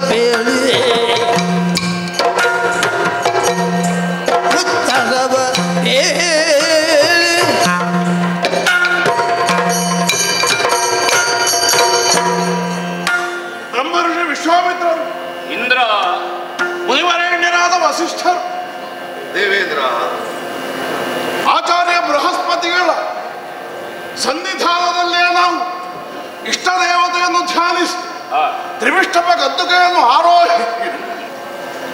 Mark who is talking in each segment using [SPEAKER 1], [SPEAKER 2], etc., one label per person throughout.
[SPEAKER 1] ಬೇಳಿ ಉತ್ತರವ
[SPEAKER 2] ಬ್ರಹ್ಮರ್ಷಿ ವಿಶ್ವಾಮಿತ್ರರು,
[SPEAKER 3] ಇಂದ್ರ,
[SPEAKER 2] ಮುನಿವರೇಣ್ಯರಾದ ವಸಿಷ್ಠರು,
[SPEAKER 4] ದೇವೇಂದ್ರ,
[SPEAKER 2] ಆಚಾರ್ಯ ಬೃಹಸ್ಪತಿಗಳ ಸನ್ನಿಧಾನದಲ್ಲೇ ನಾವು ಇಷ್ಟ ದೇವತೆಯನ್ನು ಧ್ಯಾನಿಸಿ ತ್ರಿವಿಷ್ಟಪ ಗದ್ದುಗೆಯನ್ನು ಆರೋಹಿ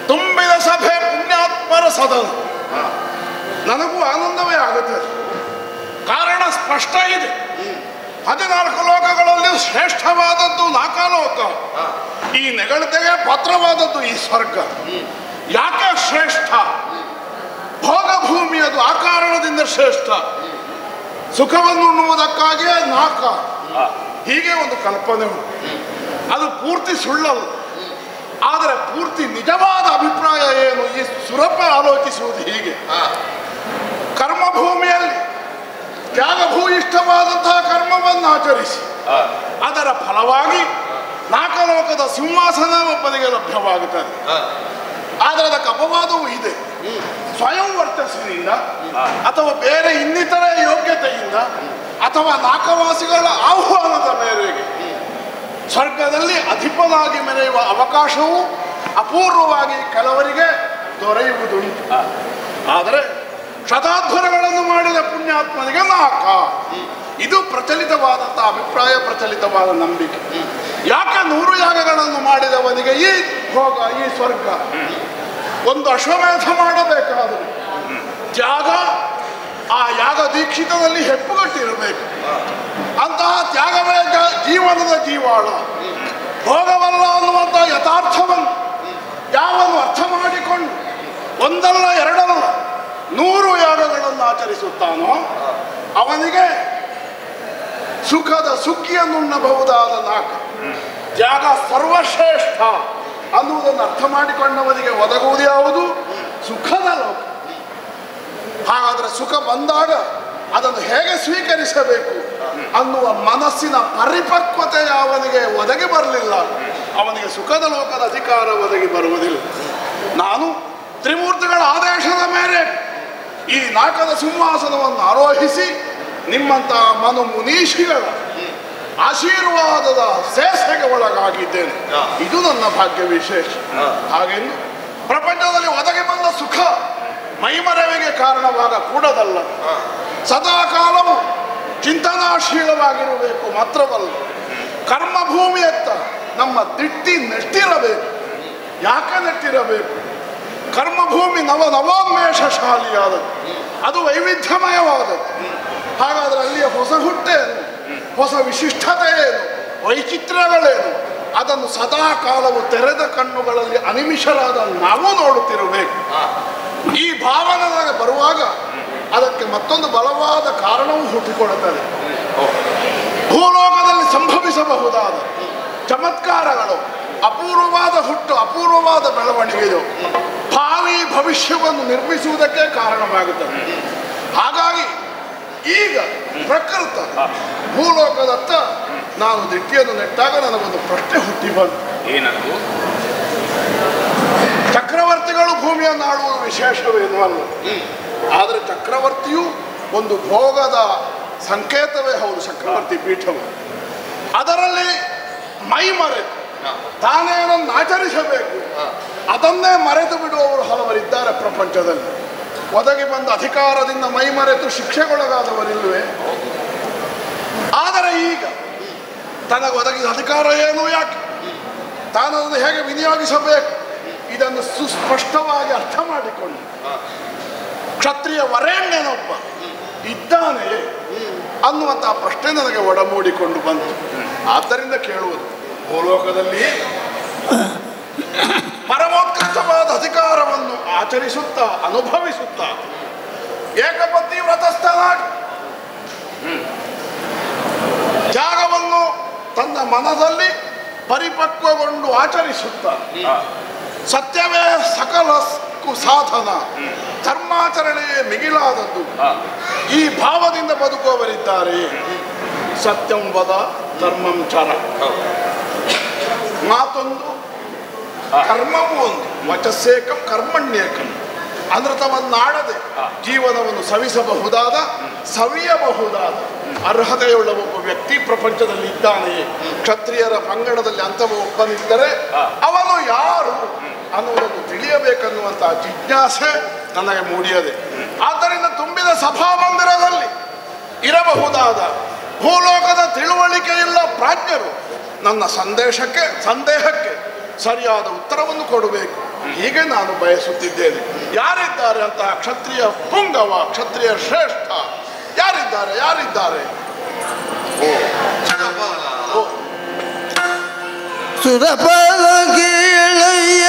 [SPEAKER 2] ತುಂಬಿದ ಸಭೆ ಪುಣ್ಯಾತ್ಮರ ಸದನ. ನನಗೂ ಆನಂದವೇ ಆಗುತ್ತದೆ. ಕಾರಣ ಸ್ಪಷ್ಟ ಇದೆ. 14 ಲೋಕಗಳಲ್ಲಿ ಶ್ರೇಷ್ಠವಾದದ್ದು ನಾಕಲೋಕ. ಈ ನೆಗಳತೆಗೆ ಪಾತ್ರವಾದದ್ದು ಈ ಸ್ವರ್ಗ. ಯಾಕೆ ಶ್ರೇಷ್ಠ? ಭೋಗಭೂಮಿ ಅದು ಆ ಕಾರಣದಿಂದ ಶ್ರೇಷ್ಠ. ಸುಖವನ್ನು ಉಣ್ಣುವುದಕ್ಕಾಗಿಯೇ ನಾಕ. ಹೀಗೆ ಒಂದು ಕಲ್ಪನೆ ಉಂಟು. ಅದು ಪೂರ್ತಿ ಸುಳ್ಳಲ್ಲ. ಆದರೆ ಪೂರ್ತಿ ನಿಜವಾದ ಅಭಿಪ್ರಾಯ ಏನು? ಈ ಸುರಪ ಆಲೋಚಿಸುವುದು ಹೀಗೆ. ಕರ್ಮಭೂಮಿಯಲ್ಲಿ ತ್ಯಾಗಭೂಯಿಷ್ಠವಾದಂತಹ ಕರ್ಮವನ್ನು ಆಚರಿಸಿ ಅದರ ಫಲವಾಗಿ ನಾಕಲೋಕದ ಸಿಂಹಾಸನ ಒಬ್ಬನಿಗೆ ಲಭ್ಯವಾಗುತ್ತದೆ. ಆದರೆ ಅದಕ್ಕೆ ಅಪವಾದವೂ ಇದೆ. ಸ್ವಯಂ ವರ್ಚಸ್ಸಿನಿಂದ ಅಥವಾ ಬೇರೆ ಇನ್ನಿತರ ಯೋಗ್ಯತೆಯಿಂದ ಅಥವಾ ನಾಕವಾಸಿಗಳ ಆಹ್ವಾನದ ಮೇರೆಗೆ ಸ್ವರ್ಗದಲ್ಲಿ ಅಧಿಪನಾಗಿ ಮೆರೆಯುವ ಅವಕಾಶವು ಅಪೂರ್ವವಾಗಿ ಕೆಲವರಿಗೆ ದೊರೆಯುವುದುಂಟು. ಆದರೆ ಶತಾಧ್ವರಗಳನ್ನು ಮಾಡಿದ ಪುಣ್ಯಾತ್ಮನಿಗೆ ನಾಕ. ಇದು ಪ್ರಚಲಿತವಾದಂಥ ಅಭಿಪ್ರಾಯ, ಪ್ರಚಲಿತವಾದ ನಂಬಿಕೆ. ಯಾಕೆ 100 ಯಾಗಗಳನ್ನು ಮಾಡಿದವನಿಗೆ ಈ ಭೋಗ, ಈ ಸ್ವರ್ಗ? ಒಂದು ಅಶ್ವಮೇಧ ಮಾಡಬೇಕಾದರೆ ತ್ಯಾಗ, ಆ ಯಾಗ ದೀಕ್ಷಿತದಲ್ಲಿ ಹೆಪ್ಪುಗಟ್ಟಿರಬೇಕು. ಅಂತಹ ತ್ಯಾಗವೇ ಜೀವನದ ಜೀವಾಳ. ಭೋಗವಲ್ಲ ಅನ್ನುವಂಥ ಯಥಾರ್ಥವನ್ನು ಯಾವನ್ನು ಅರ್ಥ ಮಾಡಿಕೊಂಡು ಒಂದಲ್ಲ ಎರಡಲ್ಲ 100 ಯಾಗಗಳನ್ನು ಆಚರಿಸುತ್ತಾನೋ ಅವನಿಗೆ ಸುಖದ ಸುಗ್ಗಿಯನ್ನುಣ್ಣಬಹುದಾದ ನಾಕ. ತ್ಯಾಗ ಸರ್ವಶ್ರೇಷ್ಠ ಅನ್ನುವುದನ್ನು ಅರ್ಥ ಮಾಡಿಕೊಂಡವನಿಗೆ ಒದಗುವುದು ಯಾವುದು? ಸುಖದ ಲೋಕ. ಹಾಗಾದರೆ ಸುಖ ಬಂದಾಗ ಅದನ್ನು ಹೇಗೆ ಸ್ವೀಕರಿಸಬೇಕು ಅನ್ನುವ ಮನಸ್ಸಿನ ಪರಿಪಕ್ವತೆ ಅವನಿಗೆ ಒದಗಿ ಬರಲಿಲ್ಲ, ಅವನಿಗೆ ಸುಖದ ಲೋಕದ ಅಧಿಕಾರ ಒದಗಿ ಬರುವುದಿಲ್ಲ. ನಾನು ತ್ರಿಮೂರ್ತಿಗಳ ಆದೇಶದ ಮೇಲೆ ಈ ನಾಕದ ಸಿಂಹಾಸನವನ್ನು ಆರೋಹಿಸಿ ನಿಮ್ಮಂತಹ ಮನು ಮುನೀಷಿಗಳ ಆಶೀರ್ವಾದದ ಸೇಸೆಗೆ ಒಳಗಾಗಿದ್ದೇನೆ. ಇದು ನನ್ನ ಭಾಗ್ಯ ವಿಶೇಷ. ಹಾಗೆಂದು ಪ್ರಪಂಚದಲ್ಲಿ ಒದಗಿ ಬಂದ ಸುಖ ಮೈಮರೆವಿಗೆ ಕಾರಣವಾಗ ಕೂಡದಲ್ಲ. ಸದಾ ಕಾಲವು ಚಿಂತನಾಶೀಲವಾಗಿರಬೇಕು ಮಾತ್ರವಲ್ಲ, ಕರ್ಮಭೂಮಿಯತ್ತ ನಮ್ಮ ದಿಟ್ಟಿ ನೆಟ್ಟಿರಬೇಕು. ಯಾಕೆ ನೆಟ್ಟಿರಬೇಕು? ಕರ್ಮಭೂಮಿ ನವೋನ್ಮೇಷಶಾಲಿಯಾದದ್ದು, ಅದು ವೈವಿಧ್ಯಮಯವಾದದ್ದು. ಹಾಗಾದರೆ ಅಲ್ಲಿಯ ಹೊಸ ಹುಟ್ಟೇನು, ಹೊಸ ವಿಶಿಷ್ಟತೆ ಏನು, ವೈಚಿತ್ರ್ಯಗಳೇನು, ಅದನ್ನು ಸದಾ ಕಾಲವು ತೆರೆದ ಕಣ್ಣುಗಳಲ್ಲಿ ಅನಿಮಿಷರಾದ ನಾವು ನೋಡುತ್ತಿರಬೇಕು. ಈ ಭಾವನೆ ನನಗೆ ಬರುವಾಗ ಅದಕ್ಕೆ ಮತ್ತೊಂದು ಬಲವಾದ ಕಾರಣವೂ ಹುಟ್ಟಿಕೊಳ್ಳುತ್ತದೆ. ಭೂಲೋಕದಲ್ಲಿ ಸಂಭವಿಸಬಹುದಾದ ಚಮತ್ಕಾರಗಳು, ಅಪೂರ್ವವಾದ ಹುಟ್ಟು, ಅಪೂರ್ವವಾದ ಬೆಳವಣಿಗೆಯು ಭಾವಿ ಭವಿಷ್ಯವನ್ನು ನಿರ್ಮಿಸುವುದಕ್ಕೆ ಕಾರಣವಾಗುತ್ತದೆ. ಹಾಗಾಗಿ ಈಗ ಪ್ರಕೃತ ಭೂಲೋಕದತ್ತ ನಾನು ದಿಟ್ಟಿಯನ್ನು ನೆಟ್ಟಾಗ ನನಗೊಂದು ಪ್ರಶ್ನೆ ಹುಟ್ಟಿ ಬಂತು.
[SPEAKER 3] ಏನದು?
[SPEAKER 2] ಚಕ್ರವರ್ತಿಗಳು ಭೂಮಿಯನ್ನು ಆಳುವುದು ವಿಶೇಷವೇನು ಅಲ್ಲ. ಆದರೆ ಚಕ್ರವರ್ತಿಯು ಒಂದು ಭೋಗದ ಸಂಕೇತವೇ ಹೌದು. ಚಕ್ರವರ್ತಿ ಪೀಠವು ಅದರಲ್ಲಿ ಮೈ ಮರೆತು ತಾನೇನನ್ನು ಆಚರಿಸಬೇಕು ಅದನ್ನೇ ಮರೆತು ಬಿಡುವವರು ಹಲವರಿದ್ದಾರೆ ಪ್ರಪಂಚದಲ್ಲಿ. ಒದಗಿ ಬಂದ ಅಧಿಕಾರದಿಂದ ಮೈ ಮರೆತು ಶಿಕ್ಷೆಗೊಳಗಾದವರಿಲ್ವೇ? ಆದರೆ ಈಗ ತನಗೆ ಒದಗಿದ ಅಧಿಕಾರ ಏನು, ಯಾಕೆ, ತಾನದನ್ನು ಹೇಗೆ ವಿನಿಯೋಗಿಸಬೇಕು, ಇದನ್ನು ಸುಸ್ಪಷ್ಟವಾಗಿ ಅರ್ಥ ಮಾಡಿಕೊಂಡು ಕ್ಷತ್ರಿಯ ವರೇಣ್ಯನೊಬ್ಬ ಇದ್ದಾನೆ ಅನ್ನುವಂತಹ ಪ್ರಶ್ನೆ ನನಗೆ ಒಡಮೂಡಿಕೊಂಡು ಬಂತು. ಆದ್ದರಿಂದ ಕೇಳುವುದು, ಭೂಲೋಕದಲ್ಲಿ ಪರಮೋತ್ಕೃಷ್ಟವಾದ ಅಧಿಕಾರವನ್ನು ಆಚರಿಸುತ್ತಾ ಅನುಭವಿಸುತ್ತಾ ಏಕಪತ್ನಿ ವ್ರತಸ್ಥನಾಗಿ ತ್ಯಾಗವನ್ನು ತನ್ನ ಮನದಲ್ಲಿ ಪರಿಪಕ್ವಗೊಂಡು ಆಚರಿಸುತ್ತಾ ಸತ್ಯವೇ ಸಕಲಕ್ಕೂ ಸಾಧನ, ಧರ್ಮಾಚರಣೆಯೇ ಮಿಗಿಲಾದದ್ದು, ಈ ಭಾವದಿಂದ ಬದುಕುವವರಿದ್ದಾರೆ. ಸತ್ಯಂ ವದ ಧರ್ಮಂ ಚರ. ಮಾತೊಂದು ಕರ್ಮವೂ ಒಂದು. ವಚಸ್ಸೇಕಂ ಕರ್ಮಣ್ಯೇಕಂ. ಅನೃತವನ್ನಾಡದೆ ಜೀವನವನ್ನು ಸವಿಸಬಹುದಾದ, ಸವಿಯಬಹುದಾದ ಅರ್ಹತೆಯುಳ್ಳ ಒಬ್ಬ ವ್ಯಕ್ತಿ ಪ್ರಪಂಚದಲ್ಲಿ ಇದ್ದಾನೆಯೇ? ಕ್ಷತ್ರಿಯರ ಪಂಗಡದಲ್ಲಿ ಅಂಥವ ಒಬ್ಬನಿದ್ದರೆ ಅವನು ಯಾರು ಅನ್ನುವುದನ್ನು ತಿಳಿಯಬೇಕನ್ನುವಂತಹ ಜಿಜ್ಞಾಸೆ ನನಗೆ ಮೂಡಿಯದೆ. ಆದ್ದರಿಂದ ತುಂಬಿದ ಸಭಾಮಂದಿರದಲ್ಲಿ ಇರಬಹುದಾದ ಭೂಲೋಕದ ತಿಳುವಳಿಕೆಯಿಲ್ಲ ಪ್ರಾಜ್ಞರು ನನ್ನ ಸಂದೇಹಕ್ಕೆ ಸರಿಯಾದ ಉತ್ತರವನ್ನು ಕೊಡಬೇಕು. ಹೀಗೆ ನಾನು ಬಯಸುತ್ತಿದ್ದೇನೆ. ಯಾರಿದ್ದಾರೆ ಅಂತ ಕ್ಷತ್ರಿಯ ಪುಂಗವ, ಕ್ಷತ್ರಿಯ ಶ್ರೇಷ್ಠ ಯಾರಿದ್ದಾರೆ?
[SPEAKER 1] ಸುರಪಾಲ ಕೇಳಯ್ಯ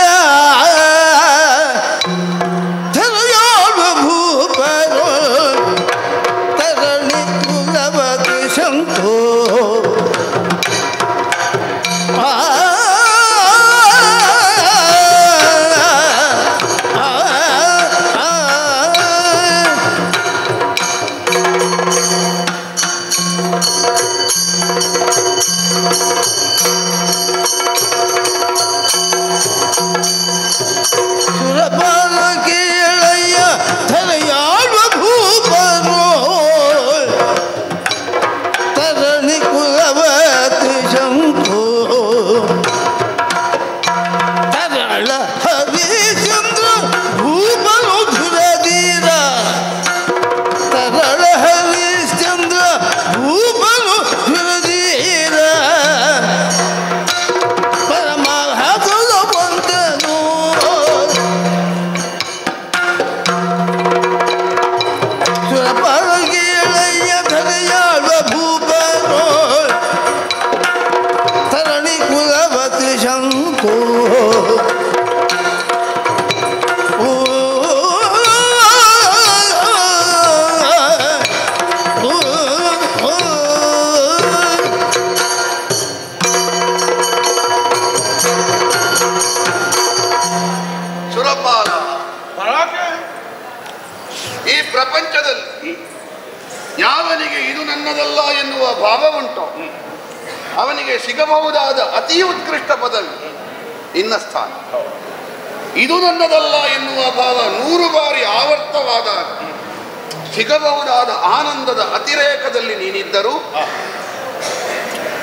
[SPEAKER 1] ಭೂಪರೋ ತರಣಿ ಕುಲವತಿ ಶಂಕೋ
[SPEAKER 3] ಈ ಪ್ರಪಂಚದಲ್ಲಿ ಯಾವನಿಗೆ ಇದು ನನ್ನದಲ್ಲ ಎನ್ನುವ ಭಾವ ಉಂಟೋ ಅವನಿಗೆ ಸಿಗಬಹುದಾದ ಅತಿ ಉತ್ಕೃಷ್ಟ ಪದವಿ ಇನ್ನ ಸ್ಥಾನ. ಇದು ನನ್ನದಲ್ಲ ಎನ್ನುವ ಭಾವ 100 ಬಾರಿ ಆವರ್ತವಾದಾಗ ಸಿಗಬಹುದಾದ ಆನಂದದ ಅತಿರೇಕದಲ್ಲಿ ನೀನಿದ್ದರೂ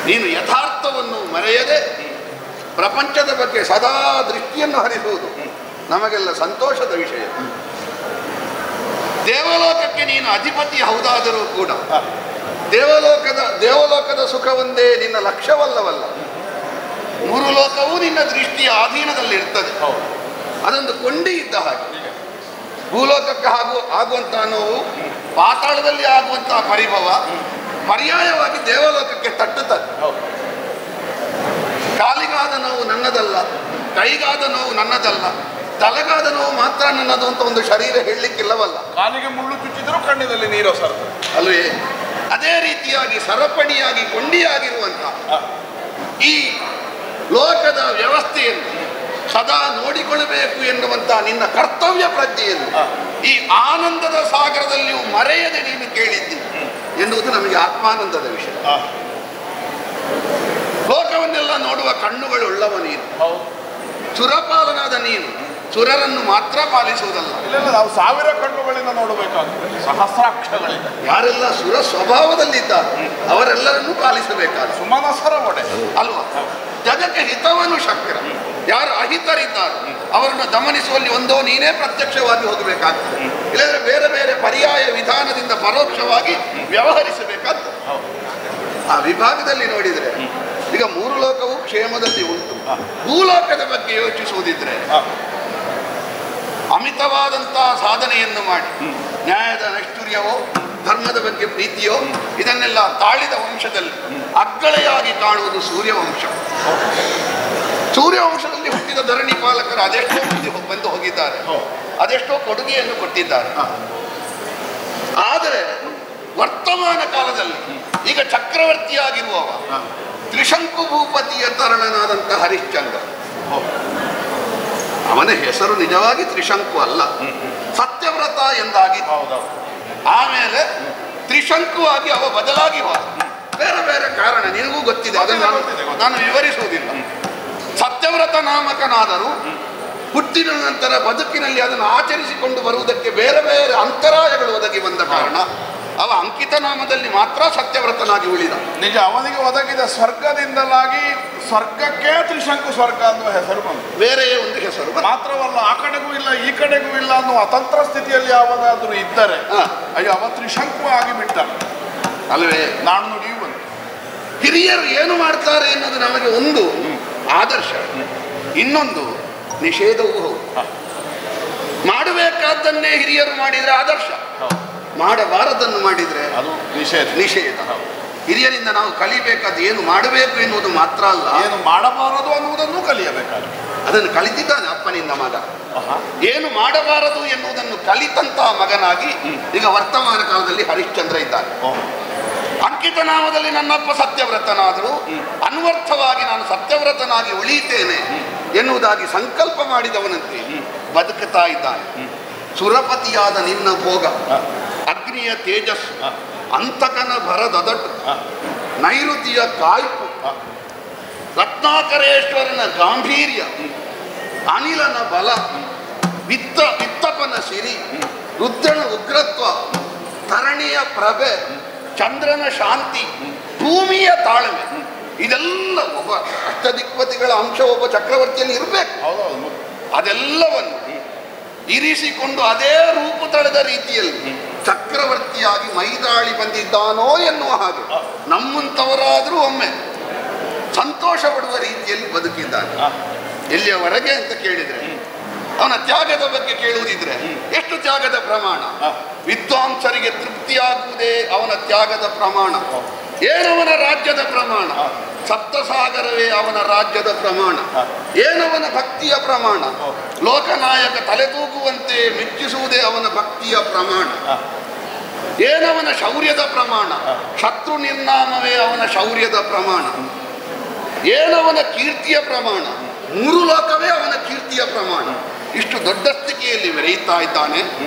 [SPEAKER 3] ನೀನು ಯಥಾರ್ಥವನ್ನು ಮರೆಯದೆ ಪ್ರಪಂಚದ ಬಗ್ಗೆ ಸದಾ ದೃಷ್ಟಿಯನ್ನು ಹರಿಸುವುದು ನಮಗೆಲ್ಲ ಸಂತೋಷದ ವಿಷಯ. ದೇವಲೋಕಕ್ಕೆ ನೀನು ಅಧಿಪತಿ ಹೌದಾದರೂ ಕೂಡ ದೇವಲೋಕದ ಸುಖವೊಂದೇ ನಿನ್ನ ಲಕ್ಷ್ಯವಲ್ಲವಲ್ಲ. 3 ಲೋಕವೂ ನಿನ್ನ ದೃಷ್ಟಿಯ ಅಧೀನದಲ್ಲಿರ್ತದೆ. ಅದೊಂದು ಕೊಂಡಿ ಇದ್ದ ಹಾಗೆ ಭೂಲೋಕಕ್ಕೆ ಆಗುವಂತಹ ನೋವು, ಪಾತಾಳದಲ್ಲಿ ಆಗುವಂತಹ ಪರಿಭವ ಪರ್ಯಾಯವಾಗಿ ದೇವಲೋಕಕ್ಕೆ ತಟ್ಟುತ್ತದೆ. ಕಾಲಿಗಾದ ನೋವು ನನ್ನದಲ್ಲ, ಕೈಗಾದ ನೋವು ನನ್ನದಲ್ಲ, ತಲೆಗಾದ ನೋವು ಮಾತ್ರ ನನ್ನದು ಅಂತ ಒಂದು ಶರೀರ ಹೇಳಲಿಕ್ಕಿಲ್ಲವಲ್ಲ.
[SPEAKER 2] ಕಾಲಿಗೆ ಮುಳ್ಳು ಚುಚ್ಚಿದರೂ ಕಣ್ಣಿನಲ್ಲಿ ನೀರು ಸರ್
[SPEAKER 3] ಅಲ್ವೇ? ಅದೇ ರೀತಿಯಾಗಿ ಸರಪಣಿಯಾಗಿ ಕೊಂಡಿಯಾಗಿರುವಂತಹ ಈ ಲೋಕದ ವ್ಯವಸ್ಥೆಯನ್ನು ಸದಾ ನೋಡಿಕೊಳ್ಳಬೇಕು ಎನ್ನುವಂತಹ ನಿನ್ನ ಕರ್ತವ್ಯ ಪ್ರಜ್ಞೆಯನ್ನು ಈ ಆನಂದದ ಸಾಗರದಲ್ಲಿಯೂ ಮರೆಯದೆ ನೀನು ಕೇಳಿದ್ದಿ ಎನ್ನುವುದು ನಮಗೆ ಆತ್ಮಾನಂದದ ವಿಷಯ. ಲೋಕವನ್ನೆಲ್ಲ ನೋಡುವ ಕಣ್ಣುಗಳುಳ್ಳವ ನೀನು, ಸುರಪಾಲನಾದ ನೀನು ಸುರರನ್ನು ಮಾತ್ರ ಪಾಲಿಸುವುದಲ್ಲ,
[SPEAKER 2] ನಾವು 1000 ಕಣ್ಣುಗಳಿಂದ ನೋಡಬೇಕಾಗ್ತದೆ, ಸಹಸ್ರಾಕ್ಷಗಳಿಂದ.
[SPEAKER 3] ಯಾರೆಲ್ಲ ಸುರ ಸ್ವಭಾವದಲ್ಲಿದ್ದಾರೆ ಅವರೆಲ್ಲರನ್ನೂ ಪಾಲಿಸಬೇಕಾದ
[SPEAKER 2] ಸುಮನಸರ ಒಡೆ
[SPEAKER 3] ಅಲ್ವಾ? ಜಗಕ್ಕೆ ಹಿತವನು ಶಕ್ರ, ಯಾರು ಅಹಿತರಿದ್ದಾರೆ ಅವರನ್ನು ದಮನಿಸುವಲ್ಲಿ ಒಂದೋ ನೀನೇ ಪ್ರತ್ಯಕ್ಷವಾಗಿ ಹೋಗಬೇಕಾಗ್ತದೆ, ಇಲ್ಲಂದ್ರೆ ಬೇರೆ ಬೇರೆ ಪರ್ಯಾಯ ವಿಧಾನದಿಂದ ಪರೋಕ್ಷವಾಗಿ ವ್ಯವಹರಿಸಬೇಕಾಗ್ತದೆ. ಆ ವಿಭಾಗದಲ್ಲಿ ನೋಡಿದರೆ ಈಗ 3 ಲೋಕವು ಕ್ಷೇಮದಲ್ಲಿ ಉಂಟು. ಭೂಲೋಕದ ಬಗ್ಗೆ ಯೋಚಿಸುವುದಿದ್ರೆ ಅಮಿತವಾದಂತಹ ಸಾಧನೆಯನ್ನು ಮಾಡಿ ನ್ಯಾಯದ ನೈಷ್ಠುರ್ಯವೋ ಧರ್ಮದ ಬಗ್ಗೆ ಪ್ರೀತಿಯೋ ಇದನ್ನೆಲ್ಲ ತಾಳಿದ ವಂಶದಲ್ಲಿ ಅಗ್ಗಳೆಯಾಗಿ ಕಾಣುವುದು ಸೂರ್ಯವಂಶ. ಸೂರ್ಯವಂಶದಲ್ಲಿ ಹುಟ್ಟಿದ ಧರಣಿ ಪಾಲಕರು ಅದೆಷ್ಟೋ ಮಂದಿ ಬಂದು ಹೋಗಿದ್ದಾರೆ, ಅದೆಷ್ಟೋ ಕೊಡುಗೆಯನ್ನು ಕೊಟ್ಟಿದ್ದಾರೆ. ಆದರೆ ವರ್ತಮಾನ ಕಾಲದಲ್ಲಿ ಈಗ ಚಕ್ರವರ್ತಿಯಾಗಿರುವವ ತ್ರಿಶಂಕು ಭೂಪತಿಯ ತರಣನಾದಂಥ ಹರಿಶ್ಚಂದ್ರ. ಅವನ ಹೆಸರು ನಿಜವಾಗಿ ತ್ರಿಶಂಕು ಅಲ್ಲ, ಸತ್ಯವ್ರತ ಎಂದಾಗಿ. ಆಮೇಲೆ ತ್ರಿಶಂಕುವಾಗಿ ಅವ ಬದಲಾಗಿ ಹೋದ. ಬೇರೆ ಬೇರೆ ಕಾರಣ ನಿನಗೂ ಗೊತ್ತಿದೆ, ಅದನ್ನು ನಾನು ವಿವರಿಸುವುದಿಲ್ಲ. ಸತ್ಯವ್ರತ ನಾಮಕನಾದರೂ ಹುಟ್ಟಿದ ನಂತರ ಬದುಕಿನಲ್ಲಿ ಅದನ್ನು ಆಚರಿಸಿಕೊಂಡು ಬರುವುದಕ್ಕೆ ಬೇರೆ ಬೇರೆ ಅಂತರಾಯಗಳು ಒದಗಿ ಬಂದ ಕಾರಣ ಅವ ಅಂಕಿತ ನಾಮದಲ್ಲಿ ಮಾತ್ರ ಸತ್ಯವ್ರತನಾಗಿ ಉಳಿದ.
[SPEAKER 2] ನಿಜ, ಅವನಿಗೆ ಒದಗಿದ ಸ್ವರ್ಗದಿಂದಲಾಗಿ ಸ್ವರ್ಗಕ್ಕೆ ತ್ರಿಶಂಕು ಸ್ವರ್ಗ ಅನ್ನುವ ಹೆಸರು ಬಂತು.
[SPEAKER 3] ಬೇರೆ ಒಂದು ಹೆಸರು
[SPEAKER 2] ಮಾತ್ರವಲ್ಲ, ಆ ಕಡೆಗೂ ಇಲ್ಲ ಈ ಕಡೆಗೂ ಇಲ್ಲ ಅನ್ನುವ ಅತಂತ್ರ ಸ್ಥಿತಿಯಲ್ಲಿ ಯಾವನಾದರೂ ಇದ್ದರೆ ಅಯ್ಯೋ ಅವ ತ್ರಿಶಂಕು ಆಗಿಬಿಟ್ಟ
[SPEAKER 3] ಅಲ್ವೇ.
[SPEAKER 2] ನಾನು ನುಡಿಯು ಬಂತು.
[SPEAKER 3] ಹಿರಿಯರು ಏನು ಮಾಡ್ತಾರೆ ಎನ್ನುವುದು ನಮಗೆ ಒಂದು ಆದರ್ಶ, ಇನ್ನೊಂದು ನಿಷೇಧವೂ ಹೌದು. ಮಾಡಬೇಕಾದ್ದನ್ನೇ ಹಿರಿಯರು ಮಾಡಿದರೆ ಆದರ್ಶ, ಮಾಡಬಾರದನ್ನು ಮಾಡಿದರೆ
[SPEAKER 2] ಅದು ನಿಷೇಧ.
[SPEAKER 3] ನಿಷೇಧ. ಹಿರಿಯರಿಂದ ನಾವು ಕಲಿಬೇಕಾದ ಏನು ಮಾಡಬೇಕು ಎನ್ನುವುದು ಮಾತ್ರ ಅಲ್ಲ,
[SPEAKER 2] ಏನು ಮಾಡಬಾರದು ಅನ್ನುವುದನ್ನು ಕಲಿಯಬೇಕಾದ್ರೆ
[SPEAKER 3] ಅದನ್ನು ಕಲಿತಿದ್ದಾನೆ ಅಪ್ಪನಿಂದ ಮಗ. ಏನು ಮಾಡಬಾರದು ಎನ್ನುವುದನ್ನು ಕಲಿತಂತಹ ಮಗನಾಗಿ ಈಗ ವರ್ತಮಾನ ಕಾಲದಲ್ಲಿ ಹರಿಶ್ಚಂದ್ರ ಇದ್ದಾನೆ. ಅಂಕಿತ ನಾಮದಲ್ಲಿ ನನ್ನಪ್ಪ ಸತ್ಯವ್ರತನಾದರೂ ಅನ್ವರ್ಥವಾಗಿ ನಾನು ಸತ್ಯವ್ರತನಾಗಿ ಉಳಿಯುತ್ತೇನೆ ಎನ್ನುವುದಾಗಿ ಸಂಕಲ್ಪ ಮಾಡಿದವನಂತೆ ಬದುಕುತ್ತಾ ಇದ್ದಾನೆ. ಸುರಪತಿಯಾದ ನಿನ್ನ ಭೋಗ, ಅಗ್ನಿಯ ತೇಜಸ್ಸು, ಅಂತಕನ ಭರದದಟು, ನೈಋತಿಯ ಕಾಯ್ಪು, ರತ್ನಾಕರೇಶ್ವರನ ಗಾಂಭೀರ್ಯ, ಅನಿಲನ ಬಲ, ವಿತ್ತಪನ ಸಿರಿ, ರುದ್ರನ ಉಗ್ರತ್ವ, ತರಣಿಯ ಪ್ರಭೆ, ಚಂದ್ರನ ಶಾಂತಿ, ಭೂಮಿಯ ತಾಳ್ಮೆ, ಇದೆಲ್ಲ ಒಬ್ಬ ಅಷ್ಟದಿಕ್ಪತಿಗಳ ಅಂಶ ಒಬ್ಬ ಚಕ್ರವರ್ತಿಯಲ್ಲಿ ಇರಬೇಕು. ಅದೆಲ್ಲವನ್ನು ಇರಿಸಿಕೊಂಡು ಅದೇ ರೂಪು ತಳೆದ ರೀತಿಯಲ್ಲಿ ಚಕ್ರವರ್ತಿಯಾಗಿ ಮೈದಾಳಿ ಬಂದಿದ್ದಾನೋ ಎನ್ನುವ ಹಾಗೆ ನಮ್ಮಂಥವರಾದರೂ ಒಮ್ಮೆ ಸಂತೋಷ ಪಡುವ ರೀತಿಯಲ್ಲಿ ಬದುಕಿದ್ದಾನೆ. ಎಲ್ಲಿಯವರೆಗೆ ಅಂತ ಕೇಳಿದರೆ ಅವನ ತ್ಯಾಗದ ಬಗ್ಗೆ ಕೇಳುವುದಿದ್ರೆ ಎಷ್ಟು ತ್ಯಾಗದ ಪ್ರಮಾಣ. ವಿದ್ವಾಂಸರಿಗೆ ತೃಪ್ತಿಯಾಗುವುದೇ ಅವನ ತ್ಯಾಗದ ಪ್ರಮಾಣ. ಏನವನ ರಾಜ್ಯದ ಪ್ರಮಾಣ? ಸಪ್ತಸಾಗರವೇ ಅವನ ರಾಜ್ಯದ ಪ್ರಮಾಣ. ಏನವನ ಭಕ್ತಿಯ ಪ್ರಮಾಣ? ಲೋಕನಾಯಕ ತಲೆದೂಗುವಂತೆ ಮೆಚ್ಚಿಸುವುದೇ ಅವನ ಭಕ್ತಿಯ ಪ್ರಮಾಣ. ಏನವನ ಶೌರ್ಯದ ಪ್ರಮಾಣ? ಶತ್ರು ನಿರ್ನಾಮವೇ ಅವನ ಶೌರ್ಯದ ಪ್ರಮಾಣ. ಏನವನ ಕೀರ್ತಿಯ ಪ್ರಮಾಣ? ಮೂರು ಲೋಕವೇ ಅವನ ಕೀರ್ತಿಯ ಪ್ರಮಾಣ. ಇಷ್ಟು ದೊಡ್ಡ ಸ್ಥಿತಿಯಲ್ಲಿ ಮೆರೆಯುತ್ತಾ ಇದ್ದಾನೆ.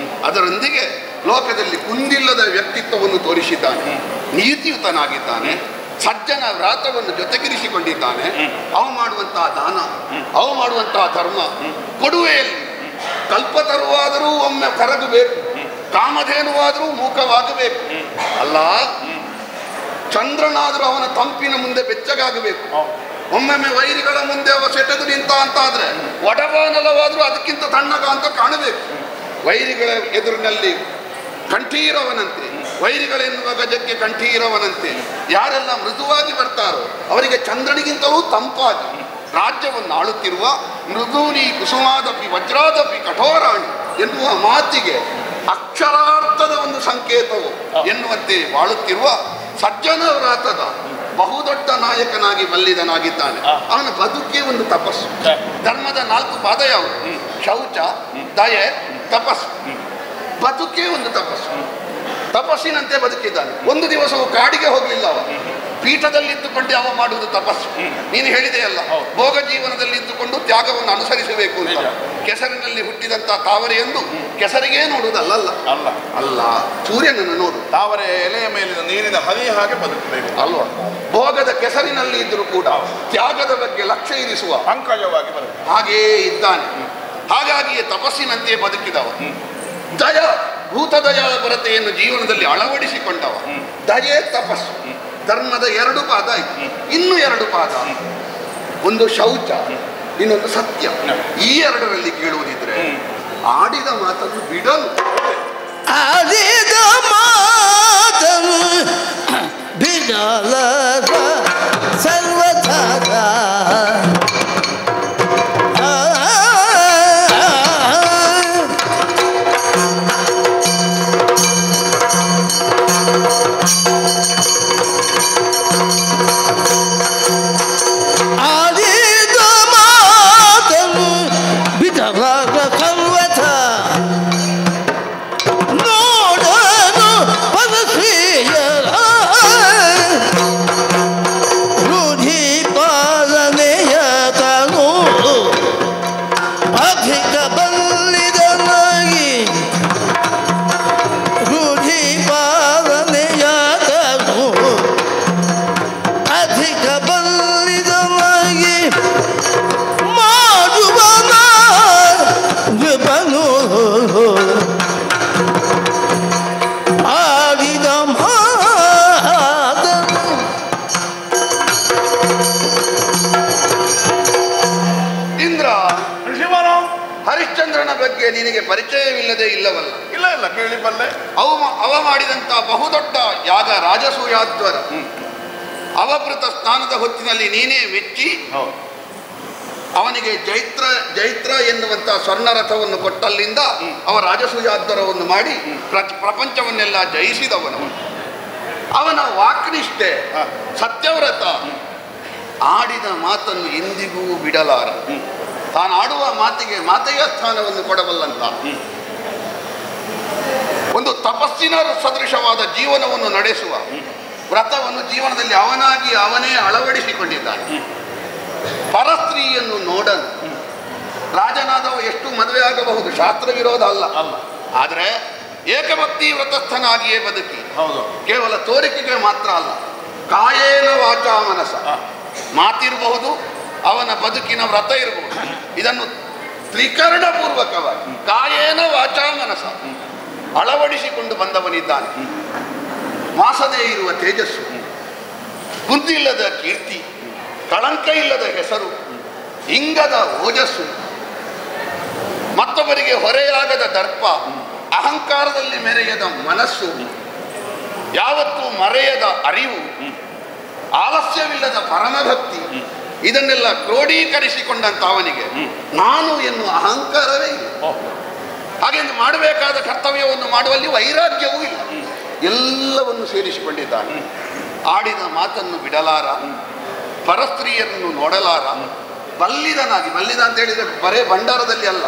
[SPEAKER 3] ಅದರೊಂದಿಗೆ ಲೋಕದಲ್ಲಿ ಕುಂದಿಲ್ಲದ ವ್ಯಕ್ತಿತ್ವವನ್ನು ತೋರಿಸಿದ್ದಾನೆ. ನೀತಿಯುತನಾಗಿದ್ದಾನೆ. ಸಜ್ಜನ ವ್ರಾತವನ್ನು ಜೊತೆಗಿರಿಸಿಕೊಂಡಿದ್ದಾನೆ. ಅವು ಮಾಡುವಂತಹ ದಾನ, ಅವು ಮಾಡುವಂತಹ ಧರ್ಮ, ಕೊಡುವೆಯಲ್ಲಿ ಕಲ್ಪತರುವಾದರೂ ಒಮ್ಮೆ ಕರಗಬೇಕು, ಕಾಮಧೇನುವಾದರೂ ಮೂಕವಾಗಬೇಕು. ಅಲ್ಲ, ಚಂದ್ರನಾದರೂ ಅವನ ತಂಪಿನ ಮುಂದೆ ಬೆಚ್ಚಗಾಗಬೇಕು. ಒಮ್ಮೊಮ್ಮೆ ವೈರಿಗಳ ಮುಂದೆ ಅವ ಸೆಟೆದು ನಿಂತ ಅಂತಾದ್ರೆ ಒಡಬಾನಲವಾದರೂ ಅದಕ್ಕಿಂತ ತಣ್ಣಗ ಅಂತ ಕಾಣಬೇಕು. ವೈರಿಗಳ ಎದುರಿನಲ್ಲಿ ಕಂಠೀರವನಂತೆ, ವೈರಿಗಳೆನ್ನುವ ಗಜಕ್ಕೆ ಕಂಠೀರವನಂತೆ ಯಾರೆಲ್ಲ ಮೃದುವಾಗಿ ಬರ್ತಾರೋ ಅವರಿಗೆ ಚಂದ್ರನಿಗಿಂತಲೂ ತಂಪಾಗಿ ರಾಜ್ಯವನ್ನು ಆಳುತ್ತಿರುವ ಮೃದೂನಿ ಕುಸುಮಾದಪಿ ವಜ್ರಾದಪಿ ಕಠೋರಾಣಿ ಎನ್ನುವ ಮಾತಿಗೆ ಅಕ್ಷರಾರ್ಥದ ಒಂದು ಸಂಕೇತವು ಎನ್ನುವಂತೆ ಬಾಳುತ್ತಿರುವ ಸಜ್ಜನ ವ್ರಾತದ ಬಹುದೊಡ್ಡ ನಾಯಕನಾಗಿ ಬಲ್ಲಿದನಾಗಿದ್ದಾನೆ. ಅವನ ಬದುಕೇ ಒಂದು ತಪಸ್ಸು. ಧರ್ಮದ 4 ಪಾದ ಯಾವುದು? ಶೌಚ, ದಯೆ, ತಪಸ್ಸು. ಬದುಕೇ ಒಂದು ತಪಸ್ಸು. ತಪಸ್ಸಿನಂತೆ ಬದುಕಿದ್ದಾನೆ. ಒಂದು ದಿವಸವು ಕಾಡಿಗೆ ಹೋಗಲಿಲ್ಲ. ಅವ ಪೀಠದಲ್ಲಿದ್ದುಕೊಂಡು ಅವ ಮಾಡುವುದು ತಪಸ್ಸು. ನೀನು ಹೇಳಿದೆಯಲ್ಲ, ಭೋಗ ಜೀವನದಲ್ಲಿ ಇದ್ದುಕೊಂಡು ತ್ಯಾಗವನ್ನು ಅನುಸರಿಸಬೇಕು ಅಂತ. ಕೆಸರಿನಲ್ಲಿ ಹುಟ್ಟಿದಂತ ತಾವರೆಯೊಂದು ಕೆಸರಿಗೆ ನೋಡುವುದಲ್ಲ ಅಲ್ಲ ಅಲ್ಲ ಸೂರ್ಯನನ್ನು ನೋಡು.
[SPEAKER 2] ತಾವರೆ ಎಲೆಯ ಮೇಲಿನ ನೀರಿನ ಹನಿ ಹಾಗೆ ಬದುಕಬೇಕು
[SPEAKER 3] ಅಲ್ವಾ? ಭೋಗದ ಕೆಸರಿನಲ್ಲಿ ಇದ್ದರೂ ಕೂಡ ತ್ಯಾಗದ ಬಗ್ಗೆ ಲಕ್ಷ್ಯ ಇರಿಸುವ
[SPEAKER 2] ಅಂಕಜವಾಗಿ ಬರುತ್ತೆ.
[SPEAKER 3] ಹಾಗೆಯೇ ಇದ್ದಾನೆ. ಹಾಗಾಗಿಯೇ ತಪಸ್ಸಿನಂತೆ ಬದುಕಿದವ. ದಯ, ಭೂತದಯ ಕೊರತೆಯನ್ನು ಜೀವನದಲ್ಲಿ ಅಳವಡಿಸಿಕೊಂಡವ. ದಯೆ, ತಪಸ್ಸು. ಧರ್ಮದ 2 ಪಾದ ಆಯ್ತು. ಇನ್ನು 2 ಪಾದ, ಒಂದು ಶೌಚ, ಇನ್ನೊಂದು ಸತ್ಯ. ಈ 2ರಲ್ಲಿ ಕೇಳುವುದಿದ್ರೆ ಆಡಿದ ಮಾತನ್ನು ಬಿಡಲು,
[SPEAKER 1] ಆಡಿದ ಮಾತನ್ನು ಬಿಡಲ ಸರ್ವಥಾ
[SPEAKER 2] ಶಿವನು
[SPEAKER 3] ಹರಿಶ್ಚಂದ್ರನ ಬಗ್ಗೆ ನಿನಗೆ ಪರಿಚಯವಿಲ್ಲದೆ ಇಲ್ಲವಲ್ಲ?
[SPEAKER 2] ಇಲ್ಲ ಇಲ್ಲ, ಕೇಳಿ ಬಲ್ಲೆ.
[SPEAKER 3] ಅವ ಮಾಡಿದಂತ ಬಹುದೊಡ್ಡ ಯಾಗ ರಾಜಸೂಯಾಧ್ವರ ಅವಭೃತ ಸ್ನಾನದ ಹೊತ್ತಿನಲ್ಲಿ ನೀನೇ ಮೆಚ್ಚಿ ಅವನಿಗೆ ಜೈತ್ರ ಎನ್ನುವಂತ ಸ್ವರ್ಣರಥವನ್ನು ಕೊಟ್ಟಲ್ಲಿಂದ ಅವ ರಾಜಸೂಯಾಧ್ವರವನ್ನು ಮಾಡಿ ಪ್ರಪಂಚವನ್ನೆಲ್ಲ ಜಯಿಸಿದವನು. ಅವನ ವಾಕ್ನಿಷ್ಠೆ, ಸತ್ಯವ್ರತ, ಆಡಿದ ಮಾತನ್ನು ಎಂದಿಗೂ ಬಿಡಲಾರ. ತಾನು ಆಡುವ ಮಾತಿಗೆ ಮಾತೆಯ ಸ್ಥಾನವನ್ನು ಕೊಡಬಲ್ಲಂತ ಒಂದು ತಪಸ್ಸಿನ ಸದೃಶವಾದ ಜೀವನವನ್ನು ನಡೆಸುವ ವ್ರತವನ್ನು ಜೀವನದಲ್ಲಿ ಅವನೇ ಅಳವಡಿಸಿಕೊಂಡಿದ್ದಾನೆ. ಪರಸ್ತ್ರೀಯನ್ನು ನೋಡಲು ರಾಜನಾದವ ಎಷ್ಟು ಮದುವೆ ಆಗಬಹುದು, ಶಾಸ್ತ್ರ ವಿರೋಧ ಅಲ್ಲ. ಆದರೆ ಏಕಭಕ್ತಿ ವ್ರತಸ್ಥನಾಗಿಯೇ ಬದುಕಿ, ಕೇವಲ ತೋರಿಕೆಗೆ ಮಾತ್ರ ಅಲ್ಲ, ಕಾಯೇನ ವಾಚಾ ಮನಸ, ಮಾತಿರಬಹುದು, ಅವನ ಬದುಕಿನ ವ್ರತ ಇರಬಹುದು. ಇದನ್ನು ತ್ರಿಕರಣಪೂರ್ವಕವಾಗಿ ಕಾಯೇನ ವಾಚಾ ಮನಸ ಅಳವಡಿಸಿಕೊಂಡು ಬಂದವನಿದ್ದಾನೆ. ಮಾಸದೇ ಇರುವ ತೇಜಸ್ಸು, ಬುದ್ಧಿಲ್ಲದ ಕೀರ್ತಿ, ಕಳಂಕ ಇಲ್ಲದ ಹೆಸರು, ಇಂಗದ ಓಜಸ್ಸು, ಮತ್ತೊಬ್ಬರಿಗೆ ಹೊರೆಯಾಗದ ದರ್ಪ, ಅಹಂಕಾರದಲ್ಲಿ ಮೆರೆಯದ ಮನಸ್ಸು, ಯಾವತ್ತೂ ಮರೆಯದ ಅರಿವು, ಆಲಸ್ಯವಿಲ್ಲದ ಪರಮಭಕ್ತಿ, ಇದನ್ನೆಲ್ಲ ಕ್ರೋಢೀಕರಿಸಿಕೊಂಡಂತ ಅವನಿಗೆ ನಾನು ಎನ್ನುವ ಅಹಂಕಾರವೇ ಇಲ್ಲ. ಹಾಗೆಂದು ಮಾಡಬೇಕಾದ ಕರ್ತವ್ಯವನ್ನು ಮಾಡುವಲ್ಲಿ ವೈರಾಗ್ಯವೂ ಇಲ್ಲ. ಎಲ್ಲವನ್ನು ಸೇರಿಸಿಕೊಂಡಿದ್ದಾನೆ. ಆಡಿದ ಮಾತನ್ನು ಬಿಡಲಾರ, ಪರಸ್ತ್ರೀಯರನ್ನು ನೋಡಲಾರ, ಬಲ್ಲಿದ ಅಂತ ಹೇಳಿದರೆ ಬರೇ ಭಂಡಾರದಲ್ಲಿ ಅಲ್ಲ,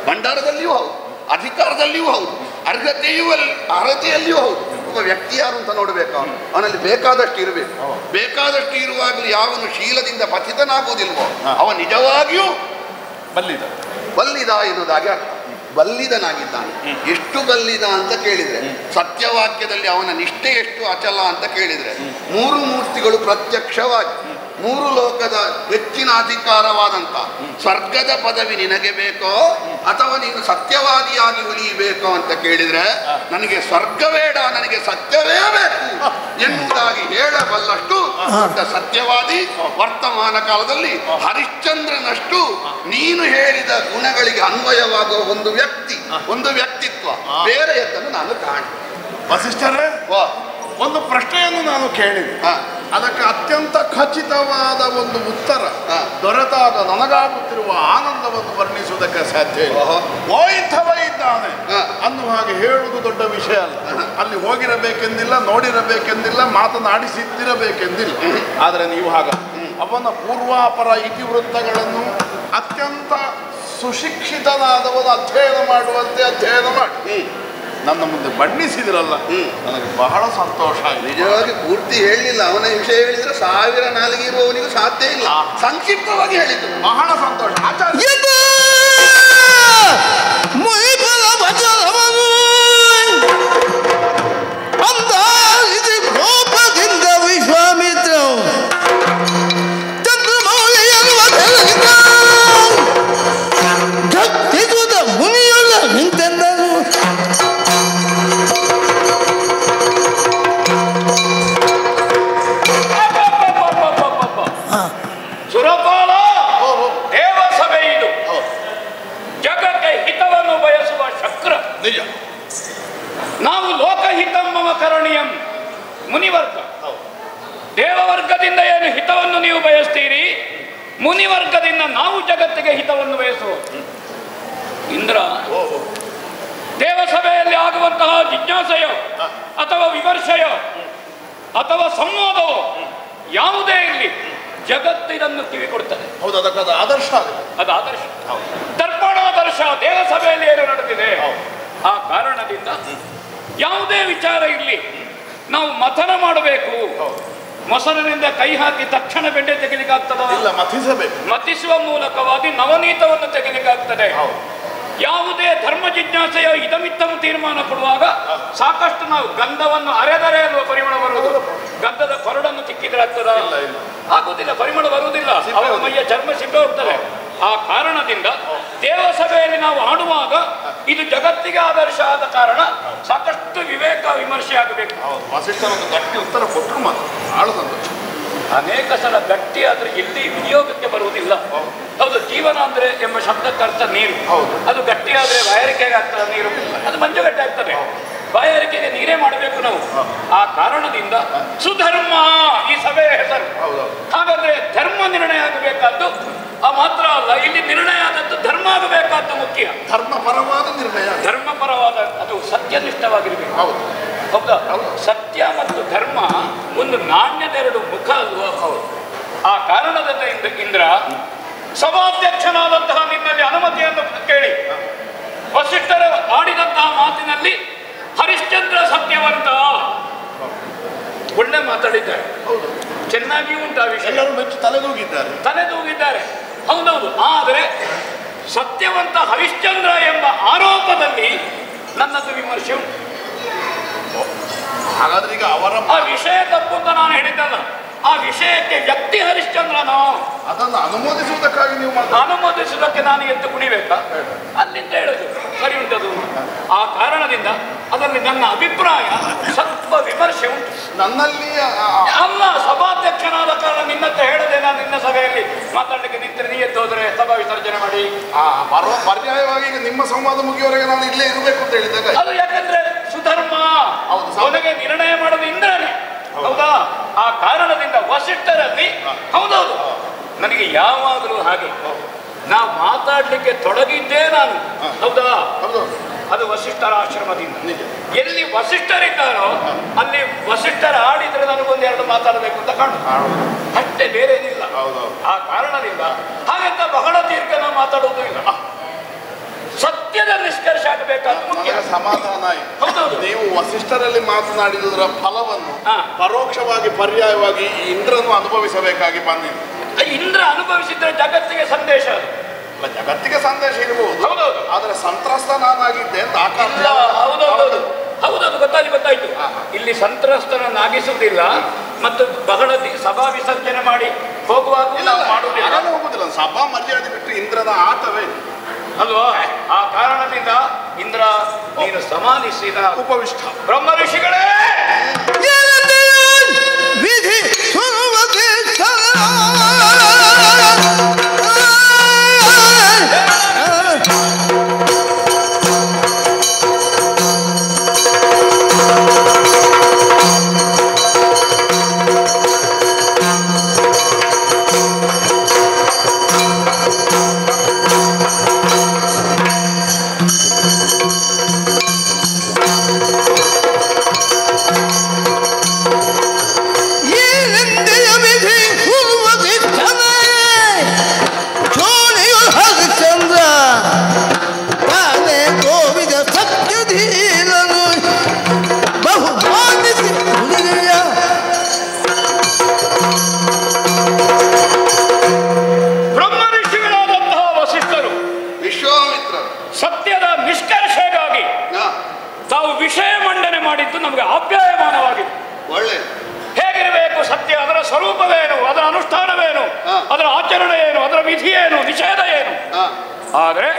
[SPEAKER 3] ಭಂಡಾರದಲ್ಲಿಯೂ ಹೌದು, ಅಧಿಕಾರದಲ್ಲಿಯೂ ಹೌದು, ಅರ್ಹತೆಯಲ್ಲಿಯೂ ಹೌದು. ಒಬ್ಬ ವ್ಯಕ್ತಿ ಯಾರು ಅಂತ ನೋಡಬೇಕು, ಅವನಲ್ಲಿ ಬೇಕಾದಷ್ಟು ಇರಬೇಕು. ಬೇಕಾದಷ್ಟು ಇರುವಾಗಲೂ ಯಾವನು ಶೀಲದಿಂದ ಪತಿತನಾಗುವುದಿಲ್ವೋ ಅವ ನಿಜವಾಗಿಯೂ ಬಲ್ಲಿದ ಎನ್ನುವುದಾಗಿ ಅರ್ಥ. ಬಲ್ಲಿದನಾಗಿದ್ದಾನೆ. ಎಷ್ಟು ಬಲ್ಲಿದ ಅಂತ ಕೇಳಿದ್ರೆ, ಸತ್ಯವಾಕ್ಯದಲ್ಲಿ ಅವನ ನಿಷ್ಠೆ ಎಷ್ಟು ಅಚಲ ಅಂತ ಕೇಳಿದ್ರೆ, ಮೂರು ಮೂರ್ತಿಗಳು ಪ್ರತ್ಯಕ್ಷವಾಗಿ ಮೂರು ಲೋಕದ ಹೆಚ್ಚಿನ ಅಧಿಕಾರವಾದಂತ ಸ್ವರ್ಗದ ಪದವಿ ನಿನಗೆ ಬೇಕೋ ಅಥವಾ ನೀನು ಸತ್ಯವಾದಿಯಾಗಿ ಉಳಿಯಬೇಕೋ ಅಂತ ಕೇಳಿದ್ರೆ, ನನಗೆ ಸ್ವರ್ಗ ಬೇಡ, ನನಗೆ ಸತ್ಯವೇ ಬೇಕು ಎನ್ನುವುದಾಗಿ ಹೇಳಬಲ್ಲಷ್ಟು ದೊಡ್ಡ ಸತ್ಯವಾದಿ ವರ್ತಮಾನ ಕಾಲದಲ್ಲಿ ಹರಿಶ್ಚಂದ್ರನಷ್ಟು ನೀನು ಹೇಳಿದ ಗುಣಗಳಿಗೆ ಅನ್ವಯವಾಗುವ ಒಂದು ವ್ಯಕ್ತಿತ್ವ ಬೇರೆಯದನ್ನು ನಾನು ಕಾಣೆ.
[SPEAKER 2] ವಸಿಷ್ಠರೇ, ಒಂದು ಪ್ರಶ್ನೆಯನ್ನು ನಾನು ಕೇಳಿದೆ, ಅದಕ್ಕೆ ಅತ್ಯಂತ ಖಚಿತವಾದ ಒಂದು ಉತ್ತರ ದೊರೆತಾಗ ನನಗಾಗುತ್ತಿರುವ ಆನಂದವನ್ನು ವರ್ಣಿಸುವುದಕ್ಕೆ ಸಾಧ್ಯ ಇಲ್ಲ. ಇಂಥವ ಇದ್ದಾನೆ ಅನ್ನುವ ಹಾಗೆ ಹೇಳುವುದು ದೊಡ್ಡ ವಿಷಯ ಅಲ್ಲ. ಅಲ್ಲಿ ಹೋಗಿರಬೇಕೆಂದಿಲ್ಲ, ನೋಡಿರಬೇಕೆಂದಿಲ್ಲ, ಮಾತನಾಡಿಸಿದ್ದಿರಬೇಕೆಂದಿಲ್ಲ. ಆದರೆ ನೀವು ಹಾಗ ಅವನ ಪೂರ್ವಾಪರ ಇತಿವೃತ್ತಗಳನ್ನು ಅತ್ಯಂತ ಸುಶಿಕ್ಷಿತನಾದವನು ಅಧ್ಯಯನ ಮಾಡುವಂತೆ ಅಧ್ಯಯನ ಮಾಡಿ ನನ್ನ ಮುಂದೆ ಬಣ್ಣಿಸಿದ್ರಲ್ಲ, ನನಗೆ ಬಹಳ ಸಂತೋಷ ಆಗಿದೆ.
[SPEAKER 3] ನಿಜವಾಗಿ ಪೂರ್ತಿ ಹೇಳಲಿಲ್ಲ, ಅವನ ವಿಷಯ ಹೇಳಿದ್ರೆ 1000 ನಾಲಿಗೆ ಇರುವವನಿಗೂ ಸಾಧ್ಯ ಇಲ್ಲ. ಸಂಕ್ಷಿಪ್ತವಾಗಿ ಹೇಳಿದ್ದು
[SPEAKER 2] ಬಹಳ ಸಂತೋಷ. ಆಚಾರ್ಯ
[SPEAKER 1] ವಿಶ್ವಾಮಿತ್ರ ಮುನಿಯುಳ್ಳ ನಿಂತೆಂದರು.
[SPEAKER 4] ಸುರಪಾಲ, ದೇವಸಭೆ ಇದು ಜಗಕ್ಕೆ ಹಿತವನ್ನು ಬಯಸುವ ಶಕ್ರ.
[SPEAKER 2] ನಿಜ.
[SPEAKER 4] ನಾವು ಲೋಕಹಿತಮ್ಮವ ಕರಣೀಯಂ ಮುನಿವರ್ಗ. ದೇವವರ್ಗದಿಂದ ಏನು ಹಿತವನ್ನು ನೀವು ಬಯಸ್ತೀರಿ, ಮುನಿವರ್ಗದಿಂದ ನಾವು ಜಗತ್ತಿಗೆ ಹಿತವನ್ನು ಬಯಸುವ. ಇಂದ್ರ, ದೇವಸಭೆಯಲ್ಲಿ ಆಗುವಂತಹ ಜಿಜ್ಞಾಸೆಯೋ ಅಥವಾ ವಿಮರ್ಶೆಯೋ ಅಥವಾ ಸಂವಾದವೋ ಯಾವುದೇ ಇರಲಿ, ಜಗತ್ತಿನನ್ನು ಕಿವಿ ಕೊಡ್ತದೆ.
[SPEAKER 2] ಹೌದು, ಅದಕ್ಕೆ ಆದರ್ಶ.
[SPEAKER 4] ಅದು ಆದರ್ಶ, ದರ್ಪಣಾದರ್ಶ. ದೇವಸಭೆಯಲ್ಲಿ ಏನು ನಡೆದಿದೆ, ಆ ಕಾರಣದಿಂದ ಯಾವುದೇ ವಿಚಾರ ಇರಲಿ ನಾವು ಮಥನ ಮಾಡಬೇಕು. ಮೊಸರಿನಿಂದ ಕೈ ಹಾಕಿ ತಕ್ಷಣ ಬೆಂಡೆ ತೆಗಿಲಿಕ್ಕಾಗ್ತದ?
[SPEAKER 2] ಇಲ್ಲ, ಮಥಿಸಬೇಕು.
[SPEAKER 4] ಮಥಿಸುವ ಮೂಲಕವಾಗಿ ನವನೀತವನ್ನು ತೆಗಿಲಿಕ್ಕಾಗ್ತದೆ. ಯಾವುದೇ ಧರ್ಮ ಜಿಜ್ಞಾಸೆಯ ಇದಮಿತ್ತಮ ತೀರ್ಮಾನ ಕೊಡುವಾಗ ಸಾಕಷ್ಟು ನಾವು ಗಂಧವನ್ನು ಅರೆದರೆ ಅಲ್ವ ಪರಿಮಳ ಬರುವುದು. ಗಂಧದ ಕೊರಡನ್ನು ತಿಕ್ಕಿದ್ರೆ ಆಗ್ತದ? ಆಗುವುದಿಲ್ಲ, ಪರಿಮಳ ಬರುವುದಿಲ್ಲ, ಅವರ ಮೈಯ ಚರ್ಮ ಸಿಕ್ಕ ಹೋಗ್ತದೆ. ಆ ಕಾರಣದಿಂದ ದೇವಸಭೆಯಲ್ಲಿ ನಾವು ಆಡುವಾಗ ಇದು ಜಗತ್ತಿಗೆ ಆದರ್ಶ ಆದ ಕಾರಣ ಸಾಕಷ್ಟು ವಿವೇಕ ವಿಮರ್ಶೆ ಆಗಬೇಕು.
[SPEAKER 2] ವಸಿಷ್ಠನೊಂದು ಗಟ್ಟಿ ಉತ್ತರ ಕೊಟ್ಟರು ಮಾತ್ರ ಆಳು ಸಂತೋಷ.
[SPEAKER 4] ಅನೇಕ ಸಲ ಗಟ್ಟಿ ಆದ್ರೆ ಇಲ್ಲಿ ವಿನಿಯೋಗಕ್ಕೆ ಬರುವುದಿಲ್ಲ. ಹೌದು, ಜೀವನ ಅಂದ್ರೆ ಎಂಬ ಶಬ್ದಕ್ಕೆ ಅರ್ಥ ನೀರು. ಅದು ಗಟ್ಟಿ ಆದ್ರೆ ಬಾಯಾರಿಕೆಗೆ ಆಗ್ತದೆ ನೀರು, ಅದು ಮಂಜುಗಟ್ಟೆ ಆಗ್ತದೆ. ಬಾಯಾರಿಕೆಗೆ ನೀರೇ ಮಾಡಬೇಕು ನಾವು. ಆ ಕಾರಣದಿಂದ ಸುಧರ್ಮ ಈ ಸಭೆಯ ಹೆಸರು. ಹಾಗಾದ್ರೆ ಧರ್ಮ ನಿರ್ಣಯ ಆಗಬೇಕಾದ್ದು ಮಾತ್ರ ಅಲ್ಲ, ಇಲ್ಲಿ ನಿರ್ಣಯ ಆದದ್ದು ಧರ್ಮ ಆಗಬೇಕಾದ್ದು ಮುಖ್ಯ.
[SPEAKER 2] ಧರ್ಮಪರವಾದ ನಿರ್ಣಯ,
[SPEAKER 4] ಧರ್ಮಪರವಾದ, ಅದು ಸತ್ಯನಿಷ್ಠವಾಗಿರ್ಬೇಕು. ಹೌದಾ? ಸತ್ಯ ಮತ್ತು ಧರ್ಮ ಒಂದು ನಾಣ್ಯದೆರಡು ಮುಖ ಅಲ್ವಾ? ಆ ಕಾರಣದಿಂದ ಇಂದ್ರ ಸಭಾಧ್ಯಕ್ಷನಾದಂತಹ ನಿನ್ನಲ್ಲಿ ಅನುಮತಿಯನ್ನು ಕೇಳಿ ವಸಿಷ್ಠರು ಆಡಿದಂತಹ ಮಾತಿನಲ್ಲಿ ಹರಿಶ್ಚಂದ್ರ ಸತ್ಯವಂತ ಒಳ್ಳೆ ಮಾತಾಡಿದ್ದಾರೆ. ಚೆನ್ನಾಗಿ ಉಂಟು ಆ ವಿಷಯ.
[SPEAKER 2] ಎಲ್ಲರೂ ಮೆಚ್ಚು
[SPEAKER 4] ತಲೆದೂಗಿದ್ದಾರೆ. ಹೌದೌದು. ಆದರೆ ಸತ್ಯವಂತ ಹರಿಶ್ಚಂದ್ರ ಎಂಬ ಆರೋಪದಲ್ಲಿ ನನ್ನದು ವಿಮರ್ಶೆ ಉಂಟು.
[SPEAKER 2] ಹಾಗಾದ್ರೆ ಈಗ ಅವರ
[SPEAKER 4] ಆ ವಿಷಯ ತಪ್ಪು ಅಂತ ನಾನು ಹೇಳಿದ್ದಲ್ಲ, ಆ ವಿಷಯಕ್ಕೆ ವ್ಯಕ್ತಿ ಹರಿಶ್ಚಂದ್ರನೋ
[SPEAKER 2] ಅದನ್ನು ಅನುಮೋದಿಸುವುದಕ್ಕಾಗಿ ನೀವು
[SPEAKER 4] ಅನುಮೋದಿಸುವುದಕ್ಕೆ ನಾನು ಎದ್ದು ಕುಣಿಬೇಕಾ? ಅಲ್ಲಿಂದ ಹೇಳುದು ಸರಿ ಉಂಟದು. ಆ ಕಾರಣದಿಂದ ಅದರಲ್ಲಿ ನನ್ನ ಅಭಿಪ್ರಾಯ ಸ್ವಲ್ಪ ವಿಮರ್ಶೆ ಉಂಟು.
[SPEAKER 2] ನನ್ನಲ್ಲಿ
[SPEAKER 4] ಅಲ್ಲ, ಸಭಾಧ್ಯಕ್ಷನಾದ ಕಾರಣ ನಿನ್ನತ್ತ ಹೇಳದೆ ನಾನು ನಿನ್ನ ಸಭೆಯಲ್ಲಿ ಮಾತಾಡಲಿಕ್ಕೆ ನಿಂತರೆ ನೀ ಎದ್ದು ಹೋದರೆ ಸಭಾ ವಿಸರ್ಜನೆ ಮಾಡಿ
[SPEAKER 2] ಬರುವ ಪರ್ಯಾಯವಾಗಿ ಈಗ ನಿಮ್ಮ ಸಂವಾದ ಮುಗಿಯವರೆಗೆ ನಾನು ಇಲ್ಲೇ ಇರಬೇಕು ಅಂತ ಹೇಳಿದಾಗ
[SPEAKER 4] ಅದು ಯಾಕಂದ್ರೆ ಸುಧರ್ಮ ಅವನಿಗೆ ನಿರ್ಣಯ ಮಾಡೋದು ಇಂದ್ರನೇ. ಹೌದಾ? ಆ ಕಾರಣದಿಂದ ವಸಿಷ್ಠರಲ್ಲಿ ಹೌದೌದು, ನನಗೆ ಯಾವಾಗಲೂ ಹಾಗೆ ನಾವು ಮಾತಾಡ್ಲಿಕ್ಕೆ ತೊಡಗಿದ್ದೇ ನಾನು. ಹೌದಾ? ಅದು ವಸಿಷ್ಠರ ಆಶ್ರಮದಿಂದ. ಎಲ್ಲಿ ವಸಿಷ್ಠರಿದ್ದಾರೋ ಅಲ್ಲಿ ವಸಿಷ್ಠರ ಆಡಿದ್ರೆ ನನಗೊಂದು ಎರಡು ಮಾತಾಡಬೇಕು ಅಂತ ಕಾಣು, ಅಷ್ಟೇ, ಬೇರೆ ಏನಿಲ್ಲ. ಆ ಕಾರಣದಿಂದ ಹಾಗಂತ ಬಹಳ ದೀರ್ಘ ನಾವು ಮಾತಾಡೋದು ಇಲ್ಲ. ಸತ್ಯದ ನಿಷ್ಕರ್ಷ ಆಗಬೇಕಾದ ಮುಖ್ಯ.
[SPEAKER 2] ಸಮಾಧಾನ ಆಯಿತು. ನೀವು ವಸಿಷ್ಠರಲ್ಲಿ ಮಾತನಾಡಿದುದರ ಫಲವನ್ನು ಪರೋಕ್ಷವಾಗಿ ಪರ್ಯಾಯವಾಗಿ ಇಂದ್ರನು ಅನುಭವಿಸಬೇಕಾಗಿ ಬಂದಿದೆ.
[SPEAKER 4] ಇಂದ್ರ ಅನುಭವಿಸಿದ್ರೆ ಜಗತ್ತಿಗೆ ಸಂದೇಶ.
[SPEAKER 2] ಅದು ಜಗತ್ತಿಗೆ ಸಂದೇಶ ಇರಬಹುದು.
[SPEAKER 4] ಹೌದೌದು.
[SPEAKER 2] ಆದ್ರೆ ಸಂತ್ರಸ್ತ ನಾನಾಗಿದ್ದೆ ಅಂತ
[SPEAKER 4] ಹೌದೌದು ಹೌದೌದು ಗೊತ್ತಾಯ್ತು. ಇಲ್ಲಿ ಸಂತ್ರಸ್ತನನ್ನಾಗಿಸುವುದಿಲ್ಲ ಮತ್ತು ಬಹಳ ಸಭಾ ವಿಸರ್ಜನೆ ಮಾಡಿ ಹೋಗುವಾಗ
[SPEAKER 2] ಹೋಗುದಿಲ್ಲ. ಸಭಾ ಮರ್ಯಾದೆ ಬಿಟ್ಟು ಇಂದ್ರನ ಆಟವೇ
[SPEAKER 4] ಅಲ್ವಾ? ಆ ಕಾರಣದಿಂದ ಇಂದ್ರ ನೀನು ಸಮಾಧಿಸಿದ
[SPEAKER 2] ಉಪವಿಷ್ಟ
[SPEAKER 4] ಬ್ರಹ್ಮ ಋಷಿಗಳೇ
[SPEAKER 1] ವಿಧಿ
[SPEAKER 4] ನಮಗೆ ಆಪ್ಯಾಯಮಾನವಾಗಿದೆ. ಹೇಗಿರಬೇಕು ಸತ್ಯ, ಅದರ ಸ್ವರೂಪವೇನು, ಅದರ ಅನುಷ್ಠಾನವೇನು, ಅದರ ಆಚರಣೆ ಏನು, ಅದರ ವಿಧಿ ಏನು, ನಿಷೇಧ ಏನು. ಆದರೆ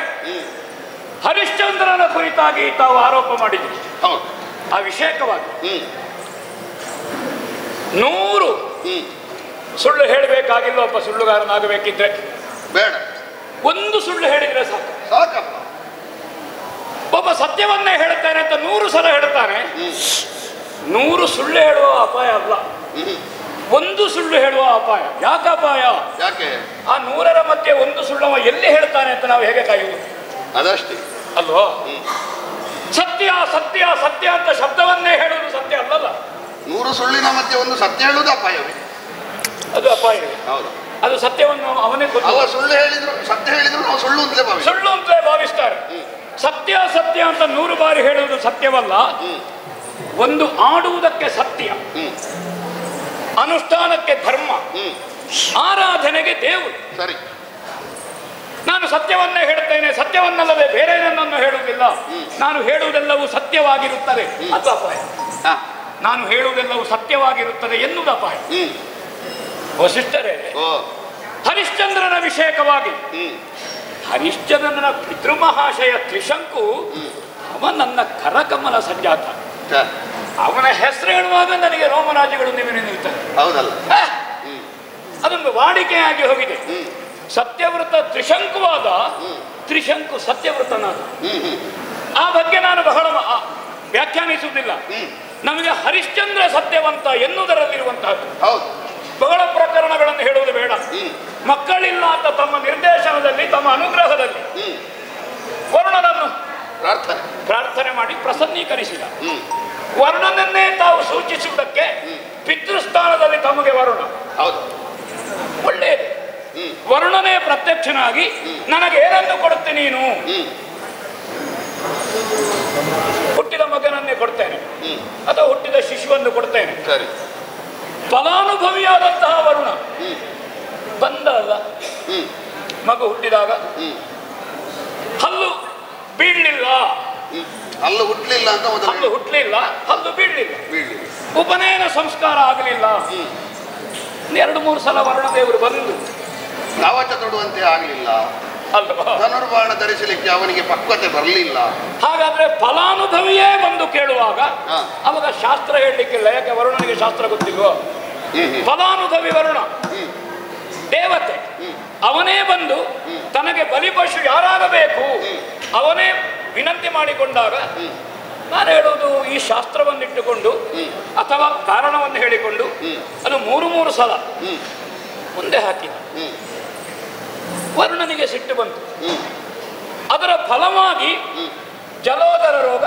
[SPEAKER 4] ಹರಿಶ್ಚಂದ್ರನ ಕುರಿತಾಗಿ ತಾವು ಆರೋಪ ಮಾಡಿದ್ರಿ. ಆ ವಿಷಯಕವಾಗಿ 100 ಸುಳ್ಳು ಹೇಳಬೇಕಾಗಿಲ್ಲ. ಒಬ್ಬ ಸುಳ್ಳುಗಾರನಾಗಬೇಕಿದ್ರೆ
[SPEAKER 3] ಬೇಡ,
[SPEAKER 4] ಒಂದು ಸುಳ್ಳು ಹೇಳಿದ್ರೆ ಸಾಕಪ್ಪ. ಒಬ್ಬ ಸತ್ಯವನ್ನೇ ಹೇಳುತ್ತಾನೆ ಅಂತ 100 ಸಲ ಹೇಳುತ್ತಾನೆ. 100 ಸುಳ್ಳು ಹೇಳುವ ಅಪಾಯ ಅಲ್ಲ, ಒಂದು ಸುಳ್ಳು ಹೇಳುವ ಅಪಾಯ. ಯಾಕೆ ಅಪಾಯ?
[SPEAKER 3] ಯಾಕೆ?
[SPEAKER 4] ಆ 100ರ ಮಧ್ಯೆ ಒಂದು ಸುಳ್ಳವ ಎಲ್ಲಿ ಹೇಳ್ತಾನೆ ಅಂತ ನಾವು ಹೇಗೆ ಕಾಯುವುದು?
[SPEAKER 3] ಅದಷ್ಟೇ
[SPEAKER 4] ಅಲ್ವೋ? ಸತ್ಯ ಸತ್ಯ ಸತ್ಯ ಅಂತ ಶಬ್ದವನ್ನೇ ಹೇಳುವುದು ಸತ್ಯ ಅಲ್ಲಲ್ಲ.
[SPEAKER 3] 100 ಸುಳ್ಳಿನ ಮಧ್ಯೆ ಒಂದು ಸತ್ಯ ಹೇಳುವುದು ಅಪಾಯವೇ?
[SPEAKER 4] ಅದು ಅಪಾಯ.
[SPEAKER 3] ಹೌದು.
[SPEAKER 4] ಅದು ಸತ್ಯವನ್ನು ಅವನೇ
[SPEAKER 3] ಅವ ಸುಳ್ಳು ಹೇಳಿದ್ರು ಸತ್ಯ ಹೇಳಿದ್ರು ನಾವು ಸುಳ್ಳು
[SPEAKER 4] ಅಂತಲೇ ಭಾವಿಸ್ತಾರೆ. ಸತ್ಯ ಸತ್ಯ ಅಂತ 100 ಬಾರಿ ಹೇಳುವುದು ಸತ್ಯವಲ್ಲ. ಒಂದು ಆಡುವುದಕ್ಕೆ ಸತ್ಯ, ಅನುಷ್ಠಾನಕ್ಕೆ ಧರ್ಮ, ಆರಾಧನೆಗೆ ದೇವರು.
[SPEAKER 3] ಸರಿ,
[SPEAKER 4] ನಾನು ಸತ್ಯವನ್ನೇ ಹೇಳುತ್ತೇನೆ, ಸತ್ಯವನ್ನಲ್ಲದೆ ಬೇರೆ ಏನನ್ನು ಹೇಳುವುದಿಲ್ಲ. ನಾನು ಹೇಳುವುದೆಲ್ಲವೂ ಸತ್ಯವಾಗಿರುತ್ತದೆ, ಅದು ಅಪಾಯ. ನಾನು ಹೇಳುವುದೆಲ್ಲವೂ ಸತ್ಯವಾಗಿರುತ್ತದೆ ಎನ್ನುವುದು ಅಪಾಯ. ವಸಿಷ್ಠರೇ, ಹರಿಶ್ಚಂದ್ರನ ವಿಷಯಕವಾಗಿ ಹರಿಶ್ಚಂದ್ರನ ಪಿತೃಮಹಾಶಯ ತ್ರಿಶಂಕು ಅವ ನನ್ನ ಕರಕಮಲ ಸಂಜಾತ. ಅವನ ಹೆಸರು ಹೇಳುವಾಗ ನನಗೆ ರೋಮರಾಜ್ಯಗಳು ನಿಮಗೆ ನಿಲ್ತದೆ.
[SPEAKER 3] ಹೌದಲ್ಲ?
[SPEAKER 4] ಅದೊಂದು ವಾಡಿಕೆಯಾಗಿ ಹೋಗಿದೆ. ಸತ್ಯವೃತ ತ್ರಿಶಂಕುವಾದ, ತ್ರಿಶಂಕು ಸತ್ಯವೃತನಾದ. ಆ ಬಗ್ಗೆ ನಾನು ಬಹಳ ವ್ಯಾಖ್ಯಾನಿಸುವುದಿಲ್ಲ. ನಮಗೆ ಹರಿಶ್ಚಂದ್ರ ಸತ್ಯವಂತ ಎನ್ನುವುದರಲ್ಲಿರುವಂತಹದ್ದು. ಬಹಳ ಪ್ರಕರಣಗಳನ್ನು ಹೇಳುವುದು ಬೇಡ. ಮಕ್ಕಳಿಲ್ಲ ಅಂತ ತಮ್ಮ ನಿರ್ದೇಶನದಲ್ಲಿ, ತಮ್ಮ ಅನುಗ್ರಹದಲ್ಲಿ ವರುಣನನ್ನು ಪ್ರಾರ್ಥನೆ ಮಾಡಿ ಪ್ರಸನ್ನೀಕರಿಸಿದ. ವರುಣನನ್ನೇ ತಾವು ಸೂಚಿಸುವುದಕ್ಕೆ ಪಿತೃಸ್ಥಾನದಲ್ಲಿ ತಮಗೆ ವರುಣ ಒಳ್ಳೆಯದು. ವರುಣನೇ ಪ್ರತ್ಯಕ್ಷನಾಗಿ ನನಗೆ ಏನನ್ನು ಕೊಡುತ್ತೆ ನೀನು? ಹುಟ್ಟಿದ ಮಗನನ್ನೇ ಕೊಡ್ತೇನೆ ಅಥವಾ ಹುಟ್ಟಿದ ಶಿಶುವನ್ನು ಕೊಡ್ತೇನೆ. ಫಲಾನುಭವಿಯಾದಂತಹ ವರುಣ ಬಂದಲ್ಲ. ಮಗು ಹುಟ್ಟಿದಾಗ ಹಲ್ಲು ಬೀಳಲಿಲ್ಲ,
[SPEAKER 3] ಹಲ್ಲು ಹುಟ್ಟಲಿಲ್ಲ ಅಂತ
[SPEAKER 4] ಹಲ್ಲು ಹುಟ್ಟಲಿಲ್ಲ, ಹಲ್ಲು ಬೀಳಲಿಲ್ಲ, ಉಪನಯನ ಸಂಸ್ಕಾರ ಆಗಲಿಲ್ಲ. 2-3 ಸಲ ವರುಣದೇವರು ಬಂದು
[SPEAKER 3] ಕವಚ ತೊಡುವಂತೆ ಆಗಲಿಲ್ಲ, ಧನುರ್ಬಾಣ ಧರಿಸಲಿಕ್ಕೆ ಅವನಿಗೆ ಪಕ್ವತೆ ಬರಲಿಲ್ಲ.
[SPEAKER 4] ಹಾಗಾದ್ರೆ ಫಲಾನುಭವಿಯೇ ಬಂದು ಕೇಳುವಾಗ ಅವಾಗ ಶಾಸ್ತ್ರ ಹೇಳಲಿಕ್ಕಿಲ್ಲ. ಯಾಕೆ? ವರುಣನಿಗೆ ಶಾಸ್ತ್ರ ಗೊತ್ತಿಲ್ವೋ? ಫಲಾನುಭವಿ ವರುಣ ದೇವತೆ, ಅವನೇ ಬಂದು ತನಗೆ ಬಲಿಪಶು ಯಾರಾಗಬೇಕು ಅವನೇ ವಿನಂತಿ ಮಾಡಿಕೊಂಡಾಗ ನಾನು ಹೇಳುವುದು, ಈ ಶಾಸ್ತ್ರವನ್ನಿಟ್ಟುಕೊಂಡು ಅಥವಾ ಕಾರಣವನ್ನು ಹೇಳಿಕೊಂಡು ಅದು 3 ಸಲ ಮುಂದೆ ಹಾಕಿದ. ವರುಣನಿಗೆ ಸಿಟ್ಟು ಬಂತು. ಅದರ ಫಲವಾಗಿ ಜಲೋದರ ರೋಗ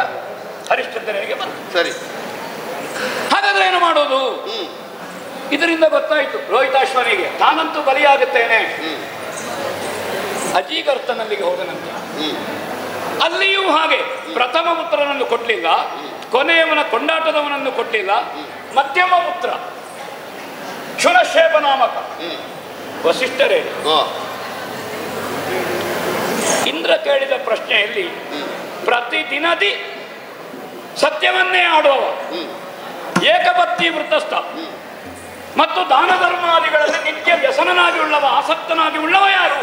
[SPEAKER 4] ಹರಿಶ್ಚಂದ್ರನಿಗೆ ಬಂತು.
[SPEAKER 3] ಸರಿ,
[SPEAKER 4] ಹಾಗಾದ್ರೆ ಏನು ಮಾಡೋದು? ಇದರಿಂದ ಗೊತ್ತಾಯಿತು ರೋಹಿತಾಶ್ವನಿಗೆ, ತಾನಂತೂ ಬಲಿಯಾಗುತ್ತೇನೆ. ಅಜೀಗರ್ತನಲ್ಲಿಗೆ ಹೋದನಂತೆ. ಅಲ್ಲಿಯೂ ಹಾಗೆ ಪ್ರಥಮ ಪುತ್ರನನ್ನು ಕೊಡ್ಲಿಲ್ಲ, ಕೊನೆಯವನ ಕೊಂಡಾಟದವನನ್ನು ಕೊಡ್ಲಿಲ್ಲ. ಮಧ್ಯಮ ಪುತ್ರ ಶುನಶೇಪ ನಾಮಕ ವಸಿಷ್ಠರೇ. ಇಂದ್ರ ಕೇಳಿದ ಪ್ರಶ್ನೆಯಲ್ಲಿ ಪ್ರತಿದಿನದಿ ಸತ್ಯವನ್ನೇ ಆಡುವವ, ಏಕಪತ್ನಿ ವೃತ್ತಸ್ಥ ಮತ್ತು ದಾನ ಧರ್ಮಾದಿಗಳಲ್ಲಿ ನಿತ್ಯ ವ್ಯಸನನಾಗಿ ಉಳ್ಳವ, ಆಸಕ್ತನಾಗಿ ಉಳ್ಳವ ಯಾರು?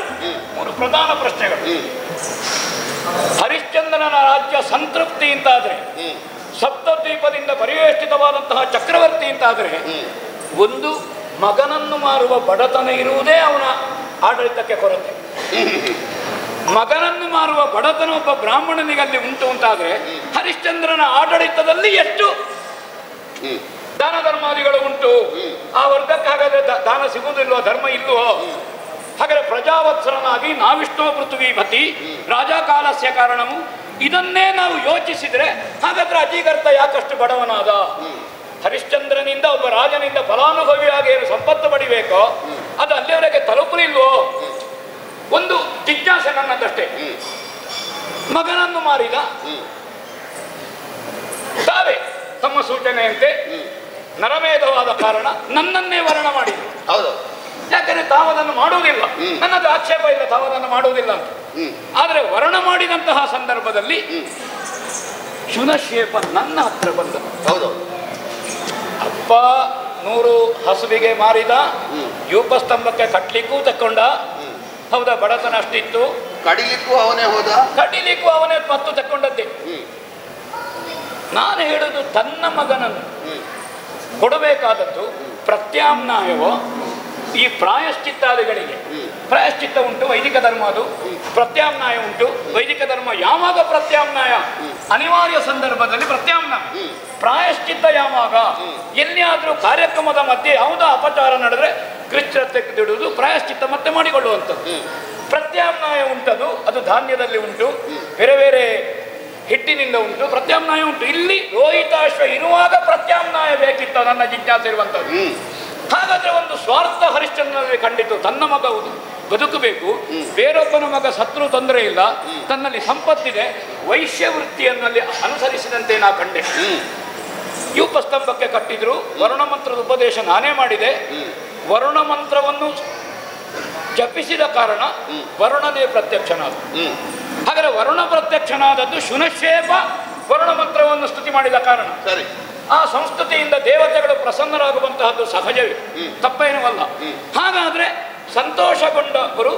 [SPEAKER 4] 3 ಪ್ರಧಾನ ಪ್ರಶ್ನೆಗಳು. ಹರಿಶ್ಚಂದ್ರನ ರಾಜ್ಯ ಸಂತೃಪ್ತಿ ಅಂತಾದ್ರೆ, ಸಪ್ತದ್ವೀಪದಿಂದ ಪರಿವೇಷ್ಟಿತವಾದಂತಹ ಚಕ್ರವರ್ತಿ ಅಂತಾದ್ರೆ, ಒಂದು ಮಗನನ್ನು ಮಾರುವ ಬಡತನ ಇರುವುದೇ ಅವನ ಆಡಳಿತಕ್ಕೆ ಕೊರತೆ. ಮಗನನ್ನು ಮಾರುವ ಬಡತನ ಒಬ್ಬ ಬ್ರಾಹ್ಮಣನಿಗೆ ಅಲ್ಲಿ ಉಂಟು ಅಂತಾದ್ರೆ, ಹರಿಶ್ಚಂದ್ರನ ಆಡಳಿತದಲ್ಲಿ ಎಷ್ಟು ದಾನ ಧರ್ಮಾದಿಗಳು ಉಂಟು? ಆ ವರ್ಗಕ್ಕೆ ಹಾಗಾದ್ರೆ ದಾನ ಸಿಗುವುದಿಲ್ವೋ? ಧರ್ಮ ಇಲ್ವೋ? ಹಾಗಾದ್ರೆ ಪ್ರಜಾವತ್ಸರನಾಗಿ ನಾವಿಷ್ಟೋ ಪೃಥ್ವೀಪತಿ ರಾಜಕಾಲಸ್ಯ ಕಾರಣವು, ಇದನ್ನೇ ನಾವು ಯೋಚಿಸಿದ್ರೆ ಹಾಗಾದ್ರೆ ಅಜೀಗರ್ತ ಯಾಕಷ್ಟು ಬಡವನಾದ? ಹರಿಶ್ಚಂದ್ರನಿಂದ ಒಬ್ಬ ರಾಜನಿಂದ ಫಲಾನುಭವಿಯಾಗಿ ಏನು ಸಂಪತ್ತು ಪಡಿಬೇಕೋ ಅದು ಅಲ್ಲಿಯವರೆಗೆ ತಲುಪಲಿಲ್ವೋ? ಒಂದು ಜಿಜ್ಞಾಸೆ ನನ್ನದಷ್ಟೇ. ಮಗನನ್ನು ಮಾರಿದ, ತಾವೇ ತಮ್ಮ ಸೂಚನೆಯಂತೆ ನರಮೇಧವಾದ ಕಾರಣ ನನ್ನನ್ನೇ ವರ್ಣ ಮಾಡಿದ್ರು. ಯಾಕಂದ್ರೆ ತಾವದನ್ನು ಮಾಡುವುದಿಲ್ಲ, ನನ್ನದು ಆಕ್ಷೇಪ ಇಲ್ಲ, ತಾವದನ್ನು ಮಾಡುವುದಿಲ್ಲ ಅಂತ. ಆದರೆ ವರ್ಣ ಮಾಡಿದಂತಹ ಸಂದರ್ಭದಲ್ಲಿ ಶುನಶೇಪ ನನ್ನ ಹತ್ರ ಬಂದ. ಅಪ್ಪ 100 ಹಸುವಿಗೆ ಮಾರಿದ, ಯೂಪಸ್ತಂಭಕ್ಕೆ ಕಟ್ಲಿಕ್ಕೂ ತಕ್ಕೊಂಡ. ಹೌದಾ? ಬಡತನ ಅಷ್ಟಿತ್ತು,
[SPEAKER 3] ಕಡಿಲಿಕ್ಕೂ ಅವನೇ ಹೋದ,
[SPEAKER 4] ಕಡಿಲಿಕ್ಕೂ ಅವನೇ ಮತ್ತು ತಕ್ಕೊಂಡದ್ದೇ. ನಾನು ಹೇಳುದು, ತನ್ನ ಮಗನನ್ನು ಕೊಡಬೇಕಾದದ್ದು ಪ್ರತ್ಯಾಮ್ನಾಯವೋ ಈ ಪ್ರಾಯಶ್ಚಿತ್ತಾದಿಗಳಿಗೆ. ಪ್ರಾಯಶ್ಚಿತ್ತ ಉಂಟು, ವೈದಿಕ ಧರ್ಮ, ಅದು ಪ್ರತ್ಯಾಮ್ನಾಯ ಉಂಟು. ವೈದಿಕ ಧರ್ಮ ಯಾವಾಗ ಪ್ರತ್ಯಾಮ್ನಾಯ? ಅನಿವಾರ್ಯ ಸಂದರ್ಭದಲ್ಲಿ ಪ್ರತ್ಯಾಮ್ನಾಯ. ಪ್ರಾಯಶ್ಚಿತ್ತ ಯಾವಾಗ? ಎಲ್ಲಿಯಾದ್ರೂ ಕಾರ್ಯಕ್ರಮದ ಮಧ್ಯೆ ಯಾವುದೋ ಅಪಚಾರ ನಡೆದ್ರೆ ಕೃಚ್ಛ್ರ ತೆಗೆದಿಡುವುದು, ಪ್ರಾಯಶ್ಚಿತ್ತ ಮತ್ತೆ ಮಾಡಿಕೊಳ್ಳುವಂಥದ್ದು. ಪ್ರತ್ಯಾಮ್ನಾಯ ಉಂಟದು, ಅದು ಧಾನ್ಯದಲ್ಲಿ ಉಂಟು, ಬೇರೆ ಬೇರೆ ಹಿಟ್ಟಿನಿಂದ ಉಂಟು, ಪ್ರತ್ಯಾಮ್ನಾಯ ಉಂಟು. ಇಲ್ಲಿ ರೋಹಿತಾಶ್ವ ಇರುವಾಗ ಪ್ರತ್ಯಾಮ್ನಾಯ ಬೇಕಿತ್ತು, ನನ್ನ ಜಿಜ್ಞಾಸೆ ಇರುವಂಥದ್ದು. ಹಾಗಾದ್ರೆ ಒಂದು ಸ್ವಾರ್ಥ ಹರಿಶ್ಚಂದ್ರನಲ್ಲಿ ಕಂಡಿತು. ತನ್ನ ಮಗ ಬದುಕಬೇಕು, ಬೇರೊಬ್ಬನ ಮಗ ಸತ್ರು ತೊಂದರೆ ಇಲ್ಲ, ತನ್ನಲ್ಲಿ ಸಂಪತ್ತಿದೆ, ವೈಶ್ಯವೃತ್ತಿಯನ್ನಲ್ಲಿ ಅನುಸರಿಸಿದಂತೆ ನಾ ಕಂಡೆ. ಯೂಪಸ್ತಂಭಕ್ಕೆ ಕಟ್ಟಿದ್ರು. ವರುಣ ಮಂತ್ರದ ಉಪದೇಶ ನಾನೇ ಮಾಡಿದೆ. ವರುಣ ಮಂತ್ರವನ್ನು ಜಪಿಸಿದ ಕಾರಣ ವರುಣನೇ ಪ್ರತ್ಯಕ್ಷನಾದ. ಹಾಗಾದ್ರೆ ವರುಣ ಪ್ರತ್ಯಕ್ಷನಾದದ್ದು ಶುನಶೇಪ ವರುಣ ಮಂತ್ರವನ್ನು ಸ್ತುತಿ ಮಾಡಿದ ಕಾರಣ. ಆ ಸಂಸ್ಕೃತಿಯಿಂದ ದೇವತೆಗಳು ಪ್ರಸನ್ನರಾಗುವಂತಹದ್ದು ಸಹಜವೇ, ತಪ್ಪೇನುವಲ್ಲ. ಹಾಗಾದ್ರೆ ಸಂತೋಷಗೊಂಡವರು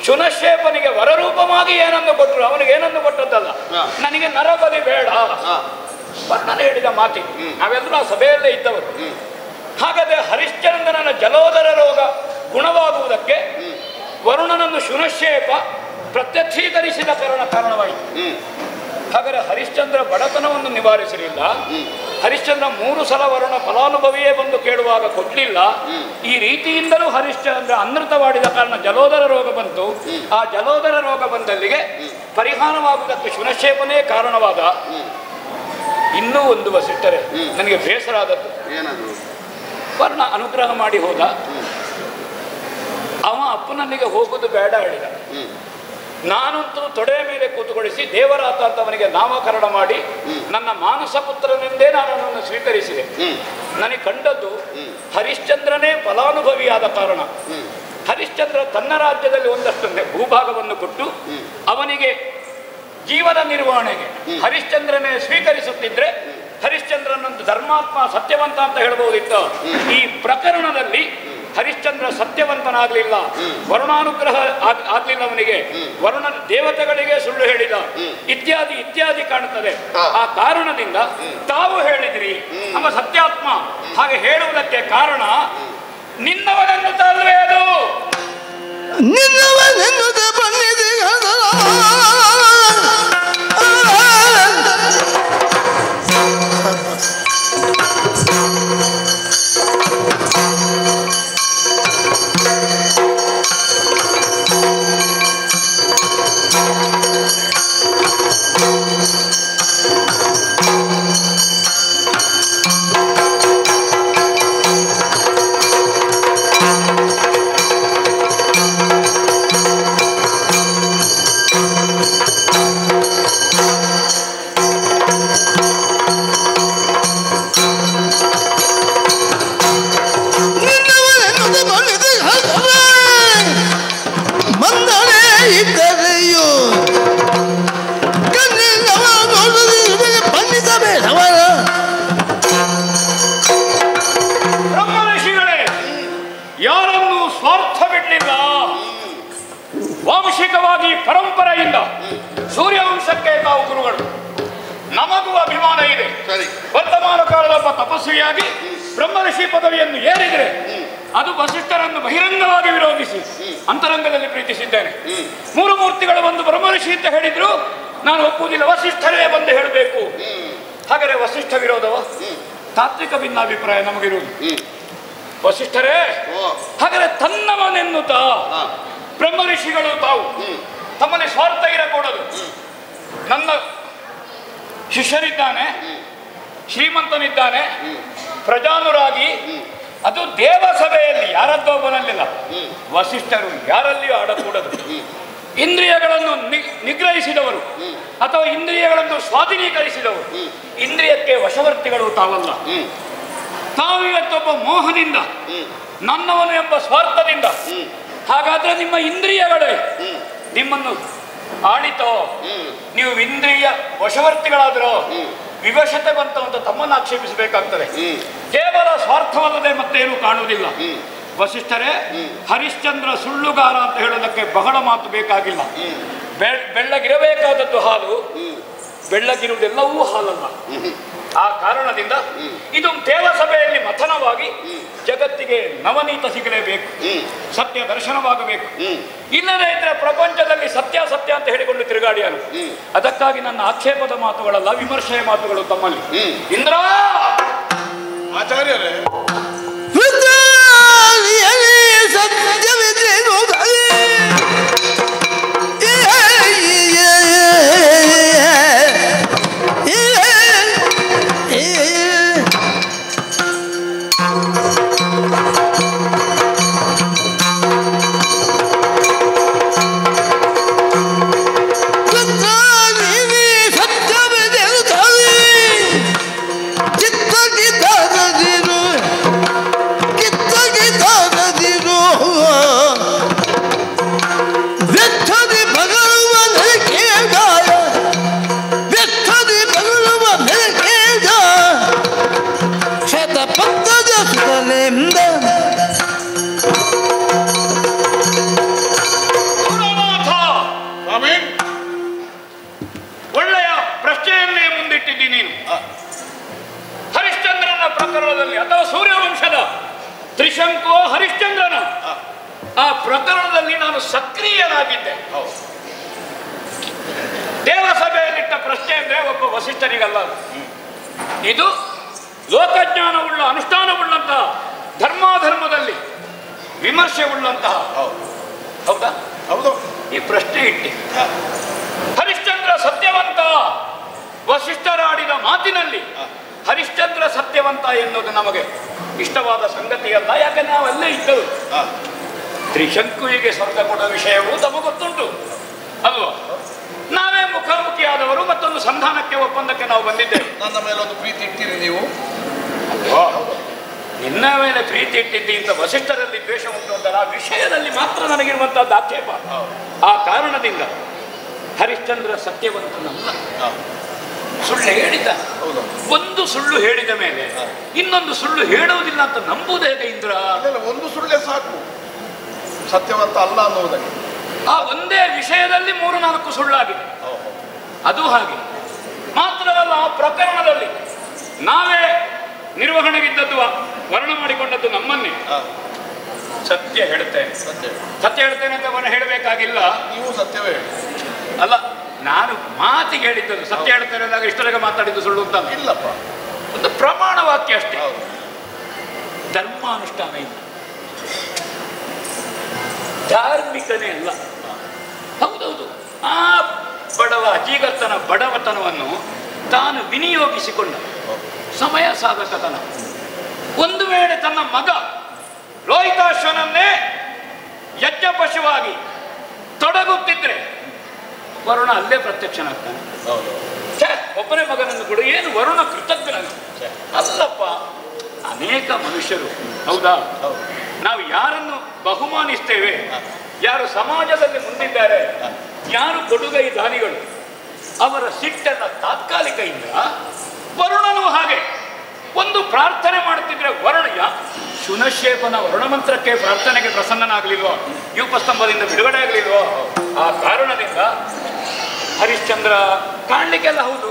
[SPEAKER 4] ಶುನಶೇಪನಿಗೆ ವರರೂಪವಾಗಿ ಏನನ್ನು ಕೊಟ್ಟರು? ಅವನಿಗೆ ಏನನ್ನು ಕೊಟ್ಟದ್ದಲ್ಲ, ನನಗೆ ನರಬಲಿ ಬೇಡ. ವರ್ಣನ ಹೇಳಿದ ಮಾತಿ ನಾವೆಲ್ಲರೂ ಆ ಸಭೆಯಲ್ಲೇ ಇದ್ದವರು. ಹಾಗಾದ್ರೆ ಹರಿಶ್ಚಂದ್ರನ ಜಲೋದರ ರೋಗ ಗುಣವಾಗುವುದಕ್ಕೆ ವರುಣನನ್ನು ಶುನಶೇಪ ಪ್ರತ್ಯಕ್ಷೀಕರಿಸಿದ ಕಾರಣವಾಯಿತು. ಹಾಗಾದರೆ ಹರಿಶ್ಚಂದ್ರ ಬಡತನವನ್ನು ನಿವಾರಿಸಲಿಲ್ಲ. ಹರಿಶ್ಚಂದ್ರ 3 ಸಲ ವರುಣ ಫಲಾನುಭವಿಯೇ ಬಂದು ಕೇಳುವಾಗ ಕೊಡಲಿಲ್ಲ. ಈ ರೀತಿಯಿಂದಲೂ ಹರಿಶ್ಚಂದ್ರ ಅನೃತವಾಡಿದ ಕಾರಣ ಜಲೋದರ ರೋಗ ಬಂತು. ಆ ಜಲೋದರ ರೋಗ ಬಂದಲ್ಲಿಗೆ ಪರಿಹಾರವಾಗುವುದಕ್ಕೆ ಶುನಶೇಪನೇ ಕಾರಣವಾದ. ಇನ್ನೂ ಒಂದು ವಸಿಷ್ಠರೇ, ನನಗೆ ಬೇಸರ ಆದದ್ದು, ವರ್ಣ ಅನುಗ್ರಹ ಮಾಡಿ ಹೋದ. ಅವ ಅಪ್ಪನಲ್ಲಿಗೆ ಹೋಗುದು ಬೇಡ ಹೇಳಿದ. ನಾನಂತೂ ತೊಡೆಯ ಮೇಲೆ ಕೂತುಗೊಳಿಸಿ ದೇವರಾತ ಅಂತ ಅವನಿಗೆ ನಾಮಕರಣ ಮಾಡಿ ನನ್ನ ಮಾನಸ ಪುತ್ರನೆಂದೇ ನಾನು ಅವನನ್ನು ಸ್ವೀಕರಿಸಿದೆ. ನನಗೆ ಕಂಡದ್ದು ಹರಿಶ್ಚಂದ್ರನೇ ಫಲಾನುಭವಿಯಾದ ಕಾರಣ. ಹರಿಶ್ಚಂದ್ರ ತನ್ನ ರಾಜ್ಯದಲ್ಲಿ ಒಂದಷ್ಟು ಭೂಭಾಗವನ್ನು ಕೊಟ್ಟು ಅವನಿಗೆ ಜೀವನ ನಿರ್ವಹಣೆಗೆ ಹರಿಶ್ಚಂದ್ರನೇ ಸ್ವೀಕರಿಸುತ್ತಿದ್ರೆ ಹರಿಶ್ಚಂದ್ರನಂದು ಧರ್ಮಾತ್ಮ ಸತ್ಯವಂತ ಅಂತ ಹೇಳಬಹುದಿತ್ತು. ಈ ಪ್ರಕರಣದಲ್ಲಿ ಹರಿಶ್ಚಂದ್ರ ಸತ್ಯವಂತನಾಗಲಿಲ್ಲ, ವರುಣಾನುಗ್ರಹ ಆಗ್ಲಿಲ್ಲ ಅವನಿಗೆ, ವರುಣ ದೇವತೆಗಳಿಗೆ ಸುಳ್ಳು ಹೇಳಿದ, ಇತ್ಯಾದಿ ಇತ್ಯಾದಿ ಕಾಣುತ್ತದೆ. ಆ ಕಾರಣದಿಂದ ತಾವು ಹೇಳಿದ್ರಿ ನಮ್ಮ ಸತ್ಯಾತ್ಮ ಹಾಗೆ ಹೇಳುವುದಕ್ಕೆ ಕಾರಣ ನಿನ್ನವನನ್ನು ತಲ್ವೇ ಅದು
[SPEAKER 1] ನಿನ್ನವನೆನ್ನುತ್ತ ಬಂದಿದೆ
[SPEAKER 4] ಪರಂಪರೆಯಿಂದ ಸೂರ್ಯವಂಶಕ್ಕೆ ತಾವು ಗುರುಗಳು. ನಮಗೂ ಅಭಿಮಾನ ಇದೆ. ವರ್ತಮಾನ ಕಾಲದ ತಪಸ್ವಿಯಾಗಿ ಬ್ರಹ್ಮರ್ಷಿ ಪದವಿಯನ್ನು ಏರಿದರೆ ಅದು ವಸಿಷ್ಠರನ್ನು ಬಹಿರಂಗವಾಗಿ ವಿರೋಧಿಸಿ ಅಂತರಂಗದಲ್ಲಿ ಪ್ರೀತಿಸಿದ್ದೇನೆ. 3 ಮೂರ್ತಿಗಳು ಬಂದು ಬ್ರಹ್ಮರ್ಷಿ ಅಂತ ಹೇಳಿದ್ರು, ನಾನು ಒಪ್ಪುವುದಿಲ್ಲ, ವಸಿಷ್ಠರೇ ಬಂದು ಹೇಳಬೇಕು. ಹಾಗಾದರೆ ವಸಿಷ್ಠ ವಿರೋಧವ? ತಾತ್ವಿಕ ಭಿನ್ನಾಭಿಪ್ರಾಯ ನಮಗಿರುವುದು. ವಸಿಷ್ಠರೇ ಹಾಗಾದರೆ ತನ್ನವನೆನ್ನುತ್ತ ಬ್ರಹ್ಮರ್ಷಿಗಳು ತಾವು ತಮ್ಮಲ್ಲಿ ಸ್ವಾರ್ಥ ಇರಕೂಡದು. ನನ್ನ ಶಿಷ್ಯರಿದ್ದಾನೆ, ಶ್ರೀಮಂತನಿದ್ದಾನೆ, ಪ್ರಜಾನುರಾಗಿ, ಅದು ದೇವಸಭೆಯಲ್ಲಿ ಯಾರದ್ದೊಬ್ಬನಲ್ಲಿಲ್ಲ. ವಸಿಷ್ಠರು ಯಾರಲ್ಲಿಯೂ ಆಡಕೂಡದು. ಇಂದ್ರಿಯಗಳನ್ನು ನಿಗ್ರಹಿಸಿದವರು ಅಥವಾ ಇಂದ್ರಿಯಗಳನ್ನು ಸ್ವಾಧೀನೀಕರಿಸಿದವರು. ಇಂದ್ರಿಯಕ್ಕೆ ವಶವರ್ತಿಗಳು ತಾವಲ್ಲ. ತಾವು ಇವತ್ತೊಬ್ಬ ಮೋಹದಿಂದ, ನನ್ನವನು ಎಂಬ ಸ್ವಾರ್ಥದಿಂದ. ಹಾಗಾದ್ರೆ ನಿಮ್ಮ ಇಂದ್ರಿಯಗಳೇ ನಿಮ್ಮನ್ನು ಆಳಿತೋ, ನೀವು ಇಂದ್ರಿಯ ವಶವರ್ತಿಗಳಾದ್ರೋ, ವಿವಶತೆ ಬಂತು ಅಂತ ತಮ್ಮನ್ನು ಆಕ್ಷೇಪಿಸಬೇಕಾಗ್ತದೆ. ಕೇವಲ ಸ್ವಾರ್ಥವಲ್ಲದೆ ಮತ್ತೇನು ಕಾಣುವುದಿಲ್ಲ. ವಸಿಷ್ಠರೇ, ಹರಿಶ್ಚಂದ್ರ ಸುಳ್ಳುಗಾರ ಅಂತ ಹೇಳೋದಕ್ಕೆ ಬಹಳ ಮಾತು ಬೇಕಾಗಿಲ್ಲ. ಬೆಳ್ಳಗಿರಬೇಕಾದದ್ದು ಹಾಲು, ಬೆಳ್ಳಗಿರುವುದೆಲ್ಲವೂ ಹಾಲಲ್ಲ. ಆ ಕಾರಣದಿಂದ ಇದು ದೇವಸಭೆಯಲ್ಲಿ ಮಥನವಾಗಿ ಜಗತ್ತಿಗೆ ನವನೀತ ಸಿಗಲೇಬೇಕು, ಸತ್ಯ ದರ್ಶನವಾಗಬೇಕು. ಇಲ್ಲದೇ ಇದ್ರೆ ಪ್ರಪಂಚದಲ್ಲಿ ಸತ್ಯ ಸತ್ಯ ಅಂತ ಹೇಳಿಕೊಂಡು ತಿರುಗಾಡಿಯಾರು. ಅದಕ್ಕಾಗಿ ನನ್ನ ಆಕ್ಷೇಪದ ಮಾತುಗಳಲ್ಲ, ವಿಮರ್ಶೆಯ ಮಾತುಗಳು ತಮ್ಮಲ್ಲಿ. ಇಂದ್ರ
[SPEAKER 2] ಆಚಾರ್ಯರೇ,
[SPEAKER 4] ಒಳ್ಳೆಯ ಪ್ರಶ್ನೆಯನ್ನೇ ಮುಂದಿಟ್ಟಿದ್ದೀನಿ ನೀನು. ಹರಿಶ್ಚಂದ್ರನ ಪ್ರಕರಣದಲ್ಲಿ ಅಥವಾ ಸೂರ್ಯವಂಶದ ತ್ರಿಶಂಕು ಹರಿಶ್ಚಂದ್ರನ ಪ್ರಕರಣದಲ್ಲಿ ನಾನು ಸಕ್ರಿಯನಾಗಿದ್ದೆ. ದೇವಸಭೆಯಲ್ಲಿಟ್ಟ ಪ್ರಶ್ನೆ ಅಂದ್ರೆ ಒಬ್ಬ ವಸಿಷ್ಠನಿಗಲ್ಲ, ಇದು ಲೋಕಜ್ಞಾನವುಳ್ಳ ಅನುಷ್ಠಾನವುಳ್ಳಂತಹ ಧರ್ಮಾಧರ್ಮದಲ್ಲಿ ವಿಮರ್ಶೆ ಉಳ್ಳಂತಹ. ಹೌದಾ?
[SPEAKER 2] ಹೌದು.
[SPEAKER 4] ಈ ಪ್ರಶ್ನೆ ಇಟ್ಟಿ ಹರಿಶ್ಚಂದ್ರ ಸತ್ಯವಂತ. ವಸಿಷ್ಠರಾಡಿದ ಮಾತಿನಲ್ಲಿ ಹರಿಶ್ಚಂದ್ರ ಸತ್ಯವಂತ ಎನ್ನುವುದು ನಮಗೆ ಇಷ್ಟವಾದ ಸಂಗತಿಯಲ್ಲ. ಯಾಕೆ ನಾವು ಅಲ್ಲೇ ಇದ್ದವು. ತ್ರಿಶಂಕುವಿಗೆ ಸ್ವರ್ಗ ಕೊಡುವ ವಿಷಯವೂ ತಮಗೊತ್ತುಂಟು ಅಲ್ವಾ? ನಾವೇ ಮುಖಾಮುಖಿಯಾದವರು ಮತ್ತೊಂದು ಸಂಧಾನಕ್ಕೆ ಒಪ್ಪಂದಕ್ಕೆ ನಾವು ಬಂದಿದ್ದೇವೆ.
[SPEAKER 2] ನನ್ನ ಮೇಲೆ ಒಂದು ಪ್ರೀತಿ ಇಟ್ಟಿರಿ ನೀವು.
[SPEAKER 4] ನಿನ್ನ ಮೇಲೆ ಪ್ರೀತಿ ಇಟ್ಟಿದ್ದಿ ಅಂತ ವಸಿಷ್ಠರಲ್ಲಿ ದ್ವೇಷ ಉಂಟು ಅಂತ ಆ ವಿಷಯದಲ್ಲಿ ಮಾತ್ರ ನನಗಿರುವಂತಹದ್ದು ಆಕ್ಷೇಪ. ಆ ಕಾರಣದಿಂದ ಹರಿಶ್ಚಂದ್ರ ಸತ್ಯವಂತನಲ್ಲ, ಸುಳ್ಳು ಹೇಳಿದ. ಒಂದು ಸುಳ್ಳು ಹೇಳಿದ ಮೇಲೆ ಇನ್ನೊಂದು ಸುಳ್ಳು ಹೇಳುವುದಿಲ್ಲ ಅಂತ ನಂಬುವುದು ಹೇಗೆ ಇಂದ್ರ?
[SPEAKER 2] ಒಂದು ಸುಳ್ಳೇ ಸಾಕು ಸತ್ಯವಂತ ಅಲ್ಲ ಅನ್ನುವುದಕ್ಕೆ.
[SPEAKER 4] ಆ ಒಂದೇ ವಿಷಯದಲ್ಲಿ 3-4 ಸುಳ್ಳಾಗಿದೆ. ಅದು ಹಾಗೆ ಮಾತ್ರವಲ್ಲ, ಆ ಪ್ರಕರಣದಲ್ಲಿ ನಾವೇ ನಿರ್ವಹಣೆಗಿದ್ದದ್ದು, ವರ್ಣ ಮಾಡಿಕೊಂಡದ್ದು ನಮ್ಮನ್ನೇ. ಸತ್ಯ ಹೇಳ್ತೇನೆ, ಸತ್ಯ ಹೇಳ್ತೇನೆ ಅಂತ ಅವನು ಹೇಳಬೇಕಾಗಿಲ್ಲ.
[SPEAKER 2] ನೀವು ಸತ್ಯವೇ ಹೇಳಿ.
[SPEAKER 4] ಅಲ್ಲ, ನಾನು ಮಾತಿಗೆ ಹೇಳಿದ್ದದು. ಸತ್ಯ ಹೇಳ್ತೇನೆ ಅಂದಾಗ ಇಷ್ಟರಾಗ ಮಾತಾಡಿದ್ದು ಸುಳ್ಳು ಅಂತ
[SPEAKER 2] ಇಲ್ಲಪ್ಪ,
[SPEAKER 4] ಒಂದು ಪ್ರಮಾಣ ವಾಕ್ಯ ಅಷ್ಟೇ. ಧರ್ಮಾನುಷ್ಠಾನ ಇಲ್ಲ, ಧಾರ್ಮಿಕನೇ ಅಲ್ಲ. ಹೌದೌದು, ಆ ಬಡವ ಅಜೀಗರ್ತನ ಬಡವತನವನ್ನು ತಾನು ವಿನಿಯೋಗಿಸಿಕೊಂಡ ಸಮಯ ಸಾಧಕತನ. ಒಂದು ವೇಳೆ ತನ್ನ ಮಗ ರೋಹಿತಾಶ್ವನನ್ನೇ ಯಜ್ಞ ಪಶುವಾಗಿ ತೊಡಗುತ್ತಿದ್ರೆ ವರುಣ ಅಲ್ಲೇ ಪ್ರತ್ಯಕ್ಷನಾಗ್ತಾನೆ. ಒಬ್ಬನೇ ಮಗನನ್ನು ಕೊಡು, ಏನು ವರುಣ ಕೃತಜ್ಞನ ಅಲ್ಲಪ್ಪ. ಅನೇಕ ಮನುಷ್ಯರು, ಹೌದಾ, ನಾವು ಯಾರನ್ನು ಬಹುಮಾನಿಸ್ತೇವೆ, ಯಾರು ಸಮಾಜದಲ್ಲಿ ಮುಂದಿದ್ದಾರೆ, ಯಾರು ಕೊಡುಗೈ ದಾನಿಗಳು, ಅವರ ಸಿಟ್ಟನ್ನ ತಾತ್ಕಾಲಿಕದಿಂದ ವರುಣನು ಹಾಗೆ ಒಂದು ಪ್ರಾರ್ಥನೆ ಮಾಡುತ್ತಿದ್ರೆ ವರುಣ ಶುನಶೇಪನ ವರುಣ ಮಂತ್ರಕ್ಕೆ ಪ್ರಾರ್ಥನೆಗೆ ಪ್ರಸನ್ನನಾಗಲಿಲ್ವೋ, ಯೂಪಸ್ತಂಭದಿಂದ ಬಿಡುಗಡೆ ಆಗಲಿಲ್ವೋ? ಆ ಕಾರಣದಿಂದ ಹರಿಶ್ಚಂದ್ರ ಕಾಣಲಿಕ್ಕೆಲ್ಲ ಹೌದು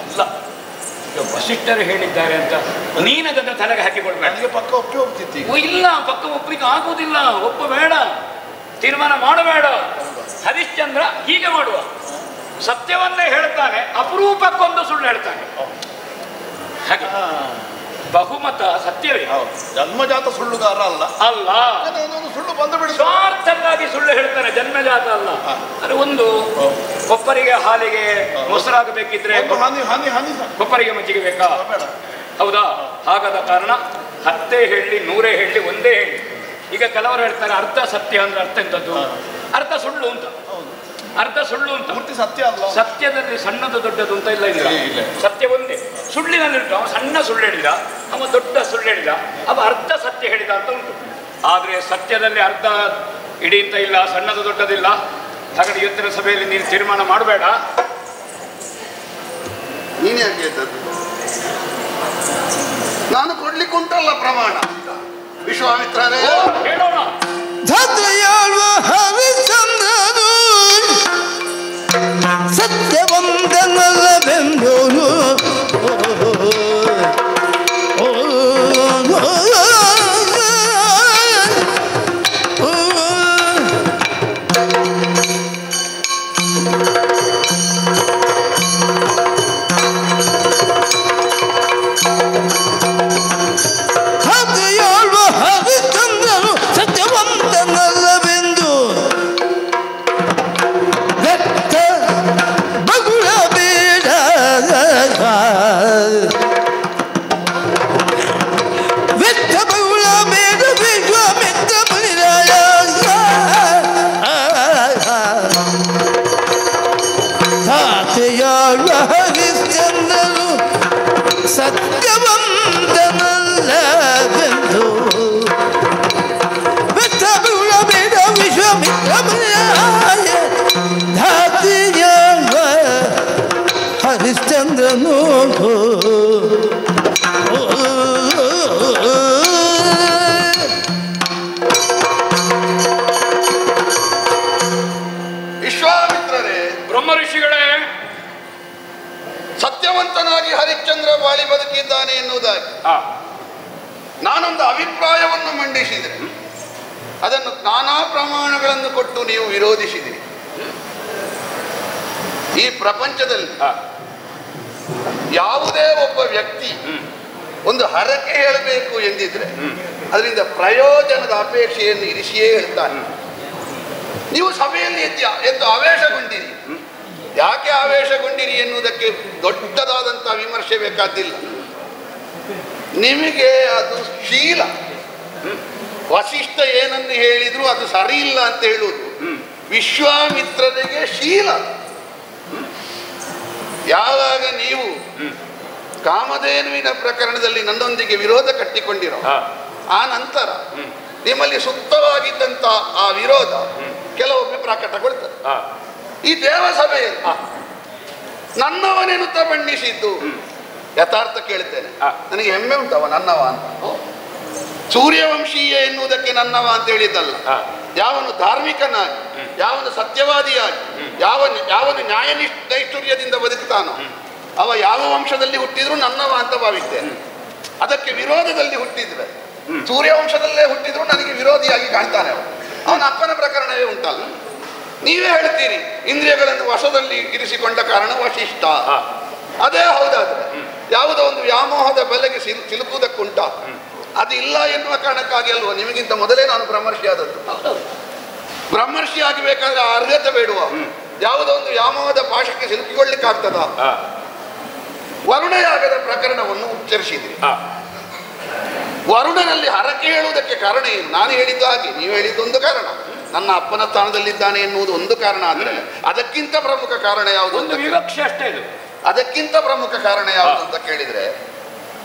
[SPEAKER 4] ಅಲ್ಲ. ವಸಿಷ್ಠರು ಹೇಳಿದ್ದಾರೆ ಅಂತ ನೀನದನ್ನು ತಲೆಗೆ ಹಾಕಿಕೊಳ್ಬೇಡ.
[SPEAKER 2] ಪಕ್ಕ ಒಪ್ಪಿ ಹೋಗ್ತಿತ್ತು.
[SPEAKER 4] ಇಲ್ಲ, ಪಕ್ಕ ಒಪ್ಪಿಗೆ ಆಗುವುದಿಲ್ಲ. ಒಪ್ಪಬೇಡ, ತೀರ್ಮಾನ ಮಾಡಬೇಡ. ಹರಿಶ್ಚಂದ್ರ ಹೀಗೆ ಮಾಡುವ, ಸತ್ಯವನ್ನೇ ಹೇಳ್ತಾನೆ, ಅಪರೂಪಕ್ಕೊಂದು ಸುಳ್ಳು ಹೇಳ್ತಾನೆ. ಹಾಗೆ ಬಹುಮತ ಸತ್ಯವೇ.
[SPEAKER 2] ಜನ್ಮಜಾತ ಸುಳ್ಳುಗಾರ ಅಲ್ಲ.
[SPEAKER 4] ಅಲ್ಲ,
[SPEAKER 2] ಸುಳ್ಳು ಬಂದು ಬಿಡ,
[SPEAKER 4] ಸ್ವಾರ್ಥಕ್ಕಾಗಿ ಸುಳ್ಳು ಹೇಳ್ತಾನೆ, ಜನ್ಮಜಾತ ಅಲ್ಲ. ಅದು ಒಂದು ಕೊಪ್ಪರಿಗೆ ಹಾಲಿಗೆ ಮೊಸರಾಗಬೇಕಿದ್ರೆ ಕೊಪ್ಪರಿಗೆ ಮಜ್ಜಿಗೆ ಬೇಕಾ? ಹೌದಾ? ಹಾಗಾದ ಕಾರಣ 10 ಹೇಳಿ 100 ಹೇಳಿ ಒಂದೇ ಹೇಳಿ. ಈಗ ಕೆಲವರು ಹೇಳ್ತಾರೆ ಅರ್ಧ ಸತ್ಯ ಅಂದ್ರೆ ಅರ್ಥ ಎಂತದ್ದು? ಅರ್ಧ ಸುಳ್ಳು ಅಂತ. ಅರ್ಧ ಸುಳ್ಳು ಅಂತ.
[SPEAKER 2] ಪೂರ್ತಿ ಸತ್ಯ ಅಲ್ಲ.
[SPEAKER 4] ಸತ್ಯದಲ್ಲಿ ಸಣ್ಣದು ದೊಡ್ಡದು ಅಂತ ಇಲ್ಲ. ಸತ್ಯ ಒಂದೇ. ಸುಳ್ಳಿನಲ್ಲಿ ಉಂಟು, ಅವ ಸಣ್ಣ ಸುಳ್ಳು ಹೇಳಿದ, ಅವ ದೊಡ್ಡ ಸುಳ್ಳು ಹೇಳಿದ, ಅವ ಅರ್ಧ ಸತ್ಯ ಹೇಳಿದ ಅಂತ ಉಂಟು. ಆದ್ರೆ ಸತ್ಯದಲ್ಲಿ ಅರ್ಧ ಇಡೀ ಅಂತ ಇಲ್ಲ, ಸಣ್ಣದು ದೊಡ್ಡದಿಲ್ಲ. ಹಾಗಾಗಿ ಇವತ್ತಿನ ಸಭೆಯಲ್ಲಿ ನೀನು ತೀರ್ಮಾನ ಮಾಡಬೇಡ.
[SPEAKER 3] ನೀನೇ ಆಗಿದ್ದದ್ದು, ನಾನು ಕೊಡ್ಲಿಕ್ಕೆ ಉಂಟಲ್ಲ ಪ್ರಮಾಣ. ವಿಶ್ವಾಮಿತ್ರರೇ
[SPEAKER 4] ಹೇಳೋಣ.
[SPEAKER 1] ಹರಿಶ್ಚಂದ್ರನು ಸತ್ಯವಂತನಲ್ಲವೆಂದೋನು ಹರಿಶ್ಚಂದ್ರನು ಸತ್ಯವಂತನಲ್ಲವೆಂದು ಬಗುಳ ಬೇಡ ವೆತ್ತ ಬಗುಳ ಬೇಡ ವಿಶ್ವಾಮಿತ್ರ ಮುನಿರಾಯ ತಾತೆಯಾಳ ಹರಿಶ್ಚಂದ್ರನು ಸತ್ಯವಂತನಲ್ಲವೆಂದು ವೆತ್ತ ಬಗುಳ ಬೇಡ ವಿಶ್ವಾಮಿತ್ರ ಮುನಿರಾಯ ಧಾತಿಯಾಳ ಹರಿಶ್ಚಂದ್ರನು
[SPEAKER 3] ವಿಶ್ವಾಮಿತ್ರರೇ,
[SPEAKER 4] ಬ್ರಹ್ಮ ಋಷಿಗಳೇ,
[SPEAKER 3] ಸತ್ಯವಂತನಾಗಿ ಹರಿಶ್ಚಂದ್ರ ಬಾಳಿ ಬದುಕಿದ್ದಾನೆ ಎನ್ನುವುದಾಗಿ ನಾನೊಂದು ಅಭಿಪ್ರಾಯವನ್ನು ಮಂಡಿಸಿದರೆ ಅದನ್ನು ನಾನಾ ಪ್ರಮಾಣಗಳನ್ನು ಕೊಟ್ಟು ನೀವು ವಿರೋಧಿಸಿದಿರಿ. ಈ ಪ್ರಪಂಚದಲ್ಲಿ ಯಾವುದೇ ಒಬ್ಬ ವ್ಯಕ್ತಿ ಒಂದು ಹರಕೆ ಹೇಳಬೇಕು ಎಂದಿದ್ರೆ ಅದರಿಂದ ಪ್ರಯೋಜನದ ಅಪೇಕ್ಷೆಯನ್ನು ಇರಿಸಿಯೇ ಹೇಳ್ತಾನೆ. ನೀವು ಸಭೆಯಲ್ಲಿ ಎದ್ದು ಆವೇಶಗೊಂಡಿರಿ. ಯಾಕೆ ಆವೇಶಗೊಂಡಿರಿ ಎನ್ನುವುದಕ್ಕೆ ದೊಡ್ಡದಾದಂತಹ ವಿಮರ್ಶೆ ಬೇಕಾದಿಲ್ಲ. ನಿಮಗೆ ಅದು ಶೀಲ. ವಸಿಷ್ಠ ಏನನ್ನು ಹೇಳಿದ್ರು ಅದು ಸರಿ ಇಲ್ಲ ಅಂತ ಹೇಳುವುದು ವಿಶ್ವಾಮಿತ್ರರಿಗೆ ಶೀಲ. ಯಾವಾಗ ನೀವು ಕಾಮಧೇನುವಿನ ಪ್ರಕರಣದಲ್ಲಿ ನನ್ನೊಂದಿಗೆ ವಿರೋಧ ಕಟ್ಟಿಕೊಂಡಿರೋ ಆ ನಂತರ ನಿಮ್ಮಲ್ಲಿ ಸುಪ್ತವಾಗಿದ್ದಂತ ಆ ವಿರೋಧ ಕೆಲವೊಮ್ಮೆ ಪ್ರಕಟಗೊಳ್ತದೆ. ಈ ದೇವಸಭೆಯಲ್ಲಿ ನನ್ನವನೆನ್ನುತ್ತಾ ಬಣ್ಣಿಸಿದ್ದು ಯಥಾರ್ಥ ಕೇಳ್ತೇನೆ. ನನಗೆ ಹೆಮ್ಮೆ ಉಂಟವ ನನ್ನವ ಅಂತ. ಸೂರ್ಯವಂಶೀಯ ಎನ್ನುವುದಕ್ಕೆ ನನ್ನವ ಅಂತ ಹೇಳಿದ್ದಲ್ಲ. ಯಾವನು ಧಾರ್ಮಿಕನಾಗಿ, ಯಾವನು ಸತ್ಯವಾದಿಯಾಗಿ, ಯಾವನು ನ್ಯಾಯನಿಷ್ಠೈಶ್ವರ್ಯದಿಂದ ಬದುಕ್ತಾನೋ ಅವ ಯಾವ ವಂಶದಲ್ಲಿ ಹುಟ್ಟಿದ್ರು ನನ್ನವ ಅಂತ ಭಾವಿಸ್ತೇನೆ. ಅದಕ್ಕೆ ವಿರೋಧದಲ್ಲಿ ಹುಟ್ಟಿದ್ರೆ, ಸೂರ್ಯವಂಶದಲ್ಲೇ ಹುಟ್ಟಿದ್ರು ನನಗೆ ವಿರೋಧಿಯಾಗಿ ಕಾಣ್ತಾನೆ. ಅವನ ಅಪ್ಪನ ಪ್ರಕರಣವೇ ಉಂಟಲ್ಲ. ನೀವೇ ಹೇಳ್ತೀರಿ ಇಂದ್ರಿಯಗಳನ್ನು ವಶದಲ್ಲಿ ಇರಿಸಿಕೊಂಡ ಕಾರಣ ವಶಿಷ್ಠ. ಅದೇ ಹೌದಾದ್ರೆ ಯಾವುದೋ ಒಂದು ವ್ಯಾಮೋಹದ ಬೆಲೆಗೆ ಸಿಲುಕುವುದಕ್ಕುಂಟ ಅದು ಇಲ್ಲ ಎನ್ನುವ ಕಾರಣಕ್ಕಾಗಿ ಅಲ್ವ ನಿಮಗಿಂತ ಮೊದಲೇ ನಾನು ಬ್ರಹ್ಮರ್ಷಿ ಆದದ್ದು. ಬ್ರಹ್ಮರ್ಷಿ ಆಗಬೇಕಾದ್ರೆ ಅರ್ಹತೆ ಬೇಡುವ ಯಾವುದೋ ಒಂದು ವ್ಯಾಮೋಹದ ಪಾಶಕ್ಕೆ ಸಿಲುಕಿಕೊಳ್ಳಿಕ್ಕಾಗ್ತದ? ವರುಣಯಾಗದ ಪ್ರಕರಣವನ್ನು ಉಚ್ಚರಿಸಿದ್ರಿ. ವರುಣನಲ್ಲಿ ಹರಕೆ ಹೇಳುವುದಕ್ಕೆ ಕಾರಣ ಏನು? ನಾನು ಹೇಳಿದ್ದು ಹಾಗೆ, ನೀವು ಹೇಳಿದ್ದೊಂದು ಕಾರಣ. ನನ್ನ ಅಪ್ಪನ ಸ್ಥಾನದಲ್ಲಿದ್ದಾನೆ ಎನ್ನುವುದು ಒಂದು ಕಾರಣ. ಆದರೆ ಅದಕ್ಕಿಂತ ಪ್ರಮುಖ ಕಾರಣ ಯಾವುದು?
[SPEAKER 4] ಒಂದು ವಿವಕ್ಷೆ ಅಷ್ಟೇ ಇದು.
[SPEAKER 3] ಅದಕ್ಕಿಂತ ಪ್ರಮುಖ ಕಾರಣ ಯಾವುದು ಅಂತ ಕೇಳಿದ್ರೆ,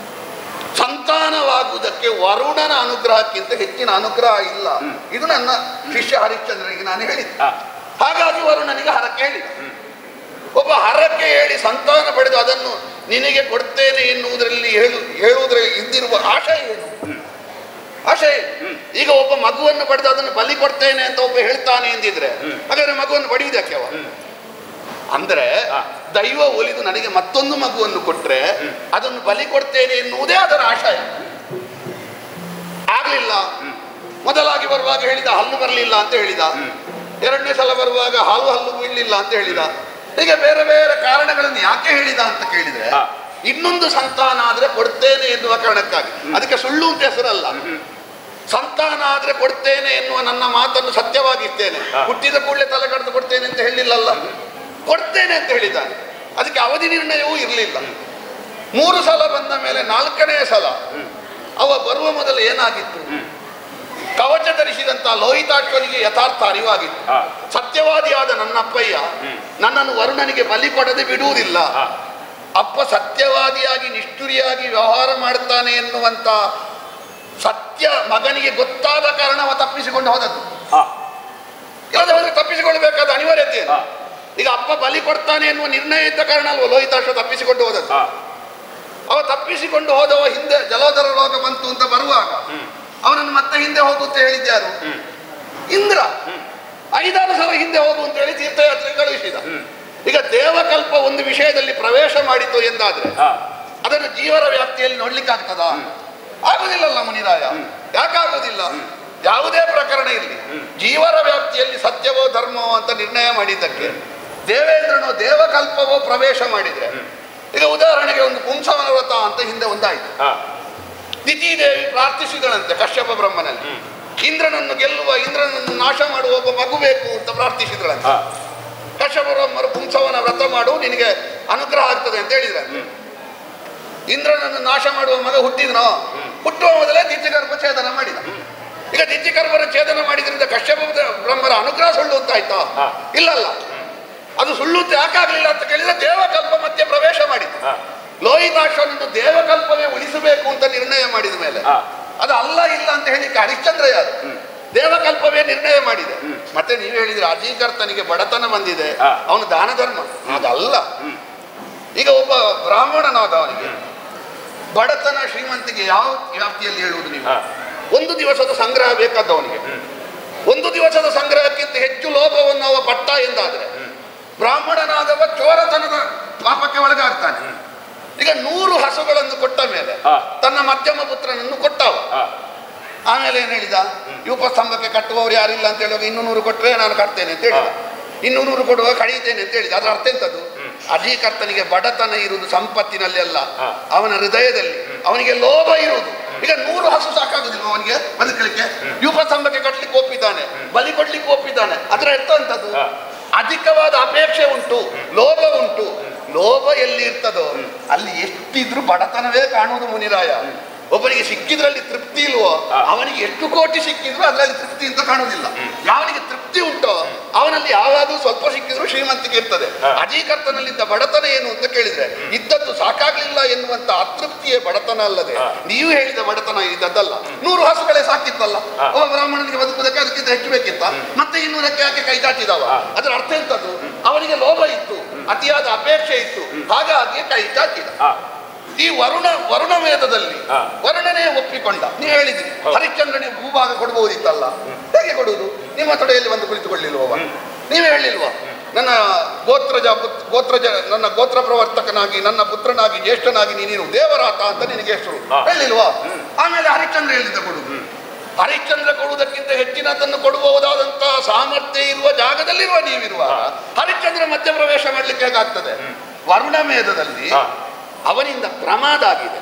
[SPEAKER 3] ಸಂತಾನವಾಗುವುದಕ್ಕೆ ವರುಣನ ಅನುಗ್ರಹಕ್ಕಿಂತ ಹೆಚ್ಚಿನ ಅನುಗ್ರಹ ಇಲ್ಲ. ಇದು ನನ್ನ ಶಿಷ್ಯ ಹರಿಶ್ಚಂದ್ರನಿಗೆ ನಾನು ಹೇಳಿದ್ದೆ. ಹಾಗಾಗಿ ವರುಣನಿಗೆ ಹರಕೆ ಹೇಳಿದ. ಒಬ್ಬ ಹರಕೆ ಹೇಳಿ ಸಂತಾನ ಪಡೆದು ಅದನ್ನು ನಿನಗೆ ಕೊಡ್ತೇನೆ ಎನ್ನುವುದರಲ್ಲಿ ಹೇಳುವುದರಲ್ಲಿ ಇದ್ದಿರುವ ಆಶಯ ಏನು? ಆಶಯ ಈಗ ಒಬ್ಬ ಮಗುವನ್ನು ಪಡೆದು ಅದನ್ನು ಬಲಿ ಕೊಡ್ತೇನೆ ಅಂತ ಒಬ್ಬ ಹೇಳ್ತಾನೆ ಎಂದಿದ್ರೆ ಹಾಗಾದ್ರೆ ಮಗುವನ್ನು ಪಡೆಯುವುದಕ್ಕೆ ಅವ ಅಂದ್ರೆ ದೈವ ಒಲಿದು ನನಗೆ ಮತ್ತೊಂದು ಮಗುವನ್ನು ಕೊಟ್ರೆ ಅದನ್ನು ಬಲಿ ಕೊಡ್ತೇನೆ ಎನ್ನುವುದೇ ಅದರ ಆಶಯ. ಆಗ್ಲಿಲ್ಲ. ಮೊದಲಾಗಿ ಬರುವಾಗ ಹೇಳಿದ ಹಲ್ಲು ಬರಲಿಲ್ಲ ಅಂತ ಹೇಳಿದ. ಎರಡನೇ ಸಲ ಬರುವಾಗ ಹಲ್ಲು ಬೀಳಲಿಲ್ಲ ಅಂತ ಹೇಳಿದ. ಹೀಗೆ ಬೇರೆ ಬೇರೆ ಕಾರಣಗಳನ್ನು ಯಾಕೆ ಹೇಳಿದ ಅಂತ ಕೇಳಿದ್ರೆ, ಇನ್ನೊಂದು ಸಂತಾನ ಆದ್ರೆ ಕೊಡ್ತೇನೆ ಎನ್ನುವ ಕಾರಣಕ್ಕಾಗಿ. ಅದಕ್ಕೆ ಸುಳ್ಳು ಅಂತ ಹೆಸರಲ್ಲ. ಸಂತಾನ ಆದ್ರೆ ಕೊಡ್ತೇನೆ ಎನ್ನುವ ನನ್ನ ಮಾತನ್ನು ಸತ್ಯವಾಗಿರ್ತೇನೆ. ಹುಟ್ಟಿದ ಕೂಡಲೇ ತಲೆ ಕಡ್ದು ಕೊಡ್ತೇನೆ ಅಂತ ಹೇಳಿಲ್ಲಲ್ಲ, ಕೊಡ್ತೇನೆ ಅಂತ ಹೇಳಿದ್ದಾನೆ. ಅದಕ್ಕೆ ಅವಧಿ ನಿರ್ಣಯವೂ ಇರಲಿಲ್ಲ. 3 ಸಲ ಬಂದ ಮೇಲೆ 4ನೇ ಸಲ ಅವ ಬರುವ ಮೊದಲು ಏನಾಗಿತ್ತು? ಕವಚ ಧರಿಸಿದಂತ ಲೋಹಿತಾಶ್ವನಿಗೆ ಯಥಾರ್ಥ ಅರಿವಾಗಿತ್ತು. ಸತ್ಯವಾದಿಯಾದ ನನ್ನಪ್ಪಯ್ಯ ನನ್ನನ್ನು ವರುಣನಿಗೆ ಬಲಿ ಕೊಡದೆ ಬಿಡುವುದಿಲ್ಲ. ಅಪ್ಪ ಸತ್ಯವಾದಿಯಾಗಿ ನಿಷ್ಠುರಿಯಾಗಿ ವ್ಯವಹಾರ ಮಾಡುತ್ತಾನೆ ಎನ್ನುವಂತ ಸತ್ಯ ಮಗನಿಗೆ ಗೊತ್ತಾದ ಕಾರಣ ಅವ ತಪ್ಪಿಸಿಕೊಂಡು ಹೋದದ್ದು. ಇಲ್ಲದವರಿಗೆ ತಪ್ಪಿಸಿಕೊಳ್ಳಬೇಕಾದ ಅನಿವಾರ್ಯತೆ. ಈಗ ಅಪ್ಪ ಬಲಿ ಕೊಡ್ತಾನೆ ಎನ್ನುವ ನಿರ್ಣಯ ಇದ್ದ ಕಾರಣ ಅಲ್ವ ಲೋಹಿತಾಶ್ವ ತಪ್ಪಿಸಿಕೊಂಡು ಹೋದದ್ದು. ಅವ ತಪ್ಪಿಸಿಕೊಂಡು ಹೋದವ ಹಿಂದೆ ಜಲೋದರ ರೋಗ ಬಂತು ಅಂತ ಬರುವಾಗ ಅವನನ್ನು ಮತ್ತೆ ಹಿಂದೆ ಹೋಗುತ್ತೆ ಹೇಳಿದ್ಯಾರು? ಇಂದ್ರ. 5-6 ಸಲ ಹಿಂದೆ ಹೋಗು ಅಂತ ಹೇಳಿ ತೀರ್ಥಯಾತ್ರೆ ಕಳುಹಿಸಿದ. ಈಗ ದೇವಕಲ್ಪ ಒಂದು ವಿಷಯದಲ್ಲಿ ಪ್ರವೇಶ ಮಾಡಿತು ಎಂದಾದ್ರೆ ಅದನ್ನು ಜೀವರ ವ್ಯಾಪ್ತಿಯಲ್ಲಿ ನೋಡ್ಲಿಕ್ಕೆ ಆಗ್ತದ? ಆಗುದಿಲ್ಲಲ್ಲ ಮುನಿರಾಯ. ಯಾಕಾಗುದಿಲ್ಲ? ಯಾವುದೇ ಪ್ರಕರಣ ಇರಲಿ, ಜೀವರ ವ್ಯಾಪ್ತಿಯಲ್ಲಿ ಸತ್ಯವೋ ಧರ್ಮವೋ ಅಂತ ನಿರ್ಣಯ ಮಾಡಿದ್ದಕ್ಕೆ ದೇವೇಂದ್ರನೋ ದೇವಕಲ್ಪವೋ ಪ್ರವೇಶ ಮಾಡಿದ್ರೆ, ಈಗ ಉದಾಹರಣೆಗೆ ಒಂದು ಪುಂಸವನ ವ್ರತ ಅಂತ ಹಿಂದೆ ಒಂದಾಯ್ತು. ದಿತಿದೇವಿ ಪ್ರಾರ್ಥಿಸಿದಳಂತೆ ಕಶ್ಯಪ ಬ್ರಹ್ಮನಲ್ಲಿ, ಇಂದ್ರನನ್ನು ಗೆಲ್ಲುವ, ಇಂದ್ರನನ್ನು ನಾಶ ಮಾಡುವ ಒಬ್ಬ ಮಗು ಬೇಕು ಅಂತ ಪ್ರಾರ್ಥಿಸಿದಳಂತೆ. ಕಶ್ಯಪ ಬ್ರಹ್ಮರು ಪುಂಸವನ ವ್ರತ ಮಾಡು, ನಿನಗೆ ಅನುಗ್ರಹ ಆಗ್ತದೆ ಅಂತ ಹೇಳಿದ್ರಂತೆ. ಇಂದ್ರನನ್ನು ನಾಶ ಮಾಡುವ ಮಗ ಹುಟ್ಟಿದನೋ? ಹುಟ್ಟುವ ಮೊದಲೇ ದಿತಿಗರ್ಭ ಛೇದನ ಮಾಡಿದ. ಈಗ ದಿತಿಗರ್ಭರ ಛೇದನ ಮಾಡಿದ್ರಿಂದ ಕಶ್ಯಪ ಬ್ರಹ್ಮರ ಅನುಗ್ರಹ ಸುಳ್ಳು ಅಂತ ಆಯ್ತಾ? ಇಲ್ಲಲ್ಲ. ಅದು ಸುಳ್ಳು ಯಾಕಾಗ್ಲಿಲ್ಲ ಅಂತ ಕೇಳಿದ್ರೆ ದೇವಕಲ್ಪ ಮಧ್ಯೆ ಪ್ರವೇಶ ಮಾಡಿತು. ಲೋಹಿತಾಶ್ವನನ್ನು ದೇವಕಲ್ಪವೇ ಉಳಿಸಬೇಕು ಅಂತ ನಿರ್ಣಯ ಮಾಡಿದ ಮೇಲೆ ಅದು ಅಲ್ಲ ಇಲ್ಲ ಅಂತ ಹೇಳಿಕ್ಕೆ ಹರಿಶ್ಚಂದ್ರ ಯಾರು? ದೇವಕಲ್ಪವೇ ನಿರ್ಣಯ ಮಾಡಿದೆ. ಮತ್ತೆ ನೀವು ಹೇಳಿದ್ರೆ ಅಜೀಕರ್ತನಿಗೆ ಬಡತನ ಬಂದಿದೆ, ಅವನು ದಾನ ಧರ್ಮ, ಅದಲ್ಲ. ಈಗ ಒಬ್ಬ ಬ್ರಾಹ್ಮಣನಾದ ಅವನಿಗೆ ಬಡತನ ಶ್ರೀಮಂತಿಗೆ ಯಾವ ವ್ಯಾಪ್ತಿಯಲ್ಲಿ ಹೇಳುವುದು ನೀವು? 1 ದಿವಸದ ಸಂಗ್ರಹ ಬೇಕಾದವನಿಗೆ 1 ದಿವಸದ ಸಂಗ್ರಹಕ್ಕಿಂತ ಹೆಚ್ಚು ಲೋಭವನ್ನು ಅವ ಪಟ್ಟ ಎಂದಾದ್ರೆ ಬ್ರಾಹ್ಮಣನಾದವ ಚೋರತನದ ಪಾಪಕ್ಕೆ ಒಳಗಾಗ್ತಾನೆ. ಈಗ 100 ಹಸುಗಳನ್ನು ಕೊಟ್ಟ ಮೇಲೆ ತನ್ನ ಮಧ್ಯಮ ಪುತ್ರನನ್ನು ಕೊಟ್ಟವ. ಆಮೇಲೆ ಏನು ಹೇಳಿದ, ಯೂಪಸ್ತಂಭಕ್ಕೆ ಕಟ್ಟುವವರು ಯಾರಿಲ್ಲ ಅಂತ ಹೇಳುವಾಗ 200 ಕೊಟ್ಟರೆ ನಾನು ಕಟ್ತೇನೆ ಅಂತ ಹೇಳಿದ. 200 ಕೊಡುವಾಗ ಕಳೀತೇನೆ ಅಂತ ಹೇಳಿದ. ಅದರ ಅರ್ಥ ಎಂಥದ್ದು? ಅಧಿಕರ್ತನಿಗೆ ಬಡತನ ಇರುವುದು ಸಂಪತ್ತಿನಲ್ಲಿ ಅಲ್ಲ, ಅವನ ಹೃದಯದಲ್ಲಿ. ಅವನಿಗೆ ಲೋಭ ಇರುವುದು. ಈಗ 100 ಹಸು ಸಾಕಾಗುದಿಲ್ಲ ಅವನಿಗೆ ಬದುಕಲಿಕ್ಕೆ. ಯೂಪಸ್ತಂಭಕ್ಕೆ ಕಟ್ಟಲಿಕ್ಕೆ ಒಪ್ಪಿದ್ದಾನೆ, ಬಲಿ ಕೊಡ್ಲಿಕ್ಕೆ ಒಪ್ಪಿದ್ದಾನೆ. ಅದರ ಅರ್ಥ ಎಂಥದ್ದು? ಅಧಿಕವಾದ ಅಪೇಕ್ಷೆ ಉಂಟು, ಲೋಭ ಉಂಟು. ಲೋಭ ಎಲ್ಲಿ ಇರ್ತದೋ ಅಲ್ಲಿ ಎಷ್ಟಿದ್ರೂ ಬಡತನವೇ ಕಾಣುವುದು ಮುನಿರಾಯ. ಒಬ್ಬನಿಗೆ ಸಿಕ್ಕಿದ್ರಲ್ಲಿ ತೃಪ್ತಿ ಇಲ್ವೋ ಅವನಿಗೆ ಎಷ್ಟು ಕೋಟಿ ಸಿಕ್ಕಿದ್ರು ಅದರಲ್ಲಿ ತೃಪ್ತಿ ಅಂತ ಕಾಣುವುದಿಲ್ಲ. ಯಾವನಿಗೆ ತೃಪ್ತಿ ಉಂಟೋ ಅವನಲ್ಲಿ ಯಾವಾಗಲೂ ಸ್ವಲ್ಪ ಸಿಕ್ಕಿದ್ರು ಶ್ರೀಮಂತಿಕೆ ಇರ್ತದೆ. ಅಧಿಕರ್ತನಲ್ಲಿದ್ದ ಬಡತನ ಏನು ಅಂತ ಕೇಳಿದ್ರೆ ಇದ್ದದ್ದು ಸಾಕಾಗ್ಲಿಲ್ಲ ಎನ್ನುವಂತ ಅತೃಪ್ತಿಯೇ ಬಡತನ ಅಲ್ಲದೆ ನೀವು ಹೇಳಿದ ಬಡತನ ಇದ್ದದ್ದಲ್ಲ. 100 ಹಸುಗಳೇ ಸಾಕಿತ್ತಲ್ಲ ಒಬ್ಬ ಬ್ರಾಹ್ಮಣನಿಗೆ ಬದುಕುವುದಕ್ಕೆ, ಅದಕ್ಕಿಂತ ಹೆಚ್ಚು ಬೇಕಿತ್ತ? ಮತ್ತೆ 200ಕ್ಕೆ ಯಾಕೆ ಕೈ ಚಾಚಿದವ? ಅದರ ಅರ್ಥ ಎಂತದ್ದು? ಅವನಿಗೆ ಲೋಭ ಇತ್ತು, ಅತಿಯಾದ ಅಪೇಕ್ಷೆ ಇತ್ತು, ಹಾಗಾಗಿ ಕೈ ಚಾಚಿದ. ಈ ವರುಣ ವೇದದಲ್ಲಿ ವರ್ಣನೆ ಒಪ್ಪಿಕೊಂಡ. ನೀವು ಹೇಳಿದ್ರಿ ಹರಿಶ್ಚಂದ್ರನಿಗೆ ಭೂಭಾಗ ಕೊಡಬಹುದಿತ್ತಲ್ಲ, ಹೇಗೆ ಕೊಡುವುದು? ನಿಮ್ಮ ತೊಡೆಯಲ್ಲಿ ಬಂದು ಕುಳಿತುಕೊಳ್ಳಿಲ್ವ? ನೀವೇ ಹೇಳಿಲ್ವಾ ನನ್ನ ನನ್ನ ಗೋತ್ರ ಪ್ರವರ್ತಕನಾಗಿ ನನ್ನ ಪುತ್ರನಾಗಿ ಜ್ಯೇಷ್ಠನಾಗಿ ನೀನು ದೇವರಾತ ಅಂತ ನಿನಗೆ ಹೆಸರು ಹೇಳಿಲ್ವಾ? ಆಮೇಲೆ ಹರಿಶ್ಚಂದ್ರ ಹೇಳಿದ್ದ ಕೊಡುವುದು. ಹರಿಶ್ಚಂದ್ರ ಕೊಡುವುದಕ್ಕಿಂತ ಹೆಚ್ಚಿನದನ್ನು ಕೊಡಬಹುದಾದಂತಹ ಸಾಮರ್ಥ್ಯ ಇರುವ ಜಾಗದಲ್ಲಿರುವ ನೀವಿರುವಾಗ ಹರಿಶ್ಚಂದ್ರ ಮಧ್ಯ ಪ್ರವೇಶ ಮಾಡ್ಲಿಕ್ಕೆ ಹೇಗಾಗ್ತದೆ? ವರುಣ ವೇದದಲ್ಲಿ ಅವನಿಂದ ಪ್ರಮಾದ ಆಗಿದೆ.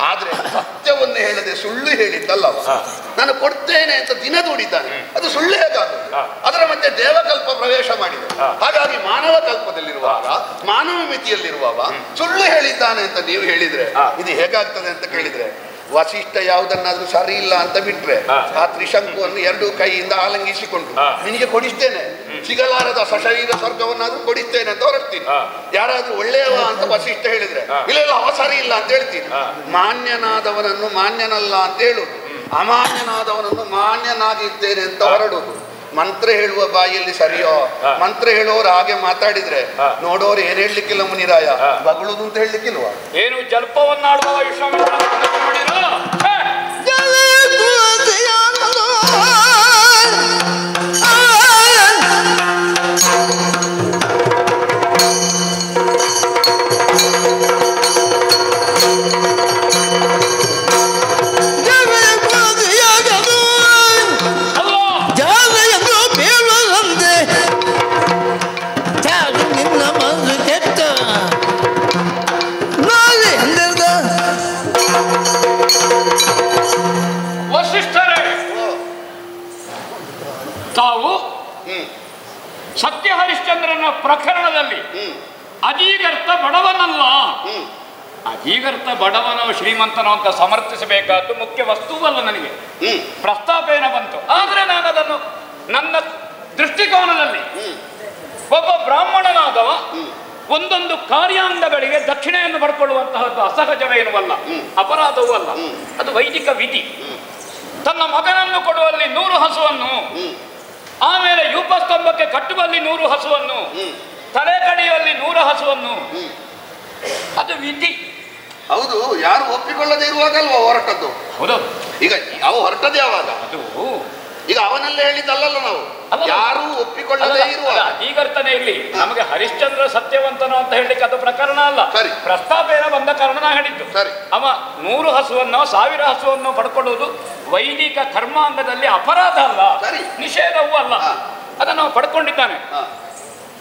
[SPEAKER 3] ಆದ್ರೆ ಸತ್ಯವನ್ನು ಹೇಳದೆ ಸುಳ್ಳು ಹೇಳಿದ್ದಲ್ಲವ. ನಾನು ಕೊಡ್ತೇನೆ ಅಂತ ದಿನ ದೂಡಿದ್ದಾನೆ, ಅದು ಸುಳ್ಳು ಹೇಗಾಗುತ್ತೆ? ಅದರ ಮಧ್ಯೆ ದೇವಕಲ್ಪ ಪ್ರವೇಶ ಮಾಡಿದೆ. ಹಾಗಾಗಿ ಮಾನವ ಕಲ್ಪದಲ್ಲಿರುವಾಗ, ಮಾನವ ಮಿತಿಯಲ್ಲಿರುವಾಗ ಸುಳ್ಳು ಹೇಳಿದ್ದಾನೆ ಅಂತ ನೀವು ಹೇಳಿದ್ರೆ ಇದು ಹೇಗಾಗ್ತದೆ ಅಂತ ಕೇಳಿದ್ರೆ, ವಸಿಷ್ಠ ಯಾವುದನ್ನಾದ್ರೂ ಸರಿ ಇಲ್ಲ ಅಂತ ಬಿಟ್ರೆ ಆ ತ್ರಿಶಂಕುವನ್ನು 2 ಕೈಯಿಂದ ಆಲಂಗಿಸಿಕೊಂಡು ನಿನಗೆ ಕೊಡಿಸ್ತೇನೆ, ಸಿಗಲಾರದ ಸಶರೀರ ಸ್ವರ್ಗವನ್ನಾದ್ರೂ ಕೊಡಿಸ್ತೇನೆ ಅಂತ ಹೊರಡ್ತೀನಿ. ಯಾರಾದ್ರೂ ಒಳ್ಳೆಯವ ಅಂತ ವಸಿಷ್ಠ ಹೇಳಿದ್ರೆ ಇಲ್ಲ ಅವ ಸರಿ ಇಲ್ಲ ಅಂತ ಹೇಳ್ತೀನಿ. ಮಾನ್ಯನಾದವನನ್ನು ಮಾನ್ಯನಲ್ಲ ಅಂತ ಹೇಳುದು, ಅಮಾನ್ಯನಾದವನನ್ನು ಮಾನ್ಯನಾಗಿದ್ದೇನೆ ಅಂತ ಹೊರಡುದು. ಮಂತ್ರ ಹೇಳುವ ಬಾಯಿಯಲ್ಲಿ ಸರಿಯೋ? ಮಂತ್ರ ಹೇಳುವವರು ಹಾಗೆ ಮಾತಾಡಿದ್ರೆ ನೋಡೋರು ಏನ್ ಹೇಳಲಿಕ್ಕಿಲ್ಲ ಮುನಿರಾಯ, ಬಗಳುದು ಅಂತ ಹೇಳಲಿಕ್ಕಿಲ್ವಾ?
[SPEAKER 4] ಏನು ಜಲ್ಪವನ್ನಾಡುವ ಸತ್ಯ ಹರಿಶ್ಚಂದ್ರನ ಪ್ರಕರಣದಲ್ಲಿ ಅಜೀಗರ್ತ ಬಡವನಲ್ಲ, ಅಜೀಗರ್ತ ಬಡವನೋ ಶ್ರೀಮಂತನೋ ಅಂತ ಸಮರ್ಥಿಸಬೇಕಾದ್ದು ಮುಖ್ಯ ವಸ್ತುವಲ್ಲ. ನನಗೆ ಪ್ರಸ್ತಾಪ ಏನ ಬಂತು, ಆದ್ರೆ ನಾನು ಅದನ್ನು ನನ್ನ ದೃಷ್ಟಿಕೋನದಲ್ಲಿ ಒಬ್ಬ ಬ್ರಾಹ್ಮಣನಾದವ ಒಂದೊಂದು ಕಾರ್ಯಾಂಗಗಳಿಗೆ ದಕ್ಷಿಣೆಯನ್ನು ಪಡ್ಕೊಳ್ಳುವಂತಹದ್ದು ಅಸಹಜವೇನುವಲ್ಲ, ಅಪರಾಧವೂ ಅಲ್ಲ, ಅದು ವೈದಿಕ ವಿಧಿ. ತನ್ನ ಮಗನನ್ನು ಕೊಡುವಲ್ಲಿ 100 ಹಸುವನ್ನು, ಆಮೇಲೆ ಯೂಪಸ್ತಂಭಕ್ಕೆ ಕಟ್ಟುವಲ್ಲಿ 100 ಹಸುವನ್ನು, ತಲೆ ಕಡಿಯುವಲ್ಲಿ 100 ಹಸುವನ್ನು, ಅದು ವಿಧಿ.
[SPEAKER 3] ಹೌದು, ಯಾರು ಒಪ್ಪಿಕೊಳ್ಳದೆ ಇರುವಾಗಲ್ವಾ ಹೊರಟದ್ದು?
[SPEAKER 4] ಹೌದು.
[SPEAKER 3] ಈಗ ಯಾವ ಹೊರಟದ್ದು ಯಾವಾಗ?
[SPEAKER 4] ಅದು
[SPEAKER 3] ಈಗ ಅವನಲ್ಲೇ ಹೇಳಿದ್ದಲ್ಲ ನಾವು, ಯಾರು ಒಪ್ಪಿಕೊಳ್ಳದೆ ಇರುವ
[SPEAKER 4] ಅಧಿಕರ್ತನೆ ಇಲ್ಲಿ ನಮಗೆ ಹರಿಶ್ಚಂದ್ರ ಸತ್ಯವಂತನು ಅಂತ ಹೇಳಲಿಕ್ಕೆ ಅದು ಪ್ರಕರಣ ಅಲ್ಲ.
[SPEAKER 3] ಸರಿ,
[SPEAKER 4] ಪ್ರಸ್ತಾಪ ಏನೋ ಬಂದ ಕಾರಣ ನಾ ಹೇಳಿದ್ದು.
[SPEAKER 3] ಸರಿ,
[SPEAKER 4] ಅವ 100 ಹಸುವನ್ನು 1000 ಹಸುವನ್ನು ಪಡ್ಕೊಳ್ಳುವುದು ವೈದಿಕ ಕರ್ಮಾಂಗದಲ್ಲಿ ಅಪರಾಧ ಅಲ್ಲ, ನಿಷೇಧವೂ ಅಲ್ಲ. ಅದನ್ನು ಪಡ್ಕೊಂಡಿದ್ದಾನೆ.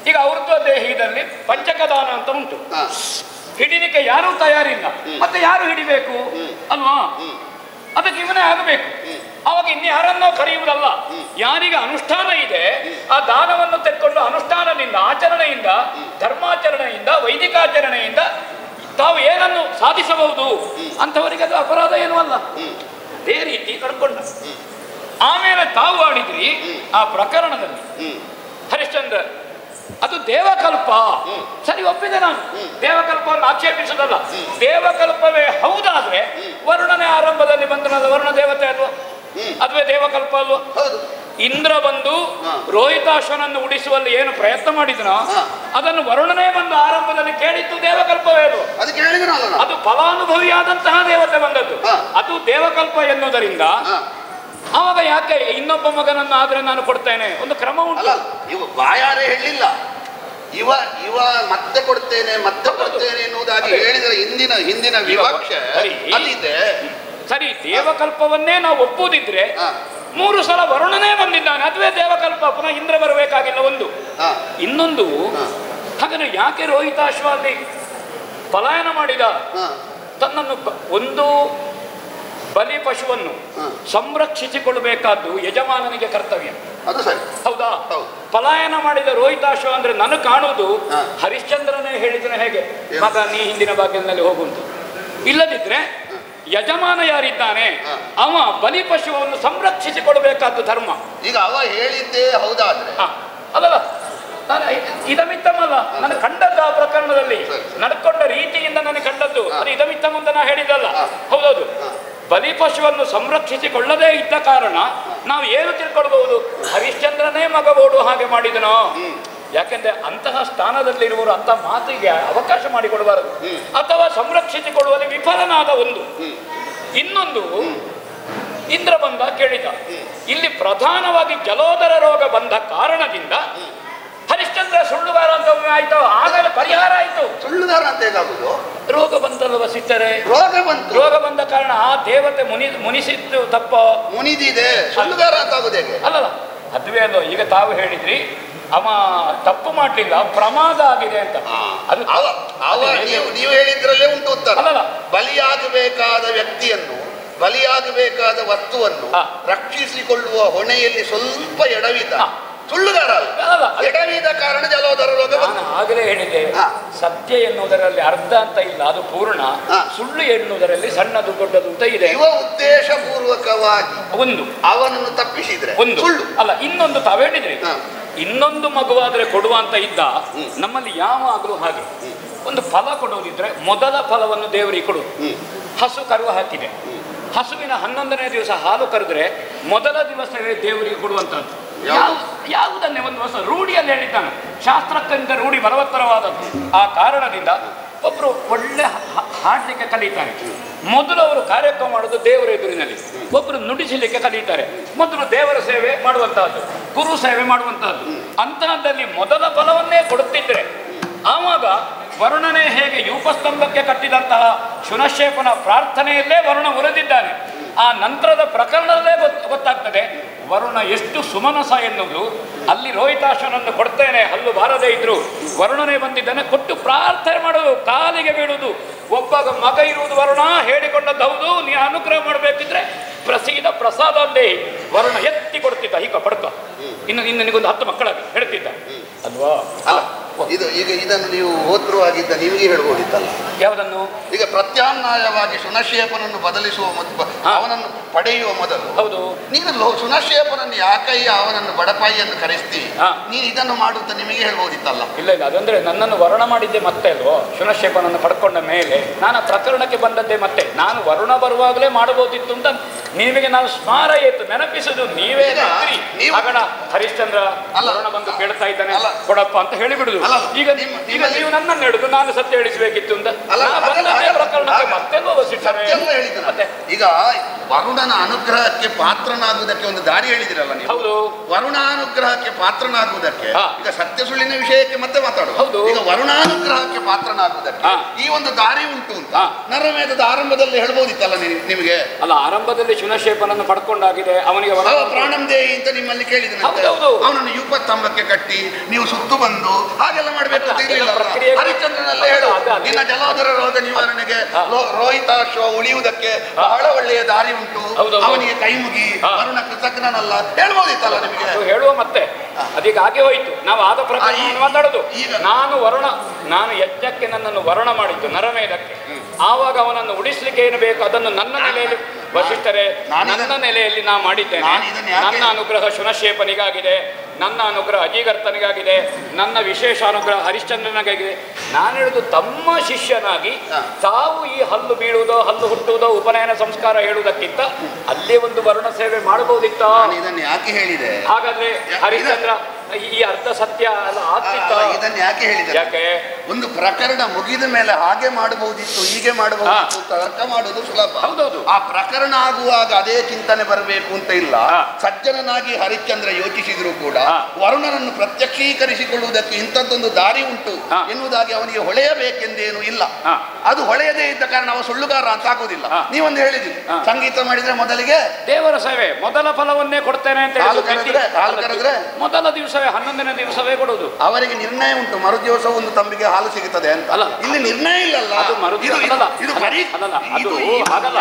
[SPEAKER 4] ಈಗ ಔರ್ಧ್ವ ದೇಹಿದಲ್ಲಿ ಪಂಚಕದಾನ ಅಂತ ಉಂಟು. ಹಿಡಿಲಿಕ್ಕೆ ಯಾರೂ ತಯಾರಿಲ್ಲ, ಮತ್ತೆ ಯಾರು ಹಿಡಿಬೇಕು ಅಲ್ವಾ? ಅದಕ್ಕೆ ಇವನೇ ಆಗಬೇಕು. ಅವಾಗ ಇನ್ಯಾರನ್ನೋ ಕರೆಯುವುದಲ್ಲ, ಯಾರಿಗೆ ಅನುಷ್ಠಾನ ಇದೆ ಆ ದಾನವನ್ನು ತೆಕ್ಕೊಂಡು ಅನುಷ್ಠಾನದಿಂದ, ಆಚರಣೆಯಿಂದ, ಧರ್ಮಾಚರಣೆಯಿಂದ, ವೈದಿಕಾಚರಣೆಯಿಂದ ತಾವು ಏನನ್ನು ಸಾಧಿಸಬಹುದು ಅಂಥವರಿಗೆ ಅದು ಅಪರಾಧ ಏನೂ ಅಲ್ಲ. ಅದೇ ರೀತಿ ಕರ್ಕೊಂಡ. ಆಮೇಲೆ ತಾವು ಆಡಿದ್ರಿ ಆ ಪ್ರಕರಣದಲ್ಲಿ ಹರಿಶ್ಚಂದ್ರ ಅದು ದೇವಕಲ್ಪ. ಸರಿ, ಒಪ್ಪಿದೆ ನಾನು. ದೇವಕಲ್ಪವನ್ನು ಆಕ್ಷೇಪಿಸುವುದಲ್ಲ. ದೇವಕಲ್ಪವೇ ಹೌದಾದ್ರೆ ವರುಣನೆ ಆರಂಭದಲ್ಲಿ ಬಂದನಲ್ಲ, ವರುಣ ದೇವತೆ ಅಲ್ವಾ? ಅದುವೇ ದೇವಕಲ್ಪ ಅಲ್ವಾ? ಇಂದ್ರ ಬಂದು ರೋಹಿತಾಶ್ವನನ್ನು ಉಳಿಸುವಲ್ಲಿ ಏನು ಪ್ರಯತ್ನ ಮಾಡಿದನೋ ಅದನ್ನು ವರುಣನೇ ಬಂದು ಆರಂಭದಲ್ಲಿ ಕೇಳಿದ್ದು ದೇವಕಲ್ಪವೇ ಅದು. ಅದು ಫಲಾನುಭವಿಯಾದಂತಹ ದೇವತೆ ಬಂದದ್ದು, ಅದು ದೇವಕಲ್ಪ ಎನ್ನುವುದರಿಂದ ಆವಾಗ ಯಾಕೆ ಇನ್ನೊಬ್ಬ ಮಗನನ್ನು ಆದ್ರೆ ನಾನು ಕೊಡ್ತೇನೆ, ಒಂದು ಕ್ರಮ ಉಂಟು.
[SPEAKER 3] ಇವ ಬಾಯಾರೆ ಹೇಳಿಲ್ಲ, ಇವ ಮತ್ತೆ ಕೊಡ್ತೇನೆ ಎನ್ನುವುದಾಗಿ ಹೇಳಿದ್ರೆ ಹಿಂದಿನ ವಿವಕ್ಷೆ ಅಲ್ಲಿದೆ.
[SPEAKER 4] ಸರಿ, ದೇವಕಲ್ಪವನ್ನೇ ನಾವು ಒಪ್ಪುವುದಿದ್ರೆ 3 ಸಲ ವರುಣನೇ ಬಂದಿದ್ದಾನೆ, ಅದುವೇ ದೇವಕಲ್ಪ. ಪುನಃ ಇಂದ್ರ ಬರಬೇಕಾಗಿಲ್ಲ ಒಂದು. ಇನ್ನೊಂದು, ಹಾಗಾದ್ರೆ ಯಾಕೆ ರೋಹಿತಾಶ್ವಾದಿ ಪಲಾಯನ ಮಾಡಿದ? ತನ್ನನ್ನು ಒಂದು ಬಲಿ ಪಶುವನ್ನು ಸಂರಕ್ಷಿಸಿಕೊಳ್ಳಬೇಕಾದ್ದು ಯಜಮಾನನಿಗೆ ಕರ್ತವ್ಯ.
[SPEAKER 3] ಅದು ಸರಿ,
[SPEAKER 4] ಹೌದಾ? ಪಲಾಯನ ಮಾಡಿದ ರೋಹಿತಾಶ್ವ ಅಂದ್ರೆ ನನಗೆ ಕಾಣುವುದು ಹರಿಶ್ಚಂದ್ರನೇ ಹೇಳಿದ್ರೆ ಹೇಗೆ, ಮಗ ನೀ ಹಿಂದಿನ ಬಾಗಿಲಿನಲ್ಲಿ ಹೋಗುಂತ. ಇಲ್ಲದಿದ್ರೆ ಯಜಮಾನ ಯಾರಿದ್ದಾನೆ ಅವ ಬಲಿ ಪಶುವನ್ನು ಸಂರಕ್ಷಿಸಿಕೊಳ್ಬೇಕಾದ್ದು ಧರ್ಮ.
[SPEAKER 3] ಈಗ ಅವ ಹೇಳಿದ್ದೇ ಹೌದಾದ್ರೆ
[SPEAKER 4] ಅಲ್ಲಲ್ಲ, ನಾನು ಇದಮಿತ್ತಮಲ್ಲ, ನಾನು ಕಂಡದ್ದು ಆ ಪ್ರಕರಣದಲ್ಲಿ ನಡ್ಕೊಂಡ ರೀತಿಯಿಂದ ನನಗೆ ಕಂಡದ್ದು ಅದು ಇದಮಿತ್ತಮ್ ಅಂತ ನಾ ಹೇಳಿದಲ್ಲ. ಹೌದೌದು, ಬಲಿ ಪಶುವನ್ನು ಸಂರಕ್ಷಿಸಿಕೊಳ್ಳದೇ ಇದ್ದ ಕಾರಣ ನಾವು ಏನು ತಿಳ್ಕೊಳ್ಬಹುದು, ಹರಿಶ್ಚಂದ್ರನೇ ಮಗಬೋಡು ಹಾಗೆ ಮಾಡಿದನೋ. ಯಾಕೆಂದ್ರೆ ಅಂತಹ ಸ್ಥಾನದಲ್ಲಿರುವವರು ಅಂತ ಮಾತಿಗೆ ಅವಕಾಶ ಮಾಡಿಕೊಡಬಾರದು, ಅಥವಾ ಸಂರಕ್ಷಿಸಿಕೊಳ್ಳುವಲ್ಲಿ ವಿಫಲನಾದ ಒಂದು. ಇನ್ನೊಂದು, ಇಂದ್ರ ಬಂದ ಕೇಳಿದ. ಇಲ್ಲಿ ಪ್ರಧಾನವಾಗಿ ಜಲೋದರ ರೋಗ ಬಂದ ಕಾರಣದಿಂದ ಹರಿಶ್ಚಂದ್ರ ಸುಳ್ಳುಗಾರ ಅಂತ ಆಯ್ತು, ಆಗಲೇ ಪರಿಹಾರ ಆಯ್ತು.
[SPEAKER 3] ಸುಳ್ಳುಗಾರ ಅಂತ ಹೇಗಾಗುದು?
[SPEAKER 4] ರೋಗ ಬಂತಲ್ವ ಸಿಟ್ಟರೆ, ರೋಗ ಬಂದ ಕಾರಣ ಆ ದೇವತೆ ಮುನಿಸಿದ್ದು ತಪ್ಪ,
[SPEAKER 3] ಮುನಿದಿದೆ, ಸುಳ್ಳುಗಾರ ಅಂತ ಆಗುದು ಹೇಗೆ?
[SPEAKER 4] ಅಲ್ಲಲ್ಲ, ಅದುವೇ ಅಲ್ಲೋ. ಈಗ ತಾವು ಹೇಳಿದ್ರಿ ಅವ ತಪ್ಪು ಮಾಡಲಿಲ್ಲ, ಪ್ರಮಾದ ಆಗಿದೆ ಅಂತ. ಅದು
[SPEAKER 3] ನೀವು ಹೇಳಿದ್ರಲ್ಲೇ ಉಂಟು ಉತ್ತರ.
[SPEAKER 4] ಅಲ್ಲಲ್ಲ,
[SPEAKER 3] ಬಲಿಯಾಗಬೇಕಾದ ವ್ಯಕ್ತಿಯನ್ನು, ಬಲಿಯಾಗಬೇಕಾದ ವಸ್ತುವನ್ನು ರಕ್ಷಿಸಿಕೊಳ್ಳುವ ಹೊಣೆಯಲ್ಲಿ ಸ್ವಲ್ಪ ಎಡವಿದ ಸುಳ್ಳುಗಾರ ಅಲ್ಲ, ಎಡವಿದ ಕಾರಣ ಜಲೋದರ ರೋಗ.
[SPEAKER 4] ಆಗಲೇ ಹೇಳಿದ್ದೆ, ಸತ್ಯ ಎನ್ನುವುದರಲ್ಲಿ ಅರ್ಧ ಅಂತ ಇಲ್ಲ, ಅದು ಪೂರ್ಣ. ಸುಳ್ಳು ಎನ್ನುವುದರಲ್ಲಿ ಸಣ್ಣದು ದೊಡ್ಡದು ಅಂತ ಇದೆ.
[SPEAKER 3] ಇವ ಉದ್ದೇಶಪೂರ್ವಕವಾಗಿ
[SPEAKER 4] ಒಂದು
[SPEAKER 3] ಅವನನ್ನು ತಪ್ಪಿಸಿದ್ರೆ
[SPEAKER 4] ಒಂದು
[SPEAKER 3] ಸುಳ್ಳು
[SPEAKER 4] ಅಲ್ಲ. ಇನ್ನೊಂದು ತಾವು ಹೇಳಿದ್ರಿ, ಇನ್ನೊಂದು ಮಗುವಾದ್ರೆ ಕೊಡುವ ಅಂತ ಇದ್ದ. ನಮ್ಮಲ್ಲಿ ಯಾವಾಗಲೂ ಹಾಗೆ ಒಂದು ಫಲ ಕೊಡುವುದಿದ್ರೆ ಮೊದಲ ಫಲವನ್ನು ದೇವರಿಗೆ ಕೊಡುವುದು. ಹಸು ಕರು ಹಾಕಿದೆ, ಹಸುವಿನ 11ನೇ ದಿವಸ ಹಾಲು ಕರೆದ್ರೆ ಮೊದಲ ದಿವಸವೇ ದೇವರಿಗೆ ಕೊಡುವಂತದ್ದು. ಯಾವುದನ್ನೇ ಒಂದು ಹೊಸ ರೂಢಿಯಲ್ಲಿ ಹೇಳಿದ್ದಾನೆ, ಶಾಸ್ತ್ರಕ್ಕಿಂತ ರೂಢಿ ಬಲವತ್ತರವಾದದ್ದು. ಆ ಕಾರಣದಿಂದ ಒಬ್ರು ಒಳ್ಳೆ ಹಾಡಲಿಕ್ಕೆ ಕಲಿತಾರೆ, ಮೊದಲು ಅವರು ಕಾರ್ಯಕ್ರಮ ಮಾಡೋದು ದೇವರ ಎದುರಿನಲ್ಲಿ. ಒಬ್ಬರು ನುಡಿಸಲಿಕ್ಕೆ ಕಲಿತಾರೆ, ಮೊದಲು ದೇವರ ಸೇವೆ ಮಾಡುವಂತಹದ್ದು, ಗುರು ಸೇವೆ ಮಾಡುವಂತಹದ್ದು. ಅಂತಹದ್ದಲ್ಲಿ ಮೊದಲ ಫಲವನ್ನೇ ಕೊಡುತ್ತಿದ್ರೆ ಆವಾಗ ವರುಣನೇ ಹೇಗೆ ಯೂಪಸ್ತಂಭಕ್ಕೆ ಕಟ್ಟಿದಂತಹ ಶುನಶೇಪನ ಪ್ರಾರ್ಥನೆಯಲ್ಲೇ ವರುಣ ಉಳಿದಿದ್ದಾನೆ. ಆ ನಂತರದ ಪ್ರಕರಣದಲ್ಲೇ ಗೊತ್ತಾಗ್ತದೆ ವರುಣ ಎಷ್ಟು ಸುಮನಸ ಎನ್ನುವುದು. ಅಲ್ಲಿ ರೋಹಿತಾಶ್ವನನ್ನು ಕೊಡ್ತೇನೆ, ಹಲ್ಲು ಬಾರದೇ ಇದ್ರು ವರುಣನೇ ಬಂದಿದ್ದಾನೆ, ಕೊಟ್ಟು ಪ್ರಾರ್ಥನೆ ಮಾಡೋದು, ಕಾಲಿಗೆ ಬೀಳುವುದು. ಒಬ್ಬ ಮಗ ಇರುವುದು ವರುಣ ಹೇಳಿಕೊಂಡದ್ದು ಹೌದು, ನೀ ಅನುಗ್ರಹ ಮಾಡಬೇಕಿದ್ರೆ ಪ್ರಸೀದ ಪ್ರಸಾದ ಅಂದೇ ವರುಣ ಎತ್ತಿ ಕೊಡ್ತಿದ್ದ, ಹೀಗ ಪಡ್ಕ, ಇನ್ನು ನಿನಗೊಂದು 10 ಮಕ್ಕಳಾಗಿ ಹೇಳ್ತಿದ್ದ ಅಲ್ವಾ?
[SPEAKER 3] ಇದು ಈಗ ಇದನ್ನು ನೀವು ಹೋತೃವಾಗಿದ್ದ ನಿಮಗೆ ಹೇಳ್ಬೋದಿತ್ತಲ್ಲ.
[SPEAKER 4] ಯಾವುದನ್ನು?
[SPEAKER 3] ಈಗ ಪ್ರತ್ಯಾಮ್ನಾಯವಾಗಿ ಶುನಶೇಪನನ್ನು ಬದಲಿಸುವ ಅವನನ್ನು ಪಡೆಯುವ ಮೊದಲು
[SPEAKER 4] ಹೌದು
[SPEAKER 3] ನೀನು ಶುನಶೇಪನನ್ನು ಯಾಕಯ್ಯ ಅವನನ್ನು ಬಡಪಾಯಿಯನ್ನು ಕರೆಸ್ತಿ, ನೀನು ಇದನ್ನು ಮಾಡುತ್ತ ನಿಮಗೆ ಹೇಳ್ಬೋದಿತ್ತಲ್ಲ.
[SPEAKER 4] ಇಲ್ಲ ಇಲ್ಲ, ಅದಂದ್ರೆ ನನ್ನನ್ನು ವರುಣ ಮಾಡಿದ್ದೆ ಮತ್ತೆ ಅಲ್ವೋ, ಶುನಶೇಪನನ್ನು ಪಡ್ಕೊಂಡ ಮೇಲೆ ನಾನು ಪ್ರಕರಣಕ್ಕೆ ಬಂದದ್ದೇ ಮತ್ತೆ. ನಾನು ವರುಣ ಬರುವಾಗಲೇ ಮಾಡಬಹುದಿತ್ತು ಅಂತ ನಿಮಗೆ ನಾನು ಸ್ಮಾರ ಇತ್ತು ನೆನಪಿಸುದು ನೀವೇ. ಆಗಣ ಹರಿಶ್ಚಂದ್ರ ವರುಣ ಬಂದು ಕೇಳ್ತಾ ಇದ್ದಾನೆ ಕೊಡಪ್ಪ ಅಂತ ಹೇಳಿಬಿಡುದು. ಈಗ ನೀವು ನನ್ನನ್ನು ಹೇಳುದು ನಾನು ಸತ್ಯ ಹೇಳಿಸಬೇಕಿತ್ತು ಅಂತ ಪ್ರಕರಣಕ್ಕೆ ಮತ್ತೆ.
[SPEAKER 3] ಈಗ ವರುಣನ ಅನುಗ್ರಹಕ್ಕೆ ಪಾತ್ರನಾಗುವುದಕ್ಕೆ ಒಂದು ದಾರಿ ಹೇಳಿದಿರಲ್ಲ ನೀವು.
[SPEAKER 4] ಹೌದು,
[SPEAKER 3] ವರುಣಾನುಗ್ರಹಕ್ಕೆ ಪಾತ್ರನಾಗುವುದಕ್ಕೆ ಈಗ ಸತ್ಯ ಸುಳ್ಳಿನ ವಿಷಯಕ್ಕೆ ಮತ್ತೆ ಮಾತಾಡುದು.
[SPEAKER 4] ಹೌದು,
[SPEAKER 3] ಈಗ ವರುಣಾನುಗ್ರಹಕ್ಕೆ ಪಾತ್ರನಾಗುವುದಕ್ಕೆ ಈ ಒಂದು ದಾರಿ ಉಂಟು ಅಂತ ನರಮೇಧದ ಆರಂಭದಲ್ಲಿ ಹೇಳ್ಬೋದಿತ್ತಲ್ಲ ನಿಮಗೆ.
[SPEAKER 4] ಅಲ್ಲ, ಆರಂಭದಲ್ಲಿ ಶುನಶೇಪನನ್ನು ಪಡ್ಕೊಂಡಾಗಿದೆ, ಅವನಿಗೆ
[SPEAKER 3] ಪ್ರಾಣಂ ದೇಹಿ ಅಂತ ನಿಮ್ಮಲ್ಲಿ ಕೇಳಿದ ಅವನನ್ನು ಯೂಪಸ್ತಂಭಕ್ಕೆ ಕಟ್ಟಿ ನೀವು ಸುತ್ತು ಬಂದು ಹಾಗೆಲ್ಲ ಮಾಡಬೇಕು ಅಂತ ಇರಲಿಲ್ಲ. ಹರಿಶ್ಚಂದ್ರನಲ್ಲೇ ಹೇಳು, ನಿನ್ನ ಜಲೋದರ ರೋಗ ನಿವಾರಣೆಗೆ ರೋಹಿತಾಶ್ವ ಉಳಿಯುವುದಕ್ಕೆ ಬಹಳ ಒಳ್ಳೆಯ ದಾರಿ ಉಂಟು, ಅವನಿಗೆ ಕೈ ಮುಗಿ ವರುಣ ಕೃತಜ್ಞನಲ್ಲ ಹೇಳ್ಬೋದಿತ್ತಲ್ಲ ನಿಮಗೆ.
[SPEAKER 4] ಹೇಳುವ ಮತ್ತೆ ಅದೀಗ ಹಾಗೆ ಹೋಯ್ತು. ನಾವು ಆದ ಪ್ರಕಾರ ಮಾತಾಡೋದು. ನಾನು ಯಜ್ಞಕ್ಕೆ ನನ್ನನ್ನು ವರುಣ ಮಾಡಿದ್ದು ನರಮೇಧಕ್ಕೆ, ಆವಾಗ ಅವನನ್ನು ಉಳಿಸ್ಲಿಕ್ಕೆ ಏನು ಬೇಕು ಅದನ್ನು ನನ್ನ ನೆಲೆಯಲ್ಲಿ ವಸಿಷ್ಠರೇ ನನ್ನ ನೆಲೆಯಲ್ಲಿ ನಾ ಮಾಡಿದ್ದೇನೆ. ನನ್ನ ಅನುಗ್ರಹ ಶುನಶೇಪನಿಗಾಗಿದೆ, ನನ್ನ ಅನುಗ್ರಹ ಅಜೀಗರ್ತನಿಗಾಗಿದೆ, ನನ್ನ ವಿಶೇಷ ಅನುಗ್ರಹ ಹರಿಶ್ಚಂದ್ರನಿಗಾಗಿದೆ. ನಾನು ಹೇಳುದು ತಮ್ಮ ಶಿಷ್ಯನಾಗಿ ತಾವು ಈ ಹಲ್ಲು ಬೀಳುವುದೋ ಹಲ್ಲು ಹುಟ್ಟುವುದೋ ಉಪನಯನ ಸಂಸ್ಕಾರ ಹೇಳುವುದಕ್ಕಿಂತ ಅಲ್ಲೇ ಒಂದು ವರುಣ ಸೇವೆ ಮಾಡಬಹುದಿತ್ತ.
[SPEAKER 3] ಇದನ್ನು ಯಾಕೆ ಹೇಳಿದೆ?
[SPEAKER 4] ಹಾಗಾದ್ರೆ ಹರಿಶ್ಚಂದ್ರ ಈ ಅರ್ಧ ಸತ್ಯ ಅಲ್ಲ ಆಗ್ತಿತ್ತ.
[SPEAKER 3] ಇದನ್ನು ಯಾಕೆ ಹೇಳಿದೆ?
[SPEAKER 4] ಯಾಕೆ
[SPEAKER 3] ಒಂದು ಪ್ರಕರಣ ಮುಗಿದ ಮೇಲೆ ಹಾಗೆ ಮಾಡಬಹುದಿತ್ತು, ಹೀಗೆ ಮಾಡಬಹುದಿತ್ತು ತರ್ಕ ಮಾಡೋದು ಸುಲಭ.
[SPEAKER 4] ಹೌದೌದು.
[SPEAKER 3] ಆ ಪ್ರಕರಣ ಆಗುವಾಗ ಅದೇ ಚಿಂತನೆ ಬರಬೇಕು ಅಂತ ಇಲ್ಲ. ಸಜ್ಜನನಾಗಿ ಹರಿಶ್ಚಂದ್ರ ಯೋಚಿಸಿದ್ರು ಕೂಡ ವರುಣನನ್ನು ಪ್ರತ್ಯಕ್ಷೀಕರಿಸಿಕೊಳ್ಳುವುದಕ್ಕೆ ಇಂಥದ್ದೊಂದು ದಾರಿ ಉಂಟು ಎನ್ನುವುದಾಗಿ ಅವನಿಗೆ ಹೊಳೆಯಬೇಕೆಂದೇನು ಇಲ್ಲ. ಅದು ಹೊಳೆಯದೇ ಇದ್ದ ಕಾರಣ ಅವ ಸುಳ್ಳುಗಾರ ಅಂತ ಆಗುವುದಿಲ್ಲ. ನೀವೊಂದು ಹೇಳಿದ್ರಿ, ಸಂಗೀತ ಮಾಡಿದ್ರೆ ಮೊದಲಿಗೆ
[SPEAKER 4] ದೇವರ ಸೇವೆ ಮೊದಲ ಫಲವನ್ನೇ ಕೊಡ್ತೇನೆ ಅಂತ
[SPEAKER 3] ಹಾಲು ಕರೆದ್ರೆ
[SPEAKER 4] ಮೊದಲ ದಿವಸವೇ 11ನೇ ದಿವಸವೇ ಕೊಡುವುದು.
[SPEAKER 3] ಅವರಿಗೆ ನಿರ್ಣಯ ಉಂಟು, ಮರುದಿವಸ ಒಂದು ತಂಬಿಗೆ ಹಾಲು ಸಿಗುತ್ತದೆ ಅಂತ.
[SPEAKER 4] ಅಲ್ಲ,
[SPEAKER 3] ಇಲ್ಲಿ ನಿರ್ಣಯ ಇಲ್ಲಲ್ಲ.
[SPEAKER 4] ಅದು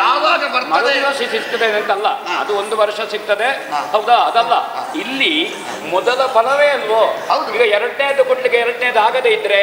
[SPEAKER 3] ಯಾವಾಗ ಬರ್ತದೆ
[SPEAKER 4] ಸಿಗ್ತದೆ ಅಂತಲ್ಲ, ಅದು 1 ವರ್ಷ ಸಿಗ್ತದೆ. ಹೌದಾ? ಅದಲ್ಲ, ಇಲ್ಲಿ ಮೊದಲ ಫಲವೇ ಅಲ್ವೋ. ಈಗ 2ನೇದು ಕೊಡ್ಲಿಕ್ಕೆ 2ನೇದು ಆಗದೇ ಇದ್ರೆ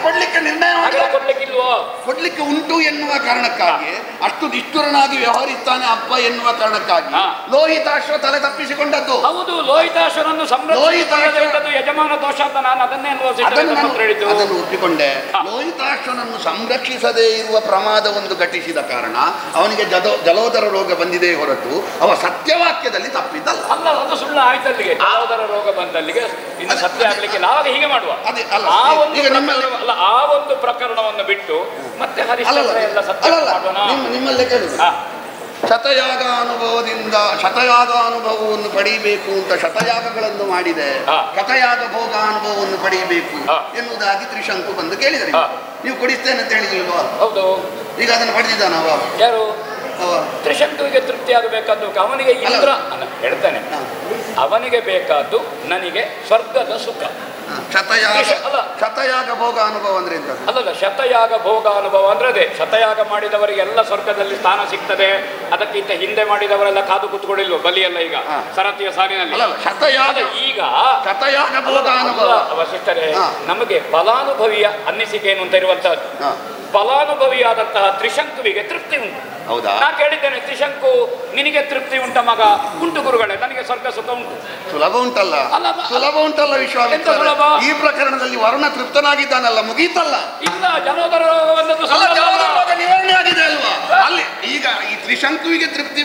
[SPEAKER 3] ಕೊಡ್ಲಿಕ್ಕೆ ನಿರ್ಣಯ
[SPEAKER 4] ಕೊಡ್ಲಿಕ್ಕಿಲ್ವೋ?
[SPEAKER 3] ಕೊಡ್ಲಿಕ್ಕೆ ಉಂಟು ಎನ್ನುವ ಕಾರಣಕ್ಕಾಗಿ, ಅಷ್ಟು ನಿಷ್ಠುರನಾಗಿ ವ್ಯವಹರಿಸ್ತಾನೆ ಅಪ್ಪ ಎನ್ನುವ ಕಾರಣಕ್ಕಾಗಿ ಲೋಹಿತಾಶ್ವ ತಲೆ ತಪ್ಪಿಸಿಕೊಂಡದ್ದು.
[SPEAKER 4] ಹೌದು, ಲೋಹಿತಾಶ್ವರನ್ನು ಸಂರಕ್ಷಿಸಿದ್ದು ಯಜಮಾನ ದೋಷ ಅಂತ ನಾನು ಅದನ್ನೇ
[SPEAKER 3] ಅದನ್ನು ಒಪ್ಪಿಕೊಂಡೆ. ಲೋಹಿತಾಶ್ವನನ್ನು ಸಂರಕ್ಷಿಸದೇ ಇರುವ ಪ್ರಮಾದ ಒಂದು ಘಟಿಸಿದ ಕಾರಣ ಅವನಿಗೆ ಜಲೋದರ ರೋಗ ಬಂದಿದೆ ಹೊರತು ಅವ ಸತ್ಯವಾಕ್ಯದಲ್ಲಿ ತಪ್ಪಿದ್ದಲ್ಲ.
[SPEAKER 4] ಅಲ್ಲ, ಅದು ಸುಳ್ಳು ಆಯ್ತಲ್ಲಿಗೆ. ಜಲೋದರ ರೋಗ ಬಂದಲ್ಲಿಗೆ ಇನ್ನು ಸತ್ಯ ಆಗ್ಲಿಕ್ಕೆ ನಾವಾಗ ಹೀಗೆ ಮಾಡುವ. ಆ ಒಂದು ಪ್ರಕರಣವನ್ನು ಬಿಟ್ಟು ಮತ್ತೆ ಹರಿಶ್ಚಂದ್ರ ಎಲ್ಲ ಸತ್ಯ
[SPEAKER 3] ನಿಮ್ಮಲ್ಲೇ ಕೇಳುದು. ಶತಯಾಗ ಅನುಭವವನ್ನು ಪಡೆಯಬೇಕು ಅಂತ ಶತಯಾಗಗಳನ್ನು ಮಾಡಿದೆ, ಶತಯಾಗ ಭೋಗ ಅನುಭವವನ್ನು ಪಡೆಯಬೇಕು ಎನ್ನುವುದಾಗಿ ತ್ರಿಶಂಕು ಬಂದು ಕೇಳಿದರೆ ನೀವು ಕೊಡಿಸ್ತೇನೆ ಅಂತ ಹೇಳಿದ್ರಲ್ವಾ?
[SPEAKER 4] ಹೌದು.
[SPEAKER 3] ಈಗ ಅದನ್ನು ಪಡೆದಿದ್ದಾನವ
[SPEAKER 4] ಯಾರು? ತ್ರಿಶಂಕುವಿಗೆ ತೃಪ್ತಿ ಆಗಬೇಕಾದ್ದು ಅವನಿಗೆ ಇಂದ್ರ ಹೇಳ್ತಾನೆ, ಅವನಿಗೆ ಬೇಕಾದ್ದು ನನಗೆ ಸ್ವರ್ಗದ ಸುಖ.
[SPEAKER 3] ಶತಯಾಗ ಭೋಗ ಅನುಭವ ಅಂದ್ರೆ ಎಂತ?
[SPEAKER 4] ಅಲ್ಲಲ್ಲ, ಶತಯಾಗ ಭೋಗ ಅನುಭವ ಅಂದ್ರೆ ಅದೇ. ಶತಯಾಗ ಮಾಡಿದವರಿಗೆಲ್ಲ ಸ್ವರ್ಗದಲ್ಲಿ ಸ್ಥಾನ ಸಿಗ್ತದೆ. ಅದಕ್ಕಿಂತ ಹಿಂದೆ ಮಾಡಿದವರೆಲ್ಲ ಕಾದು ಕೂತ್ಕೊಳ್ಳಿಲ್ವ ಬಲಿಯಲ್ಲ ಈಗ ಸರತಿಯ ಸಾಲಿನಲ್ಲಿ. ಈಗ
[SPEAKER 3] ಶತಯಾಗ ಭೋಗ ಅನುಭವ
[SPEAKER 4] ವಸಿಷ್ಠರೇ, ನಮಗೆ ಫಲಾನುಭವಿಯ ಅನ್ನಿಸಿಕೆ ಏನು ಅಂತ ಇರುವಂತಹದ್ದು. ಫಲಾನುಭವಿಯಾದಂತಹ ತ್ರಿಶಂಕುವಿಗೆ ತೃಪ್ತಿ ಉಂಟು.
[SPEAKER 3] ಹೌದಾ?
[SPEAKER 4] ನಾ ಕೇಳಿದ್ದೇನೆ, ತ್ರಿಶಂಕು ನಿನಗೆ ತೃಪ್ತಿ ಉಂಟ ಮಗ? ಉಂಟು ಗುರುಗಳೇ, ನನಗೆ ಸ್ವರ್ಗ ಸುಖ ಉಂಟು.
[SPEAKER 3] ಸುಲಭ ಉಂಟಲ್ಲ ವಿಶ್ವಾಮಿತ್ರ. ಈ ಪ್ರಕರಣದಲ್ಲಿ ವರುಣ ತೃಪ್ತನಾಗಿದ್ದಾನಲ್ಲ, ಮುಗೀತಲ್ಲ.
[SPEAKER 4] ಇಲ್ಲ, ಜಲೋದರ
[SPEAKER 3] ನಿವಾರಣೆ ಆಗಿದೆ ಅಲ್ವಾ? ಅಲ್ಲಿ ಈಗ ಈ ತ್ರಿಶಂಕುವಿಗೆ ತೃಪ್ತಿ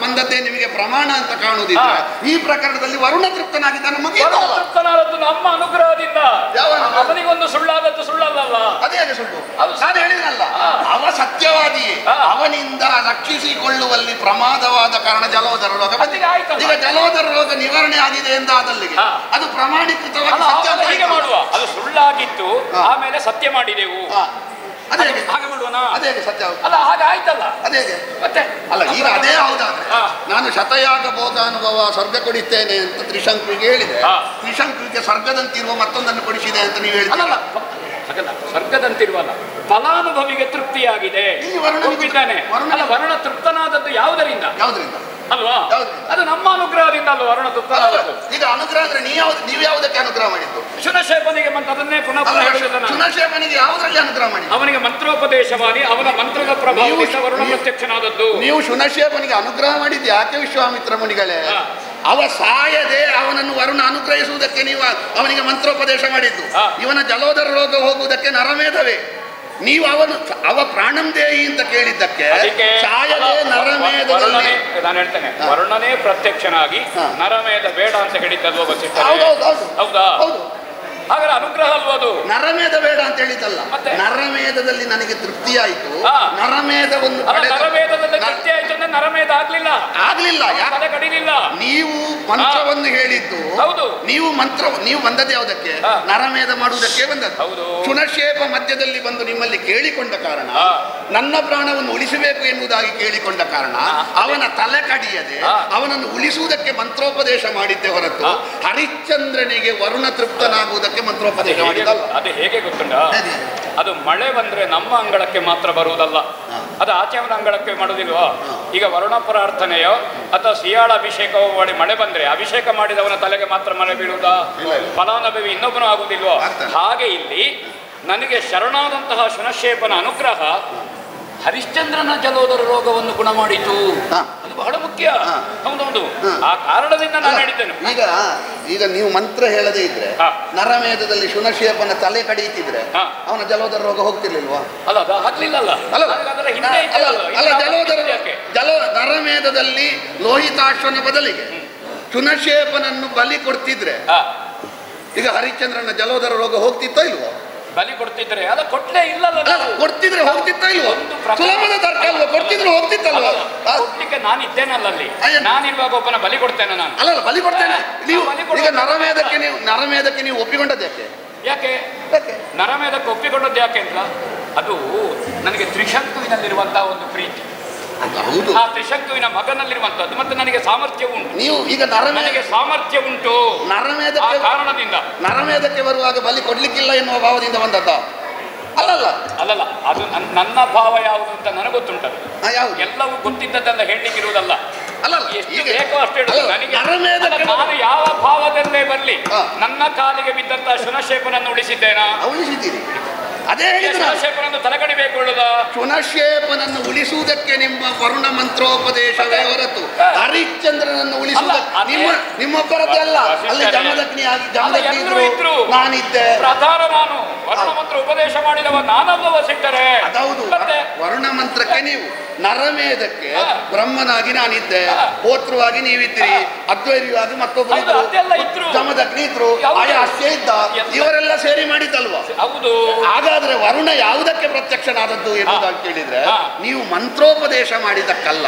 [SPEAKER 3] ಬಂದದ್ದೇ ನಿಮಗೆ ಪ್ರಮಾಣ ಅಂತ ಕಾಣುವುದಿಲ್ಲ. ಈ ಪ್ರಕರಣದಲ್ಲಿ ವರುಣ ತೃಪ್ತನಾಗಿದ್ದಾನೆ, ಮುಗೀತಲ್ಲ.
[SPEAKER 4] ತೃಪ್ತನಾದದ್ದು ನಮ್ಮ ಅನುಗ್ರಹದಿಂದ. ಅವನಿಗೊಂದು ಸುಳ್ಳಾದದ್ದು ಸುಳ್ಳಲ್ಲ.
[SPEAKER 3] ಅದೇ ಸುಳ್ಳು. ನಾನು ಹೇಳಿದ್ನಲ್ಲ, ಅವ ಸತ್ಯವಾದಿ. ಅವನಿಂದ ರಕ್ಷಿಸಿಕೊಳ್ಳುವಲ್ಲಿ ಪ್ರಮಾದವಾದ ಕಾರಣ ಜಲೋದರ ರೋಗ ಬಂದಿದೆ. ಈಗ ಜಲೋದರ ರೋಗ ನಿವಾರಣೆ ಆಗಿದೆ ಎಂದಾದಲ್ಲಿಗೆ ಅದು ಪ್ರಮಾಣೀಕೃತವಾಗಿ
[SPEAKER 4] ಮಾಡುವ. ಅದು ಸುಳ್ಳಾಗಿತ್ತು, ಆಮೇಲೆ ಸತ್ಯ ಮಾಡಿದೆವು. ಹಾಗೆ ಮಾಡುವನಾ?
[SPEAKER 3] ಅದೇ ಸತ್ಯ
[SPEAKER 4] ಅಲ್ಲ, ಹಾಗೆ ಆಯ್ತಲ್ಲ.
[SPEAKER 3] ಅದೇ ಮತ್ತೆ ಅಲ್ಲ, ಈಗ ಅದೇ ಹೌದಾದ್ರೆ ನಾನು ಶತಯಾಗ ಭೋಗ ಅನುಭವ ಸ್ವರ್ಗ ಕೊಡಿಸ್ತೇನೆ ಅಂತ ತ್ರಿಶಂಕುವಿಗೆ ಹೇಳಿದೆ. ತ್ರಿಶಂಕುವಿಗೆ ಸ್ವರ್ಗದಂತಿರುವ ಮತ್ತೊಂದನ್ನು ಕೊಡಿಸಿದೆ ಅಂತ ನೀವು ಹೇಳಿದ್ರಲ್ಲ.
[SPEAKER 4] ಸ್ವರ್ಗದಂತಿರುವಲ್ಲ, ಫಲಾನುಭವಿಗೆ ತೃಪ್ತಿಯಾಗಿದೆ. ವರುಣ ತೃಪ್ತನಾದದ್ದು ಯಾವುದರಿಂದ ಅಲ್ವಾ? ಅದು ನಮ್ಮ ಅನುಗ್ರಹದಿಂದ ಅಲ್ವಾ ವರುಣ ತೃಪ್ತನಾದದ್ದು.
[SPEAKER 3] ಈಗ ಅನುಗ್ರಹ ಅಂದ್ರೆ ನೀವು ಯಾವುದಕ್ಕೆ ಅನುಗ್ರಹ ಮಾಡಿದ್ದು?
[SPEAKER 4] ಶುನಶೇಪನಿಗೆ ಅದನ್ನೇ ಪುನಃ
[SPEAKER 3] ಶುನಶೇಪನಿಗೆ ಯಾವುದರಲ್ಲಿ ಅನುಗ್ರಹ ಮಾಡಿ?
[SPEAKER 4] ಅವನಿಗೆ ಮಂತ್ರೋಪದೇಶ ಮಾಡಿ ಅವನ ಮಂತ್ರದ ಪ್ರಭಾವದಿಂದ ವರುಣ ಪ್ರತ್ಯಕ್ಷನಾದದ್ದು.
[SPEAKER 3] ನೀವು ಶುನಶೇಪನಿಗೆ ಅನುಗ್ರಹ ಮಾಡಿದ್ದು ಯಾಕೆ ವಿಶ್ವಾಮಿತ್ರ ಮುನಿಗಳೇ? ಅವ ಸಾಯದೆ ಅವನನ್ನು ವರುಣ ಅನುಗ್ರಹಿಸುವುದಕ್ಕೆ ನೀವು ಅವನಿಗೆ ಮಂತ್ರೋಪದೇಶ ಮಾಡಿದ್ದು. ಇವನ ಜಲೋದರ ರೋಗ ಹೋಗುವುದಕ್ಕೆ ನರಮೇಧವೇ. ನೀವು ಅವ ಪ್ರಾಣಂ ದೇಹಿ ಅಂತ ಕೇಳಿದ್ದಕ್ಕೆ ಸಾಯದೆ ನರಮೇಧದಲ್ಲಿ
[SPEAKER 4] ನಾನು ಹೇಳ್ತೇನೆ, ವರುಣನೇ ಪ್ರತ್ಯಕ್ಷನಾಗಿ ನರಮೇಧ ಬೇಡ ಅಂತ ಹೇಳಿದ್ದಲ್ವ ವಸಿಷ್ಠ? ಹೌದಾ? ಹಾಗಾದ್ರೆ ಅನುಗ್ರಹ ಅಲ್ವ ಅದು?
[SPEAKER 3] ನರಮೇಧ ಬೇಡ ಅಂತ ಹೇಳಿದ್ದಲ್ಲ, ನರಮೇಧದಲ್ಲಿ ನನಗೆ ತೃಪ್ತಿಯಾಯಿತು. ನರಮೇಧವನ್ನು
[SPEAKER 4] ನರಮೇಧದಲ್ಲಿ ತೃಪ್ತಿ ಆಯ್ತು ಅಂದ್ರೆ ನರಮೇಧ ಆಗ್ಲಿಲ್ಲ. ಯಾಕೆ ಕಡಿಲಿಲ್ಲ?
[SPEAKER 3] ನೀವು ಮಂತ್ರವನ್ನು ಹೇಳಿದ್ದು.
[SPEAKER 4] ಹೌದು.
[SPEAKER 3] ನೀವು ಬಂದದ್ದು ಯಾವುದಕ್ಕೆ? ನರಮೇಧ ಮಾಡುವುದಕ್ಕೆ ಬಂದದ್ದು.
[SPEAKER 4] ಹೌದು.
[SPEAKER 3] ಶುನಶೇಪ ಮಧ್ಯದಲ್ಲಿ ಬಂದು ನಿಮ್ಮಲ್ಲಿ ಕೇಳಿಕೊಂಡ ಕಾರಣ, ನನ್ನ ಪ್ರಾಣವನ್ನು ಉಳಿಸಬೇಕು ಎನ್ನುವುದಾಗಿ ಕೇಳಿಕೊಂಡ ಕಾರಣ ಅವನ ತಲೆ ಕಡಿಯದೆ ಅವನನ್ನು ಉಳಿಸುವುದಕ್ಕೆ ಮಂತ್ರೋಪದೇಶ ಮಾಡಿದ್ದೆ ಹೊರತು ಹರಿಶ್ಚಂದ್ರನಿಗೆ ವರುಣ ತೃಪ್ತನಾಗುವುದಕ್ಕೆ ಮಂತ್ರೋಪದೇಶ ಮಾಡಿದಲ್ಲ.
[SPEAKER 4] ಅದು ಹೇಗೆ ಗೊತ್ತುಂಟ? ಅದು ಮಳೆ ಬಂದ್ರೆ ನಮ್ಮ ಅಂಗಳಕ್ಕೆ ಮಾತ್ರ ಬರುವುದಲ್ಲ, ಅದು ಆಚೆಯವನ ಅಂಗಳಕ್ಕೆ ಮಾಡುವುದಿಲ್ವಾ? ಈಗ ವರುಣ ಪ್ರಾರ್ಥನೆಯೋ ಅಥವಾ ಸಿಯಾಳ ಅಭಿಷೇಕವೋ ಮಾಡಿ ಮಳೆ ಬಂದ್ರೆ ಅಭಿಷೇಕ ಮಾಡಿದವನ ತಲೆಗೆ ಮಾತ್ರ ಮಳೆ ಬೀಳುವುದಾ? ಫಲಾನುಭವಿ ಇನ್ನೊಬ್ಬನು ಆಗುವುದಿಲ್ವೋ? ಹಾಗೆ ಇಲ್ಲಿ ನನಗೆ ಶರಣಾದಂತಹ ಶುನಶೇಪನ ಅನುಗ್ರಹ ಹರಿಶ್ಚಂದ್ರನ ಜಲೋದರ ರೋಗವನ್ನು ಗುಣ ಮಾಡಿತು. ಅದು ಬಹಳ ಮುಖ್ಯ. ಹೌದೌದು, ಆ ಕಾರಣದಿಂದ ನಾನು ಹೇಳಿದ್ದೇನೆ.
[SPEAKER 3] ಈಗ ನೀವು ಮಂತ್ರ ಹೇಳದೇ ಇದ್ರೆ ನರಮೇಧದಲ್ಲಿ ಶುನಶೇಪನ ತಲೆ ಕಡಿಯುತ್ತಿದ್ರೆ ಅವನ ಜಲೋದರ ರೋಗ ಹೋಗ್ತಿರ್ಲಿಲ್ವಾ?
[SPEAKER 4] ಅಲ್ಲ, ಅದು ಆಗ್ಲಿಲ್ಲಲ್ಲ.
[SPEAKER 3] ನರಮೇಧದಲ್ಲಿ ಲೋಹಿತಾಶ್ವನ ಬದಲಿಗೆ ಶುನಶೇಪನನ್ನು ಬಲಿ ಕೊಡ್ತಿದ್ರೆ ಈಗ ಹರಿಶ್ಚಂದ್ರನ ಜಲೋದರ ರೋಗ ಹೋಗ್ತಿತ್ತೋ ಇಲ್ವೋ?
[SPEAKER 4] ಬಲಿ ಕೊಡ್ತಿದ್ರೆ ಅಲ್ಲ ಕೊಟ್ಲೇ ಇಲ್ಲಲ್ಲ
[SPEAKER 3] ಅಲ್ಲ, ಕೊಡ್ತಿದ್ರೆ ಹೋಗ್ತಿತ್ತೋ ಇಲ್ವೋ?
[SPEAKER 4] ಒಂದು ಪ್ರಕಾರ-
[SPEAKER 3] ಸುಲಭದ ತರ್ಕ ಅಲ್ವಾ? ಕೊಡ್ತಿದ್ರೆ ಹೋಗ್ತಿತ್ತಲ್ವಾ?
[SPEAKER 4] ಕೊಡ್ಲಿಕ್ಕೆ ನಾನು ಇದ್ದೇನಲ್ಲ ಅಲ್ಲಿ.
[SPEAKER 3] ಅಯ್ಯ.
[SPEAKER 4] ನಾನಿರುವಾಗ ಒಬ್ಬನ ಬಲಿ ಕೊಡ್ತೇನೆ ನಾನು.
[SPEAKER 3] ಅಲ್ಲ ಬಲಿ ಕೊಡ್ತೇನೆ. ನೀವು
[SPEAKER 4] ಬಲಿ ಕೊಡ್ತೇನೆ.
[SPEAKER 3] ಈಗ ನರಮೇಧಕ್ಕೆ ನೀವು ಒಪ್ಪಿಕೊಂಡದ್ದು ಯಾಕೆ?
[SPEAKER 4] ಯಾಕೆ ನರಮೇಧಕ್ಕೆ ಒಪ್ಪಿಕೊಂಡದ್ದು ಯಾಕೆ ಅಂತ, ಅದು ನನಗೆ ತ್ರಿಶಂಕುವಿನಲ್ಲಿರುವಂತಹ ಒಂದು ಪ್ರೀತಿ.
[SPEAKER 3] ಹೌದು,
[SPEAKER 4] ಆ ತ್ರಿಶಂಕುವಿನ ಮಗನಲ್ಲಿರುವಂತದ್ದು. ಮತ್ತೆ ನನಗೆ ಸಾಮರ್ಥ್ಯ ಉಂಟು.
[SPEAKER 3] ನೀವು ಈಗ
[SPEAKER 4] ನನಗೆ ಸಾಮರ್ಥ್ಯ ಉಂಟು. ಆ
[SPEAKER 3] ನರಮೇಧಕ್ಕೆ
[SPEAKER 4] ಕಾರಣದಿಂದ
[SPEAKER 3] ನರಮೇಧಕ್ಕೆ ಬರುವಾಗ ಬಲಿ ಕೊಡ್ಲಿಕ್ಕಿಲ್ಲ ಎನ್ನುವ ಭಾವದಿಂದ ಬಂದದ್ದ? ಅಲ್ಲಲ್ಲ
[SPEAKER 4] ಅಲ್ಲಲ್ಲ, ಅದು ನನ್ನ ಭಾವ ಯಾವುದು ಅಂತ ನನಗೆ ಗೊತ್ತುಂಟದು.
[SPEAKER 3] ಯಾವುದು?
[SPEAKER 4] ಎಲ್ಲವೂ ಗೊತ್ತಿದ್ದದ್ದೆಲ್ಲ ಹೇಳಲಿಕ್ಕಿರುವುದಲ್ಲ.
[SPEAKER 3] ಅಲ್ಲಲ್ಲ,
[SPEAKER 4] ಎಷ್ಟು
[SPEAKER 3] ಈಗ
[SPEAKER 4] ಬೇಕೋ ಅಷ್ಟು ಹೇಳುದು.
[SPEAKER 3] ಅಲ್ಲ,
[SPEAKER 4] ನನಗೆ
[SPEAKER 3] ನರಮೇಧಕ್ಕೆ
[SPEAKER 4] ನಾನು ಯಾವ ಭಾವದಲ್ಲೇ ಬರಲಿ,
[SPEAKER 3] ಹಾ.
[SPEAKER 4] ನನ್ನ ಕಾಲಿಗೆ ಬಿದ್ದಂತಹ ಶುನಶೇಪನನ್ನು ಉಳಿಸಿದ್ದೇನಾ?
[SPEAKER 3] ಉಳಿಸಿದ್ದೀರಿ. ಅದೇ ಹೇಳಿದ್ರು ನಾನು.
[SPEAKER 4] ಶುನಶೇಪನನ್ನು ತಲೆಗಡಿಬೇಕೊಳ್ಳುದ.
[SPEAKER 3] ಶುನಶೇಪನನ್ನು ಉಳಿಸುವುದಕ್ಕೆ ನಿಮ್ಮ ವರುಣ ಮಂತ್ರೋಪದೇಶವೇ ಹೊರತು ಹರಿಶ್ಚಂದ್ರನನ್ನು ಉಳಿಸುವುದಕ್ಕೆ ನಿಮ್ಮೊಬ್ಬರದ್ದೇ ಅಲ್ಲ. ಅಲ್ಲಿ ಜಮದಗ್ನಿ ಇದ್ರು, ನಾನಿದ್ದೆ.
[SPEAKER 4] ಪ್ರಧಾನ ನಾನು ವರುಣ ಮಂತ್ರ ಉಪದೇಶ ಮಾಡಿದವ ನಾನಲ್ಲವ ಸಿಟ್ಟರೆ.
[SPEAKER 3] ಅದೌದು,
[SPEAKER 4] ಮತ್ತೆ
[SPEAKER 3] ವರುಣ ಮಂತ್ರಕ್ಕೆ ನೀವು, ನರಮೇಧಕ್ಕೆ ಬ್ರಹ್ಮನಾಗಿ ನಾನಿದ್ದೆ, ಹೋತೃವಾಗಿ ನೀವಿದ್ದೀರಿ, ಅದ್ವೈರ್ಯವಾಗಿ ಮತ್ತೊಬ್ಬರು
[SPEAKER 4] ಅದೆಲ್ಲ ಇದ್ರು,
[SPEAKER 3] ಜಮದಗ್ನಿ ಇದ್ರು, ಆಯಾಸ್ಯ ಇದ್ದ, ಇವರೆಲ್ಲ ಸೇರಿ ಮಾಡಿದ್ದಲ್ವಾ?
[SPEAKER 4] ಹೌದು.
[SPEAKER 3] ಹಾಗಾದ್ರೆ ವರುಣ ಯಾವುದಕ್ಕೆ ಪ್ರತ್ಯಕ್ಷನಾದದ್ದು ಎನ್ನುವುದಾಗಿ ಕೇಳಿದ್ರೆ, ನೀವು ಮಂತ್ರೋಪದೇಶ ಮಾಡಿದಕ್ಕಲ್ಲ,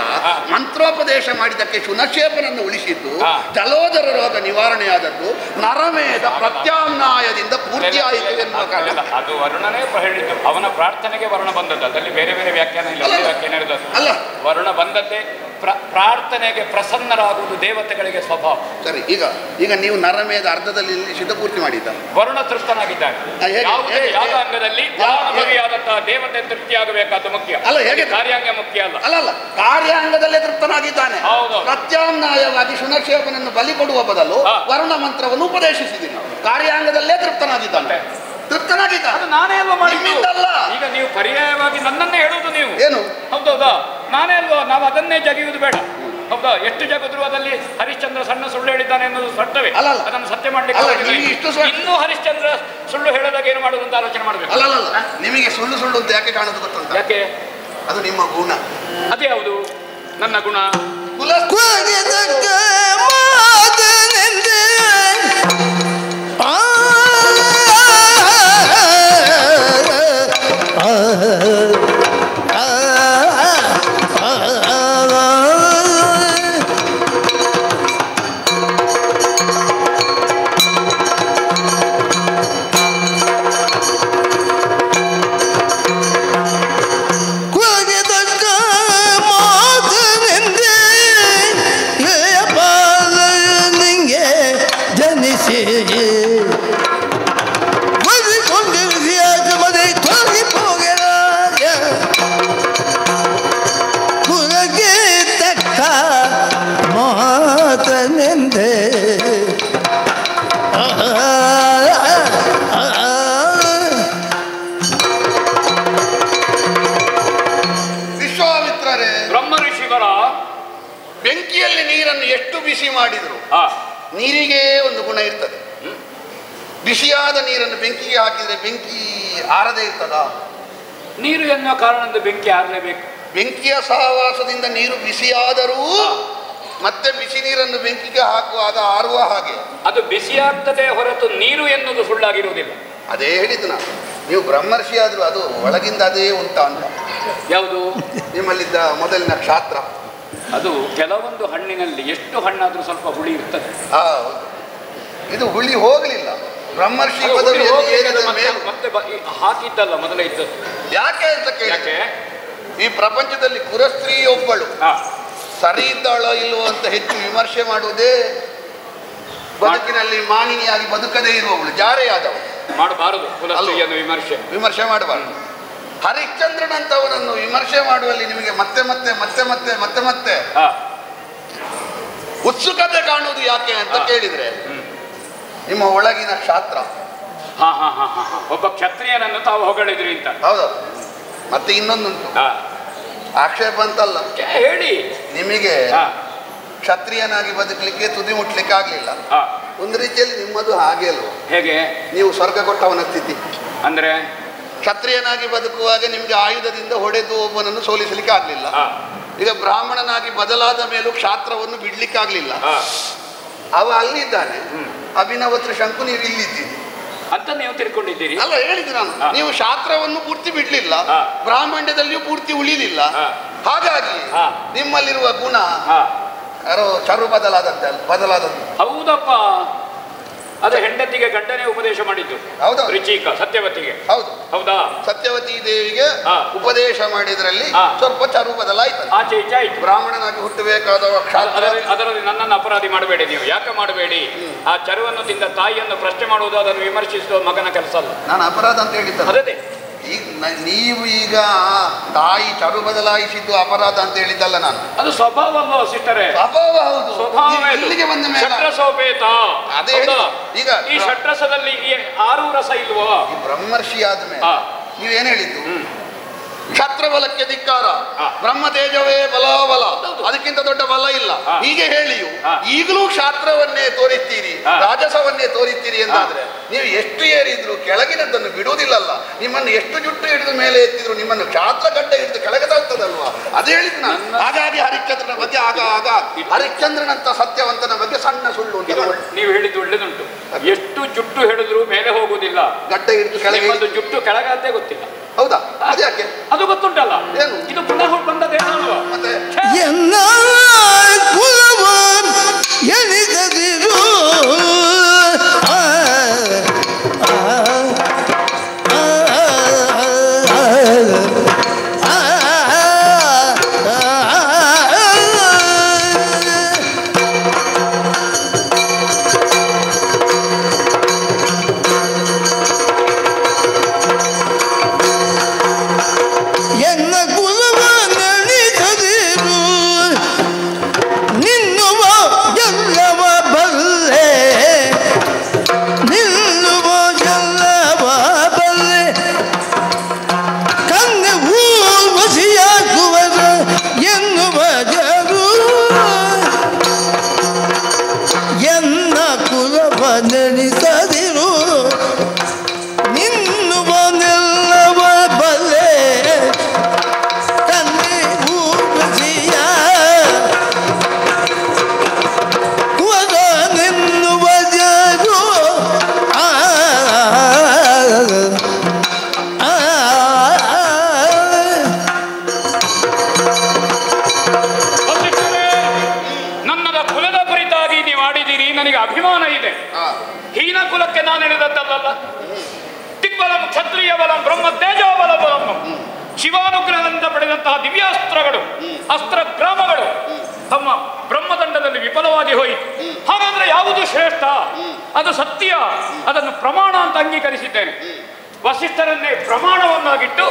[SPEAKER 3] ಮಂತ್ರೋಪದೇಶ ಮಾಡಿದಕ್ಕೆ ಶುನಶೇಪನನ್ನು ಉಳಿಸಿದ್ದು, ಜಲೋದರ ರೋಗ ನಿವಾರಣೆಯಾದದ್ದು ನರಮೇಧ ಪ್ರತ್ಯಾಮ್ನಾಯದಿಂದ ಪೂರ್ತಿ ಆಯಿತು ಎನ್ನುವ ಕಾರಣ.
[SPEAKER 4] ಅದು ವರುಣನೇ ಹೇಳಿದ್ದು. ಅವನ ಪ್ರಾರ್ಥನೆಗೆ ವರುಣ ಬಂದದ್ದು. ಅದರಲ್ಲಿ ಬೇರೆ ಬೇರೆ ವ್ಯಾಖ್ಯಾನ ಇಲ್ಲ. ವ್ಯಾಖ್ಯಾನ ಇರೋದು
[SPEAKER 3] ಅಲ್ಲ,
[SPEAKER 4] ವರುಣ ಬಂದದ್ದೇ ಪ್ರಾರ್ಥನೆಗೆ ಪ್ರಸನ್ನರಾಗುವುದು ದೇವತೆಗಳಿಗೆ ಸ್ವಭಾವ.
[SPEAKER 3] ಸರಿ, ಈಗ ನೀವು ನರಮೇಧ ಅರ್ಧದಲ್ಲಿ ನಿಲ್ಲಿಸಿದ ಪೂರ್ತಿ ಮಾಡಿದ್ದ
[SPEAKER 4] ವರುಣ ತೃಪ್ತನಾಗಿದ್ದಾನೆ. ಯಾವುದೇ ಯಾವ ಅಂಗದಲ್ಲಿ ಯಾವ ಬಗೆಯಾದಂತಹ ದೇವತೆ ತೃಪ್ತಿಯಾಗಬೇಕಾದ ಮುಖ್ಯ.
[SPEAKER 3] ಅಲ್ಲ, ಹೇಗೆ
[SPEAKER 4] ಕಾರ್ಯಾಂಗ ಮುಖ್ಯ ಅಲ್ಲ.
[SPEAKER 3] ಅಲ್ಲ, ಕಾರ್ಯಾಂಗದಲ್ಲೇ ತೃಪ್ತನಾಗಿದ್ದಾನೆ.
[SPEAKER 4] ಹೌದು.
[SPEAKER 3] ಪ್ರತ್ಯಾಮ್ನಾಯವಾಗಿ ಶುನಶೇಪನನ್ನು ಬಲಿ ಕೊಡುವ ಬದಲು ವರುಣ ಮಂತ್ರವನ್ನು ಉಪದೇಶಿಸಿದ್ದೀನಿ ನಾವು. ಕಾರ್ಯಾಂಗದಲ್ಲೇ ತೃಪ್ತನಾಗಿದ್ದಾನೆ.
[SPEAKER 4] ಅದು ನಾನೇ ಅಲ್ವಾ
[SPEAKER 3] ನಿಮ್ಮಿಂದಲ್ಲ.
[SPEAKER 4] ಈಗ ನೀವು ಪರ್ಯಾಯವಾಗಿ ನನ್ನನ್ನೇ ಹೇಳುವುದು ನೀವು.
[SPEAKER 3] ಏನು?
[SPEAKER 4] ಹೌದೌದಾ? ನಾನೇ ಅಲ್ವಾ? ನಾವು ಅದನ್ನೇ ಜಗಿಯುವುದು ಬೇಡ. ಹೌದಾ? ಎಷ್ಟು ಜಗದ್ರು ಅದಲ್ಲಿ ಹರಿಶ್ಚಂದ್ರ ಸಣ್ಣ ಸುಳ್ಳು ಹೇಳಿದ್ದಾನೆ ಅನ್ನೋದು ಸತ್ಯವೇ. ಅದನ್ನು ಸತ್ಯ ಮಾಡ್ಲಿಕ್ಕೆ ಇನ್ನೂ ಹರಿಶ್ಚಂದ್ರ ಸುಳ್ಳು ಹೇಳದಾಗ ಏನು ಮಾಡುದು ಅಂತ ಆಲೋಚನೆ ಮಾಡಬೇಕು.
[SPEAKER 3] ಅಲ್ಲ, ನಿಮಗೆ ಸುಳ್ಳು ಅಂತ ಯಾಕೆ ಕಾಣುದು ಗೊತ್ತುಂಟ?
[SPEAKER 4] ಯಾಕೆ?
[SPEAKER 3] ಅದು ನಿಮ್ಮ ಗುಣ.
[SPEAKER 4] ಅದೇ ಯಾವುದು? ನನ್ನ ಗುಣ.
[SPEAKER 3] ವಿಶ್ವಾಮಿತ್ರರೇ, ಬ್ರಹ್ಮ ಋಷಿಗಳ ಬೆಂಕಿಯಲ್ಲಿ ನೀರನ್ನು ಎಷ್ಟು ಬಿಸಿ ಮಾಡಿದ್ರು ನೀರಿಗೆ ಒಂದು ಗುಣ ಇರ್ತದೆ. ಬಿಸಿಯಾದ ನೀರನ್ನು ಬೆಂಕಿಗೆ ಹಾಕಿದ್ರೆ ಬೆಂಕಿ ಆರದೇ ಇರ್ತದ?
[SPEAKER 4] ನೀರು ಎನ್ನುವ ಕಾರಣದಿಂದ ಬೆಂಕಿ ಆರಲೇಬೇಕು.
[SPEAKER 3] ಬೆಂಕಿಯ ಸಹವಾಸದಿಂದ ನೀರು ಬಿಸಿಯಾದರೂ ಮತ್ತೆ ಬಿಸಿ ನೀರನ್ನು ಬೆಂಕಿಗೆ ಹಾಕುವಾಗ ಆರುವ ಹಾಗೆ
[SPEAKER 4] ಅದು ಬಿಸಿಯಾಗ್ತದೆ ಹೊರತು ನೀರು ಎನ್ನುವುದು ಸುಳ್ಳಾಗಿರುವುದಿಲ್ಲ.
[SPEAKER 3] ಅದೇ ಹೇಳಿದ್ದು ನಾನು. ನೀವು ಬ್ರಹ್ಮರ್ಷಿ ಆದ್ರೂ ಅದು ಒಳಗಿಂದ ಅದೇ ಉಂಟಾ ಅಂತ.
[SPEAKER 4] ಯಾವುದು?
[SPEAKER 3] ನಿಮ್ಮಲ್ಲಿದ್ದ ಮೊದಲಿನ ಕ್ಷಾತ್ರ.
[SPEAKER 4] ಅದು ಕೆಲವೊಂದು ಹಣ್ಣಿನಲ್ಲಿ ಎಷ್ಟು ಹಣ್ಣಾದ್ರೂ ಸ್ವಲ್ಪ ಹುಳಿ ಇರ್ತದೆ.
[SPEAKER 3] ಇದು ಹುಳಿ ಹೋಗಲಿಲ್ಲ. ಬ್ರಹ್ಮರ್ಷಿ
[SPEAKER 4] ಮತ್ತೆ ಹಾಕಿದ್ದಲ್ಲ ಮೊದಲೇ ಇದ್ದದ್ದು.
[SPEAKER 3] ಯಾಕೆ ಅಂತ ಕೇಳಿ, ಈ ಪ್ರಪಂಚದಲ್ಲಿ ಕುರಸ್ತ್ರೀಯೊಬ್ಬಳು ಸರಿ ಇದ್ದಾಳೋ ಇಲ್ವೋ ಅಂತ ಹೆಚ್ಚು ವಿಮರ್ಶೆ ಮಾಡುವುದೇ ಬದುಕಿನಲ್ಲಿ ಮಾನಿನಿಯಾಗಿ ಬದುಕದೇ ಇರುವವಳು, ಜಾರೆಯಾದವಳು.
[SPEAKER 4] ಮಾಡಬಾರದು ವಿಮರ್ಶೆ
[SPEAKER 3] ಮಾಡಬಾರದು. ಹರಿಶ್ಚಂದ್ರನಂತವನನ್ನು ವಿಮರ್ಶೆ ಮಾಡುವಲ್ಲಿ ನಿಮಗೆ ಮತ್ತೆ ಮತ್ತೆ ಮತ್ತೆ ಮತ್ತೆ ಮತ್ತೆ ಮತ್ತೆ ಉತ್ಸುಕತೆ ಕಾಣುವುದು ಯಾಕೆ ಅಂತ ಕೇಳಿದ್ರೆ, ನಿಮ್ಮ ಒಳಗಿನ ಕ್ಷಾತ್ರ.
[SPEAKER 4] ಒಬ್ಬ ಕ್ಷತ್ರಿಯನನ್ನು ತಾವು ಹೊಗಳಿದ್ರಿ ಅಂತ.
[SPEAKER 3] ಹೌದು. ಮತ್ತೆ ಇನ್ನೊಂದುಂಟು, ಆಕ್ಷೇಪ ಅಂತಲ್ಲ,
[SPEAKER 4] ಹೇಳಿ.
[SPEAKER 3] ನಿಮಗೆ ಕ್ಷತ್ರಿಯನಾಗಿ ಬದುಕಲಿಕ್ಕೆ ತುದಿ ಮುಟ್ಲಿಕ್ಕೆ ಆಗ್ಲಿಲ್ಲ. ಒಂದು ರೀತಿಯಲ್ಲಿ ನಿಮ್ಮದು ಹಾಗೆ ಅಲ್ವ?
[SPEAKER 4] ಹೇಗೆ?
[SPEAKER 3] ನೀವು ಸ್ವರ್ಗ ಕೊಟ್ಟವನ ಸ್ಥಿತಿ.
[SPEAKER 4] ಅಂದ್ರೆ
[SPEAKER 3] ಕ್ಷತ್ರಿಯನಾಗಿ ಬದುಕುವಾಗ ನಿಮ್ಗೆ ಆಯುಧದಿಂದ ಹೊಡೆದು ಒಬ್ಬನನ್ನು ಸೋಲಿಸಲಿಕ್ಕೆ ಆಗ್ಲಿಲ್ಲ. ಈಗ ಬ್ರಾಹ್ಮಣನಾಗಿ ಬದಲಾದ ಮೇಲೂ ಕ್ಷಾತ್ರವನ್ನು ಬಿಡ್ಲಿಕ್ಕೆ ಆಗ್ಲಿಲ್ಲ. ಅವ ಅಲ್ಲಿದ್ದಾನೆ, ಅಭಿನವ ತ್ರಿಶಂಕು ನೀವು ಇಲ್ಲಿದ್ದೀರಿ
[SPEAKER 4] ಅಂತ ನೀವು ತಿಳ್ಕೊಂಡಿದ್ದೀರಿ.
[SPEAKER 3] ಅಲ್ಲ, ಹೇಳಿದ್ದು ನಾನು. ನೀವು ಶಾಸ್ತ್ರವನ್ನು ಪೂರ್ತಿ ಬಿಡ್ಲಿಲ್ಲ, ಬ್ರಾಹ್ಮಣ್ಯದಲ್ಲಿಯೂ ಪೂರ್ತಿ ಉಳಿಲಿಲ್ಲ. ಹಾಗಾಗಿ ನಿಮ್ಮಲ್ಲಿರುವ ಗುಣ ಯಾರೋ ಚರು ಬದಲಾದದ್ದು.
[SPEAKER 4] ಹೌದಪ್ಪ, ಅದು ಹೆಂಡತಿಗೆ ಗಂಡನೇ ಉಪದೇಶ ಮಾಡಿದ್ದು.
[SPEAKER 3] ಹೌದಾ?
[SPEAKER 4] ರುಚಿಕ ಸತ್ಯವತಿಗೆ.
[SPEAKER 3] ಹೌದು.
[SPEAKER 4] ಹೌದಾ?
[SPEAKER 3] ಸತ್ಯವತಿ ದೇವಿಗೆ ಉಪದೇಶ ಮಾಡಿದ್ರಲ್ಲಿ ಸ್ವಲ್ಪ ಚರು ಬದಲಾಯ್ತು.
[SPEAKER 4] ಆಚೆ ಈಚೆ ಆಯ್ತು.
[SPEAKER 3] ಬ್ರಾಹ್ಮಣನಾಗಿ ಹುಟ್ಟಬೇಕಾದ
[SPEAKER 4] ಅದರಲ್ಲಿ ನನ್ನನ್ನು ಅಪರಾಧಿ ಮಾಡಬೇಡಿ ನೀವು. ಯಾಕೆ ಮಾಡಬೇಡಿ? ಆ ಚರುವನ್ನು ತಿಂದ ತಾಯಿಯನ್ನು ಪ್ರಶ್ನೆ ಮಾಡುವುದು, ಅದನ್ನು ವಿಮರ್ಶಿಸುವ ಮಗನ ಕೆಲಸ ಅಲ್ಲ.
[SPEAKER 3] ನಾನು ಅಪರಾಧ ಅಂತ ಹೇಳಿದ್ದೆ.
[SPEAKER 4] ಅದೇ
[SPEAKER 3] ನೀವು ಈಗ ತಾಯಿ ಚರು ಬದಲಾಯಿಸಿದ್ದು ಅಪರಾಧ ಅಂತ ಹೇಳಿದ್ದಲ್ಲ ನಾನು.
[SPEAKER 4] ಅದು ಸ್ವಭಾವ ಅಲ್ವಾ ಸಿಸ್ಟರೇ?
[SPEAKER 3] ಸ್ವಭಾವ. ಹೌದು.
[SPEAKER 4] ಸ್ವಭಾವ
[SPEAKER 3] ಇಲ್ಲಿಗೆ ಬಂದ ಮೇಲೆ
[SPEAKER 4] ಷಟ್ರಸೋಪೇತ.
[SPEAKER 3] ಅದೇ
[SPEAKER 4] ಈಗ ಈ ಷಟ್ರಸದಲ್ಲಿ 6 ರಸ ಇಲ್ವೋ?
[SPEAKER 3] ಈ ಬ್ರಹ್ಮರ್ಷಿ ಆದ್ಮೇಲೆ ನೀವೇನ್ ಹೇಳಿದ್ದು? ಕ್ಷತ್ರಬಲಕ್ಕೆ ಧಿಕ್ಕಾರ, ಬ್ರಹ್ಮ ತೇಜವೇ ಬಲಾಬಲ, ಅದಕ್ಕಿಂತ ದೊಡ್ಡ ಬಲ ಇಲ್ಲ. ಹೀಗೆ ಹೇಳಿಯು ಈಗಲೂ ಕ್ಷಾತ್ರವನ್ನೇ ತೋರಿಸ್ತೀರಿ, ರಾಜಸವನ್ನೇ ತೋರಿಸ್ತೀರಿ ಎಂದಾದ್ರೆ ನೀವು ಎಷ್ಟು ಏರಿದ್ರು ಕೆಳಗಿನದ್ದನ್ನು ಬಿಡುವುದಿಲ್ಲಲ್ಲ. ನಿಮ್ಮನ್ನು ಎಷ್ಟು ಜುಟ್ಟು ಹಿಡಿದು ಮೇಲೆ ಎತ್ತಿದ್ರು ನಿಮ್ಮನ್ನು ಕ್ಷಾತ್ರ ಗಡ್ಡೆ ಹಿಡಿದು ಕೆಳಗೆ ತಗ್ತದಲ್ವಾ? ಅದು ಹೇಳಿದ್ ನಾನು. ಹಾಗಾಗಿ ಹರಿಶ್ಚಂದ್ರನ ಬಗ್ಗೆ ಆಗ ಹರಿಶ್ಚಂದ್ರನಂತ ಸತ್ಯವಂತನ ಬಗ್ಗೆ ಸಣ್ಣ ಸುಳ್ಳು
[SPEAKER 4] ನೀವು ಹೇಳಿದ್ದು ಒಳ್ಳೆದುಂಟು. ಎಷ್ಟು ಜುಟ್ಟು ಹಿಡಿದ್ರು ಮೇಲೆ ಹೋಗುವುದಿಲ್ಲ,
[SPEAKER 3] ಗಡ್ಡೆ ಹಿಡಿದು ಕೆಳಗೆ
[SPEAKER 4] ಜುಟ್ಟು ಕೆಳಗಂತೆ ಗೊತ್ತಿಲ್ಲ.
[SPEAKER 3] ಹೌದಾ? ಅದ್ಯಾಕೆ?
[SPEAKER 4] ಅದು ಗೊತ್ತುಂಟಲ್ಲ.
[SPEAKER 3] ಏನು?
[SPEAKER 4] ಇದು ಪುನಃ ಬಂದದೇನಲ್ವಾ?
[SPEAKER 3] ಮತ್ತೆ
[SPEAKER 1] ಎನ್ನ ಕುಲವ ಎನಿಸದಿರು
[SPEAKER 4] ನನಗೆ ಅಭಿಮಾನ ಇದೆ. ಹೀನ ಕುಲಕ್ಕೆ ನಾನು ಹೇಳಿದದ್ದಲ್ಲ. ದಿಗ್ಬಲಂ ಕ್ಷತ್ರಿಯ ಬಲಂ ಬ್ರಹ್ಮ ತೇಜೋ ಬಲ ಬಲಂ ಶಿವಾನುಗ್ರಹದಿಂದ ಪಡೆದಂತಹ ದಿವ್ಯಾಸ್ತ್ರಗಳು, ಅಸ್ತ್ರ ಗ್ರಾಮಗಳು ತಮ್ಮ ಬ್ರಹ್ಮದಂಡದಲ್ಲಿ ವಿಫಲವಾಗಿ ಹೋಯಿತು. ಹಾಗಾದ್ರೆ ಯಾವುದು ಶ್ರೇಷ್ಠ? ಅದು ಸತ್ಯ. ಅದನ್ನು ಪ್ರಮಾಣ ಅಂತ ಅಂಗೀಕರಿಸಿದ್ದೇನೆ. ವಸಿಷ್ಠರನ್ನೇ ಪ್ರಮಾಣವನ್ನಾಗಿಟ್ಟು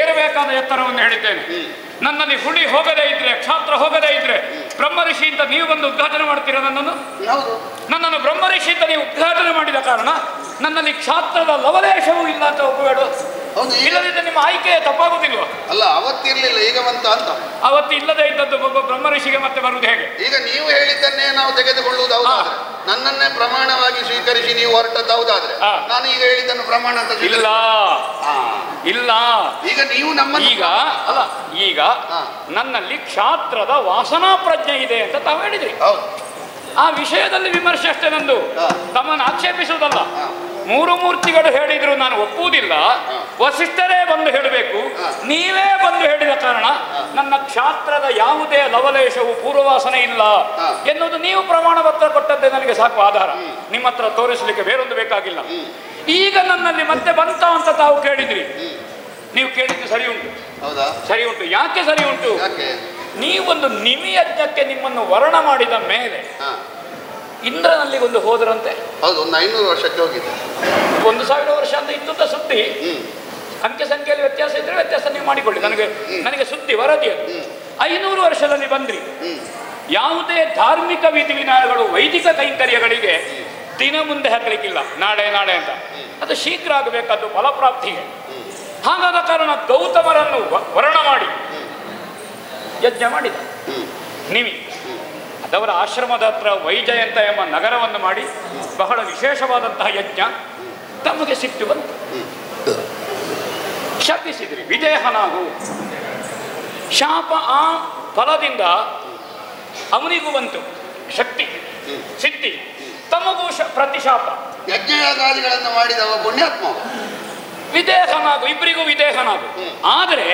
[SPEAKER 4] ಏರಬೇಕಾದ ಎತ್ತರವನ್ನು ಹೇಳಿದ್ದೇನೆ. ನನ್ನಲ್ಲಿ ಹುಳಿ ಹೋಗದೇ ಇದ್ರೆ, ಕ್ಷಾತ್ರ ಹೋಗದೇ ಇದ್ರೆ ಬ್ರಹ್ಮ ಋಷಿ ಅಂತ ನೀವು ಬಂದು ಉದ್ಘಾಟನೆ ಮಾಡ್ತೀರಾ ನನ್ನನ್ನು ಬ್ರಹ್ಮ ಋಷಿ ಅಂತ ನೀವು ಉದ್ಘಾಟನೆ ಮಾಡಿದ ಕಾರಣ ನನ್ನಲ್ಲಿ ಕ್ಷಾತ್ರದ ಲವಲೇಶವೂ ಇಲ್ಲ ಅಂತ ಒಪ್ಪಬೇಡ. ಇಲ್ಲದಿದ್ದರೆ ನಿಮ್ಮ ಆಯ್ಕೆ ತಪ್ಪಾಗುದಿಲ್ವ?
[SPEAKER 3] ಅಲ್ಲ, ಅವತ್ತಿರ್ಲಿಲ್ಲ, ಈಗ ಬಂತ ಅಂತ.
[SPEAKER 4] ಅವತ್ತು ಇಲ್ಲದೆ ಇದ್ದದ್ದು ಒಬ್ಬ ಬ್ರಹ್ಮ ಋಷಿಗೆ ಮತ್ತೆ ಬರುವುದು ಹೇಗೆ?
[SPEAKER 3] ಈಗ ನೀವು ಹೇಳಿದ್ದನ್ನೇ ನಾವು ತೆಗೆದುಕೊಳ್ಳುವುದು ಹೌದಾದ್ರೆ, ನನ್ನನ್ನೇ ಪ್ರಮಾಣವಾಗಿ ಸ್ವೀಕರಿಸಿ ನೀವು ಹೊರಟದ್ದು ಹೌದಾದ್ರೆ, ನಾನು ಈಗ ಹೇಳಿದ್ದನ್ನು ಪ್ರಮಾಣ ಅಂತ
[SPEAKER 4] ಇಲ್ಲ ಇಲ್ಲ. ಈಗ
[SPEAKER 3] ನೀವು ನಮ್ಮ
[SPEAKER 4] ಈಗ ನನ್ನಲ್ಲಿ ಕ್ಷಾತ್ರದ ವಾಸನಾ ಪ್ರಜ್ಞೆ ಇದೆ ಅಂತ ತಾವು ಹೇಳಿದ್ರಿ. ಆ ವಿಷಯದಲ್ಲಿ ವಿಮರ್ಶೆ ಅಷ್ಟೇ ನಂದು, ತಮ್ಮನ್ನು ಆಕ್ಷೇಪಿಸುವುದಲ್ಲ. ಮೂರು ಮೂರ್ತಿಗಳು ಹೇಳಿದ್ರು ನಾನು ಒಪ್ಪುವುದಿಲ್ಲ. ವಸಿಷ್ಠರೇ ಬಂದು ಹೇಳಬೇಕು. ನೀವೇ ಬಂದು ಹೇಳಿದ ಕಾರಣ ನನ್ನ ಕ್ಷಾತ್ರದ ಯಾವುದೇ ಲವಲೇಶವು ಪೂರ್ವವಾಸನೆ ಇಲ್ಲ ಎನ್ನುವುದು ನೀವು ಪ್ರಮಾಣ ಪತ್ರ ಕೊಟ್ಟದ್ದೇ ನನಗೆ ಸಾಕು ಆಧಾರ. ನಿಮ್ಮ ಹತ್ರ ತೋರಿಸಲಿಕ್ಕೆ ಬೇರೊಂದು ಬೇಕಾಗಿಲ್ಲ. ಈಗ ನನ್ನಲ್ಲಿ ಮತ್ತೆ ಬಂತ ಅಂತ ತಾವು ಕೇಳಿದ್ರಿ. ನೀವು ಕೇಳಿದ್ದು ಸರಿ ಉಂಟು, ಸರಿ ಉಂಟು. ಯಾಕೆ ಸರಿ ಉಂಟು? ನೀವೊಂದು ನಿಮಿಯಜ್ಞಕ್ಕೆ ನಿಮ್ಮನ್ನು ವರ್ಣ ಮಾಡಿದ ಮೇಲೆ ಇಂದ್ರನಲ್ಲಿ ಒಂದು ಹೋದ್ರಂತೆ.
[SPEAKER 3] ಹೌದು, ಒಂದು 500 ವರ್ಷಕ್ಕೆ ಹೋಗಿದೆ.
[SPEAKER 4] 1000 ವರ್ಷ ಅಂತ ಇದ್ದ ಸುದ್ದಿ. ಅಂಕೆ ಸಂಖ್ಯೆಯಲ್ಲಿ ವ್ಯತ್ಯಾಸ ಇದ್ರೆ ವ್ಯತ್ಯಾಸ ನೀವು ಮಾಡಿಕೊಳ್ಳಿ. ನನಗೆ ಸುದ್ದಿ ವರದಿ ಅದು. 500 ವರ್ಷದಲ್ಲಿ ಬಂದ್ರಿ. ಯಾವುದೇ ಧಾರ್ಮಿಕ ವಿಧಿವಿಧಾನಗಳು, ವೈದಿಕ ಕೈಂಕರ್ಯಗಳಿಗೆ ದಿನ ಮುಂದೆ ಹಾಕಲಿಕ್ಕಿಲ್ಲ, ನಾಳೆ ನಾಳೆ ಅಂತ. ಅದು ಶೀಘ್ರ ಆಗಬೇಕಾದ್ದು ಫಲಪ್ರಾಪ್ತಿಗೆ. ಹಾಗಾದ ಕಾರಣ ಗೌತಮರನ್ನು ವರ್ಣ ಮಾಡಿ ಯಜ್ಞ ಮಾಡಿದ. ನಿಮಿ ಅದವರ ಆಶ್ರಮದ ಹತ್ರ ವೈಜಯಂತ ಎಂಬ ನಗರವನ್ನು ಮಾಡಿ ಬಹಳ ವಿಶೇಷವಾದಂತಹ ಯಜ್ಞ. ತಮಗೆ ಸಿಟ್ಟು ಬಂತು, ಶಪಿಸಿದ್ರಿ, ವಿಜಯಹನಾಗು. ಶಾಪ ಆ ಫಲದಿಂದ ಅವನಿಗೂ ಬಂತು ಶಕ್ತಿ, ಸಿದ್ಧಿ. ತಮಗೂ ಪ್ರತಿಶಾಪ.
[SPEAKER 3] ಯಜ್ಞಯಾಗಾದಿಗಳನ್ನು ಮಾಡಿದವ ಪುಣ್ಯಾತ್ಮ,
[SPEAKER 4] ವಿದೇಹನಾಗು, ಇಬ್ಬರಿಗೂ ವಿದೇಹನಾಗು. ಆದರೆ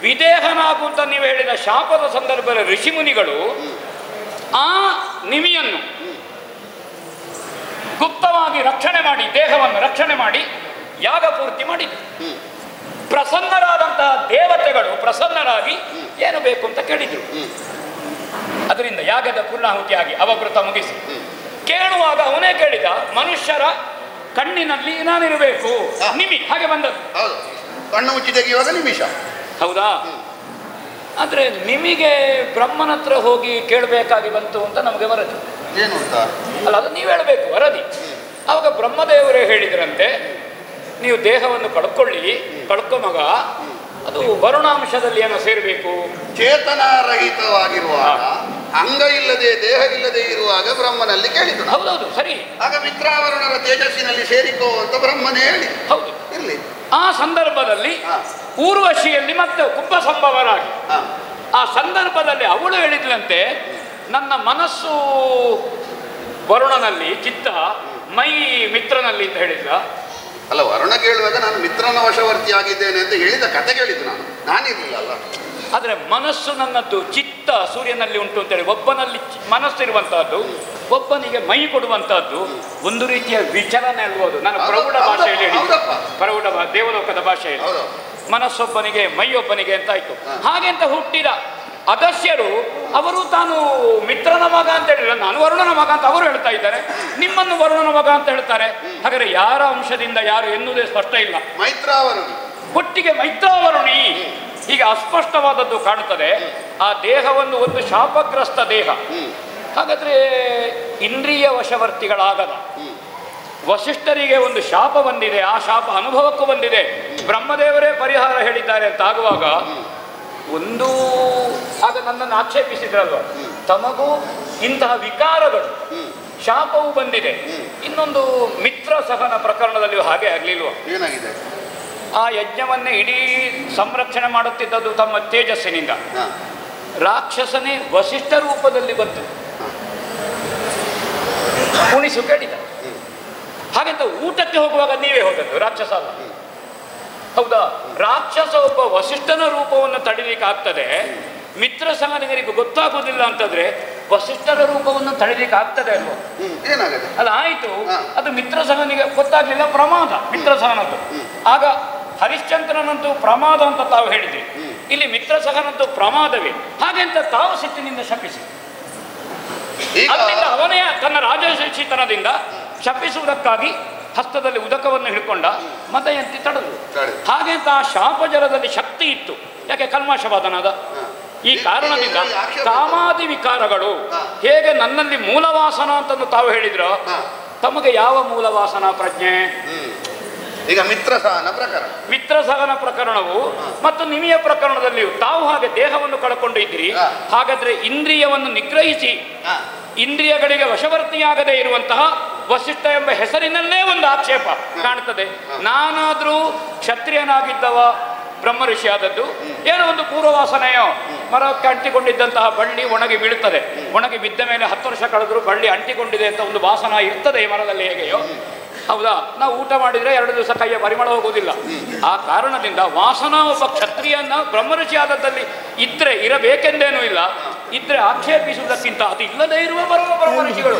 [SPEAKER 4] ವಿದೇಹನಾಗು ಅಂತ ನೀವು ಹೇಳಿದ ಶಾಪದ ಸಂದರ್ಭದಲ್ಲಿ ಋಷಿಮುನಿಗಳು ಆ ನಿಮಿಯನ್ನು ಗುಪ್ತವಾಗಿ ರಕ್ಷಣೆ ಮಾಡಿ, ದೇಹವನ್ನು ರಕ್ಷಣೆ ಮಾಡಿ ಯಾಗ ಪೂರ್ತಿ ಮಾಡಿದರು. ಪ್ರಸನ್ನರಾದಂತಹ ದೇವತೆಗಳು ಪ್ರಸನ್ನರಾಗಿ ಏನು ಬೇಕು ಅಂತ ಕೇಳಿದರು. ಅದರಿಂದ ಯಾಗದ ಪೂರ್ಣಾಹುತಿಯಾಗಿ ಅವಭೃತ ಮುಗಿಸಿ ಕೇಳುವಾಗ ಅವನೇ ಕೇಳಿದ, ಮನುಷ್ಯರ ಕಣ್ಣಿನಲ್ಲಿ ನಾನಿರಬೇಕು ನಿಮಿ, ಹಾಗೆ ಬಂದದ್ದು.
[SPEAKER 3] ಕಣ್ಣು ಮುಚ್ಚಿ ತೆಗೆಯುವಾಗ ನಿಮಿಷ.
[SPEAKER 4] ಹೌದಾ? ಆದ್ರೆ ನಿಮಗೆ ಬ್ರಹ್ಮನ ಹತ್ರ ಹೋಗಿ ಕೇಳಬೇಕಾಗಿ ಬಂತು ಅಂತ ನಮಗೆ ವರದಿ.
[SPEAKER 3] ಏನು ಅಂತ
[SPEAKER 4] ಅಲ್ಲ, ಅದು ನೀವು ಹೇಳಬೇಕು ವರದಿ. ಆವಾಗ ಬ್ರಹ್ಮದೇವರೇ ಹೇಳಿದ್ರಂತೆ, ನೀವು ದೇಹವನ್ನು ಕಳ್ಕೊ ಮಗ, ಅದು ವರುಣಾಂಶದಲ್ಲಿ ಏನೋ ಸೇರಬೇಕು.
[SPEAKER 3] ಚೇತನಾರಹಿತವಾಗಿರುವಾಗ, ಅಂಗ ಇಲ್ಲದೆ ದೇಹ ಇಲ್ಲದೆ ಇರುವಾಗ ಬ್ರಹ್ಮನಲ್ಲಿ ಕೇಳಿತು.
[SPEAKER 4] ಹೌದೌದು, ಸರಿ.
[SPEAKER 3] ಆಗ ಮಿತ್ರಾವರಣರ ತೇಜಸ್ಸಿನಲ್ಲಿ ಸೇರಿಕೋ ಅಂತ ಬ್ರಹ್ಮನೇ ಹೇಳಿ.
[SPEAKER 4] ಹೌದು,
[SPEAKER 3] ಇರ್ಲಿ.
[SPEAKER 4] ಆ ಸಂದರ್ಭದಲ್ಲಿ ಊರ್ವಶಿಯಲ್ಲಿ ಮತ್ತೆ ಕುಂಭ ಸಂಭವರಾಗಿ ಆ ಸಂದರ್ಭದಲ್ಲಿ ಅವಳು ಹೇಳಿದ್ಲಂತೆ, ನನ್ನ ಮನಸ್ಸು ವರುಣನಲ್ಲಿ, ಚಿತ್ತ ಮೈ ಮಿತ್ರನಲ್ಲಿ ಅಂತ ಹೇಳಿದ್ಲ.
[SPEAKER 3] ಅಲ್ಲ, ವರುಣ ಕೇಳುವಾಗ ನಾನು ಮಿತ್ರನ ವಶವರ್ತಿ ಆಗಿದ್ದೇನೆ ಅಂತ ಹೇಳಿದ ಕತೆ ಕೇಳಿದ್ದು ನಾನಿರ್ಲಿಲ್ಲ ಅಲ್ಲ.
[SPEAKER 4] ಆದರೆ ಮನಸ್ಸು ನನ್ನದ್ದು, ಚಿತ್ತ ಸೂರ್ಯನಲ್ಲಿ ಉಂಟು ಅಂತೇಳಿ ಒಬ್ಬನಲ್ಲಿ ಮನಸ್ಸಿರುವಂತಹದ್ದು, ಒಬ್ಬನಿಗೆ ಮೈ ಕೊಡುವಂತಹದ್ದು ಒಂದು ರೀತಿಯ ವಿಚಲನೆ ಅಲ್ಬೋದು. ನಾನು ಪ್ರೌಢ ಭಾಷೆಯಲ್ಲಿ ಹೇಳಿದ್ದು, ಪ್ರೌಢ ದೇವಲೋಕದ ಭಾಷೆಯಲ್ಲಿ ಮನಸ್ಸೊಬ್ಬನಿಗೆ ಮೈಯೊಬ್ಬನಿಗೆ ಅಂತ ಆಯ್ತು. ಹಾಗೆ ಅಂತ ಹುಟ್ಟಿದ ಅಗಸ್ಯರು ಅವರು ತಾನು ಮಿತ್ರನ ಮಗ ಅಂತ ಹೇಳಿಲ್ಲ, ನಾನು ವರುಣನ ಮಗ ಅಂತ ಅವರು ಹೇಳ್ತಾ ಇದ್ದಾರೆ, ನಿಮ್ಮನ್ನು ವರುಣನ ಮಗ ಅಂತ ಹೇಳ್ತಾರೆ. ಹಾಗಾದ್ರೆ ಯಾರ ಅಂಶದಿಂದ ಯಾರು ಎನ್ನುವುದೇ ಸ್ಪಷ್ಟ ಇಲ್ಲ.
[SPEAKER 3] ಮೈತ್ರಾವರುಣಿ
[SPEAKER 4] ಒಟ್ಟಿಗೆ ಮೈತ್ರಾವರುಣಿ ಹೀಗೆ ಅಸ್ಪಷ್ಟವಾದದ್ದು ಕಾಣುತ್ತದೆ. ಆ ದೇಹವನ್ನು ಒಂದು ಶಾಪಗ್ರಸ್ತ ದೇಹ. ಹಾಗಾದ್ರೆ ಇಂದ್ರಿಯ ವಶವರ್ತಿಗಳಾಗದ ವಸಿಷ್ಠರಿಗೆ ಒಂದು ಶಾಪ ಬಂದಿದೆ, ಆ ಶಾಪ ಅನುಭವಕ್ಕೂ ಬಂದಿದೆ, ಬ್ರಹ್ಮದೇವರೇ ಪರಿಹಾರ ಹೇಳಿದ್ದಾರೆ ಅಂತ ಆಗುವಾಗ ಒಂದು ಆಗ ನನ್ನನ್ನು ಆಕ್ಷೇಪಿಸಿದ್ರಲ್ವ, ತಮಗೂ ಇಂತಹ ವಿಕಾರಗಳು ಶಾಪವು ಬಂದಿದೆ. ಇನ್ನೊಂದು ಮಿತ್ರ ಸಹನ ಪ್ರಕರಣದಲ್ಲಿ ಹಾಗೆ ಆಗ್ಲಿಲ್ವ?
[SPEAKER 3] ಏನಾಗಿದೆ?
[SPEAKER 4] ಆ ಯಜ್ಞವನ್ನೇ ಇಡೀ ಸಂರಕ್ಷಣೆ ಮಾಡುತ್ತಿದ್ದದ್ದು ತಮ್ಮ ತೇಜಸ್ಸಿನಿಂದ. ರಾಕ್ಷಸನೇ ವಸಿಷ್ಠ ರೂಪದಲ್ಲಿ ಬಂತು, ಕುಣಿಸು ಕೇಳಿದ. ಹಾಗೆಂತ ಊಟಕ್ಕೆ ಹೋಗುವಾಗ ನೀವೇ ಹೋದದ್ದು, ರಾಕ್ಷಸ ಅಲ್ಲ. ಹೌದಾ? ರಾಕ್ಷಸ ಒಬ್ಬ ವಸಿಷ್ಠನ ರೂಪವನ್ನು ತಡಿಲಿಕ್ಕೆ ಆಗ್ತದೆ, ಮಿತ್ರ ಸಂಘನಿಗರಿಗೆ ಗೊತ್ತಾಗುವುದಿಲ್ಲ ಅಂತಂದ್ರೆ ವಸಿಷ್ಠರ ರೂಪವನ್ನು ತಡಿಲಿಕ್ಕೆ ಆಗ್ತದೆ ಅಲ್ವ?
[SPEAKER 3] ಏನಾಗುತ್ತೆ?
[SPEAKER 4] ಅಲ್ಲ, ಆಯ್ತು, ಅದು ಮಿತ್ರ ಸಂಘನಿಗೆ ಗೊತ್ತಾಗ್ಲಿಲ್ಲ, ಪ್ರಮಾದ ಮಿತ್ರ ಸಹನದ್ದು. ಆಗ ಹರಿಶ್ಚಂದ್ರನಂತೂ ಪ್ರಮಾದ ಅಂತ ತಾವು ಹೇಳಿದ್ರಿ, ಇಲ್ಲಿ ಮಿತ್ರ ಸಹನಂತೂ ಪ್ರಮಾದವೇ. ಹಾಗೆಂತ ತಾವು ಸಿಟ್ಟಿನಿಂದ ಶಪಿಸಿ, ಅದರಿಂದ ಅವನೇ ತನ್ನ ರಾಜಶಿತನದಿಂದ ಶಪಿಸುವುದಕ್ಕಾಗಿ ಹಸ್ತದಲ್ಲಿ ಉದಕವನ್ನು ಹಿಡ್ಕೊಂಡ, ಮದಯಂತಿ ತಡಲು. ಹಾಗೆ ಅಂತ ಆ ಶಾಪಜಲದಲ್ಲಿ ಶಕ್ತಿ ಇತ್ತು. ಯಾಕೆ? ಕಲ್ಮಾಶವಾದನಾದ. ಈ ಕಾರಣದಿಂದ ಕಾಮಾದಿ ವಿಕಾರಗಳು ಹೇಗೆ ನನ್ನಲ್ಲಿ ಮೂಲವಾಸನ ಅಂತಂದು ತಾವು ಹೇಳಿದ್ರ, ತಮಗೆ ಯಾವ ಮೂಲವಾಸನ ಪ್ರಜ್ಞೆ?
[SPEAKER 3] ಈಗ ಮಿತ್ರ
[SPEAKER 4] ಸಹನ ಪ್ರಕರಣವು ಮತ್ತು ನಿಮಿಯ ಪ್ರಕರಣದಲ್ಲಿಯೂ ತಾವು ಹಾಗೆ ದೇಹವನ್ನು ಕಳ್ಕೊಂಡು ಇದ್ರಿ. ಹಾಗಾದ್ರೆ ಇಂದ್ರಿಯವನ್ನು ನಿಗ್ರಹಿಸಿ ಇಂದ್ರಿಯಗಳಿಗೆ ವಶವರ್ತಿಯಾಗದೇ ಇರುವಂತಹ ವಸಿಷ್ಠ ಎಂಬ ಹೆಸರಿನಲ್ಲೇ ಒಂದು ಆಕ್ಷೇಪ ಕಾಣುತ್ತದೆ. ನಾನಾದ್ರೂ ಕ್ಷತ್ರಿಯನಾಗಿದ್ದವ ಬ್ರಹ್ಮ ಋಷಿ ಆದದ್ದು, ಏನೋ ಒಂದು ಪೂರ್ವವಾಸನೆಯೋ, ಮರಕ್ಕೆ ಅಂಟಿಕೊಂಡಿದ್ದಂತಹ ಬಳ್ಳಿ ಒಣಗಿ ಬೀಳುತ್ತದೆ, ಒಣಗಿ ಬಿದ್ದ ಮೇಲೆ 10 ವರ್ಷ ಕಳೆದರೂ ಬಳ್ಳಿ ಅಂಟಿಕೊಂಡಿದೆ ಅಂತ ಒಂದು ವಾಸನ ಇರ್ತದೆ ಮರದಲ್ಲಿ, ಹೇಗೆಯೋ. ಹೌದಾ? ನಾವು ಊಟ ಮಾಡಿದರೆ 2 ದಿವಸ ಕೈಯ ಪರಿಮಳ ಹೋಗುವುದಿಲ್ಲ. ಆ ಕಾರಣದಿಂದ ವಾಸನ ಒಬ್ಬ ಕ್ಷತ್ರಿಯನ ಬ್ರಹ್ಮಋಷಿ ಆದದ್ದಲ್ಲಿ ಇದ್ರೆ ಇರಬೇಕೆಂದೇನೂ ಇಲ್ಲ, ಇದ್ರೆ ಆಕ್ಷೇಪಿಸುವುದಕ್ಕಿಂತ ಅದು ಇಲ್ಲದೆ ಇರುವ ಬರುವ ಬ್ರಹ್ಮಋಷಿಗಳು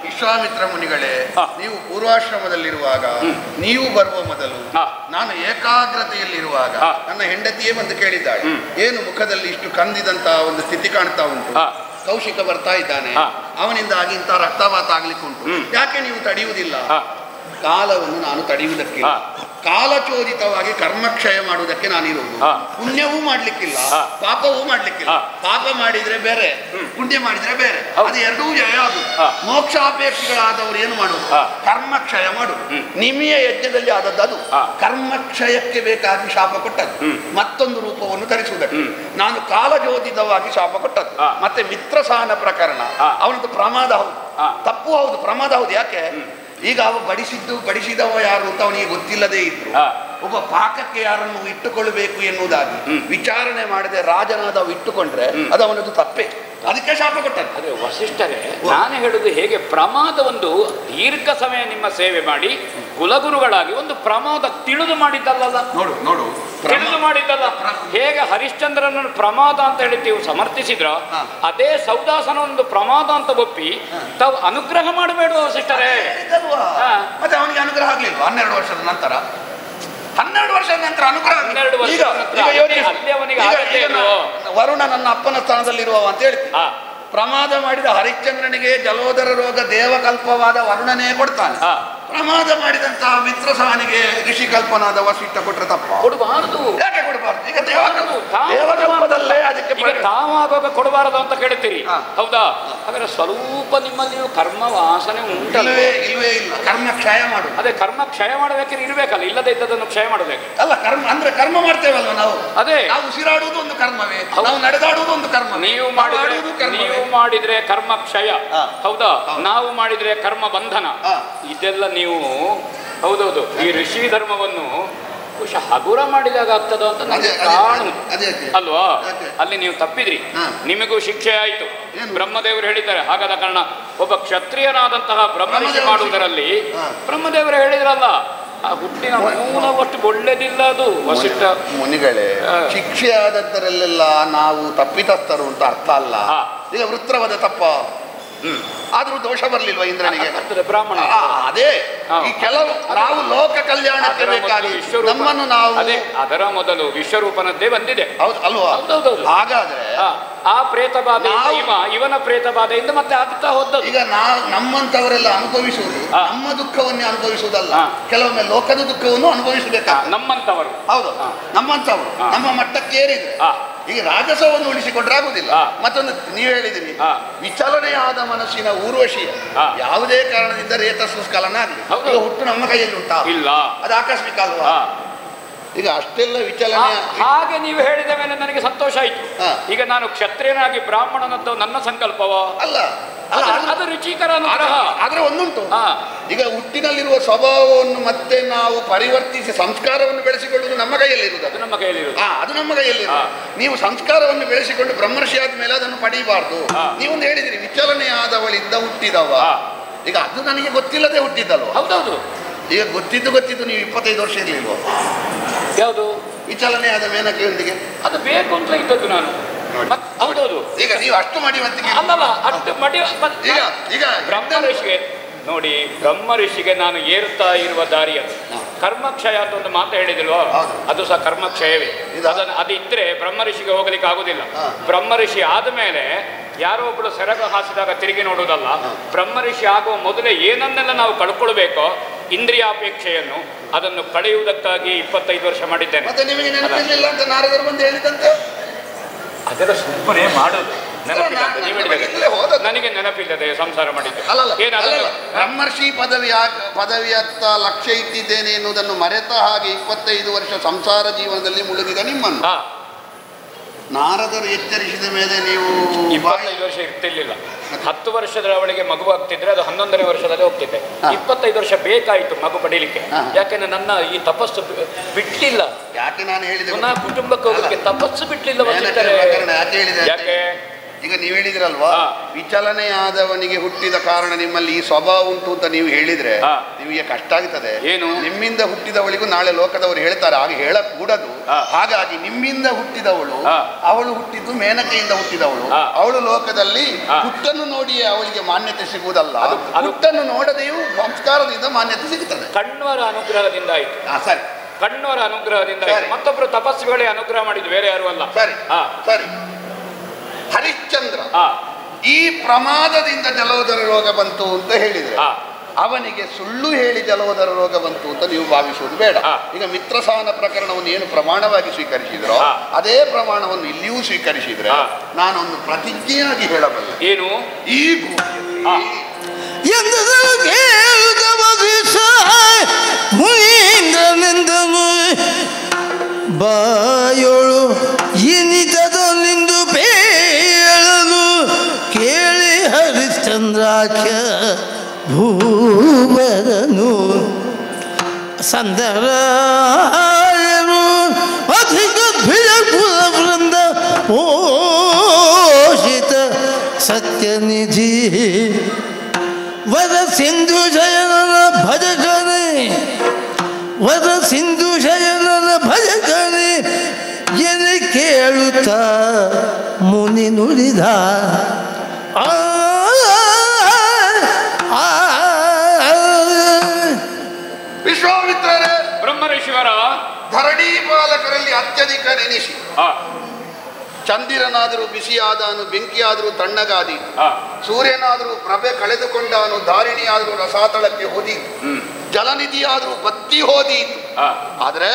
[SPEAKER 3] ವಿಶ್ವಾಮಿತ್ರ ಮುನಿಗಳೇ, ನೀವು ಪೂರ್ವಾಶ್ರಮದಲ್ಲಿರುವಾಗ, ನೀವು ಬರುವ ಮೊದಲು ನಾನು ಏಕಾಗ್ರತೆಯಲ್ಲಿರುವಾಗ ನನ್ನ ಹೆಂಡತಿಯೇ ಬಂದು ಕೇಳಿದ್ದಾಳೆ, ಏನು ಮುಖದಲ್ಲಿ ಇಷ್ಟು ಕಂದಿದಂತಹ ಒಂದು ಸ್ಥಿತಿ ಕಾಣ್ತಾ ಉಂಟು, ಕೌಶಿಕ ಬರ್ತಾ ಇದ್ದಾನೆ, ಅವನಿಂದಾಗಿ ಇಂಥ ರಕ್ತಪಾತ ಆಗ್ಲಿಕ್ಕೆ ಉಂಟು, ಯಾಕೆ ನೀವು ತಡೆಯುವುದಿಲ್ಲ? ಕಾಲವನ್ನು ನಾನು ತಡೆಯುವುದಕ್ಕೆ, ಕಾಲಚೋದಿತವಾಗಿ ಕರ್ಮಕ್ಷಯ ಮಾಡುವುದಕ್ಕೆ ನಾನಿರುವುದು. ಪುಣ್ಯವೂ ಮಾಡ್ಲಿಕ್ಕಿಲ್ಲ, ಪಾಪವೂ ಮಾಡ್ಲಿಕ್ಕಿಲ್ಲ. ಪಾಪ ಮಾಡಿದ್ರೆ ಬೇರೆ, ಪುಣ್ಯ ಮಾಡಿದ್ರೆ ಬೇರೆ, ಅದು ಎರಡೂ ಜಯ ಆಗುದು. ಮೋಕ್ಷಾಪೇಕ್ಷಿಗಳಾದವರು ಏನು ಮಾಡುದು? ಕರ್ಮಕ್ಷಯ ಮಾಡುದು. ನಿಮಿಯ ಯಜ್ಞದಲ್ಲಿ ಆದದ್ದು ಅದು. ಕರ್ಮಕ್ಷಯಕ್ಕೆ ಬೇಕಾಗಿ ಶಾಪ ಕೊಟ್ಟದ್ದು, ಮತ್ತೊಂದು ರೂಪವನ್ನು ಧರಿಸುವುದಕ್ಕೆ. ನಾನು ಕಾಲಜೋದಿತವಾಗಿ ಶಾಪ ಕೊಟ್ಟದ್ದು. ಮತ್ತೆ ಮಿತ್ರ ಸಹನ ಪ್ರಕರಣ, ಅವನದ್ದು ಪ್ರಮಾದ ಹೌದು, ತಪ್ಪು ಹೌದು, ಪ್ರಮಾದ ಹೌದು. ಯಾಕೆ? ಈಗ ಅವ ಬಡಿಸಿದವ ಯಾರು ಅಂತ ಅವನಿಗೆ ಗೊತ್ತಿಲ್ಲದೇ ಇದ್ರು, ಒಬ್ಬ ಪಾಕಕ್ಕೆ ಯಾರನ್ನು ಇಟ್ಟುಕೊಳ್ಳಬೇಕು ಎನ್ನುವುದಾಗಿ ವಿಚಾರಣೆ ಮಾಡದೆ ರಾಜನಾದವ ಇಟ್ಟುಕೊಂಡ್ರೆ ಅದು ಅವನದು ತಪ್ಪೇ. ಅದಕ್ಕೆ ಶಾಪ ಕೊಟ್ಟದ್ದು.
[SPEAKER 4] ಅದೇ ವಸಿಷ್ಠರೇ, ನಾನು ಹೇಳುದು ಹೇಗೆ ಪ್ರಮಾದ ಒಂದು ದೀರ್ಘ ಸಮಯ ನಿಮ್ಮ ಸೇವೆ ಮಾಡಿ ಕುಲಗುರುಗಳಾಗಿ ಒಂದು ಪ್ರಮಾದ ತಿಳಿದು ಮಾಡಿದ್ದಲ್ಲ.
[SPEAKER 3] ನೋಡು ನೋಡು,
[SPEAKER 4] ತಿಳಿದು ಮಾಡಿದ್ದಲ್ಲ. ಹೇಗೆ ಹರಿಶ್ಚಂದ್ರನನ್ನು ಪ್ರಮಾದ ಅಂತ ಹೇಳಿ ನೀವು ಸಮರ್ಥಿಸಿದ್ರ, ಅದೇ ಸೌದಾಸನ ಒಂದು ಪ್ರಮಾದ ಅಂತ ಒಪ್ಪಿ ತಾವು ಅನುಗ್ರಹ ಮಾಡಬೇಡ ವಸಿಷ್ಠರೇ.
[SPEAKER 3] ಮತ್ತೆ ಅವನಿಗೆ ಅನುಗ್ರಹ ಆಗ್ಲಿಲ್ವಾ 12 ವರ್ಷದ ನಂತರ? 12 ವರ್ಷದ ನಂತರ ಅನುಗ್ರಹ.
[SPEAKER 4] 12 ವರ್ಷ
[SPEAKER 3] ವರುಣ ನನ್ನ ಅಪ್ಪನ ಸ್ಥಾನದಲ್ಲಿರುವವ ಅಂತ ಹೇಳ್ತೀನಿ. ಪ್ರಮಾದ ಮಾಡಿದ ಹರಿಶ್ಚಂದ್ರನಿಗೆ ಜಲೋದರ ರೋಗ ದೇವಕಲ್ಪವಾದ ವರುಣನೇ ಕೊಡ್ತಾನೆ. ಪ್ರಮಾದ ಮಾಡಿದಂತಹ ಮಿತ್ರಸಹನಿಗೆ ಋಷಿ ಕಲ್ಪನಾದ ವಸಿಷ್ಠ ಕೊಟ್ಟರೆ ತಪ್ಪ?
[SPEAKER 4] ಕೊಡಬಾರದು.
[SPEAKER 3] ಯಾಕೆ ಕೊಡಬಾರದು? ಈಗ ದೇವಕಲ್ಪದಲ್ಲೇ ಅದಕ್ಕೆ
[SPEAKER 4] ತಾವಾಗ ಕೊಡಬಾರದು ಅಂತ ಕೇಳುತ್ತೀರಿ, ಹೌದಾ? ಹಾಗಾದ್ರೆ ಸ್ವಲ್ಪ ನಿಮ್ಮಲ್ಲಿ ಕರ್ಮ ವಾಸನೆ ಉಂಟಲ್ವೇ?
[SPEAKER 3] ಇಲ್ವೇ ಇಲ್ಲ. ಕರ್ಮ ಕ್ಷಯ ಮಾಡು.
[SPEAKER 4] ಅದೇ ಕರ್ಮ ಕ್ಷಯ ಮಾಡಬೇಕಾದ್ರೆ ಇರ್ಬೇಕಲ್ಲ, ಇಲ್ಲದೆ ಇದ್ದದನ್ನು ಕ್ಷಯ ಮಾಡಬೇಕು
[SPEAKER 3] ಅಲ್ಲ. ಕರ್ಮ ಅಂದ್ರೆ ಕರ್ಮ ಮಾಡ್ತೇವಲ್ವ ನಾವು.
[SPEAKER 4] ಅದೇ
[SPEAKER 3] ನಾವು ಉಸಿರಾಡುವುದು ಒಂದು ಕರ್ಮವೇ, ನಾವು ನಡೆದಾಡುವುದು ಒಂದು ಕರ್ಮ.
[SPEAKER 4] ನೀವು ಮಾಡಿದ್ರೆ ಕರ್ಮ ಕ್ಷಯ, ಹೌದಾ? ನಾವು ಮಾಡಿದ್ರೆ ಕರ್ಮ ಬಂಧನ. ಇದೆಲ್ಲ ನೀವು ಹೌದೌದು ಈ ಋಷಿ ಧರ್ಮವನ್ನು ಹಗುರ ಮಾಡಿದಾಗ ಆಗ್ತದ ಅಂತ ನನಗೆ ಕಾಣುವುದು ಅಲ್ವಾ? ಅಲ್ಲಿ ನೀವು ತಪ್ಪಿದ್ರಿ, ನಿಮಗೂ ಶಿಕ್ಷೆ ಆಯಿತು. ಬ್ರಹ್ಮದೇವರು ಹೇಳಿದ್ದಾರೆ. ಹಾಗಾದ ಕಾರಣ ಒಬ್ಬ ಕ್ಷತ್ರಿಯನಾದಂತಹ ಬ್ರಹ್ಮಋಷಿ ಮಾಡುವುದರಲ್ಲಿ ಬ್ರಹ್ಮದೇವರು ಹೇಳಿದ್ರಲ್ಲ, ಆ ಹುಟ್ಟಿನ ಮೂಲವಷ್ಟು ಒಳ್ಳೆದಿಲ್ಲ ಅದು. ವಸಿಷ್ಠ
[SPEAKER 3] ಮುನಿಗಳೇ, ಶಿಕ್ಷೆ ಆದದ್ದರಲ್ಲೆಲ್ಲ ನಾವು ತಪ್ಪಿತಸ್ಥರು ಅಂತ ಅರ್ಥ ಅಲ್ಲ. ಈಗ ವೃತ್ರವದ ತಪ್ಪ ಆದ್ರೂ ದೋಷ ಬರ್ಲಿಲ್ವಾ ಇಂದ್ರನಿಗೆ?
[SPEAKER 4] ಬ್ರಾಹ್ಮಣ
[SPEAKER 3] ಅದೇ ಈ ಕೆಲವು ನಾವು ಲೋಕ ಕಲ್ಯಾಣಕ್ಕೆ ಬೇಕಾಗಿ ನಮ್ಮನ್ನು ನಾವು
[SPEAKER 4] ಅದರ ಮೊದಲು ವಿಶ್ವರೂಪನದ್ದೇ ಬಂದಿದೆ, ಹೌದು
[SPEAKER 3] ಅಲ್ವಾ? ಹಾಗಾದ್ರೆ
[SPEAKER 4] ಆ ಪ್ರೇತ ಬಾಧೆ ಇವನ ಪ್ರೇತ ಬಾಧೆಯಿಂದ ಮತ್ತೆ ಆಗ್ತಾ ಹೋದ. ಈಗ
[SPEAKER 3] ನಮ್ಮಂತವರೆಲ್ಲ ಅನುಭವಿಸುವುದು ನಮ್ಮ ದುಃಖವನ್ನೇ ಅನುಭವಿಸುವುದಲ್ಲ, ಕೆಲವೊಮ್ಮೆ ಲೋಕದ ದುಃಖವನ್ನು ಅನುಭವಿಸಬೇಕಾ
[SPEAKER 4] ನಮ್ಮಂತವರು.
[SPEAKER 3] ಹೌದು, ನಮ್ಮಂತವರು ನಮ್ಮ ಮಟ್ಟಕ್ಕೇರಿದ್ರೆ ಈಗ ರಾಜಸವನ್ನು ಉಳಿಸಿಕೊಂಡ್ರೆ ಆಗುದಿಲ್ಲ. ಮತ್ತೊಂದು ನೀವು ಹೇಳಿದಿರಿ, ವಿಚಲನೆಯಾದ ಮನಸ್ಸಿನ ಊರ್ವಶಿ ಯಾವುದೇ ಕಾರಣದಿಂದ ರೇತಸ್ಖಲನ ಆಗಲಿ, ಹುಟ್ಟು ನಮ್ಮ ಕೈಯಲ್ಲಿ ಉಂಟಾ?
[SPEAKER 4] ಇಲ್ಲ,
[SPEAKER 3] ಅದು ಆಕಸ್ಮಿಕ ಅಲ್ವಾ? ಈಗ ಅಷ್ಟೆಲ್ಲ ವಿಚಲನೆ.
[SPEAKER 4] ಹಾಗೆ ನೀವು ಹೇಳಿದ ಮೇಲೆ ನನಗೆ ಸಂತೋಷ ಆಯ್ತು. ಈಗ ನಾನು ಕ್ಷತ್ರಿಯನಾಗಿ ಬ್ರಾಹ್ಮಣನದ್ದು ನನ್ನ ಸಂಕಲ್ಪವ ಅಲ್ಲ, ಅದು ರುಚಿಕರ ಅನುಗ್ರಹ.
[SPEAKER 3] ಆದ್ರೆ ಒಂದುಂಟು, ಈಗ ಹುಟ್ಟಿನಲ್ಲಿರುವ ಸ್ವಭಾವವನ್ನು ಮತ್ತೆ ನಾವು ಪರಿವರ್ತಿಸಿ ಸಂಸ್ಕಾರವನ್ನು ಬೆಳೆಸಿಕೊಳ್ಳುವುದು ನಮ್ಮ ಕೈಯಲ್ಲಿರುವುದು.
[SPEAKER 4] ಅದು ನಮ್ಮ ಕೈಯಲ್ಲಿರುವುದು.
[SPEAKER 3] ಅದು ನಮ್ಮ ಕೈಯಲ್ಲಿರುವುದು. ನೀವು ಸಂಸ್ಕಾರವನ್ನು ಬೆಳೆಸಿಕೊಂಡು ಬ್ರಹ್ಮರ್ಷಿ ಆದ್ಮೇಲೆ ಅದನ್ನು ಪಡೆಯಬಾರ್ದು. ನೀವೊಂದು ಹೇಳಿದಿರಿ, ವಿಚಲನೆಯಾದವಳಿಂದ ಹುಟ್ಟಿದವ. ಈಗ ಅದು ನನಗೆ ಗೊತ್ತಿಲ್ಲದೆ ಹುಟ್ಟಿದ್ದಲ್ವ?
[SPEAKER 4] ಹೌದೌದು.
[SPEAKER 3] ಈಗ ಗೊತ್ತಿದ್ದು ನೀವು 25 ವರ್ಷ ಇರಲಿಲ್ವ?
[SPEAKER 4] ಯಾವುದು
[SPEAKER 3] ವಿಚಲನೆ ಆದ ಮೇನಕೆಯೊಂದಿಗೆ?
[SPEAKER 4] ಅದು ಬೇಕು ಅಂತ ಇದ್ದದ್ದು ನಾನು. ಹೌದೌದು.
[SPEAKER 3] ಈಗ ನೀವು ಅಷ್ಟು ಮಾಡಿ
[SPEAKER 4] ಅಲ್ಲಲ್ಲ, ಅಷ್ಟು ಮಾಡಿ ಈಗ ಬ್ರಹ್ಮಋಷಿಗೆ ನೋಡಿ, ಬ್ರಹ್ಮಋಷಿಗೆ ನಾನು ಏರುತ್ತಾ ಇರುವ ದಾರಿ ಅದು ಕರ್ಮಕ್ಷಯ ಅಂತ ಒಂದು ಮಾತು ಹೇಳಿದಿಲ್ವ? ಅದು ಸಹ ಕರ್ಮಕ್ಷಯವೇ. ಅದಿದ್ರೆ ಬ್ರಹ್ಮಋಷಿಗೆ ಹೋಗ್ಲಿಕ್ಕೆ ಆಗುದಿಲ್ಲ. ಬ್ರಹ್ಮಋಷಿ ಆದಮೇಲೆ ಯಾರೋ ಒಬ್ಬಳು ಸೆರಗ ಹಾಸಿದಾಗ ತಿರುಗಿ ನೋಡುವುದಲ್ಲ. ಬ್ರಹ್ಮಋಷಿ ಆಗುವ ಮೊದಲೇ ಏನನ್ನೆಲ್ಲ ನಾವು ಕಳ್ಕೊಳ್ಬೇಕೋ ಇಂದ್ರಿಯಾಪೇಕ್ಷೆಯನ್ನು ಅದನ್ನು ಕಳೆಯುವುದಕ್ಕಾಗಿ 25 ವರ್ಷ ಮಾಡಿದ್ದೇನೆ. ಅದರ ಸುಮ್ಮನೆ ಮಾಡೋದು ನನಗೆ ನೆನಪಿಲ್ಲದೆ ಸಂಸಾರ ಮಾಡಿದ್ದೆ.
[SPEAKER 3] ಬ್ರಹ್ಮರ್ಷಿ ಪದವಿಯತ್ತ ಲಕ್ಷ್ಯ ಇಟ್ಟಿದ್ದೇನೆ ಎನ್ನುವುದನ್ನು ಮರೆತ ಹಾಗೆ 25 ವರ್ಷ ಸಂಸಾರ ಜೀವನದಲ್ಲಿ ಮುಳುಗಿದ ನಿಮ್ಮನ್ನು ನಾರದರು ಎಚ್ಚರಿಸಿದ ಮೇಲೆ ನೀವು
[SPEAKER 4] 25 ವರ್ಷ ಇರ್ತಿರ್ಲಿಲ್ಲ. 10 ವರ್ಷದ ಅವಳಿಗೆ ಮಗು ಆಗ್ತಿದ್ರೆ ಅದು 11ನೇ ವರ್ಷದಲ್ಲಿ ಹೋಗ್ತಿದ್ದೆ. 25 ವರ್ಷ ಬೇಕಾಯಿತು ಮಗು ಪಡೀಲಿಕ್ಕೆ. ಯಾಕೆಂದ್ರೆ ನನ್ನ ಈ ತಪಸ್ಸು ಬಿಡ್ಲಿಲ್ಲ.
[SPEAKER 3] ಯಾಕೆ ನಾನು ಹೇಳಿದೆ,
[SPEAKER 4] ಪುನಃ ಕುಟುಂಬಕ್ಕೆ ಹೋಗಲಿಕ್ಕೆ ತಪಸ್ಸು ಬಿಡ್ಲಿಲ್ಲ. ಯಾಕೆ?
[SPEAKER 3] ಈಗ ನೀವು ಹೇಳಿದ್ರಲ್ವಾ, ವಿಚಲನೆಯಾದವನಿಗೆ ಹುಟ್ಟಿದ ಕಾರಣ ನಿಮ್ಮಲ್ಲಿ ಈ ಸ್ವಭಾವ ಉಂಟು ಅಂತ ನೀವು ಹೇಳಿದ್ರೆ ನಿಮಗೆ ಕಷ್ಟ ಆಗ್ತದೆ.
[SPEAKER 4] ಏನು?
[SPEAKER 3] ನಿಮ್ಮಿಂದ ಹುಟ್ಟಿದವಳಿಗೂ ನಾಳೆ ಲೋಕದವರು ಹೇಳ್ತಾರೆ, ಹಾಗೆ ಹೇಳಕೂಡದು. ಹಾಗಾಗಿ ನಿಮ್ಮಿಂದ ಹುಟ್ಟಿದವಳು, ಅವಳು ಹುಟ್ಟಿದ್ದು ಮೇನಕೆಯಿಂದ ಹುಟ್ಟಿದವಳು, ಅವಳು ಲೋಕದಲ್ಲಿ ಹುಟ್ಟನ್ನು ನೋಡಿಯೇ ಅವಳಿಗೆ ಮಾನ್ಯತೆ ಸಿಗುವುದಲ್ಲ, ಹುಟ್ಟನ್ನು ನೋಡದೆಯೂ ಸಂಸ್ಕಾರದಿಂದ ಮಾನ್ಯತೆ ಸಿಗುತ್ತದೆ.
[SPEAKER 4] ಕಣ್ವರ ಅನುಗ್ರಹದಿಂದ ಆಯ್ತು.
[SPEAKER 3] ಸರಿ,
[SPEAKER 4] ಕಣ್ವರ ಅನುಗ್ರಹದಿಂದ ಮತ್ತೊಬ್ಬರು ತಪಸ್ಸುಗಳೇ ಅನುಗ್ರಹ ಮಾಡಿದ್ದು, ಬೇರೆ ಯಾರು ಅಲ್ಲ.
[SPEAKER 3] ಸರಿ ಸರಿ. ಹರಿಶ್ಚಂದ್ರ ಈ ಪ್ರಮಾದದಿಂದ ಜಲೋದರ ರೋಗ ಬಂತು ಅಂತ ಹೇಳಿದ್ರೆ ಅವನಿಗೆ ಸುಳ್ಳು ಹೇಳಿ ಜಲೋದರ ರೋಗ ಬಂತು ಅಂತ ನೀವು ಭಾವಿಸುವುದು ಬೇಡ. ಈಗ ಮಿತ್ರಸಹನ ಪ್ರಕರಣವನ್ನು ಏನು ಪ್ರಮಾಣವಾಗಿ ಸ್ವೀಕರಿಸಿದ್ರೋ ಅದೇ ಪ್ರಮಾಣವನ್ನು ಇಲ್ಲಿಯೂ ಸ್ವೀಕರಿಸಿದ್ರೆ ನಾನೊಂದು ಪ್ರತಿಜ್ಞೆಯಾಗಿ ಹೇಳಬಲ್ಲೆ.
[SPEAKER 4] ಏನು?
[SPEAKER 3] ಈ ಭೂಮಿಯಲ್ಲಿ
[SPEAKER 1] ಬಾಯೋಳು ಇನಿತದೊಂದು ಬೇಳಲು ಕೇಳಿ ಹರಿಶ್ಚಂದ್ರಾಖ್ಯ ಭೂವರನು ಸಂದರಾಯರು ಅಧಿಕ ಭಿಜಕುಲ ವೃಂದ ಪೋಷಿತ ಸತ್ಯನಿಧಿ ವರ ಸಿಂಧು ಶಯನನ ಭಜಕನೆ ವರ ಸಿಂಧು ಶಯನನ ಭಜಕನೆ ಎನೆ ಕೇಳುತ್ತ ಮುನಿ ನುಡಿದ
[SPEAKER 3] ವಿಶ್ವಾಮಿತ್ರರೇ,
[SPEAKER 4] ಬ್ರಹ್ಮರೇಶ್ವರ
[SPEAKER 3] ಧರಣಿ ಪಾಲಕರಲ್ಲಿ ಅತ್ಯಧಿಕ ನೆನೆಸಿ ಚಂದಿರನಾದರೂ ಬಿಸಿಯಾದನು, ಬೆಂಕಿಯಾದರೂ ತಣ್ಣಗಾದೀತು, ಸೂರ್ಯನಾದರೂ ಪ್ರಭೆ ಕಳೆದುಕೊಂಡಾನು, ಧಾರಿಣಿಯಾದರೂ ರಸಾತಳಕ್ಕೆ ಹೋದೀತು, ಜಲನಿಧಿಯಾದರೂ ಬತ್ತಿ ಹೋದೀತು. ಆದರೆ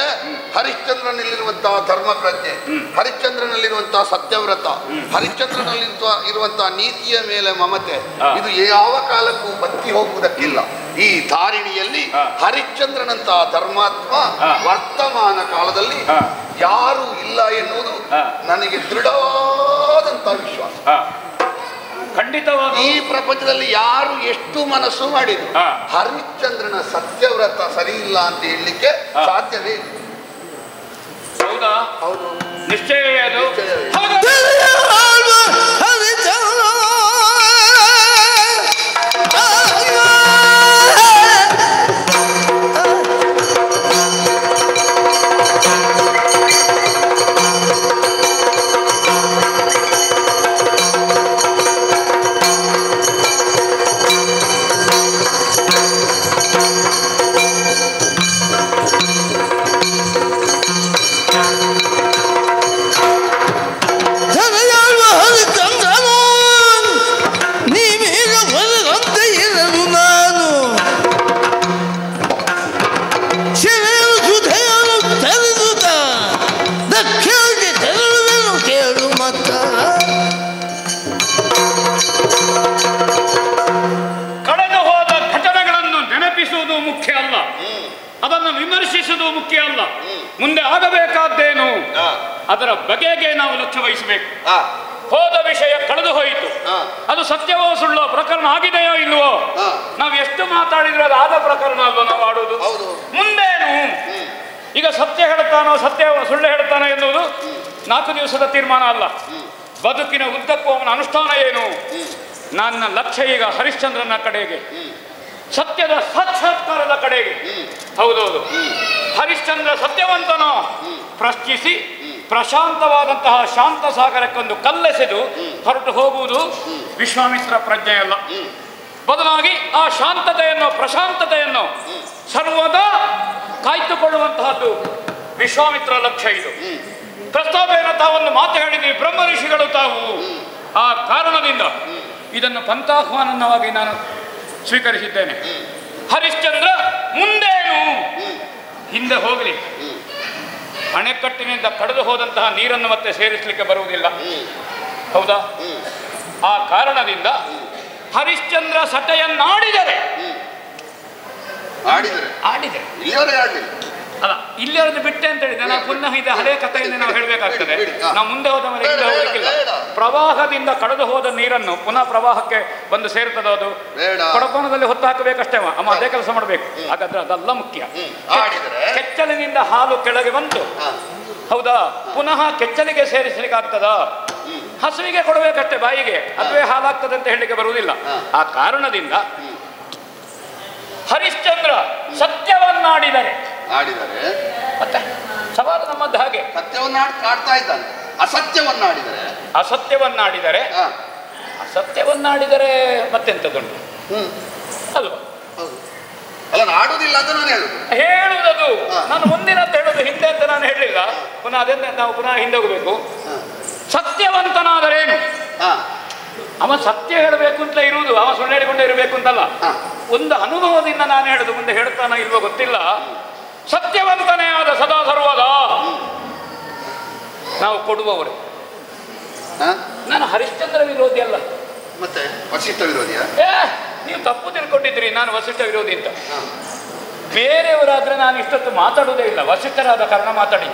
[SPEAKER 3] ಹರಿಶ್ಚಂದ್ರನಲ್ಲಿರುವಂತಹ ಧರ್ಮ ಪ್ರಜ್ಞೆ, ಹರಿಶ್ಚಂದ್ರನಲ್ಲಿರುವಂತಹ ಸತ್ಯವ್ರತ, ಹರಿಶ್ಚಂದ್ರನಲ್ಲಿರುವಂತಹ ನೀತಿಯ ಮೇಲೆ ಮಮತೆ, ಇದು ಯಾವ ಕಾಲಕ್ಕೂ ಬತ್ತಿ ಹೋಗುವುದಕ್ಕಿಲ್ಲ. ಈ ಧಾರಿಣಿಯಲ್ಲಿ ಹರಿಶ್ಚಂದ್ರನಂತಹ ಧರ್ಮಾತ್ಮ ವರ್ತಮಾನ ಕಾಲದಲ್ಲಿ ಯಾರೂ ಇಲ್ಲ ಎನ್ನುವುದು ನನಗೆ ದೃಢವಾದಂತಹ ವಿಶ್ವಾಸ.
[SPEAKER 4] ಖಂಡಿತವಾಗಿ
[SPEAKER 3] ಈ ಪ್ರಪಂಚದಲ್ಲಿ ಯಾರು ಎಷ್ಟು ಮನಸ್ಸು ಮಾಡಿದ್ರು ಹರಿಶ್ಚಂದ್ರನ ಸತ್ಯವ್ರತ ಸರಿ ಇಲ್ಲ ಅಂತ ಹೇಳಲಿಕ್ಕೆ ಸಾಧ್ಯವೇ?
[SPEAKER 4] ಹೌದಾ?
[SPEAKER 3] ಹೌದು,
[SPEAKER 4] ನಿಶ್ಚಯ ಅದು. ಕಳೆದು ಹೋದ ಘಟನೆಗಳನ್ನು ನೆನಪಿಸುವುದು ಮುಖ್ಯ ಅಲ್ಲ, ಅದನ್ನು ವಿಮರ್ಶಿಸುವುದು ಮುಖ್ಯ ಅಲ್ಲ. ಮುಂದೆ ಆಗಬೇಕಾದ್ದೇನು ಅದರ ಬಗೆಗೆ ನಾವು ಲಕ್ಷ್ಯ ವಹಿಸಬೇಕು. ಹೋದ ವಿಷಯ ಕಳೆದು ಹೋಯಿತು, ಅದು ಸತ್ಯವೋ ಸುಳ್ಳೋ ಪ್ರಕರಣ ಆಗಿದೆಯೋ ಇಲ್ವೋ, ನಾವು ಎಷ್ಟು ಮಾತಾಡಿದ್ರೆ ಅದು ಆದ ಪ್ರಕರಣ ಅಲ್ವೋ ನಾವು ಆಡೋದು. ಮುಂದೇನು? ಈಗ ಸತ್ಯ ಹೇಳ್ತಾನೋ ಸತ್ಯ ಸುಳ್ಳು ಹೇಳ್ತಾನೋ ಎನ್ನುವುದು 4 ದಿವಸದ ತೀರ್ಮಾನ ಅಲ್ಲ. ಬದುಕಿನ ಉದ್ದಕ್ಕೂ ಅವನ ಅನುಷ್ಠಾನ ಏನು? ನನ್ನ ಲಕ್ಷ್ಯ ಈಗ ಹರಿಶ್ಚಂದ್ರನ ಕಡೆಗೆ, ಸತ್ಯದ ಸಾಕ್ಷಾತ್ಕಾರದ ಕಡೆಗೆ. ಹೌದೌದು, ಹರಿಶ್ಚಂದ್ರ ಸತ್ಯವಂತನೋ ಪ್ರಶ್ನಿಸಿ ಪ್ರಶಾಂತವಾದಂತಹ ಶಾಂತ ಸಾಗರಕ್ಕೊಂದು ಕಲ್ಲೆಸೆದು ಹೊರಟು ಹೋಗುವುದು ವಿಶ್ವಾಮಿತ್ರ ಪ್ರಜ್ಞೆಯಲ್ಲ. ಬದಲಾಗಿ ಆ ಶಾಂತತೆಯನ್ನು ಪ್ರಶಾಂತತೆಯನ್ನು ಸರ್ವದಾ ಕಾಯ್ದುಕೊಳ್ಳುವಂತಹದ್ದು ವಿಶ್ವಾಮಿತ್ರ ಲಕ್ಷ್ಯ. ಇದು ಪ್ರಸ್ತಾಪೇನ ತಾವೊಂದು ಮಾತು ಹೇಳಿದ್ವಿ, ಬ್ರಹ್ಮ ಋಷಿಗಳು ತಾವು. ಆ ಕಾರಣದಿಂದ ಇದನ್ನು ಪಂಥಾಹ್ವಾನವಾಗಿ ನಾನು ಸ್ವೀಕರಿಸಿದ್ದೇನೆ. ಹರಿಶ್ಚಂದ್ರ ಮುಂದೇನು? ಹಿಂದೆ ಹೋಗಲಿ, ಅಣೆಕಟ್ಟಿನಿಂದ ಕಳೆದು ಹೋದಂತಹ ನೀರನ್ನು ಮತ್ತೆ ಸೇರಿಸಲಿಕ್ಕೆ ಬರುವುದಿಲ್ಲ. ಹೌದಾ? ಆ ಕಾರಣದಿಂದ ಹರಿಶ್ಚಂದ್ರ ಸಟೆಯನ್ನಾಡಿದರೆ ಆಡಿದರೆ ಅಲ್ಲ, ಇಲ್ಲಿಯವರನ್ನು ಬಿಟ್ಟೆ ಅಂತ ಹೇಳಿದ್ರೆ ನಾವು ಪುನಃ ಇದೆ ಹಳೆ ಕಥೆಯಿಂದ ನಾವು ಹೇಳಬೇಕಾಗ್ತದೆ. ನಾವು ಮುಂದೆ ಹೋದ ಮೇಲೆ ಹಿಂದೆ ಹೋಗಲಿಕ್ಕಿಲ್ಲ. ಪ್ರವಾಹದಿಂದ ಕಳೆದು ಹೋದ ನೀರನ್ನು ಪುನಃ ಪ್ರವಾಹಕ್ಕೆ ಬಂದು ಸೇರ್ತದೆ. ಅದು ಕೊಡಕೋಣದಲ್ಲಿ ಹೊತ್ತು ಹಾಕಬೇಕಷ್ಟೇ, ಅಮ್ಮ ಅದೇ ಕೆಲಸ ಮಾಡಬೇಕು. ಹಾಗಾದ್ರೆ ಅದೆಲ್ಲ ಮುಖ್ಯ. ಕೆಚ್ಚಲಿನಿಂದ ಹಾಲು ಕೆಳಗೆ ಬಂತು, ಹೌದಾ? ಪುನಃ ಕೆಚ್ಚಲಿಗೆ ಸೇರಿಸಲಿಕ್ಕೆ ಆಗ್ತದ? ಹಸುವಿಗೆ ಕೊಡಬೇಕಷ್ಟೇ ಬಾಯಿಗೆ, ಅದುವೇ ಹಾಲಾಗ್ತದೆ ಅಂತ ಹೇಳಲಿಕ್ಕೆ ಬರುವುದಿಲ್ಲ. ಆ ಕಾರಣದಿಂದ ಹರಿಶ್ಚಂದ್ರ ಸತ್ಯವನ್ನಾಡಿದರೆ ಮತ್ತೆ ಸವಾಲು ನಮ್ಮದ್ದು ಹಾಗೆ.
[SPEAKER 3] ಸತ್ಯವನ್ನಾಡ್ತಾ ಇದ್ದಾನೆ.
[SPEAKER 4] ಅಸತ್ಯವನ್ನಾಡಿದರೆ ಮತ್ತೆಂತದುಂಟು ಅಲ್ವಾ?
[SPEAKER 3] ಅಲ್ಲ, ಆಡುವುದಿಲ್ಲ ಅಂತ ನಾನು
[SPEAKER 4] ಹೇಳುವುದು. ನಾನು ಮುಂದಿನ ಅಂತ ಹೇಳುದು, ಹಿಂದೆ ಅಂತ ನಾನು ಹೇಳಲಿಲ್ಲ. ಪುನಃ ಅದನ್ನೇ ನಾವು ಪುನಃ ಹಿಂದೆ ಹೋಗಬೇಕು. ಸತ್ಯವಂತನಾದರೇನು? ಅವ ಸತ್ಯ ಹೇಳಬೇಕು ಅಂತ ಇರುವುದು, ಅವ ಸುಳ್ಳು ಹೇಳಿಕೊಂಡೇ ಇರಬೇಕು ಅಂತಲ್ಲ. ಒಂದು ಅನುಭವದಿಂದ ನಾನು ಹೇಳುದು, ಮುಂದೆ ಹೇಳ್ತಾನ ಇಲ್ವೋ ಗೊತ್ತಿಲ್ಲ. ಸತ್ಯವಂತನೇ ಆದ ಸದಾ ಸರ್ವದ ನಾವು ಕೊಡುವವರು. ನಾನು ಹರಿಶ್ಚಂದ್ರ ವಿರೋಧಿ ಅಲ್ಲ,
[SPEAKER 3] ಮತ್ತೆ ವಸಿಷ್ಠ ವಿರೋಧಿಯ?
[SPEAKER 4] ನೀವು ತಪ್ಪು ತಿಳ್ಕೊಂಡಿದ್ರಿ ನಾನು ವಸಿಷ್ಠ ವಿರೋಧಿ ಅಂತ. ಬೇರೆಯವರಾದ್ರೆ ನಾನು ಇಷ್ಟೊತ್ತು ಮಾತಾಡುವುದೇ ಇಲ್ಲ, ವಸಿಷ್ಠರಾದ ಕಾರಣ ಮಾತಾಡಿ.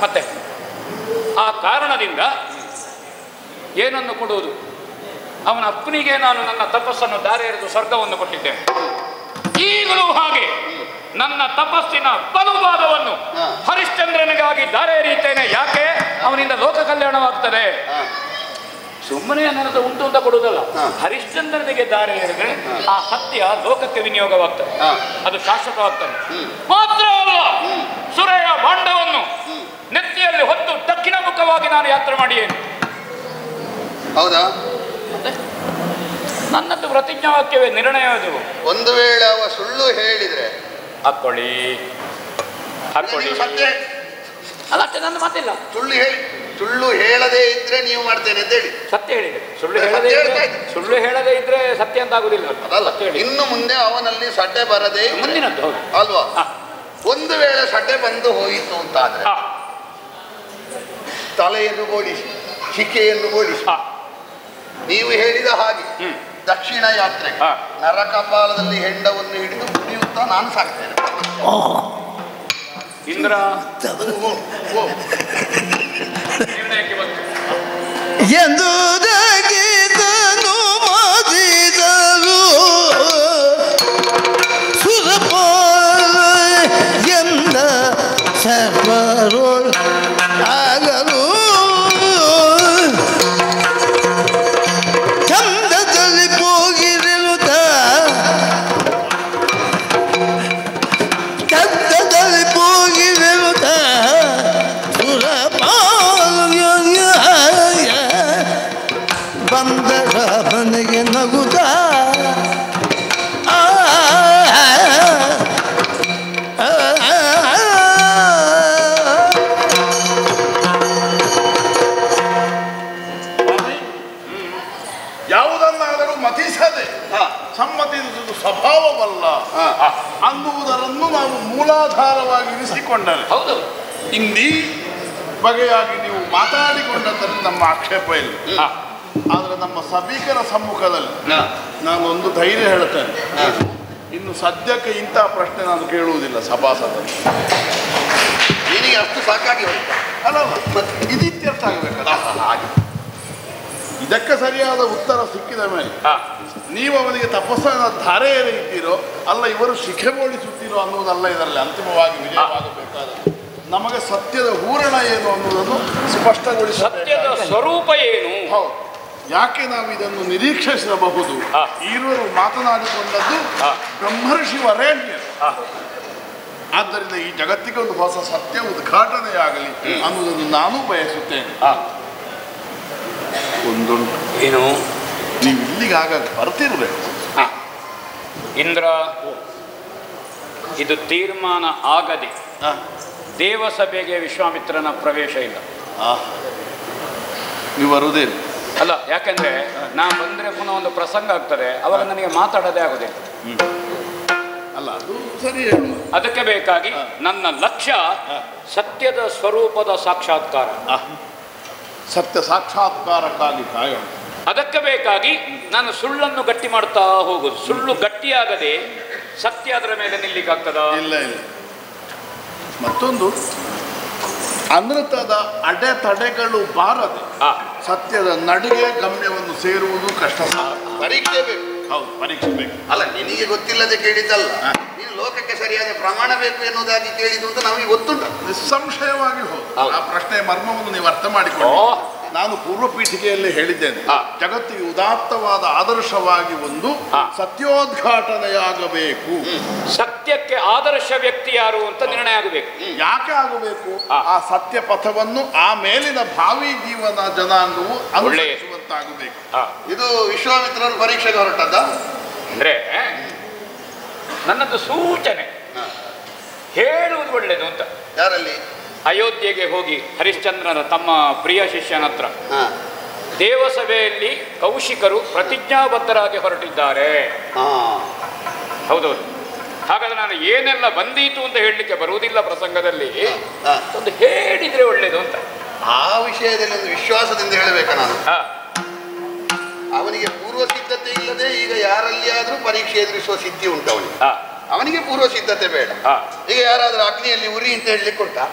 [SPEAKER 4] ಮತ್ತೆ ಆ ಕಾರಣದಿಂದ ಏನನ್ನು ಕೊಡುವುದು? ಅವನ ಅಪ್ಪನಿಗೆ ನಾನು ನನ್ನ ತಪಸ್ಸನ್ನು ದಾರಿ ಎರೆದು ಸ್ವರ್ಗವನ್ನು ಕೊಟ್ಟಿದ್ದೇನೆ. ಈಗಲೂ ಹಾಗೆ ನನ್ನ ತಪಸ್ಸಿನ ಬಲುಭಾಗವನ್ನು ಹರಿಶ್ಚಂದ್ರನಿಗಾಗಿ ದಾರೆ ಎರೆಯುತ್ತೇನೆ. ಯಾಕೆ? ಅವನಿಂದ ಲೋಕ ಕಲ್ಯಾಣವಾಗ್ತದೆ. ಸುಮ್ಮನೆ ನನ್ನದು ಉಂಟು ಅಂತ ಕೊಡುವುದಲ್ಲ, ಹರಿಶ್ಚಂದ್ರನಿಗೆ ದಾರೆ ಎರೆದ್ರೆ ಆ ಸತ್ಯ ಲೋಕಕ್ಕೆ ವಿನಿಯೋಗವಾಗ್ತದೆ, ಅದು ಶಾಶ್ವತವಾಗ್ತದೆ. ಮಾತ್ರ ಅಲ್ಲ, ಸುರೆಯ ಭಾಂಡವನ್ನು ನೆತ್ತಿಯಲ್ಲಿ ಹೊತ್ತು ದಕ್ಷಿಣ ಮುಖವಾಗಿ ನಾನು ಯಾತ್ರೆ ಮಾಡಿಯೇನು.
[SPEAKER 3] ಹೌದಾ?
[SPEAKER 4] ನನ್ನದು ಪ್ರತಿಜ್ಞಾವಾಕ್ಯವೇ ನಿರ್ಣಯ. ಅದು
[SPEAKER 3] ಒಂದು ವೇಳೆ ಅವ ಸುಳ್ಳು ಹೇಳಿದ್ರೆ
[SPEAKER 4] ಹಾಕೊಳ್ಳಿ
[SPEAKER 3] ಸತ್ಯ
[SPEAKER 4] ಅಲ್ಲ, ಅಷ್ಟೇ, ನನ್ನ ಮಾತಿಲ್ಲ.
[SPEAKER 3] ಸುಳ್ಳು ಹೇಳದೇ ಇದ್ರೆ ನೀವು ಮಾಡ್ತೇನೆ ಅಂತ ಹೇಳಿ
[SPEAKER 4] ಸತ್ಯ ಹೇಳಿದೆ. ಸುಳ್ಳು ಹೇಳದೇ ಇದ್ರೆ ಸತ್ಯ ಅಂತ ಆಗುದಿಲ್ಲ.
[SPEAKER 3] ಇನ್ನು ಮುಂದೆ ಅವನಲ್ಲಿ ಸಡ್ಡೆ ಬರದೇ
[SPEAKER 4] ಮುಂದಿನದ್ದು
[SPEAKER 3] ಅಲ್ವಾ? ಒಂದು ವೇಳೆ ಸಡ್ಡೆ ಬಂದು ಹೋಯಿತು ಅಂತಾದ್ರೆ ತಲೆಯನ್ನು ಬೋಳಿಸಿ, ಶಿಕೆಯನ್ನು ಬೋಳಿಸಿ, ನೀವು ಹೇಳಿದ ಹಾಗೆ ದಕ್ಷಿಣ ಯಾತ್ರೆ ನರಕಪಾಲದಲ್ಲಿ ಹೆಂಡವನ್ನು ಹಿಡಿದು ಕುಡಿಯುತ್ತಾ ನಾನು ಸಾಕ್ತೇನೆ.
[SPEAKER 4] ಇಂದ್ರ
[SPEAKER 1] ಎಂದುದಗಿದನು ಮಾದಿದರು ಸುರಪಾಲ ಎಂದ ಸರ್ವರೋಳ್ ಆಗಲು ಚಂದದಲ್ಲಿ ಹೋಗಿರುತ್ತ ಚಂದದಲ್ಲಿ ಹೋಗಿರುತ್ತ ಬಂದರ ಮನೆಗೆ ನಗುತ್ತ
[SPEAKER 2] ಯಾವುದನ್ನಾದರೂ ಮತಿಸದೆ ಸಮ್ಮತಿಸುವುದು ಸ್ವಭಾವವಲ್ಲ ಅನ್ನುವುದನ್ನು ನಾವು ಮೂಲಾಧಾರವಾಗಿ ಇರಿಸಿಕೊಂಡರೆ
[SPEAKER 4] ಹೌದು.
[SPEAKER 2] ಇಂದೀ ಬಗೆಯಾಗಿ ನೀವು ಮಾತಾಡಿಕೊಂಡದ್ರಲ್ಲಿ ನಮ್ಮ ಆಕ್ಷೇಪ ಇಲ್ಲ. ಆದರೆ ನಮ್ಮ ಸಭಿಕರ ಸಮ್ಮುಖದಲ್ಲಿ ನಾನು ಒಂದು ಧೈರ್ಯ ಹೇಳ್ತೇನೆ, ಇನ್ನು ಸದ್ಯಕ್ಕೆ ಇಂಥ ಪ್ರಶ್ನೆ ನಾನು ಕೇಳುವುದಿಲ್ಲ ಸಭಾಸದಲ್ಲಿ.
[SPEAKER 3] ನಿನಗೆ ಅಷ್ಟು ಸಾಕಾಗಿ ಹೋಯ್ತು
[SPEAKER 2] ಅಲ್ಲಲ್ಲ, ಇದು ಇತ್ಯರ್ಥ ಆಗಬೇಕಲ್ಲ. ಹಾಗೆ ಇದಕ್ಕೆ ಸರಿಯಾದ ಉತ್ತರ ಸಿಕ್ಕಿದ ಮೇಲೆ ನೀವು ಅವನಿಗೆ ತಪಸ್ಸನ್ನು ಧಾರೆ ಎರೆಯುತ್ತೀರೋ ಅಲ್ಲ ಇವರು ಶಿಖೆಗೊಳಿಸುತ್ತೀರೋ ಅನ್ನುವುದಲ್ಲ ಇದರಲ್ಲಿ ಅಂತಿಮವಾಗಿ ವಿಜಯವಾಗಬೇಕಾದದ್ದು. ನಮಗೆ ಸತ್ಯದ ಹೂರಣ ಏನು ಅನ್ನುವುದನ್ನು ಸ್ಪಷ್ಟಗೊಳಿಸ,
[SPEAKER 4] ಸತ್ಯದ ಸ್ವರೂಪ ಏನು.
[SPEAKER 2] ಹೌದು, ಯಾಕೆ ನಾವು ಇದನ್ನು ನಿರೀಕ್ಷಿಸಬಹುದು. ಇವರು ಮಾತನಾಡಿಕೊಂಡದ್ದು ಬ್ರಹ್ಮರ್ಷಿ ವರೇಣ್ಯ. ಆದ್ದರಿಂದ ಈ ಜಗತ್ತಿಗೆ ಒಂದು ಹೊಸ ಸತ್ಯ ಉದ್ಘಾಟನೆಯಾಗಲಿ ಅನ್ನುವುದನ್ನು ನಾನು ಬಯಸುತ್ತೇನೆ. ಒಂದುಂಟು
[SPEAKER 4] ಏನು,
[SPEAKER 2] ನೀವು ಇಲ್ಲಿಗಾಗ ಬರ್ತಿರ್ಬೇಕು.
[SPEAKER 4] ಇಂದ್ರ, ಇದು ತೀರ್ಮಾನ ಆಗದೆ ದೇವಸಭೆಗೆ ವಿಶ್ವಾಮಿತ್ರನ ಪ್ರವೇಶ ಇಲ್ಲ.
[SPEAKER 2] ನೀವು ಬರುವುದೇನು
[SPEAKER 4] ಅಲ್ಲ, ಯಾಕಂದ್ರೆ ನಾ ಬಂದ್ರೆ ಪುನಃ ಒಂದು ಪ್ರಸಂಗ ಆಗ್ತದೆ, ಅವಾಗ ನನಗೆ ಮಾತಾಡೋದೇ ಆಗುದಿಲ್ಲ.
[SPEAKER 2] ಅಲ್ಲ, ಅದು ಸರಿ ಹೇಳು.
[SPEAKER 4] ಅದಕ್ಕೆ ಬೇಕಾಗಿ ನನ್ನ ಲಕ್ಷ್ಯ ಸತ್ಯದ ಸ್ವರೂಪದ ಸಾಕ್ಷಾತ್ಕಾರ,
[SPEAKER 2] ಸತ್ಯ ಸಾಕ್ಷಾತ್ಕಾರಕ್ಕಾಗಿ ಕಾಯೋಣ.
[SPEAKER 4] ಅದಕ್ಕೆ ಬೇಕಾಗಿ ನಾನು ಸುಳ್ಳನ್ನು ಗಟ್ಟಿ ಮಾಡ್ತಾ ಹೋಗುದು. ಸುಳ್ಳು ಗಟ್ಟಿಯಾಗದೆ ಸತ್ಯ ಅದರ ಮೇಲೆ ನಿಲ್ಲಿಕ್ಕಾಗ್ತದ?
[SPEAKER 2] ಇಲ್ಲ ಇಲ್ಲ. ಮತ್ತೊಂದು, ಅನೃತದ ಅಡೆತಡೆಗಳು ಬಾರದೆ ಸತ್ಯದ ನಡುವೆ ಗಮ್ಯವನ್ನು ಸೇರುವುದು ಕಷ್ಟ.
[SPEAKER 3] ಪರೀಕ್ಷೆ ಬೇಕು.
[SPEAKER 2] ಹೌದು, ಪರೀಕ್ಷೆ ಬೇಕು.
[SPEAKER 3] ಅಲ್ಲ, ನಿನಗೆ ಗೊತ್ತಿಲ್ಲದೆ ಕೇಳಿದ್ದಲ್ಲ, ನೀನು ಲೋಕಕ್ಕೆ ಸರಿಯಾದ ಪ್ರಮಾಣ ಬೇಕು ಎನ್ನುವುದಾಗಿ ಕೇಳಿದ್ದು ಅಂತ ನಮಗೆ ಗೊತ್ತುಂಟು.
[SPEAKER 2] ನಿಸ್ಸಂಶಯವಾಗಿ ಹೋಗಿ ಆ ಪ್ರಶ್ನೆಯ ಮರ್ಮವನ್ನು ನೀವು ಅರ್ಥ ಮಾಡಿಕೊಂಡು, ನಾನು ಪೂರ್ವ ಪೀಠಿಕೆಯಲ್ಲಿ ಹೇಳಿದ್ದೇನೆ, ಜಗತ್ತಿಗೆ ಉದಾತ್ತವಾದ ಆದರ್ಶವಾಗಿ ಒಂದು ಸತ್ಯೋದ್ಘಾಟನೆಯಾಗಬೇಕು.
[SPEAKER 4] ಸತ್ಯಕ್ಕೆ ಆದರ್ಶ ವ್ಯಕ್ತಿ ಯಾರು ಅಂತ ನಿರ್ಣಯ ಆಗಬೇಕು.
[SPEAKER 2] ಯಾಕೆ ಆಗಬೇಕು? ಆ ಸತ್ಯ ಪಥವನ್ನು ಆ ಮೇಲಿನ ಭಾವಿ ಜೀವನ ಜನಾಂಗವು ಅನುಸರಿಸುವಂತಾಗಬೇಕು.
[SPEAKER 3] ಇದು ವಿಶ್ವಾಮಿತ್ರನ ಪರೀಕ್ಷೆಗೆ ಹೊರಟದ್ದ
[SPEAKER 4] ಅಂದ್ರೆ ನನ್ನದು ಸೂಚನೆ ಹೇಳುವುದು ಒಳ್ಳೆಯದು ಅಂತ.
[SPEAKER 3] ಯಾರಲ್ಲಿ?
[SPEAKER 4] ಅಯೋಧ್ಯೆಗೆ ಹೋಗಿ ಹರಿಶ್ಚಂದ್ರನ ತಮ್ಮ ಪ್ರಿಯ ಶಿಷ್ಯನ ಹತ್ರ ದೇವಸಭೆಯಲ್ಲಿ ಕೌಶಿಕರು ಪ್ರತಿಜ್ಞಾಬದ್ಧರಾಗಿ ಹೊರಟಿದ್ದಾರೆ. ಹೌದೌದು. ಹಾಗಾದ್ರೆ ನಾನು ಏನೆಲ್ಲ ಬಂದೀತು ಅಂತ ಹೇಳಲಿಕ್ಕೆ ಬರುವುದಿಲ್ಲ ಪ್ರಸಂಗದಲ್ಲಿ, ಒಂದು ಹೇಳಿದ್ರೆ ಒಳ್ಳೇದು ಅಂತ.
[SPEAKER 3] ಆ ವಿಷಯದಲ್ಲಿ ಒಂದು ವಿಶ್ವಾಸದಿಂದ ಹೇಳಬೇಕ ನಾನು. ಅವನಿಗೆ ಪೂರ್ವ ಸಿದ್ಧತೆ ಇಲ್ಲದೆ ಈಗ ಯಾರಲ್ಲಿ ಆದ್ರೂ ಪರೀಕ್ಷೆ ಎದುರಿಸುವ ಸಿದ್ಧಿ ಉಂಟು ಅವನಿಗೆ. ಅವನಿಗೆ ಪೂರ್ವ ಸಿದ್ಧತೆ ಬೇಡ. ಈಗ ಯಾರಾದ್ರೂ ಅಗ್ನಿಯಲ್ಲಿ ಉರಿ ಅಂತ ಹೇಳಲಿಕ್ಕೆ ಉಂಟಾ?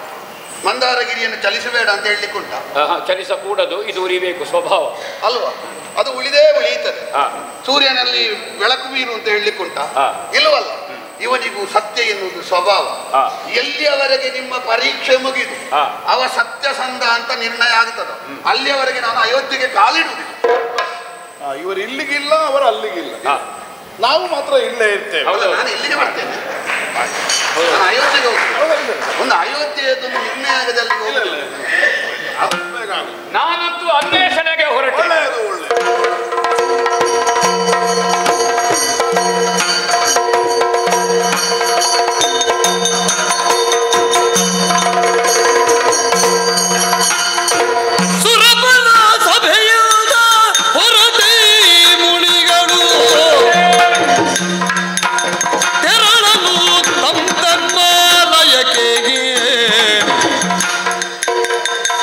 [SPEAKER 3] ಮಂದಾರಗಿರಿಯನ್ನು ಚಲಿಸಬೇಡ ಅಂತ ಹೇಳಲಿಕ್ಕೆ ಉಂಟಾ?
[SPEAKER 4] ಚಲಿಸಕೂಡದು, ಇದು ಉರಿಬೇಕು ಸ್ವಭಾವ
[SPEAKER 3] ಅಲ್ವಾ? ಅದು ಉಳಿದೇ ಉಳಿಯುತ್ತದೆ. ಸೂರ್ಯನಲ್ಲಿ ಬೆಳಕು ಬೀರು ಅಂತ ಹೇಳಲಿಕ್ಕೆ ಉಂಟಾ? ಇಲ್ಲವಲ್ಲ. ಇವನಿಗೂ ಸತ್ಯ ಎನ್ನುವುದು ಸ್ವಭಾವ. ಎಲ್ಲಿಯವರೆಗೆ ನಿಮ್ಮ ಪರೀಕ್ಷೆ ಮುಗಿದು ಅವ ಸತ್ಯಸಂಧ ಅಂತ ನಿರ್ಣಯ ಆಗ್ತದ ಅಲ್ಲಿಯವರೆಗೆ ನಾನು ಅಯೋಧ್ಯೆಗೆ ಕಾಲಿಡುವುದಿಲ್ಲ.
[SPEAKER 2] ಇವರು ಇಲ್ಲಿಗಿಲ್ಲ, ಅವರು ಅಲ್ಲಿಗಿಲ್ಲ, ನಾವು ಮಾತ್ರ ಇಲ್ಲೇ ಇರ್ತೇವೆ.
[SPEAKER 3] ನಾನು ಇಲ್ಲಿಗೆ ಬರ್ತೇನೆ, ನಾನು ಅಯೋಧ್ಯೆಗೆ ಹೋಗ್ತೇನೆ. ಒಂದು ಅಯೋಧ್ಯೆಯದೊಂದು ನಿರ್ಣಯ ಆಗದೆ ಅಲ್ಲಿಗೆ ಹೋಗಲಿಲ್ಲ.
[SPEAKER 4] ನಾನಂತೂ ಅನ್ವೇಷಣೆಗೆ ಹೊರಟೆ.
[SPEAKER 2] ಒಳ್ಳೆಯದು, ಒಳ್ಳೆಯದು.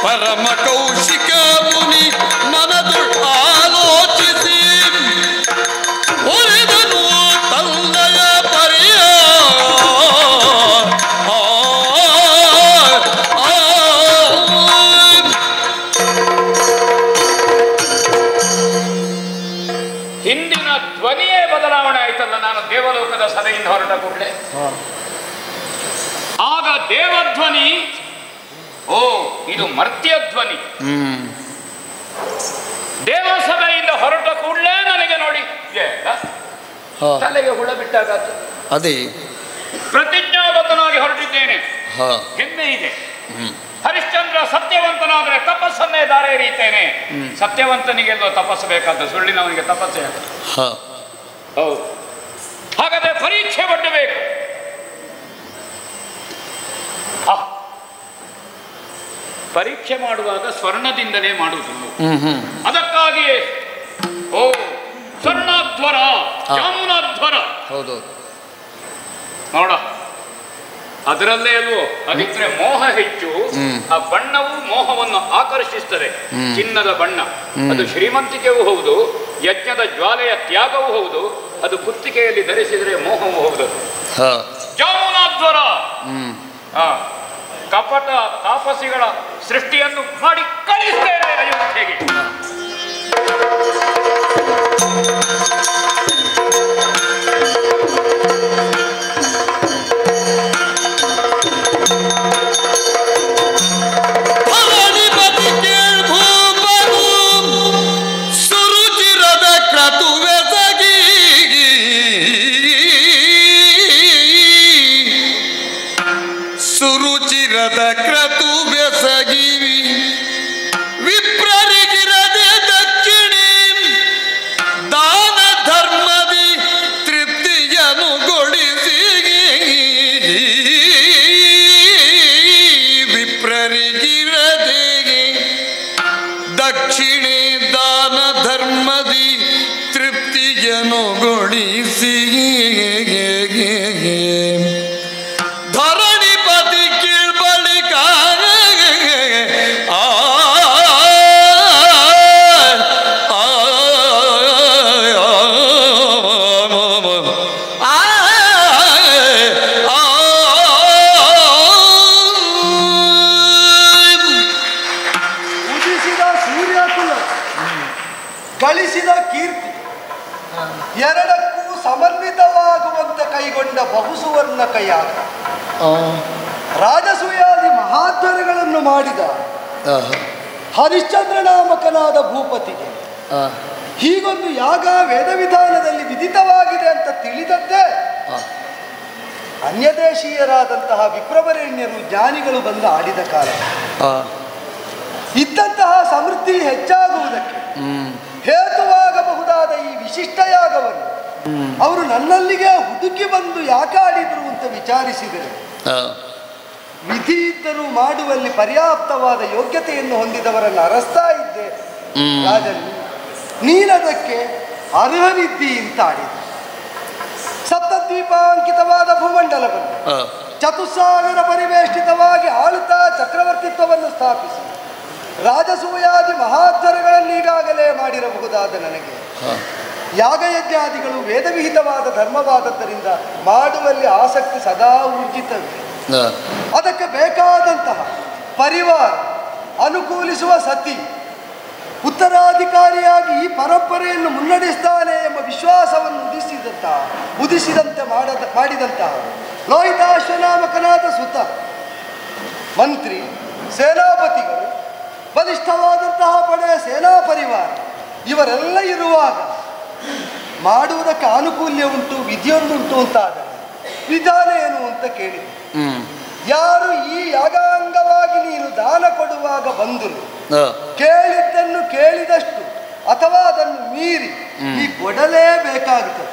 [SPEAKER 1] ಪರಮ ಕೌಶಿಕ ಮುನಿ ಮನದು ಆಲೋಚಿಸಿ ಒರೆದನು ತಂದೆಯ ಪರಿಯ
[SPEAKER 4] ಹಿಂದಿನ ಧ್ವನಿಯೇ ಬದಲಾವಣೆ ಆಯ್ತಲ್ಲ. ನಾನು ದೇವಲೋಕದ ಸಭೆಯಿಂದ ಹೊರಟ ಕೂಡಲೇ ಆಗ ದೇವಧ್ವನಿ, ಓ ಇದು ಮರ್ತ್ಯ ಧ್ವನಿ. ದೇವಸಭೆಯಿಂದ ಹೊರಟ ಕೂಡಲೇ ನನಗೆ ನೋಡಿ ತಲೆಗೆ ಹುಳ ಬಿಟ್ಟಾಗ
[SPEAKER 1] ಅದೇ
[SPEAKER 4] ಪ್ರತಿಜ್ಞಾಬದ್ಧನಾಗಿ ಹೊರಟಿದ್ದೇನೆ. ಹೆಮ್ಮೆ ಇದೆ. ಹರಿಶ್ಚಂದ್ರ ಸತ್ಯವಂತನಾದರೆ ತಪಸ್ಸನ್ನೇ ದಾರೆ ಎರೀತೇನೆ. ಸತ್ಯವಂತನಿಗೆಲ್ಲೋ ತಪಸ್ಸು ಬೇಕಾದ, ಸುಳ್ಳಿನವನಿಗೆ ತಪಸ್ಸೆ. ಹೌದು, ಹಾಗಾದ್ರೆ ಪರೀಕ್ಷೆ ಒಡ್ಡಬೇಕು. ಪರೀಕ್ಷೆ ಮಾಡುವಾಗ ಸ್ವರ್ಣದಿಂದಲೇ ಮಾಡುವುದು. ಅದಕ್ಕಾಗಿಯೇ ಓ ಸ್ವರ್ಣಾಧ್ವರ, ಜಾಮುನಾಧ್ವರ.
[SPEAKER 1] ಹೌದು
[SPEAKER 4] ನೋಡ, ಅದರಲ್ಲೇ ಅಲ್ವೋ ಅದಿದ್ರೆ ಮೋಹ ಹೆಚ್ಚು. ಆ ಬಣ್ಣವು ಮೋಹವನ್ನು ಆಕರ್ಷಿಸ್ತದೆ. ಚಿನ್ನದ ಬಣ್ಣ ಅದು ಶ್ರೀಮಂತಿಕೆಯೂ ಹೌದು, ಯಜ್ಞದ ಜ್ವಾಲೆಯ ತ್ಯಾಗವೂ ಹೌದು. ಅದು ಕುತ್ತಿಗೆಯಲ್ಲಿ ಧರಿಸಿದರೆ ಮೋಹವೂ ಹೌದು. ಜಾಮುನಾಧ್ವರ ಕಪಟ ತಾಪಸಿಗಳ ಸೃಷ್ಟಿಯನ್ನು ಮಾಡಿ ಕಳಿಸ್ತೇನೆ ಅಯೋಧ್ಯೆಗೆ.
[SPEAKER 1] ಸುರುಚಿರದ ಕ್ರತು ಬೆಸಗಿ ವಿಪ್ರರಿಗಿರದೆ ದಕ್ಷಿಣಿ ದಾನ ಧರ್ಮದಿ ತೃಪ್ತಿಯನ್ನು ಗೊಳಿಸಿ ವಿಪ್ರರಿಗಿರದೆ ದಕ್ಷಿಣೆ ದಾನ ಧರ್ಮದಿ ತೃಪ್ತಿಯನ್ನು ಗೊಳಿಸಿ
[SPEAKER 5] ಗಳಿಸಿದ ಕೀರ್ತಿ ಎರಡಕ್ಕೂ ಸಮನ್ವಿತವಾಗುವಂತೆ ಕೈಗೊಂಡ ಬಹುಸುವರ್ಣ ಕೈಯಾಗ ರಾಜಸೂಯಾದಿ ಮಹಾಧ್ವರಗಳನ್ನು ಮಾಡಿದ ಹರಿಶ್ಚಂದ್ರ ನಾಮಕನಾದ ಭೂಪತಿಗೆ ಹೀಗೊಂದು ಯಾಗ ವೇದ ವಿಧಾನದಲ್ಲಿ ವಿಧಿತವಾಗಿದೆ ಅಂತ ತಿಳಿದದ್ದೇ ಅನ್ಯದೇಶೀಯರಾದಂತಹ ವಿಪ್ರವರೇಣ್ಯರು ಜ್ಞಾನಿಗಳು ಬಂದು ಆಡಿದ ಕಾಲ ಇದ್ದಂತಹ ಸಮೃದ್ಧಿ ಹೆಚ್ಚಾಗುವುದಕ್ಕೆ ಹೇತುವಾಗಬಹುದಾದ ಈ ವಿಶಿಷ್ಟ ಯಾಗವನ್ನು ಅವರು ನನ್ನಲ್ಲಿಗೆ ಹುಡುಕಿ ಬಂದು ಯಾಕೆ ಆಡಿದರು ಅಂತ ವಿಚಾರಿಸಿದರೆ ವಿಧಿ ಇದ್ದರೂ ಮಾಡುವಲ್ಲಿ ಪರ್ಯಾಪ್ತವಾದ ಯೋಗ್ಯತೆಯನ್ನು ಹೊಂದಿದವರನ್ನು ಅರಸ್ತಾ ಇದ್ದೆ. ರಾಜನು ನೀನದಕ್ಕೆ ಅರ್ಹನಿದ್ದಿ ಅಂತ ಆಡಿದ. ಸಪ್ತದ್ವೀಪಾಂಕಿತವಾದ ಭೂಮಂಡಲವನ್ನು ಚತುಸ್ಸಾಗರ ಪರಿವೇಷ್ಟಿತವಾಗಿ ಆಳುತ್ತಾ ಚಕ್ರವರ್ತಿತ್ವವನ್ನು ಸ್ಥಾಪಿಸಿ ರಾಜಸೂಯಾದಿ ಮಹಾಧ್ವರಗಳನ್ನು ಈಗಾಗಲೇ ಮಾಡಿರಬಹುದಾದ ನನಗೆ ಯಾಗಯಜ್ಞಾದಿಗಳು ವೇದವಿಹಿತವಾದ ಧರ್ಮವಾದದ್ದರಿಂದ ಮಾಡುವಲ್ಲಿ ಆಸಕ್ತಿ ಸದಾ ಊರ್ಜಿತವೇ. ಅದಕ್ಕೆ ಬೇಕಾದಂತಹ ಪರಿವಾರ, ಅನುಕೂಲಿಸುವ ಸತಿ, ಉತ್ತರಾಧಿಕಾರಿಯಾಗಿ ಈ ಪರಂಪರೆಯನ್ನು ಮುನ್ನಡೆಸ್ತಾನೆ ಎಂಬ ವಿಶ್ವಾಸವನ್ನು ಉದಿಸಿದಂತೆ ಮಾಡಿದಂತಹ ಲೋಹಿತಾಶ್ವನಾಮಕನಾದ ಸುತ ಮಂತ್ರಿ, ಸೇನಾಪತಿಗಳು, ಬಲಿಷ್ಠವಾದಂತಹ ಪಡೆಯ ಸೇನಾ ಪರಿವಾರ ಇವರೆಲ್ಲ ಇರುವಾಗ ಮಾಡುವುದಕ್ಕೆ ಅನುಕೂಲ್ಯ ಉಂಟು, ವಿಧಿಯೊಂದುಂಟು ಅಂತಾದರೆ ವಿಧಾನ ಏನು ಅಂತ ಕೇಳಿದೆ. ಯಾರು ಈ ಯಾಗಾಂಗವಾಗಿ ನೀನು ದಾನ ಕೊಡುವಾಗ ಬಂದರು ಕೇಳಿದ್ದನ್ನು ಕೇಳಿದಷ್ಟು ಅಥವಾ ಅದನ್ನು ಮೀರಿ ನೀ ಕೊಡಲೇಬೇಕಾಗುತ್ತದೆ.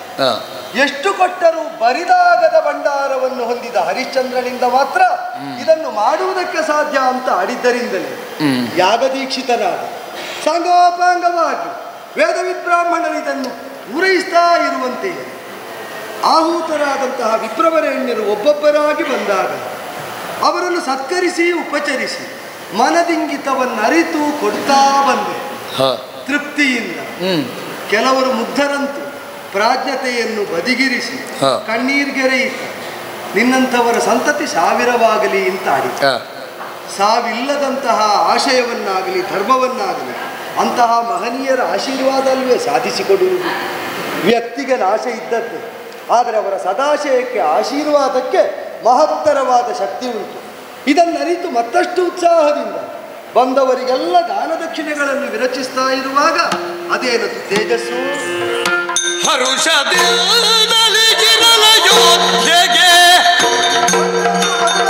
[SPEAKER 5] ಎಷ್ಟು ಕೊಟ್ಟರೂ ಬರಿದಾಗದ ಭಂಡಾರವನ್ನು ಹೊಂದಿದ ಹರಿಶ್ಚಂದ್ರನಿಂದ ಮಾತ್ರ ಇದನ್ನು ಮಾಡುವುದಕ್ಕೆ ಸಾಧ್ಯ ಅಂತ ಆಡಿದ್ದರಿಂದಲೇ ಯಾಗದೀಕ್ಷಿತನಾದ ಸಾಂಗೋಪಾಂಗವಾಗಿ ವೇದವಿದ್ಬ್ರಾಹ್ಮಣರು ಇದನ್ನು ಪೂರೈಸ್ತಾ ಇರುವಂತೆಯೇ ಆಹೂತರಾದಂತಹ ವಿಪ್ರವರೇಣ್ಯರು ಒಬ್ಬೊಬ್ಬರಾಗಿ ಬಂದಾಗ ಅವರನ್ನು ಸತ್ಕರಿಸಿ ಉಪಚರಿಸಿ ಮನದಿಂಗಿತವನ್ನು ಅರಿತು ಕೊಡ್ತಾ ಬಂದೆ ತೃಪ್ತಿಯಿಂದ. ಕೆಲವರು ಮುಗ್ಧರಂತೂ ಪ್ರಾಜ್ಞತೆಯನ್ನು ಬದಿಗಿರಿಸಿ ಕಣ್ಣೀರ್ಗೆರೆಯಿತ ನಿನ್ನಂಥವರ ಸಂತತಿ ಸಾವಿರವಾಗಲಿ ಅಂತ ಆಡಿದ. ಸಾವಿಲ್ಲದಂತಹ ಆಶಯವನ್ನಾಗಲಿ ಧರ್ಮವನ್ನಾಗಲಿ ಅಂತಹ ಮಹನೀಯರ ಆಶೀರ್ವಾದ ಅಲ್ವೇ ಸಾಧಿಸಿಕೊಡುವುದು. ವ್ಯಕ್ತಿಗೆ ನಾಶ ಇದ್ದದ್ದು, ಆದರೆ ಅವರ ಸದಾಶಯಕ್ಕೆ ಆಶೀರ್ವಾದಕ್ಕೆ ಮಹತ್ತರವಾದ ಶಕ್ತಿ ಉಂಟು. ಇದನ್ನರಿತು ಮತ್ತಷ್ಟು ಉತ್ಸಾಹದಿಂದ ಬಂದವರಿಗೆಲ್ಲ ದಾನ ದಕ್ಷಿಣೆಗಳನ್ನು ವಿರಚಿಸ್ತಾ ಇರುವಾಗ ಅದೇನದು ತೇಜಸ್ಸು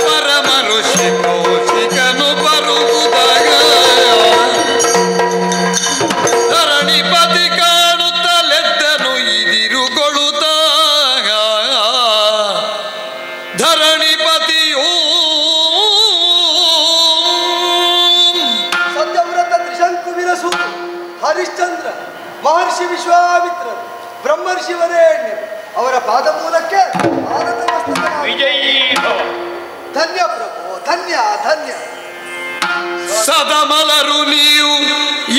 [SPEAKER 1] ಪರಮಋಷಿಕನು ಬರುವುದಾಗ ಧರಣಿಪತಿ ಕಾಣುತ್ತಲೆದ್ದನು ಇದಿರುಗೊಳ್ಳುತ್ತಾಗ ಧರಣಿಪತಿಯೂ
[SPEAKER 5] ಸತ್ಯವ್ರತ ತ್ರಿಶಂಕು ವಿರಸುವುದು ಹರಿಶ್ಚಂದ್ರ, ಮಹರ್ಷಿ ವಿಶ್ವಾಮಿತ್ರರು, ಬ್ರಹ್ಮರ್ಷಿ ವರೇಣ್ಯರು ಅವರ ಪಾದ ಮೂಲಕ್ಕೆ ಧನ್ಯ ಪ್ರಭು, ಧನ್ಯ ಧನ್ಯ.
[SPEAKER 1] ಸದಮಲರು ನೀವು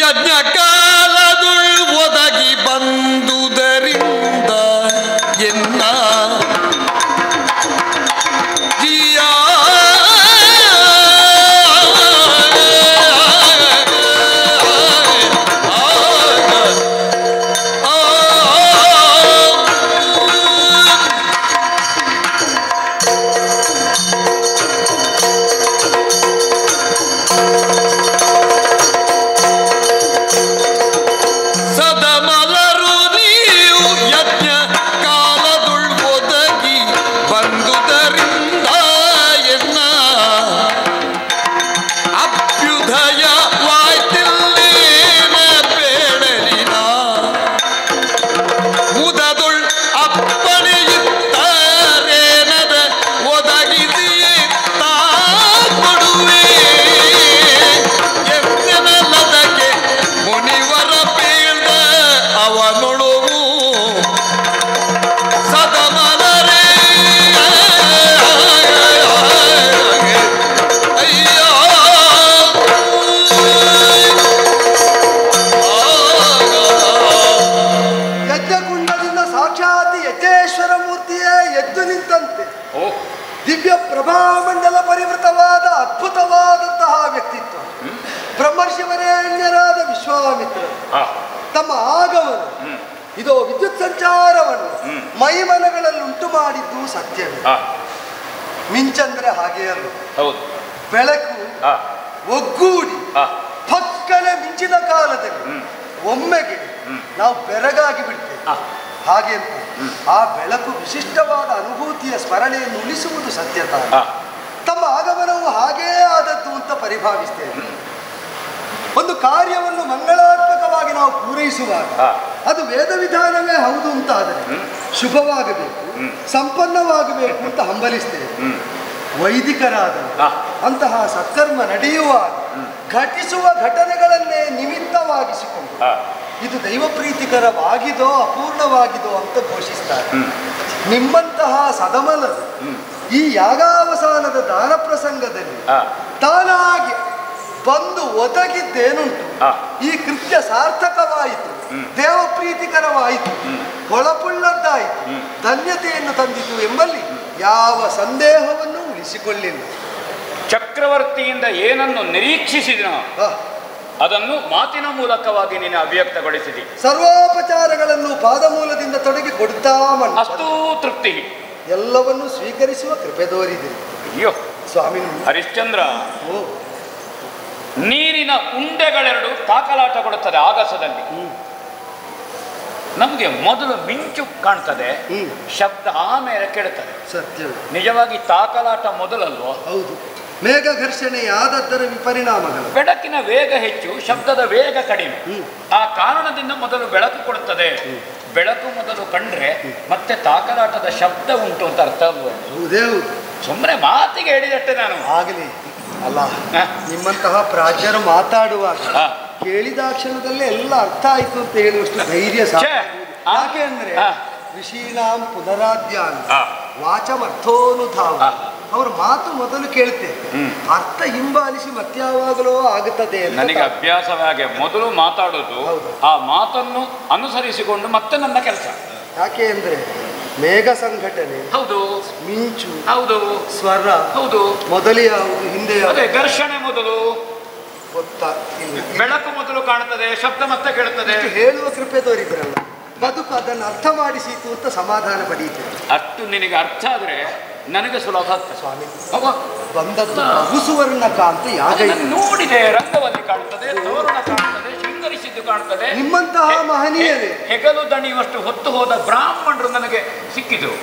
[SPEAKER 1] ಯಜ್ಞ ಕಾಲದುಳ್ ಒದಗಿ ಬಂದುದರಿಂದ ಎನ್ನ
[SPEAKER 5] ದಿವ್ಯ ಪ್ರಭಾಮಂಡಲ ಪರಿವೃತವಾದ ಅದ್ಭುತವಾದಂತಹ ವ್ಯಕ್ತಿತ್ವ ಬ್ರಹ್ಮರ್ಷಿ ವರೇಣ್ಯರಾದ ವಿಶ್ವಾಮಿತ್ರರು ತಮ್ಮ ಆಗಮನ ಇದೋ ವಿದ್ಯುತ್ ಸಂಚಾರವನ್ನು ಮೈಮನಗಳಲ್ಲಿ ಉಂಟು ಮಾಡಿದ್ದು ಸತ್ಯವೇ. ಮಿಂಚಂದ್ರೆ ಹಾಗೆ ಅಲ್ಲ, ಬೆಳಕು ಒಗ್ಗೂಡಿ ಪಕ್ಕನೆ ಮಿಂಚಿದ ಕಾಲದಲ್ಲಿ ಒಮ್ಮೆಗೆ ನಾವು ಬೆರಗಾಗಿ ಬಿಡ್ತೇವೆ. ಹಾಗೆ ಅಂತ ಆ ಬೆಳಕು ವಿಶಿಷ್ಟವಾದ ಅನುಭೂತಿಯ ಸ್ಮರಣೆಯನ್ನು ಉಳಿಸುವುದು ಸತ್ಯತ. ತಮ್ಮ ಆಗಮನವು ಹಾಗೇ ಆದದ್ದು ಅಂತ ಪರಿಭಾವಿಸ್ತೇವೆ. ಒಂದು ಕಾರ್ಯವನ್ನು ಮಂಗಳಾತ್ಮಕವಾಗಿ ನಾವು ಪೂರೈಸುವಾಗ ಅದು ವೇದ ವಿಧಾನವೇ ಹೌದು ಅಂತ ಆದರೆ ಶುಭವಾಗಬೇಕು, ಸಂಪನ್ನವಾಗಬೇಕು ಅಂತ ಹಂಬಲಿಸ್ತೇವೆ. ವೈದಿಕರಾದ ಅಂತಹ ಸತ್ಕರ್ಮ ನಡೆಯುವಾಗ ಘಟಿಸುವ ಘಟನೆಗಳನ್ನೇ ನಿಮಿತ್ತವಾಗಿಸಿಕೊಂಡು ಇದು ದೈವ ಪ್ರೀತಿಕರವಾಗಿದೋ ಅಪೂರ್ಣವಾಗಿದೋ ಅಂತ ಘೋಷಿಸ್ತಾರೆ. ನಿಮ್ಮಂತಹ ಸದಮಲರು ಈ ಯಾಗಾವಸಾನದ ದಾನ ಪ್ರಸಂಗದಲ್ಲಿ ತಾನಾಗಿ ಬಂದು ಒದಗಿದ್ದೇನುಂಟು, ಈ ಕೃತ್ಯ ಸಾರ್ಥಕವಾಯಿತು, ದೇವ ಪ್ರೀತಿಕರವಾಯಿತು, ಹೊಳಪುಳ್ಳದ್ದಾಯಿತು, ಧನ್ಯತೆಯನ್ನು ತಂದಿತು ಎಂಬಲ್ಲಿ ಯಾವ ಸಂದೇಹವನ್ನು ಉಳಿಸಿಕೊಳ್ಳಿಲ್ಲ.
[SPEAKER 4] ಚಕ್ರವರ್ತಿಯಿಂದ ಏನನ್ನು ನಿರೀಕ್ಷಿಸಿದ ಅದನ್ನು ಮಾತಿನ ಮೂಲಕವಾಗಿ ನೀನು ಅಭಿವ್ಯಕ್ತಗೊಳಿಸಿದಿ.
[SPEAKER 5] ಸರ್ವೋಪಚಾರಗಳನ್ನು ಪಾದಮೂಲದಿಂದ ತೊಡಗಿ ಕೊಡ್ತಾ
[SPEAKER 4] ಅಷ್ಟೂ ತೃಪ್ತಿ.
[SPEAKER 5] ಎಲ್ಲವನ್ನು ಸ್ವೀಕರಿಸುವ ಕೃಪೆ ತೋರಿದಿರಿ.
[SPEAKER 4] ಅಯ್ಯೋ
[SPEAKER 5] ಸ್ವಾಮಿ
[SPEAKER 4] ಹರಿಶ್ಚಂದ್ರ, ನೀರಿನ ಉಂಡೆಗಳೆರಡು ತಾಕಲಾಟ ಕೊಡುತ್ತದೆ ಆಗಸದಲ್ಲಿ. ನಮ್ಗೆ ಮೊದಲು ಮಿಂಚು ಕಾಣ್ತದೆ, ಶಬ್ದ ಆಮೇಲೆ ಕೇಳುತ್ತದೆ.
[SPEAKER 5] ಸತ್ಯ.
[SPEAKER 4] ನಿಜವಾಗಿ ತಾಕಲಾಟ ಮೊದಲಲ್ವೋ?
[SPEAKER 5] ಹೌದು. ಮೇಘ ಘರ್ಷಣೆಯಾದದ್ದರ ವಿಪರಿಣಾಮಗಳು.
[SPEAKER 4] ಬೆಳಕಿನ ವೇಗ ಹೆಚ್ಚು, ಶಬ್ದದ ವೇಗ ಕಡಿಮೆ. ಆ ಕಾರಣದಿಂದ ಮೊದಲು ಬೆಳಕು ಕೊಡುತ್ತದೆ. ಬೆಳಕು ಮೊದಲು ಕಂಡ್ರೆ ಮತ್ತೆ ತಾಕಲಾಟದ ಶಬ್ದ ಉಂಟು ಅಂತ ಅರ್ಥ ಅಲ್ವೋ?
[SPEAKER 5] ಹೌದೇ ಹೌದು.
[SPEAKER 4] ಸುಮ್ಮನೆ ಮಾತಿಗೆ ಹೇಳಿದಷ್ಟೇ ನಾನು.
[SPEAKER 5] ಆಗಲಿ ಅಲ್ಲ, ನಿಮ್ಮಂತಹ ಪ್ರಾಜ್ಞರು ಮಾತಾಡುವಾಗ ಕೇಳಿದ ಕ್ಷಣದಲ್ಲೇ ಎಲ್ಲ ಅರ್ಥ ಆಯ್ತು ಅಂತ ಹೇಳುವಷ್ಟು ಧೈರ್ಯ ಯಾಕೆ ಅಂದ್ರೆ ಋಷೀನಾಂ ಪುನರಾಧ್ಯಾನ ವಾಚಮರ್ಥೋನುಧಾವ. ಅವ್ರ ಮಾತು ಮೊದಲು ಕೇಳ್ತೇವೆ, ಅರ್ಥ ಹಿಂಬಾಲಿಸಿ ಮತ್ಯಾವಾಗಲೋ ಆಗುತ್ತದೆ.
[SPEAKER 4] ನನಗೆ ಅಭ್ಯಾಸವಾಗೆ ಮೊದಲು ಮಾತಾಡೋದು, ಆ ಮಾತನ್ನು ಅನುಸರಿಸಿಕೊಂಡು ಮತ್ತೆ ನನ್ನ ಕೆಲಸ.
[SPEAKER 5] ಯಾಕೆ ಅಂದ್ರೆ ಮೇಘ ಸಂಘಟನೆ
[SPEAKER 4] ಹೌದು,
[SPEAKER 5] ಮಿಂಚು
[SPEAKER 4] ಹೌದು,
[SPEAKER 5] ಸ್ವರ
[SPEAKER 4] ಹೌದು,
[SPEAKER 5] ಮೊದಲು ಯಾವುದು ಹಿಂದೆ
[SPEAKER 4] ಅದೇ ಘರ್ಷಣೆ ಮೊದಲು,
[SPEAKER 5] ಗೊತ್ತಾ?
[SPEAKER 4] ಬೆಳಕು ಮೊದಲು ಕಾಣುತ್ತದೆ, ಶಬ್ದ ಮತ್ತೆ ಕೇಳುತ್ತದೆ.
[SPEAKER 5] ಹೇಳುವ ಕೃಪೆ ತೋರಿದ್ರಲ್ಲ, ಬದುಕು ಅದನ್ನು ಅರ್ಥ ಮಾಡಿಸಿತು ಅಂತ ಸಮಾಧಾನ ಪಡೆಯುತ್ತೆ.
[SPEAKER 4] ಅಷ್ಟು ನಿನಗೆ ಅರ್ಥ ಆದ್ರೆ ನನಗೆ ಸುಲಭ ಆಗ್ತದೆ.
[SPEAKER 5] ಸ್ವಾಮಿ ಬಂದದ್ದು ಬಹುಸುವರ್ಣ ಕಾಂತ ಯಾಗ
[SPEAKER 4] ನೋಡಿದೆ, ರಂಗವಲ್ಲಿ ಕಾಣುತ್ತದೆ, ತೋರಣ ಕಾಣುತ್ತದೆ, ಶೃಂಗರಿಸಿದ್ದು ಕಾಣುತ್ತದೆ.
[SPEAKER 5] ನಿಮ್ಮಂತಹ ಮಹನೀಯರೇ,
[SPEAKER 4] ಹೆಗಲು ದಣಿಯುವಷ್ಟು ಹೊತ್ತು ಹೋದ ಬ್ರಾಹ್ಮಣರು ನನಗೆ ಸಿಕ್ಕಿದ್ರು.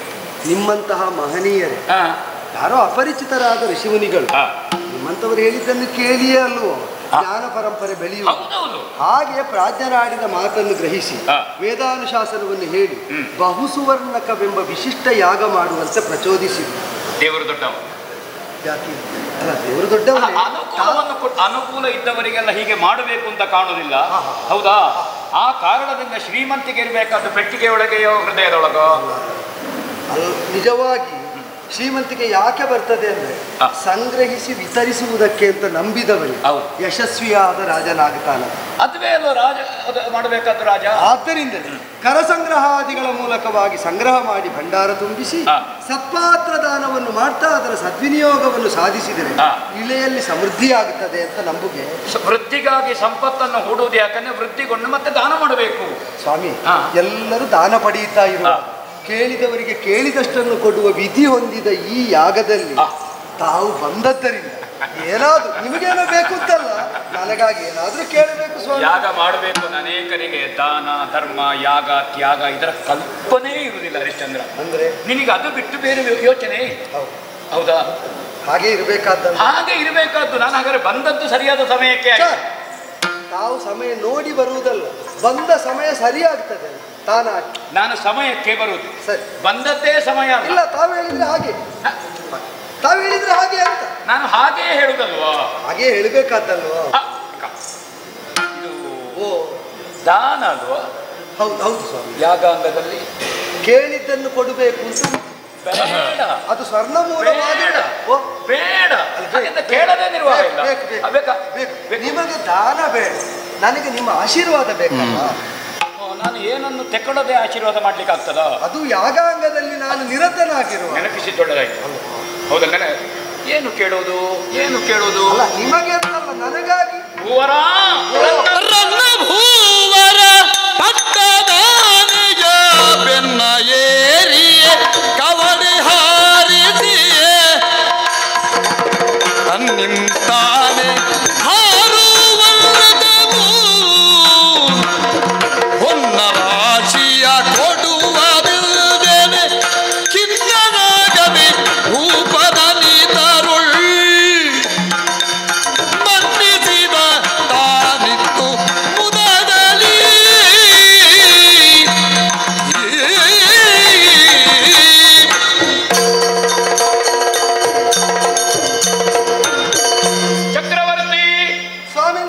[SPEAKER 5] ನಿಮ್ಮಂತಹ ಮಹನೀಯರೇ, ಯಾರೋ ಅಪರಿಚಿತರಾದ ಋಷಿಮುನಿಗಳು ನಿಮ್ಮಂತವರು ಹೇಳಿದ್ದನ್ನು ಕೇಳಿಯೇ ಅಲ್ವೋ ಜ್ಞಾನ ಪರಂಪರೆ ಬೆಳೆಯುವುದು. ಹಾಗೆ ಪ್ರಾಜ್ಞರಾಡಿದ ಮಾತನ್ನು ಗ್ರಹಿಸಿ ವೇದಾನುಶಾಸನವನ್ನು ಹೇಳಿ ಬಹುಸುವರ್ಣಕವೆಂಬ ವಿಶಿಷ್ಟ ಯಾಗ ಮಾಡುವಂತೆ ಪ್ರಚೋದಿಸಿದರು.
[SPEAKER 4] ದೇವರು ದೊಡ್ಡವ.
[SPEAKER 5] ಯಾಕೆ ಅಲ್ಲ, ದೇವರು ದೊಡ್ಡವ.
[SPEAKER 4] ಅನುಕೂಲ ಇದ್ದವರಿಗೆಲ್ಲ ಹೀಗೆ ಮಾಡಬೇಕು ಅಂತ ಕಾಣುವುದಿಲ್ಲ, ಹೌದಾ? ಆ ಕಾರಣದಿಂದ ಶ್ರೀಮಂತಿಗೆ ಇರಬೇಕಾದ ಪೆಟ್ಟಿಗೆ ಒಳಗೆಯೋ ಹೃದಯದೊಳಗೋ?
[SPEAKER 5] ನಿಜವಾಗಿ ಶ್ರೀಮಂತಿಗೆ ಯಾಕೆ ಬರ್ತದೆ ಅಂದ್ರೆ ಸಂಗ್ರಹಿಸಿ ವಿತರಿಸುವುದಕ್ಕೆ ಅಂತ ನಂಬಿದವನು ಯಶಸ್ವಿಯಾದ ರಾಜನಾಗುತ್ತಾನೆ.
[SPEAKER 4] ಅದುವೇ ಅಲ್ವ ರಾಜ ಮಾಡಬೇಕಾದ ರಾಜ.
[SPEAKER 5] ಆದ್ದರಿಂದ ಕರಸಂಗ್ರಹಾದಿಗಳ ಮೂಲಕವಾಗಿ ಸಂಗ್ರಹ ಮಾಡಿ ಭಂಡಾರ ತುಂಬಿಸಿ ಸತ್ಪಾತ್ರ ದಾನವನ್ನು ಮಾಡ್ತಾ ಅದರ ಸದ್ವಿನಿಯೋಗವನ್ನು ಸಾಧಿಸಿದರೆ ಇಳೆಯಲ್ಲಿ ಸಮೃದ್ಧಿಯಾಗುತ್ತದೆ ಅಂತ ನಂಬುಗೆ.
[SPEAKER 4] ವೃದ್ಧಿಗಾಗಿ ಸಂಪತ್ತನ್ನು ಹೂಡುವುದು ಯಾಕಂದ್ರೆ ವೃದ್ಧಿಗೊಂಡು ಮತ್ತೆ ದಾನ ಮಾಡಬೇಕು.
[SPEAKER 5] ಸ್ವಾಮಿ, ಎಲ್ಲರೂ ದಾನ ಪಡೆಯುತ್ತಾ ಇರುವ ಕೇಳಿದವರಿಗೆ ಕೇಳಿದಷ್ಟನ್ನು ಕೊಡುವ ವಿಧಿ ಹೊಂದಿದ ಈ ಯಾಗದಲ್ಲಿ ತಾವು ಬಂದದ್ದರಿಂದ ಏನಾದ್ರು ನಿಮಗೇನೋ ಬೇಕು ಅಂತಲ್ಲ, ನನಗಾಗಿ ಏನಾದ್ರೂ ಕೇಳಬೇಕು. ಸ್ವಾಮಿ,
[SPEAKER 4] ಯಾಗ ಮಾಡಬೇಕು. ಅನೇಕರಿಗೆ ದಾನ ಧರ್ಮ ಯಾಗ ತ್ಯಾಗ ಇದರ ಕಲ್ಪನೆ ಇರುವುದಿಲ್ಲ ಹರಿಶ್ಚಂದ್ರ.
[SPEAKER 5] ಅಂದ್ರೆ
[SPEAKER 4] ನಿನಗೆ ಅದು ಬಿಟ್ಟು ಬೇರೆ ಯೋಚನೆ, ಹೌದಾ?
[SPEAKER 5] ಹಾಗೆ ಇರಬೇಕಾದ
[SPEAKER 4] ಹಾಗೆ ಇರಬೇಕಾದ್ದು. ನಾನು ಹಾಗಾದ್ರೆ ಬಂದದ್ದು ಸರಿಯಾದ ಸಮಯಕ್ಕೆ.
[SPEAKER 5] ತಾವು ಸಮಯ ನೋಡಿ ಬರುವುದಲ್ಲ, ಬಂದ ಸಮಯ ಸರಿಯಾಗ್ತದೆ ತಾನಾಗಿ.
[SPEAKER 4] ನಾನು ಸಮಯಕ್ಕೆ ಬರುವುದು,
[SPEAKER 5] ಸರಿ,
[SPEAKER 4] ಬಂದದ್ದೇ ಸಮಯ
[SPEAKER 5] ಇಲ್ಲ. ತಾವು ಹೇಳಿದ್ರೆ ಹಾಗೆ, ತಾವು ಹೇಳಿದ್ರೆ ಹಾಗೆ ಅಂತ
[SPEAKER 4] ನಾನು ಹಾಗೇ ಹೇಳುದಲ್ವಾ?
[SPEAKER 5] ಹಾಗೆ ಹೇಳಬೇಕಾದಲ್ವಾ?
[SPEAKER 4] ಇದು ದಾನ ಅಲ್ವಾ?
[SPEAKER 5] ಹೌದು ಹೌದು ಸ್ವಾಮಿ.
[SPEAKER 4] ಯಾಗಾಂಗದಲ್ಲಿ
[SPEAKER 5] ಕೇಳಿದ್ದನ್ನು ಕೊಡಬೇಕು ಅಂತ
[SPEAKER 4] ಬೇಡ,
[SPEAKER 5] ಅದು ಸ್ವರ್ಣ ಮೂಲವಾಗಿ
[SPEAKER 4] ಬೇಡ, ಕೇಳದೇ ನಿರ್ವಾಹ ಇಲ್ಲ.
[SPEAKER 5] ನಿಮಗೆ ದಾನ ಬೇಡ, ನನಗೆ ನಿಮ್ಮ ಆಶೀರ್ವಾದ ಬೇಕಲ್ಲ.
[SPEAKER 4] ನಾನು ಏನನ್ನು ತೆಕ್ಕೊಳ್ಳೋದೇ ಆಶೀರ್ವಾದ ಮಾಡ್ಲಿಕ್ಕೆ ಆಗ್ತದ?
[SPEAKER 5] ಅದು ಯಾಗಾಂಗದಲ್ಲಿ ನಾನು ನಿರತನಾಗಿರುವ.
[SPEAKER 4] ನೆನಪಿಸಿದ್ದೊಳ್ಳೆದಾಯ್ತು, ಹೌದಲ್ಲ? ಏನು ಕೇಳೋದು, ಏನು ಕೇಳೋದು?
[SPEAKER 5] ಅಲ್ಲ, ನಿಮಗೆ ಅಂತಲ್ಲ, ನನಗಾಗಿ.
[SPEAKER 4] ಭೂವರ
[SPEAKER 1] ಭೂವರ ಪಕ್ಕದ ನಿಜ ಬೆನ್ನ ಏರಿಯೇ ಕವಡಿ ಹಾರಿಸಿಯೇ ನಿಂತಾನೆ ಹಾರುವಲ್ಲದವು ಹೊನ್ನ ರಾಶಿಯ ಕೊಡುವದಿಲ್ಲದೇನೆ ಕಿನ್ನನಾಗದೆ ರೂಪದಲ್ಲಿ ತರುಳ್ ಮನ್ನಿಸಿದ ತಾನಿತ್ತು ಮುದದಲ್ಲಿ
[SPEAKER 4] ಚಕ್ರವರ್ತಿ
[SPEAKER 5] ಸ್ವಾಮಿ,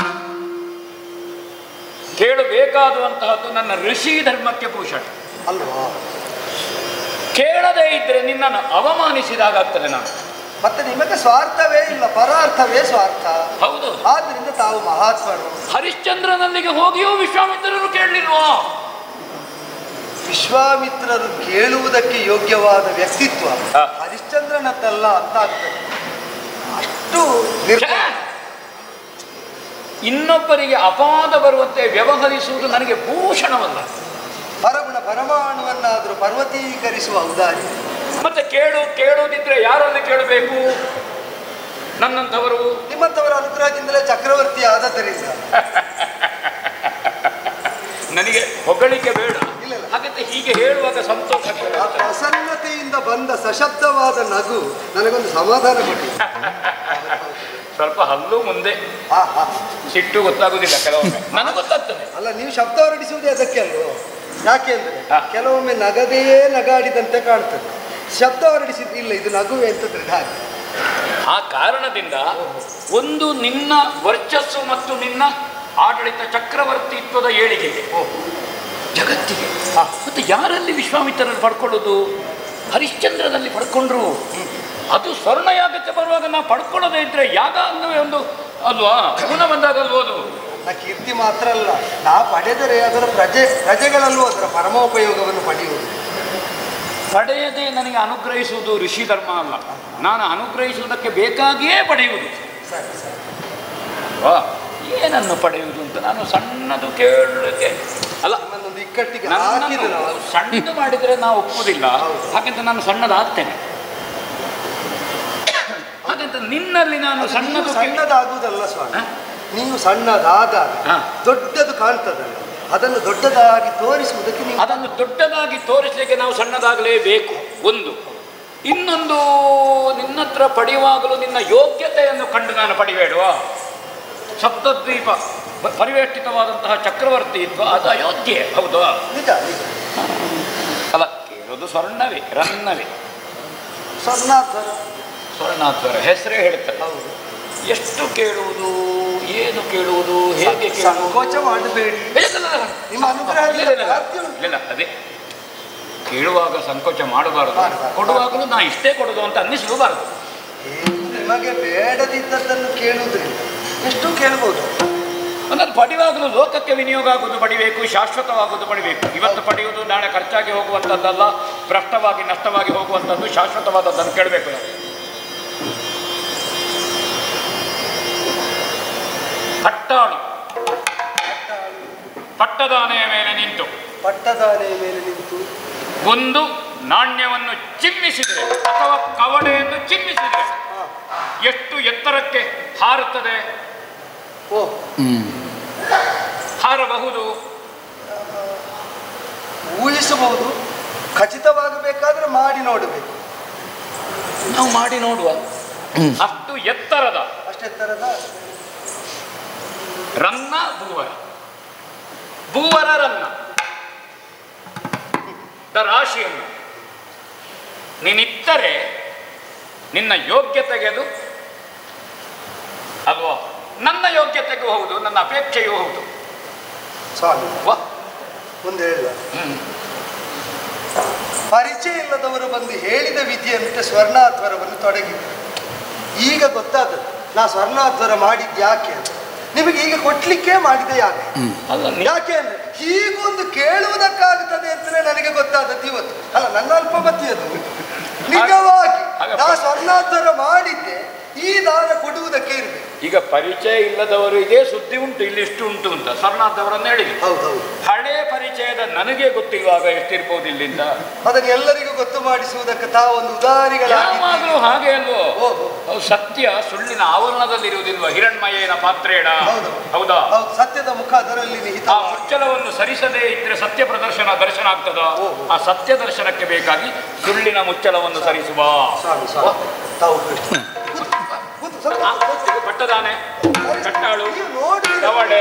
[SPEAKER 4] ಕೇಳಬೇಕಾದಂತಹದ್ದು ನನ್ನ ಋಷಿ ಧರ್ಮಕ್ಕೆ ಭೂಷಣ
[SPEAKER 5] ಅಲ್ವಾ?
[SPEAKER 4] ಕೇಳದೇ ಇದ್ರೆ ನಿನ್ನನ್ನು ಅವಮಾನಿಸಿದಾಗ್ತದೆ ನಾನು.
[SPEAKER 5] ಮತ್ತೆ ನಿಮಗೆ ಸ್ವಾರ್ಥವೇ ಇಲ್ಲ, ಪರಾರ್ಥವೇ ಸ್ವಾರ್ಥ.
[SPEAKER 4] ಹೌದು.
[SPEAKER 5] ಆದ್ರಿಂದ ತಾವು ಮಹಾತ್ಮರು.
[SPEAKER 4] ಹರಿಶ್ಚಂದ್ರನಲ್ಲಿಗೆ ಹೋಗಿಯೂ ವಿಶ್ವಾಮಿತ್ರರು ಕೇಳಲಿಲ್ವಾ?
[SPEAKER 5] ವಿಶ್ವಾಮಿತ್ರರು ಕೇಳುವುದಕ್ಕೆ ಯೋಗ್ಯವಾದ ವ್ಯಕ್ತಿತ್ವ ಹರಿಶ್ಚಂದ್ರನದ್ದಲ್ಲ ಅಂತ ಆಗ್ತದೆ. ಅಷ್ಟು
[SPEAKER 4] ಇನ್ನೊಬ್ಬರಿಗೆ ಅಪಾದ ಬರುವಂತೆ ವ್ಯವಹರಿಸುವುದು ನನಗೆ ಭೂಷಣವಲ್ಲ.
[SPEAKER 5] ಪರಗುಣ ಪರಮಾಣುವನ್ನಾದರೂ ಪರ್ವತೀಕರಿಸುವ ಔದಾರ್ಯ.
[SPEAKER 4] ಮತ್ತೆ ಕೇಳುವುದಿದ್ರೆ ಯಾರಲ್ಲಿ ಕೇಳಬೇಕು? ನನ್ನಂಥವರು,
[SPEAKER 5] ನಿಮ್ಮಂಥವರ ಅನುಗ್ರಹದಿಂದಲೇ ಚಕ್ರವರ್ತಿ ಆದದ್ದರಿಂದ.
[SPEAKER 4] ನನಗೆ ಹೊಗಳಿಕೆ ಬೇಡ.
[SPEAKER 5] ಇಲ್ಲ.
[SPEAKER 4] ಹಾಗಂತ ಹೀಗೆ ಹೇಳುವಾಗ ಸಂತೋಷ.
[SPEAKER 5] ಆ ಪ್ರಸನ್ನತೆಯಿಂದ ಬಂದ ಸಶಬ್ದವಾದ ನಗು ನನಗೊಂದು ಸಮಾಧಾನ ಕೊಟ್ಟಿದೆ.
[SPEAKER 4] ಸ್ವಲ್ಪ ಹಲ್ಲು ಮುಂದೆ ಸಿಟ್ಟು ಗೊತ್ತಾಗುದಿಲ್ಲ ಕೆಲವೊಮ್ಮೆ, ನನಗೆ ಗೊತ್ತಾಗ್ತದೆ.
[SPEAKER 5] ಅಲ್ಲ, ನೀವು ಶಬ್ದ ಹೊರಡಿಸುವುದೇ ಅದಕ್ಕೆ ಅಲ್ವೋ? ಯಾಕೆಂದ್ರೆ ಕೆಲವೊಮ್ಮೆ ನಗದೆಯೇ ನಗಾಡಿದಂತೆ ಕಾಣ್ತದೆ, ಶಬ್ದ ಹೊರಡಿಸಿದ್ದು ಇಲ್ಲ, ಇದು ನಗುವೆ ಅಂತಂದ್ರೆ ಹಾಗೆ.
[SPEAKER 4] ಆ ಕಾರಣದಿಂದ ಒಂದು ನಿನ್ನ ವರ್ಚಸ್ಸು ಮತ್ತು ನಿನ್ನ ಆಡಳಿತ ಚಕ್ರವರ್ತಿತ್ವದ ಏಳಿಗೆಗೆ ಜಗತ್ತಿಗೆ ಮತ್ತೆ ಯಾರಲ್ಲಿ ವಿಶ್ವಾಮಿತ್ರರಲ್ಲಿ ಪಡ್ಕೊಳ್ಳೋದು? ಹರಿಶ್ಚಂದ್ರನಲ್ಲಿ ಪಡ್ಕೊಂಡ್ರು. ಅದು ಸ್ವರ್ಣಯಾಗಕ್ಕೆ ಬರುವಾಗ ನಾವು ಪಡ್ಕೊಳ್ಳೋದೇ ಇದ್ರೆ ಯಾಗ ಅನ್ನುವೇ ಒಂದು ಅಲ್ವಾ ಗುಣ ಬಂದಾಗಲ್ವೋ ಅದು.
[SPEAKER 5] ನಾ ಕೀರ್ತಿ ಮಾತ್ರ ಅಲ್ಲ, ನಾ ಪಡೆದರೆ ಅದರ ಪ್ರಜೆಗಳಲ್ಲೂ ಅದರ ಪರಮೋಪಯೋಗವನ್ನು ಪಡೆಯುವುದು.
[SPEAKER 4] ಪಡೆಯದೆ ನನಗೆ ಅನುಗ್ರಹಿಸುವುದು ಋಷಿ ಧರ್ಮ ಅಲ್ಲ, ನಾನು ಅನುಗ್ರಹಿಸುವುದಕ್ಕೆ ಬೇಕಾಗಿಯೇ ಪಡೆಯುವುದು. ಏನನ್ನು ಪಡೆಯುವುದು ಅಂತ ನಾನು ಸಣ್ಣದು ಕೇಳಲಿಕ್ಕೆ ಅಲ್ಲ,
[SPEAKER 5] ನನ್ನೊಂದು ಇಕ್ಕಟ್ಟಿಗೆ
[SPEAKER 4] ಸಣ್ಣದು ಮಾಡಿದರೆ ನಾವು ಒಪ್ಪುವುದಿಲ್ಲ. ಹಾಗಂತ ನಾನು ಸಣ್ಣದಾಗ್ತೇನೆ. ಹಾಗಂತ ನಿನ್ನಲ್ಲಿ ನಾನು
[SPEAKER 5] ಸಣ್ಣದಾಗುವುದಲ್ಲ ಸ್ವಾಮಿ, ನೀವು ಸಣ್ಣದಾದಾಗ ದೊಡ್ಡದು ಕಾಣ್ತದಲ್ಲ, ಅದನ್ನು ದೊಡ್ಡದಾಗಿ ತೋರಿಸುವುದಕ್ಕೆ ನೀವು
[SPEAKER 4] ಅದನ್ನು ದೊಡ್ಡದಾಗಿ ತೋರಿಸಲಿಕ್ಕೆ ನಾವು ಸಣ್ಣದಾಗಲೇಬೇಕು ಒಂದು. ಇನ್ನೊಂದು, ನಿನ್ನತ್ರ ಪಡೆಯುವಾಗಲೂ ನಿನ್ನ ಯೋಗ್ಯತೆಯನ್ನು ಕಂಡು ನಾನು ಪಡಿಬೇಡುವ. ಸಪ್ತದ್ವೀಪ ಪರಿವೇಷ್ಟಿತವಾದಂತಹ ಚಕ್ರವರ್ತಿತ್ವ ಅದು ಅಯೋಧ್ಯೆ, ಹೌದಾ?
[SPEAKER 5] ನಿಜ ನಿಜ.
[SPEAKER 4] ಅಲ್ಲ, ಕೇಳೋದು ಸ್ವರ್ಣವೇ, ರನ್ನವೇ, ಸ್ವರ್ಣಾಧ್ವರ ಹೆಸರೇ ಹೇಳ್ತಾರೆ.
[SPEAKER 5] ಹೌದು.
[SPEAKER 4] ಎಷ್ಟು ಕೇಳುವುದು, ಏನು ಕೇಳುವುದು, ಹೇಗೆ
[SPEAKER 5] ಸಂಕೋಚ ಮಾಡಬೇಡಿ, ನಿಮ್ಮ ಅನುಗ್ರಹ
[SPEAKER 4] ಇಲ್ಲ. ಅದೇ ಕೇಳುವಾಗ ಸಂಕೋಚ ಮಾಡಬಾರದು, ಕೊಡುವಾಗಲೂ ನಾ ಇಷ್ಟೇ ಕೊಡೋದು ಅಂತ ಅನ್ನಿಸಲೂಬಾರದು.
[SPEAKER 5] ನಿಮಗೆ ಬೇಡದಿದ್ದದ್ದನ್ನು ಕೇಳುವುದ್ರಿಂದ ಎಷ್ಟು ಕೇಳ್ಬೋದು.
[SPEAKER 4] ಅನ್ನೋದು ಪಡೆಯುವಾಗಲೂ ಲೋಕಕ್ಕೆ ವಿನಿಯೋಗ ಆಗುವುದು ಪಡಿಬೇಕು, ಶಾಶ್ವತವಾಗುವುದು ಪಡಿಬೇಕು. ಇವತ್ತು ಪಡೆಯುವುದು ನಾಳೆ ಖರ್ಚಾಗಿ ಹೋಗುವಂಥದ್ದಲ್ಲ, ಭ್ರಷ್ಟವಾಗಿ ನಷ್ಟವಾಗಿ ಹೋಗುವಂಥದ್ದು ಶಾಶ್ವತವಾದದ್ದನ್ನು ಕೇಳಬೇಕು. ಪಟ್ಟಾಳು ಪಟ್ಟದಾನೆಯ ಮೇಲೆ ನಿಂತು ಒಂದು ನಾಣ್ಯವನ್ನು ಚಿಮ್ಮಿಸಿದರೆ ಅಥವಾ ಕವಡೆಯನ್ನು ಚಿಮ್ಮಿಸಿದರೆ ಎಷ್ಟು ಎತ್ತರಕ್ಕೆ ಹಾರುತ್ತದೆ? ಹಾರಬಹುದು,
[SPEAKER 5] ಊಹಿಸಬಹುದು. ಖಚಿತವಾಗಬೇಕಾದ್ರೆ ಮಾಡಿ ನೋಡಬೇಕು.
[SPEAKER 4] ನಾವು ಮಾಡಿ ನೋಡುವ. ಅಷ್ಟು ಎತ್ತರದ ರನ್ನ ಭೂವರ, ಭೂವರ ರನ್ನ ರಾಶಿಯನ್ನು ನೀನಿತ್ತರೆ ನಿನ್ನ ಯೋಗ್ಯತೆಗೆ ಅದು ಅಲ್ವಾ? ನನ್ನ ಯೋಗ್ಯತೆಗೂ ಹೌದು, ನನ್ನ ಅಪೇಕ್ಷೆಯೂ ಹೌದು.
[SPEAKER 5] ಸ್ವಾಮಿ ಮುಂದೆ ಹೇಳ, ಪರಿಚಯ ಇಲ್ಲದವರು ಬಂದು ಹೇಳಿದ ವಿಧಿಯಂತೆ ಸ್ವರ್ಣಾಧ್ವರವನ್ನು ತೊಡಗಿದೆ. ಈಗ ಗೊತ್ತಾದದ್ದು ನಾ ಸ್ವರ್ಣಾಧ್ವರ ಮಾಡಿದ್ದು ಯಾಕೆ ಅಂತ. ನಿಮಗೆ ಈಗ ಕೊಟ್ಲಿಕ್ಕೆ ಮಾಡಿದೆ ಯಾಕೆ? ಯಾಕೆ ಅಂದ್ರೆ ಹೀಗೊಂದು ಕೇಳುವುದಕ್ಕಾಗುತ್ತದೆ ಅಂತಲೇ ನನಗೆ ಗೊತ್ತಾದದ್ದು ಇವತ್ತು. ಅಲ್ಲ, ನನ್ನ ಅಲ್ಪಮತಿ ಅದು. ನಿಜವಾಗಿ ನಾ ಸ್ವರ್ಣಾಧ್ವರ ಮಾಡಿದ್ದೆ ಈ ದಾನ ಕೊಡುವುದಕ್ಕೆ ಇರಬೇಕು.
[SPEAKER 4] ಈಗ ಪರಿಚಯ ಇಲ್ಲದವರಿಗೆ ಸುದ್ದಿ ಉಂಟು, ಇಲ್ಲಿ ಎಷ್ಟು ಉಂಟು ಅಂತ ಸ್ವರ್ಣಾಧ್ವರನ್ನು ಹೇಳಿದೆ.
[SPEAKER 5] ಹೌದೌದು.
[SPEAKER 4] ಹಳೆ ಪರಿಚಯದ ನನಗೆ ಗೊತ್ತಿರುವಾಗ ಎಷ್ಟಿರ್ಬೋದು ಇಲ್ಲಿಂದ.
[SPEAKER 5] ಅದನ್ನು ಎಲ್ಲರಿಗೂ ಗೊತ್ತು ಮಾಡಿಸುವುದಕ್ಕೆ ತಾವೊಂದು ಉದಾರಿಗಳಾಗಿದ್ದೀರಿ.
[SPEAKER 4] ಹಾಗೆ ಅಲ್ವೋ? ಸತ್ಯ ಸುಳ್ಳಿನ ಆವರಣದಲ್ಲಿರುವುದಿಲ್ವ? ಹಿರಣ್ಮಯೇನ ಪಾತ್ರೇಣ, ಹೌದಾ?
[SPEAKER 5] ಸತ್ಯದ ಮುಖ ಅದರಲ್ಲಿ ನಿಹಿತ.
[SPEAKER 4] ಆ ಮುಚ್ಚಳವನ್ನು ಸರಿಸದೇ ಇದ್ರೆ ಸತ್ಯ ದರ್ಶನ ಆಗ್ತದ? ಆ ಸತ್ಯ ದರ್ಶನಕ್ಕೆ ಬೇಕಾಗಿ ಸುಳ್ಳಿನ ಮುಚ್ಚಳವನ್ನು ಸರಿಸುವ. ಪಟ್ಟದಾನೆ, ಕಟ್ಟಾಳು, ಕವಡೆ,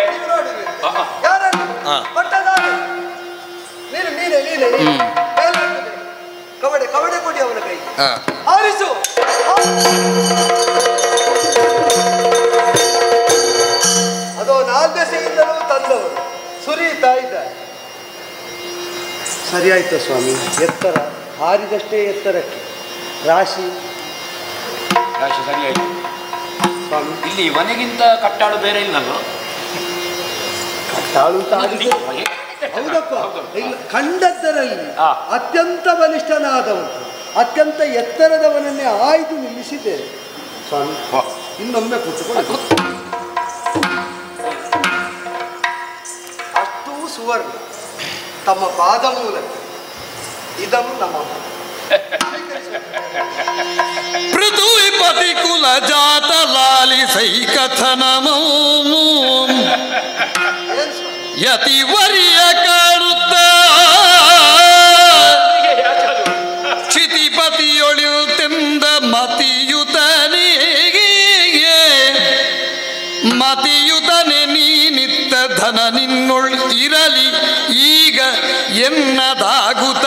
[SPEAKER 5] ಕವಡೆ ಕವಡೆ ಕೊಡಿ ಅವನ ಕೈ. ಆರಿಸು. ಅದು ನಾಲ್ದೆಸೆಯಿಂದಲೂ ತಂದವರು ಸುರಿಯುತ್ತಾ ಇದ್ದಾರೆ. ಸರಿ ಆಯ್ತು ಸ್ವಾಮಿ. ಎತ್ತರ ಹಾರಿದಷ್ಟೇ ಎತ್ತರಕ್ಕೆ ರಾಶಿ
[SPEAKER 4] ಸರಿಯಾಯಿತು ಸ್ವಾಮಿ. ಇಲ್ಲಿ ಇವನಿಗಿಂತ ಕಟ್ಟಾಳು ಬೇರೆ ಇಲ್ಲಲ್ವ?
[SPEAKER 5] ಕಟ್ಟಾಳು ಹೌದಪ್ಪ. ಇಲ್ಲ, ಕಂಡದ್ದರಲ್ಲಿ ಅತ್ಯಂತ ಬಲಿಷ್ಠನಾದವನು, ಅತ್ಯಂತ ಎತ್ತರದವನನ್ನೇ ಆಯ್ದು ನಿಲ್ಲಿಸಿದ್ದೇನೆ ಸ್ವಾಮಿ. ಇನ್ನೊಮ್ಮೆ ಕೂತ್ಕೊಂಡು ಸುವರ್ಣ ತಮ್ಮ ಪಾದ ಮೂಲಕ ಇದನ್ನು ನಮ್ಮ
[SPEAKER 1] ಪೃಥ್ವಿಪತಿ ಕುಲ ಜಾತ ಲಾಲಿಸೈ ಕಥನಮೋ
[SPEAKER 5] ಏನ್ ಸ್ವಾಮಿ?
[SPEAKER 1] ಯತಿವರಿಯ ಕಾಣುತ್ತ ಕ್ಷಿತಿಪತಿಯೊಳಿಯುತ್ತೆಂದ ಮತಿಯುತನೆ ನೀನಿತ್ತ ಧನ ನಿನ್ನೊಳ್ ಇರಲಿ ಈಗ ಎನ್ನದಾಗುತ್ತ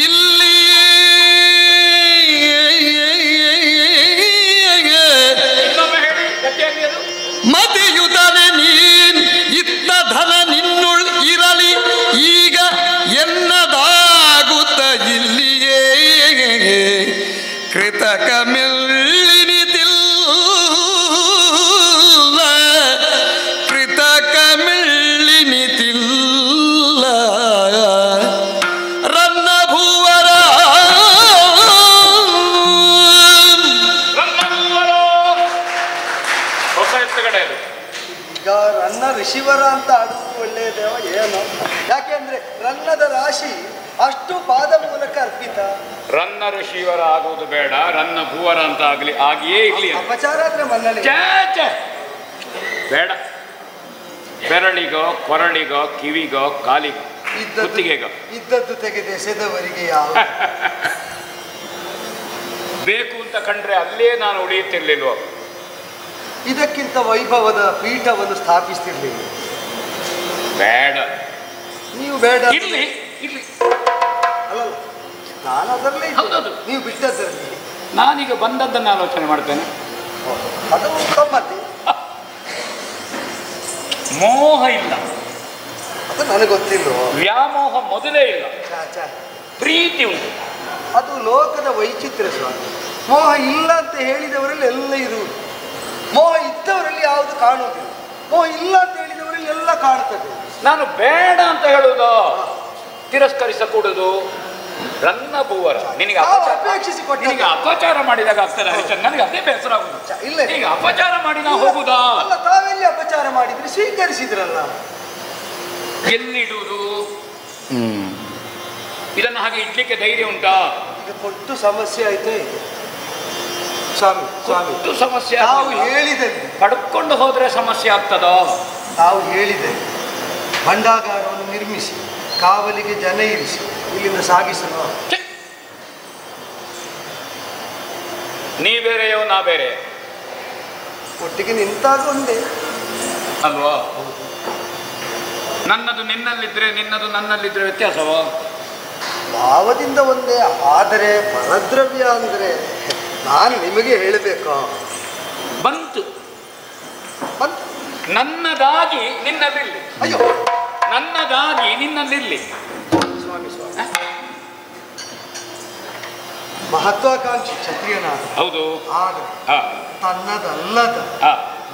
[SPEAKER 1] ಇಲ್ಲಿ ಮತಿಯುತನೆ ನೀನ್ ಇತ್ತ ಧನ ನಿನ್ನೊಳ್ ಇರಲಿ ಈಗ ಎನ್ನದಾಗುತ್ತ ಇಲ್ಲಿಯೇ ಕೃತಕ ಮೆಳ್ಳಿನಿತಿಲ್ಲ ಕೃತಕ ಮೆಳ್ಳಿನಿತಿಲ್ಲ ರನ್ನ ಭೂವರ
[SPEAKER 4] ಹೊಸ ಎತ್ತುಗಡೆ ಅದು.
[SPEAKER 5] ಈಗ ರನ್ನ ಋಷಿವರ ಅಂತ ಆಡುವುದು ಒಳ್ಳೆಯದೇವ ಏನು? ಯಾಕೆಂದ್ರೆ ರನ್ನದ ರಾಶಿ ಅಷ್ಟು ಪಾದ ಮೂಲಕ ಅರ್ಪಿತ.
[SPEAKER 4] ರನ್ನ ಋಷಿವರ ಆಗುವುದು ಬೇಡ, ರನ್ನ ಭೂವರ ಅಂತ ಆಗ್ಲಿ, ಆಗಿಯೇ ಇರ್ಲಿ.
[SPEAKER 5] ಅಪಚಾರ ಆದ್ರೆ ಮನ್ನಲಿ
[SPEAKER 4] ಛೇ, ಬೇಡ. ಬೆರಳಿಗೋ ಕೊರಳಿಗೋ ಕಿವಿಗೋ ಕಾಲಿಗೋ ಕುತ್ತಿಗೆಗೋ
[SPEAKER 5] ಇದ್ದದ್ದು ತೆಗೆದೆಸೆದವರಿಗೆ ಯಾವ
[SPEAKER 4] ಬೇಕು ಅಂತ ಕಂಡ್ರೆ ಅಲ್ಲೇ ನಾನು ಉಳಿಯುತ್ತಿರ್ಲಿಲ್ವೋ?
[SPEAKER 5] ಇದಕ್ಕಿಂತ ವೈಭವದ ಪೀಠವನ್ನು ಸ್ಥಾಪಿಸ್ತಿರ್ಲಿಲ್ಲ.
[SPEAKER 4] ಬೇಡ,
[SPEAKER 5] ನೀವು ಬೇಡ
[SPEAKER 4] ಇರ್ಲಿ ಇರ್ಲಿ.
[SPEAKER 5] ಅಲ್ಲಲ್ಲ, ನಾನು ಅದರಲ್ಲೇ
[SPEAKER 4] ಹೌದೌದು.
[SPEAKER 5] ನೀವು ಬಿಟ್ಟದ್ರಲ್ಲಿ
[SPEAKER 4] ನಾನೀಗ ಬಂದದ್ದನ್ನು ಆಲೋಚನೆ ಮಾಡ್ತೇನೆ.
[SPEAKER 5] ಅದು ಗಮ್ಮತ್ತೆ.
[SPEAKER 4] ಮೋಹ ಇಲ್ಲ,
[SPEAKER 5] ಅದು ನನಗೆ ಗೊತ್ತಿಲ್ವೋ?
[SPEAKER 4] ವ್ಯಾಮೋಹ ಮೊದಲೇ ಇಲ್ಲ,
[SPEAKER 5] ಚಾಚಾ,
[SPEAKER 4] ಪ್ರೀತಿ ಉಂಟು.
[SPEAKER 5] ಅದು ಲೋಕದ ವೈಚಿತ್ರ್ಯ ಸ್ವಾಮಿ. ಮೋಹ ಇಲ್ಲ ಅಂತ ಹೇಳಿದವರಲ್ಲಿ ಎಲ್ಲ ಇರುವುದು, ಮೋಹ ಇದ್ದವರಲ್ಲಿ ಯಾವುದು ಕಾಣುವುದಿಲ್ಲ. ಮೋಹ ಇಲ್ಲ ಅಂತ ಹೇಳಿದವರಲ್ಲಿ ಎಲ್ಲ ಕಾಣ್ತದೆ.
[SPEAKER 4] ನಾನು ಬೇಡ ಅಂತ ಹೇಳುವುದು, ತಿರಸ್ಕರಿಸಕೂಡುದು. ರನ್ನ ಭೂವರ ನಿನಗೆ
[SPEAKER 5] ಅಪೇಕ್ಷಿಸಿ ಕೊಟ್ಟ
[SPEAKER 4] ನಿನಗೆ ಅಪಚಾರ ಮಾಡಿದಾಗ ಆಗ್ತದೆ ಹರಿಚಂದ್ರ. ನನಗೆ ಅದೇ ಬೇಸರ ಆಗುದು.
[SPEAKER 5] ಇಲ್ಲ,
[SPEAKER 4] ಈಗ ಅಪಚಾರ ಮಾಡಿ ನಾವು ಹೋಗುದಾ?
[SPEAKER 5] ಅಲ್ಲ, ತಾವೆಲ್ಲಿ ಅಪಚಾರ ಮಾಡಿದ್ರಿ? ಸ್ವೀಕರಿಸಿದ್ರಲ್ಲ.
[SPEAKER 4] ಎಲ್ಲಿಡುವುದು? ಇದನ್ನು ಹಾಗೆ ಇಡ್ಲಿಕ್ಕೆ ಧೈರ್ಯ ಉಂಟಾ?
[SPEAKER 5] ಈಗ ಕೊಟ್ಟು ಸಮಸ್ಯೆ ಆಯ್ತೇ ಸ್ವಾಮಿ. ಸ್ವಾಮಿ,
[SPEAKER 4] ಇದು ಸಮಸ್ಯೆ.
[SPEAKER 5] ನಾವು ಹೇಳಿದಲ್ಲಿ
[SPEAKER 4] ಪಡ್ಕೊಂಡು ಹೋದ್ರೆ ಸಮಸ್ಯೆ ಆಗ್ತದೋ?
[SPEAKER 5] ನಾವು ಹೇಳಿದೆ ಭಂಡಾಗಾರವನ್ನು ನಿರ್ಮಿಸಿ ಕಾವಲಿಗೆ ಜನ ಇರಿಸಿ ಇಲ್ಲಿಂದ ಸಾಗಿಸಲು.
[SPEAKER 4] ನೀ ಬೇರೆಯೋ ನಾ ಬೇರೆ
[SPEAKER 5] ಒಟ್ಟಿಗೆ ನಿಂತಾಗ ಒಂದೇ
[SPEAKER 4] ಅಲ್ವಾ? ನನ್ನದು ನಿನ್ನಲ್ಲಿದ್ರೆ ನಿನ್ನದು ನನ್ನಲ್ಲಿದ್ರೆ ವ್ಯತ್ಯಾಸವೋ?
[SPEAKER 5] ಭಾವದಿಂದ ಒಂದೇ, ಆದರೆ ಪರದ್ರವ್ಯ ಅಂದರೆ ನಾನು ನಿಮಗೆ ಹೇಳಬೇಕು.
[SPEAKER 4] ಬಂತು ನನ್ನದಾಗಿ ನಿನ್ನಲ್ಲಿರ್ಲಿ.
[SPEAKER 5] ಅಯ್ಯೋ,
[SPEAKER 4] ನನ್ನದಾಗಿ ನಿನ್ನಲ್ಲಿರ್ಲಿ.
[SPEAKER 5] ಸ್ವಾಮಿ ಸ್ವಾಮಿ, ಮಹತ್ವಾಕಾಂಕ್ಷಿ ಕ್ಷತ್ರಿಯನಾದ,
[SPEAKER 4] ಹೌದು.
[SPEAKER 5] ಆದರೆ
[SPEAKER 4] ಆ,
[SPEAKER 5] ತನ್ನದಲ್ಲದ
[SPEAKER 4] ಆ.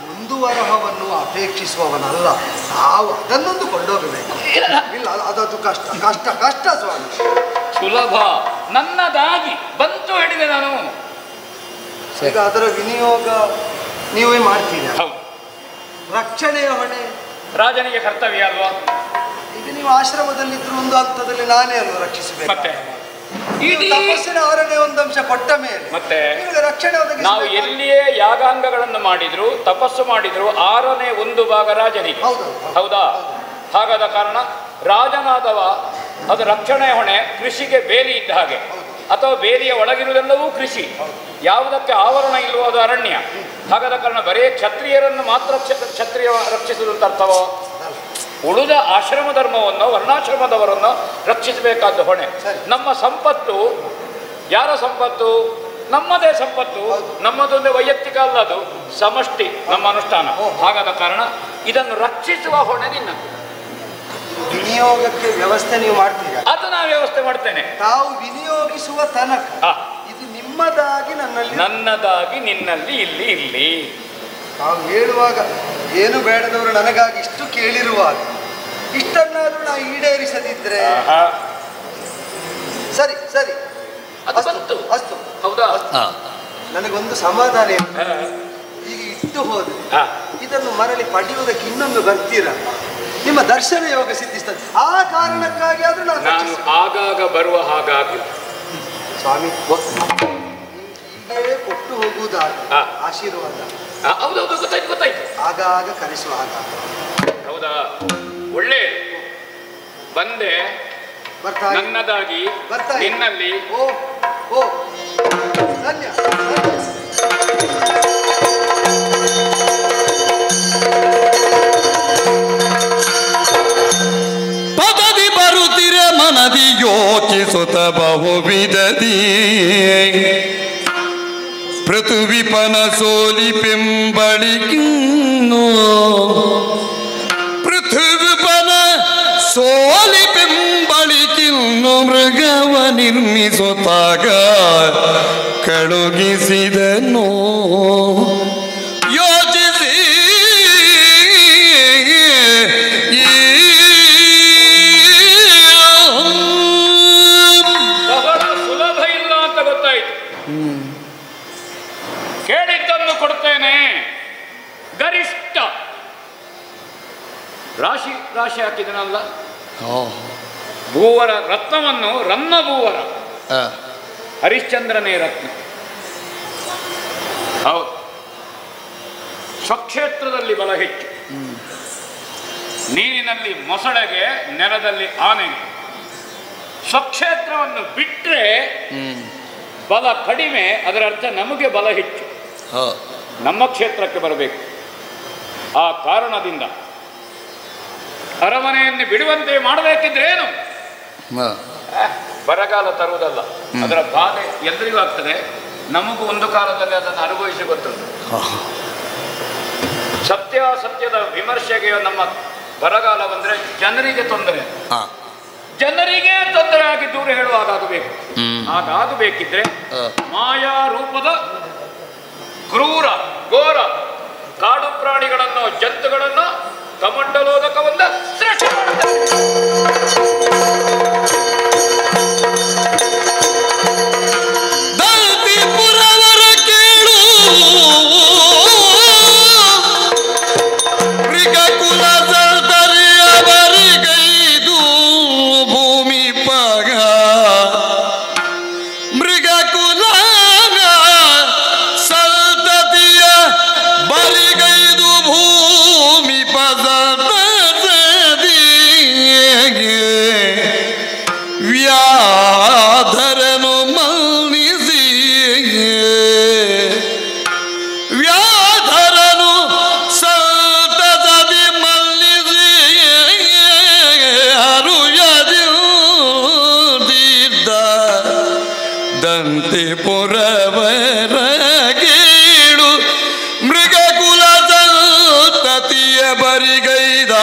[SPEAKER 5] ಮುಂದುವರಹವನ್ನು ಅಪೇಕ್ಷಿಸುವವನಲ್ಲ. ನಾವು ಅದನ್ನೊಂದು ಕೊಂಡೋಗಬೇಕು. ಇಲ್ಲ, ಅದದು ಕಷ್ಟ ಕಷ್ಟ ಕಷ್ಟ ಸ್ವಾಮಿ.
[SPEAKER 4] ಸುಲಭ. ನನ್ನದಾಗಿ ಬಂತು ಹೇಳಿದೆ ನಾನು.
[SPEAKER 5] ಈಗ ಅದರ ವಿನಿಯೋಗ ನೀವೇ ಮಾಡ್ತೀರಿ.
[SPEAKER 4] ಹೌದು,
[SPEAKER 5] ರಕ್ಷಣೆಯ ಹೊಣೆ
[SPEAKER 4] ರಾಜನಿಗೆ ಕರ್ತವ್ಯ ಅಲ್ವಾ?
[SPEAKER 5] ಈಗ ನೀವು ಆಶ್ರಮದಲ್ಲಿದ್ರು ಒಂದು ಹಂತದಲ್ಲಿ ನಾನೇ ಅಲ್ವಾ ರಕ್ಷಿಸಬೇಕು.
[SPEAKER 4] ಮತ್ತೆ
[SPEAKER 5] ನೀವು ತಪಸ್ಸಿನ 6ನೇ ಅಂಶ ಕೊಟ್ಟ ಮೇಲೆ
[SPEAKER 4] ಮತ್ತೆ
[SPEAKER 5] ನಿಮಗೆ ರಕ್ಷಣೆ ಒದಗಿಸಬೇಕು.
[SPEAKER 4] ನಾವು ಎಲ್ಲಿಯೇ ಯಾಗಾಂಗಗಳನ್ನು ಮಾಡಿದ್ರು, ತಪಸ್ಸು ಮಾಡಿದ್ರು, 6ನೇ 1 ಭಾಗ ರಾಜನಿಗೆ. ಹೌದಾ? ಹಾಗಾದ ಕಾರಣ ರಾಜನಾದವ ಅದು ರಕ್ಷಣೆ ಹೊಣೆ. ಕೃಷಿಗೆ ಬೇಲಿ ಇದ್ದ ಹಾಗೆ, ಅಥವಾ ಬೇಲಿಯ ಒಳಗಿರುವುದೆಲ್ಲವೂ ಕೃಷಿ. ಯಾವುದಕ್ಕೆ ಆವರಣ ಇಲ್ಲವೋ ಅದು ಅರಣ್ಯ. ಹಾಗಾದ ಕಾರಣ ಬರೇ ಕ್ಷತ್ರಿಯರನ್ನು ಮಾತ್ರ ಕ್ಷತ್ರಿಯ ರಕ್ಷಿಸುವುದಂತ ಅರ್ಥವೋ? ಉಳಿದ ಆಶ್ರಮ ಧರ್ಮವನ್ನು, ವರ್ಣಾಶ್ರಮದವರನ್ನು ರಕ್ಷಿಸಬೇಕಾದ ಹೊಣೆ. ನಮ್ಮ ಸಂಪತ್ತು ಯಾರ ಸಂಪತ್ತು? ನಮ್ಮದೇ ಸಂಪತ್ತು. ನಮ್ಮದೊಂದೇ ವೈಯಕ್ತಿಕ ಅಲ್ಲ, ಅದು ಸಮಷ್ಟಿ, ನಮ್ಮ ಅನುಷ್ಠಾನ. ಹಾಗಾದ ಕಾರಣ ಇದನ್ನು ರಕ್ಷಿಸುವ ಹೊಣೆ ನಿನ್ನದು.
[SPEAKER 5] ವಿನಿಯೋಗಕ್ಕೆ ವ್ಯವಸ್ಥೆ ನೀವು ಮಾಡ್ತೀರಾ?
[SPEAKER 4] ಅದು ನಾವು ವ್ಯವಸ್ಥೆ ಮಾಡ್ತೇನೆ.
[SPEAKER 5] ತಾವು ವಿನಿಯೋಗಿಸುವ ತನಕ ಇದು ನಿಮ್ಮದಾಗಿ
[SPEAKER 4] ನನ್ನದಾಗಿ ನಿನ್ನಲ್ಲಿ ಇಲ್ಲಿ ಇಲ್ಲಿ.
[SPEAKER 5] ನಾವು ಹೇಳುವಾಗ ಏನು ಬೇಡದವರು ನನಗಾಗಿ ಇಷ್ಟು ಕೇಳಿರುವಾಗ ಇಷ್ಟನ್ನಾದ್ರೂ ನಾವು ಈಡೇರಿಸದಿದ್ರೆ ಸರಿ ಸರಿ
[SPEAKER 4] ಅಷ್ಟು
[SPEAKER 5] ಅಷ್ಟು
[SPEAKER 4] ಹೌದಾ?
[SPEAKER 5] ನನಗೊಂದು ಸಮಾಧಾನ ಇಲ್ಲ. ಈಗ ಇಟ್ಟು ಹೋದ್ರೆ ಇದನ್ನು ಮರಳಿ ಪಡೆಯುವುದಕ್ಕೆ ಇನ್ನೊಮ್ಮೆ ಬರ್ತೀರಲ್ಲ. ನಿಮ್ಮ ದರ್ಶನ ಯೋಗ ಸಿದ್ಧಿಸ್ತದೆ. ಆ ಕಾರಣಕ್ಕಾಗಿ ಆದ್ರೂ
[SPEAKER 4] ನಾನು ಆಗಾಗ ಬರುವ ಹಾಗಾಗಿ
[SPEAKER 5] ಸ್ವಾಮಿ ಹೀಗೆ ಕೊಟ್ಟು ಹೋಗುವುದಾದ ಆಶೀರ್ವಾದ.
[SPEAKER 4] ಹೌದೌದು, ಗೊತ್ತಾಯ್ತು.
[SPEAKER 5] ಆಗಾಗ ಕರೆಸುವ ಆಗ.
[SPEAKER 4] ಹೌದಾ, ಒಳ್ಳೆ ಬಂದೆ ನನ್ನದಾಗಿ ನಿನ್ನಲ್ಲಿ.
[SPEAKER 5] ಓ ಧನ್ಯ.
[SPEAKER 1] ಪದವಿ ಬರುತ್ತಿರೆ ಮನದಿ ಯೋಚಿಸುತ್ತ ಬಹುವಿಧದಿ ಪೃಥುವಿಪನ ಸೋಲಿ ಪೆಂಬಳಿಕಿನ್ನು ಪೃಥುವಿಪನ ಸೋಲಿ ಬೆಂಬಳಿಕಿನ್ನು ಮೃಗವ ನಿರ್ಮಿಸುತ್ತಾಗ ಕಳುಗಿಸಿದನು ಯೋಚಿಸಿ
[SPEAKER 4] ಬಹಳ ಸುಲಭ ಇಲ್ಲ ಅಂತ ಗೊತ್ತಾಯ್ತು. ಕೇಳಿದ್ದನ್ನು ಕೊಡ್ತೇನೆ. ಗರಿಷ್ಠ ರಾಶಿ ರಾಶಿ ಹಾಕಿದನಲ್ಲ, ಭೂವರ ರತ್ನವನ್ನು ರನ್ನ ಭೂವರ, ಹರಿಶ್ಚಂದ್ರನೇ ರತ್ನ. ಹೌದು, ಸ್ವಕ್ಷೇತ್ರದಲ್ಲಿ ಬಲ ಹೆಚ್ಚು. ನೀರಿನಲ್ಲಿ ಮೊಸಳೆಗೆ, ನೆಲದಲ್ಲಿ ಆನೆಗೆ. ಸ್ವಕ್ಷೇತ್ರವನ್ನು ಬಿಟ್ಟರೆ ಬಲ ಕಡಿಮೆ, ಅದರ ಅರ್ಥ ನಮಗೆ ಬಲ ಹೆಚ್ಚು. ನಮ್ಮ ಕ್ಷೇತ್ರಕ್ಕೆ ಬರಬೇಕು. ಆ ಕಾರಣದಿಂದ ಅರಮನೆಯನ್ನು ಬಿಡುವಂತೆ ಮಾಡಬೇಕಿದ್ರೇನು, ಬರಗಾಲ ತರುವುದಲ್ಲ, ಅದರ ಬಾಧೆ ಎಲ್ರಿಗೂ ಆಗ್ತದೆ. ನಮಗೂ ಒಂದು ಕಾಲದಲ್ಲಿ ಅದನ್ನು ಅನುಭವಿಸಿ ಗೊತ್ತುಂಟು. ಸತ್ಯಾಸತ್ಯದ ವಿಮರ್ಶೆಗೆ ನಮ್ಮ ಬರಗಾಲ ಬಂದರೆ ಜನರಿಗೆ ತೊಂದರೆ, ಜನರಿಗೆ ತೊಂದರೆ ಆಗಿ ದೂರ ಹೇಳುವಾಗಬೇಕು. ಹಾಗಾಗಬೇಕಿದ್ರೆ ಮಾಯಾ ರೂಪದ ಕ್ರೂರ ಘೋರ ಕಾಡು ಪ್ರಾಣಿಗಳನ್ನು, ಜಂತುಗಳನ್ನು ಕಮಂಡಲೋದಕವನ್ನು ಸೃಷ್ಟಿ ಮಾಡುತ್ತದೆ.
[SPEAKER 1] ದಲ್ತಿಪುರವರ ಕೇಳು ಮೃಗಕುಲ ಬರಿಗೈದು ಭೂಮಿ ಪಗ ಮೃಗಕುಲ ಸಂತತಿಯ ಬರಿಗೈದು ಭೂಮಿ ಪದ ವ್ಯಾಧರನು ಮನ್ನಿಸಿ ವ್ಯಾಧರನು ಸಂತತದಿ ಮನ್ನಿಸಿ ಅರುಯದಿದ್ದ ದಂತಿಪುರವರ ಗೀಳು ಮೃಗಕುಲ ಸಂತತಿಯ ಬರಿಗೈದ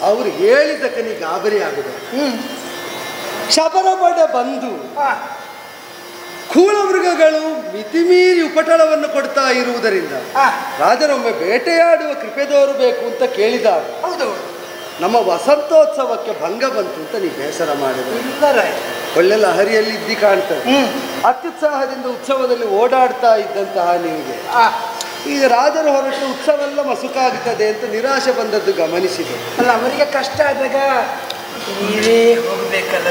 [SPEAKER 5] ಅವರು ಹೇಳಿದ್ದಕ್ಕೆ ನೀ ಗಾಬರಿ ಆಗುದು. ಶಬರಬಡ ಬಂದು ಕೂಳ ಮೃಗಗಳು ಮಿತಿಮೀರಿ ಉಪಟಳವನ್ನು ಕೊಡ್ತಾ ಇರುವುದರಿಂದ ರಾಜರೊಮ್ಮೆ ಬೇಟೆಯಾಡುವ ಕೃಪೆದವರು ಬೇಕು ಅಂತ ಕೇಳಿದಾಗ
[SPEAKER 6] ಹೌದು,
[SPEAKER 5] ನಮ್ಮ ವಸಂತೋತ್ಸವಕ್ಕೆ ಭಂಗ ಬಂತು ಅಂತ ನೀ ಬೇಸರ ಮಾಡಿದ್ರೆ ಒಳ್ಳೆ ಲಹರಿಯಲ್ಲಿ ಇದ್ದಿ ಕಾಣ್ತದೆ. ಅತ್ಯುತ್ಸಾಹದಿಂದ ಉತ್ಸವದಲ್ಲಿ ಓಡಾಡ್ತಾ ಇದ್ದಂತಹ ನಿಮಗೆ ಈಗ ರಾಜರ ಹೊರಟು ಉತ್ಸವ ಎಲ್ಲ ಮಸುಕಾಗ್ತದೆ ಅಂತ ನಿರಾಶೆ ಬಂದದ್ದು ಗಮನಿಸಿದೆ.
[SPEAKER 6] ಅಲ್ಲ, ಅವರಿಗೆ ಕಷ್ಟ ಆದಾಗ ನೀವೇ ಹೋಗ್ಬೇಕಲ್ಲ.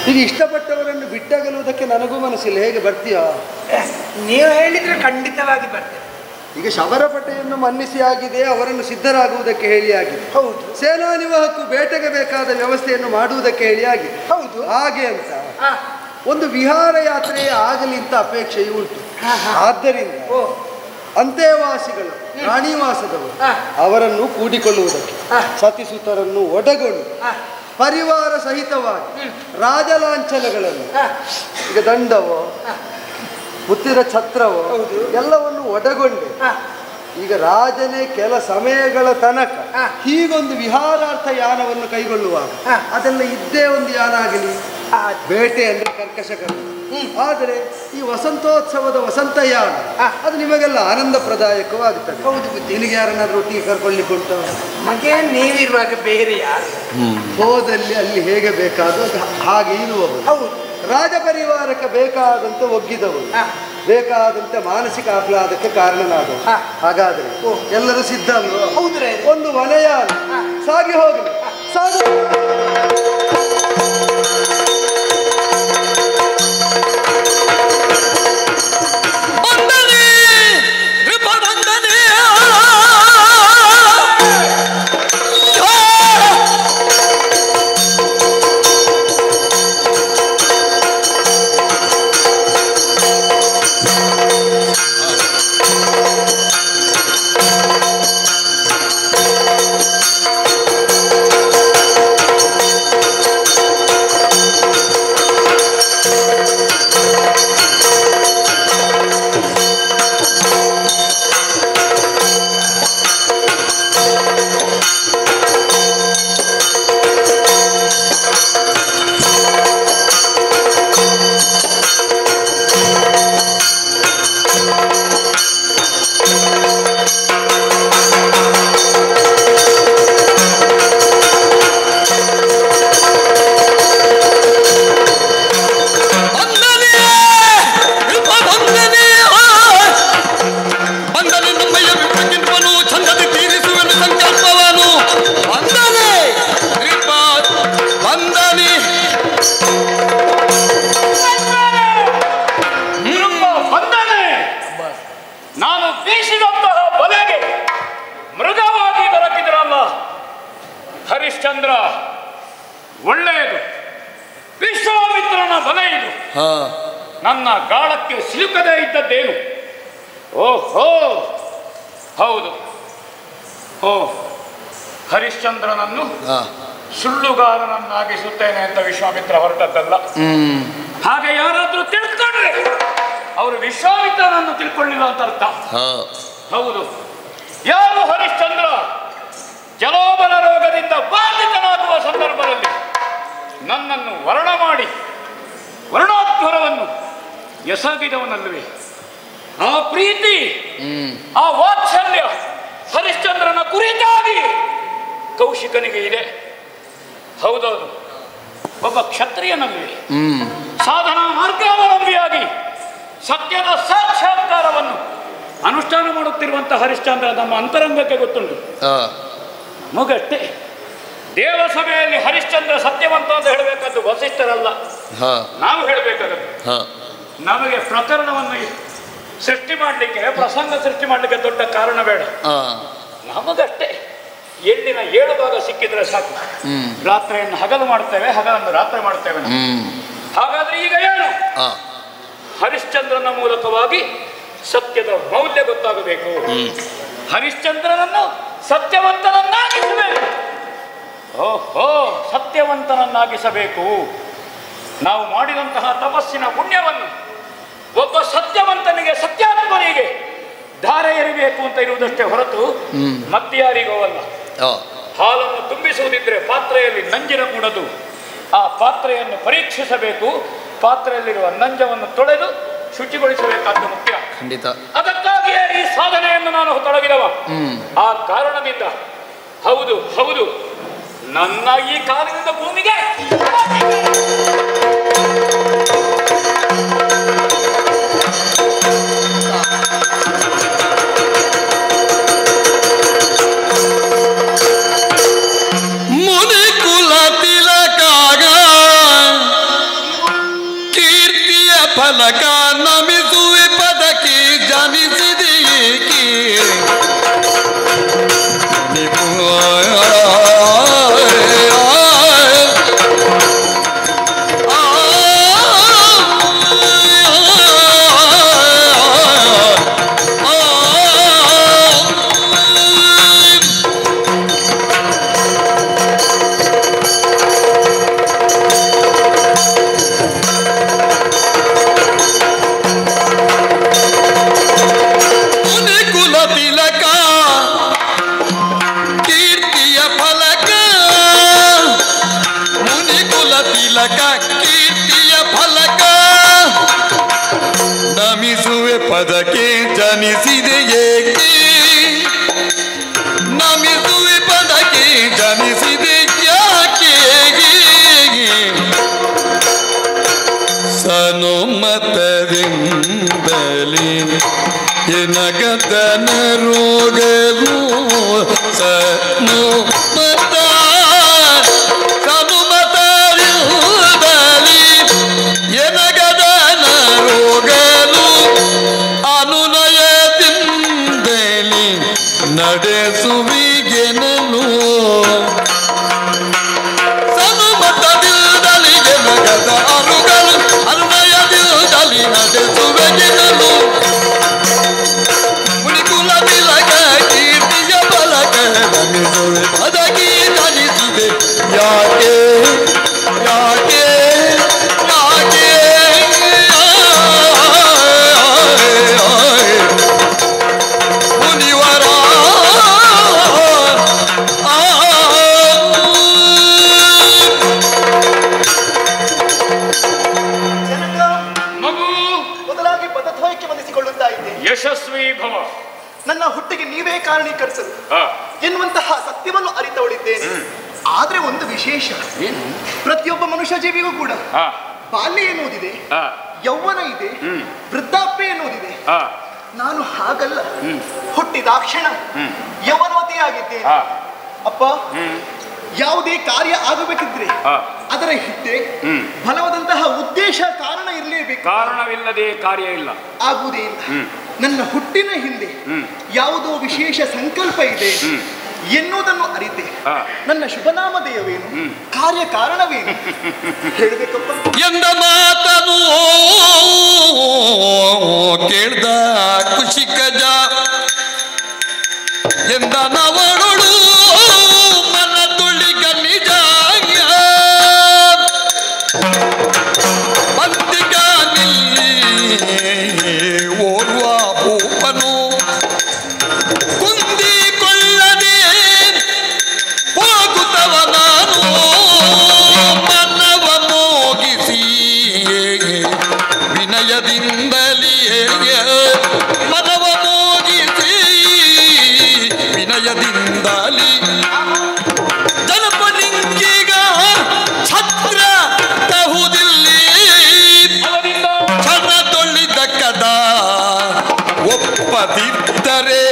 [SPEAKER 5] ಈಗ ಇಷ್ಟಪಟ್ಟವರನ್ನು ಬಿಟ್ಟಾಗಲುವುದಕ್ಕೆ ನನಗೂ ಮನಸ್ಸಿಲ್ಲ. ಹೇಗೆ ಬರ್ತೀಯಾ?
[SPEAKER 6] ನೀವು ಹೇಳಿದ್ರೆ ಖಂಡಿತವಾಗಿ ಬರ್ತೇನೆ.
[SPEAKER 5] ಈಗ ಶಬರಪಟೆಯನ್ನು ಮನ್ನಿಸಿ ಆಗಿದೆ, ಅವರನ್ನು ಸಿದ್ಧರಾಗುವುದಕ್ಕೆ ಹೇಳಿ ಆಗಿದೆ.
[SPEAKER 6] ಹೌದು.
[SPEAKER 5] ಸೇನಾ ನಿವಾಹಕ್ಕೂ ಬೇಟೆಗೆ ಬೇಕಾದ ವ್ಯವಸ್ಥೆಯನ್ನು ಮಾಡುವುದಕ್ಕೆ ಹೇಳಿ ಆಗಿದೆ.
[SPEAKER 6] ಹೌದು.
[SPEAKER 5] ಹಾಗೆ ಅಂತ ಒಂದು ವಿಹಾರ ಯಾತ್ರೆ ಆಗಲಿ ಅಂತ ಅಪೇಕ್ಷೆಯೂ ಉಂಟು. ಆದ್ದರಿಂದ ಅಂತೆವಾಸಿಗಳು, ರಾಣಿವಾಸದವರು ಅವರನ್ನು ಕೂಡಿಕೊಳ್ಳುವುದಕ್ಕೆ ಸತಿಸುತರನ್ನು ಒಡಗೊಂಡು ಪರಿವಾರ ಸಹಿತವಾಗಿ ರಾಜಲಾಂಛನಗಳನ್ನು, ಈಗ ದಂಡವೋ ಮುತ್ತಿರ ಛತ್ರವೋ ಎಲ್ಲವನ್ನು ಒಡಗೊಂಡು ಈಗ ರಾಜನೇ ಕೆಲ ಸಮಯಗಳ ತನಕ ಹೀಗೊಂದು ವಿಹಾರಾರ್ಥ ಯಾನವನ್ನು ಕೈಗೊಳ್ಳುವಾಗ ಅದೆಲ್ಲ ಇದ್ದೇ ಒಂದು ಯಾನ ಆಗಲಿ. ಬೇಟೆ ಅಂದ್ರೆ ಕರ್ಕಶ ಕರ್ಮ. ಆದರೆ ಈ ವಸಂತೋತ್ಸವದ ವಸಂತಯಾನ ಅದು ನಿಮಗೆಲ್ಲ ಆನಂದಪ್ರದಾಯಕವಾಗುತ್ತದೆ. ಹೌದು. ನಿನಗೆ ಯಾರನ್ನಾದ್ರೂ ಒಟ್ಟಿಗೆ ಕರ್ಕೊಳ್ಳಿಕ್ಕೆ ಉಂಟು?
[SPEAKER 6] ಮಗೇ ನೀವಿರುವಾಗ ಬೇರೆ ಯಾರು?
[SPEAKER 5] ಹೋದಲ್ಲಿ ಅಲ್ಲಿ ಹೇಗೆ ಬೇಕಾದರೂ ಹಾಗೆ ಇರುವವರು. ಹೌದು. ರಾಜ ಪರಿವಾರಕ್ಕೆ ಬೇಕಾದಂತೆ ಒಗ್ಗಿದವರು, ಬೇಕಾದಂತೆ ಮಾನಸಿಕ ಆಹ್ಲಾದಕ್ಕೆ ಕಾರಣನಾದವರು. ಹಾಗಾದ್ರೆ ಎಲ್ಲರೂ ಸಿದ್ಧ ಅಲ್ವಾ?
[SPEAKER 6] ಹೌದ್ರೆ
[SPEAKER 5] ಒಂದು ವಲಯಾನ ಸಾಗಿ ಹೋಗಲಿ. ಸಾಗಿ
[SPEAKER 4] ಹರಿಶ್ಚಂದ್ರ ಒಳ್ಳೆಯದು, ವಿಶ್ವಾಮಿತ್ರನ ಬಲೆ ಇದು. ನನ್ನ ಗಾಳಕ್ಕೆ ಸಿಲುಕದೇ ಇದ್ದದ್ದೇನು? ಓಹೋ, ಹೌದು. ಓ, ಹರಿಶ್ಚಂದ್ರನನ್ನು ಸುಳ್ಳುಗಾರನನ್ನಾಗಿಸುತ್ತೇನೆ ಅಂತ ವಿಶ್ವಾಮಿತ್ರ ಹೊರಟದ್ದಲ್ಲ. ಹಾಗೆ ಯಾರಾದ್ರೂ ತಿಳ್ಕೊಂಡ್ರೆ ಅವರು ವಿಶ್ವಾಮಿತ್ರನನ್ನು ತಿಳ್ಕೊಳ್ಳಿಲ್ಲ ಅಂತ ಅರ್ಥ. ಹೌದು. ಯಾರು ಹರಿಶ್ಚಂದ್ರ ಜಲೋಬಲ ರೋಗದಿಂದ ಬಾಧಿತನಾಗುವ ಸಂದರ್ಭದಲ್ಲಿ ನನ್ನನ್ನು ವರ್ಣ ಮಾಡಿ ವರ್ಣೋದ್ಭರವನ್ನು ಎಸಗಿದವನಲ್ಲವೇ? ಆ ಪ್ರೀತಿ, ಆ ವಾತ್ಸಲ್ಯ ಹರಿಶ್ಚಂದ್ರನ ಕುರಿತಾಗಿ ಕೌಶಿಕನಿಗೆ ಇದೆ. ಹೌದೌದು, ಒಬ್ಬ ಕ್ಷತ್ರಿಯನಲ್ಲವೇ ಸಾಧನಾ ಮಾರ್ಗಾವಲಂಬಿಯಾಗಿ ಸತ್ಯದ ಸಾಕ್ಷಾತ್ಕಾರವನ್ನು ಅನುಷ್ಠಾನ ಮಾಡುತ್ತಿರುವಂತಹ ಹರಿಶ್ಚಂದ್ರ ನಮ್ಮ ಅಂತರಂಗಕ್ಕೆ ಗೊತ್ತುಂಟು. ಮುಗಟ್ಟೆ ದೇವಸಭೆಯಲ್ಲಿ ಹರಿಶ್ಚಂದ್ರ ಸತ್ಯವಂತ ಅಂತ ಹೇಳಬೇಕಾದ್ದು ವಸಿಷ್ಠರಲ್ಲ, ನಾವು ಹೇಳಬೇಕಾಗದ್ದು. ನಮಗೆ ಪ್ರಕರಣವನ್ನು ಸೃಷ್ಟಿ ಮಾಡಲಿಕ್ಕೆ, ಪ್ರಸಂಗ ಸೃಷ್ಟಿ ಮಾಡಲಿಕ್ಕೆ ದೊಡ್ಡ ಕಾರಣ ಬೇಡ. ನಮಗಷ್ಟೇ ಎಳ್ಳಿನ 7 ಭಾಗ ಸಿಕ್ಕಿದ್ರೆ ಸಾಕು. ರಾತ್ರಿಯನ್ನು ಹಗಲು ಮಾಡ್ತೇವೆ, ಹಗಲನ್ನು ರಾತ್ರಿ ಮಾಡ್ತೇವೆ. ಹಾಗಾದ್ರೆ ಈಗ ಏನು? ಹರಿಶ್ಚಂದ್ರನ ಮೂಲಕವಾಗಿ ಸತ್ಯದ ಮೌಲ್ಯ ಗೊತ್ತಾಗಬೇಕು. ಹರಿಶ್ಚಂದ್ರನನ್ನು ಸತ್ಯವಂತನನ್ನಾಗಿಸಬೇಕು. ಓಹೋ, ಸತ್ಯವಂತನನ್ನಾಗಿಸಬೇಕು. ನಾವು ಮಾಡಿದಂತಹ ತಪಸ್ಸಿನ ಪುಣ್ಯವನ್ನು ಒಬ್ಬ ಸತ್ಯವಂತನಿಗೆ, ಸತ್ಯಾತ್ಮನಿಗೆ ಧಾರೆ ಎರಿಬೇಕು ಅಂತ ಇರುವುದಷ್ಟೇ ಹೊರತು ಮತ್ಯಾರಿಗೋ ಅಲ್ಲ. ಹಾಲನ್ನು ತುಂಬಿಸುವುದಿದ್ರೆ ಪಾತ್ರೆಯಲ್ಲಿ ನಂಜಿನ ಕೂಡದು. ಆ ಪಾತ್ರೆಯನ್ನು ಪರೀಕ್ಷಿಸಬೇಕು. ಪಾತ್ರೆಯಲ್ಲಿರುವ ನಂಜವನ್ನು ತೊಳೆದು ಶುಚಿಗೊಳಿಸಬೇಕಾದ್ದು ಮುಖ್ಯ. ಖಂಡಿತ. ಅದಕ್ಕಾಗಿಯೇ ಈ ಸಾಧನೆಯನ್ನು ನಾನು ತೊಡಗಿದವ. ಆ ಕಾರಣದಿಂದ ಹೌದು ಹೌದು, ನನ್ನ ಈ ಕಾಲದಿಂದ ಭೂಮಿಗೆ
[SPEAKER 1] ಮುನಿಕುಲ ತಿಲಕಾಗ ಕೀರ್ತಿಯ ಫಲಕ ನಮಿಸುವೆ ಪದಕಿ ಜನಿಸಿದೀಕಿ ಎನಗದನ ರೋಗವು ಸನುಮತರಿಯುದಲಿ ಎನಗದನ ರೋಗಲು ಅನುನಯದಿಂದಲಿ ನಡೆಸುವಿಗೆನನು ಸನುಮತದಿಲ್ದಲಿ ಎನಗದ ಅರುಗಳು ಅನುನಯದಿಲ್ದಲಿ ನಡೆಸುವೆಗೆನನು ಮುನಿಕುಲ ಬಿಲಕ ಕೀರ್ತಿಯ ಬಲಕ ನಮಿಸುವೆ ಅದಕ್ಕೆ ಧನಿಸಿದೆ ಯಾಕೆ ಯಾಕೆ ಯಾಕೆ ಮುನಿವರ
[SPEAKER 5] ಜನಕ
[SPEAKER 4] ಮಗು
[SPEAKER 5] ಮೊದಲಾಗಿ ಪದದ್ವಯಕ್ಕೆ ಬಂಧಿಸಿಕೊಳ್ಳುತ್ತಾ ಇದ್ದೆ.
[SPEAKER 4] ಯಶಸ್ವಿ ಭವ.
[SPEAKER 5] ನನ್ನ ಹುಟ್ಟಿಗೆ ನೀವೇ ಕಾರಣೀಕರಿಸಲು
[SPEAKER 4] ಆ,
[SPEAKER 5] ಎನ್ನುವಂತಹ ಸತ್ಯವನ್ನು ಅರಿತವಳಿದ್ದೇನೆ. ಆದ್ರೆ ಒಂದು ವಿಶೇಷ,
[SPEAKER 4] ಏನು?
[SPEAKER 5] ಪ್ರತಿಯೊಬ್ಬ ಮನುಷ್ಯ ಜೀವಿಗೂ ಕೂಡ
[SPEAKER 4] ಆ,
[SPEAKER 5] ಬಾಲ್ಯ ಎನ್ನುವುದಿದೆ,
[SPEAKER 4] ಆ,
[SPEAKER 5] ಯೌವನ ಇದೆ, ವೃದ್ಧಾಪ್ಯ ಎನ್ನುವುದಿದೆ.
[SPEAKER 4] ಆ,
[SPEAKER 5] ನಾನು ಹಾಗಲ್ಲ. ಹುಟ್ಟಿದಾಕ್ಷಣ ಯೌವನವತಿಯಾಗಿದ್ದೇನೆ.
[SPEAKER 4] ಆ,
[SPEAKER 5] ಅಪ್ಪ, ಯಾವುದೇ ಕಾರ್ಯ ಆಗಬೇಕಿದ್ರೆ
[SPEAKER 4] ಆ.
[SPEAKER 5] ಅದರ ಹಿಂದೆ ಬಲವಾದಂತಹ ಉದ್ದೇಶ ಕಾರಣ ಇರಲೇಬೇಕು.
[SPEAKER 4] ಕಾರಣವಿಲ್ಲದೆ ಕಾರ್ಯ ಇಲ್ಲ.
[SPEAKER 5] ಆಗುವುದೇ ಇಲ್ಲ. ನನ್ನ ಹುಟ್ಟಿನ ಹಿಂದೆ ಯಾವುದೋ ವಿಶೇಷ ಸಂಕಲ್ಪ ಇದೆ ಎನ್ನುವುದನ್ನು ಅರಿತೆ.
[SPEAKER 4] ಆ.
[SPEAKER 5] ನನ್ನ ಶುಭನಾಮಧೇಯವೇನು, ಕಾರ್ಯ ಕಾರಣವೇನು ಹೇಳಬೇಕಪ್ಪ.
[SPEAKER 1] ಎಂದ ಮಾತನು ಕೇಳ್ದ ಕುಶಿಕಜ ಎಂದ ನವಳು ಮನ ತುಳಿಗ ನಿಜ ಪಂತಿಗ ನಿಲ್ಲಿ ಓರ್ವ ಭೂಪನು ಕುಂದಿಕೊಳ್ಳದೆ ಹೋಗುತ್ತವ ನಾನು ಮನವ ಮೋಗಿಸಿ ವಿನಯದಿಂದಲೇ ಮನವ ಮೋಗಿಸಿ ವಿನಯದಿಂದಲೇ ಜನಪನಿಂಗೀಗ ಛತ್ರ ತಹುದಿಲ್ಲಿ ಛತ್ರ ತೊಳ್ಳಿದ ಕದ ಒಪ್ಪದಿದ್ದರೆ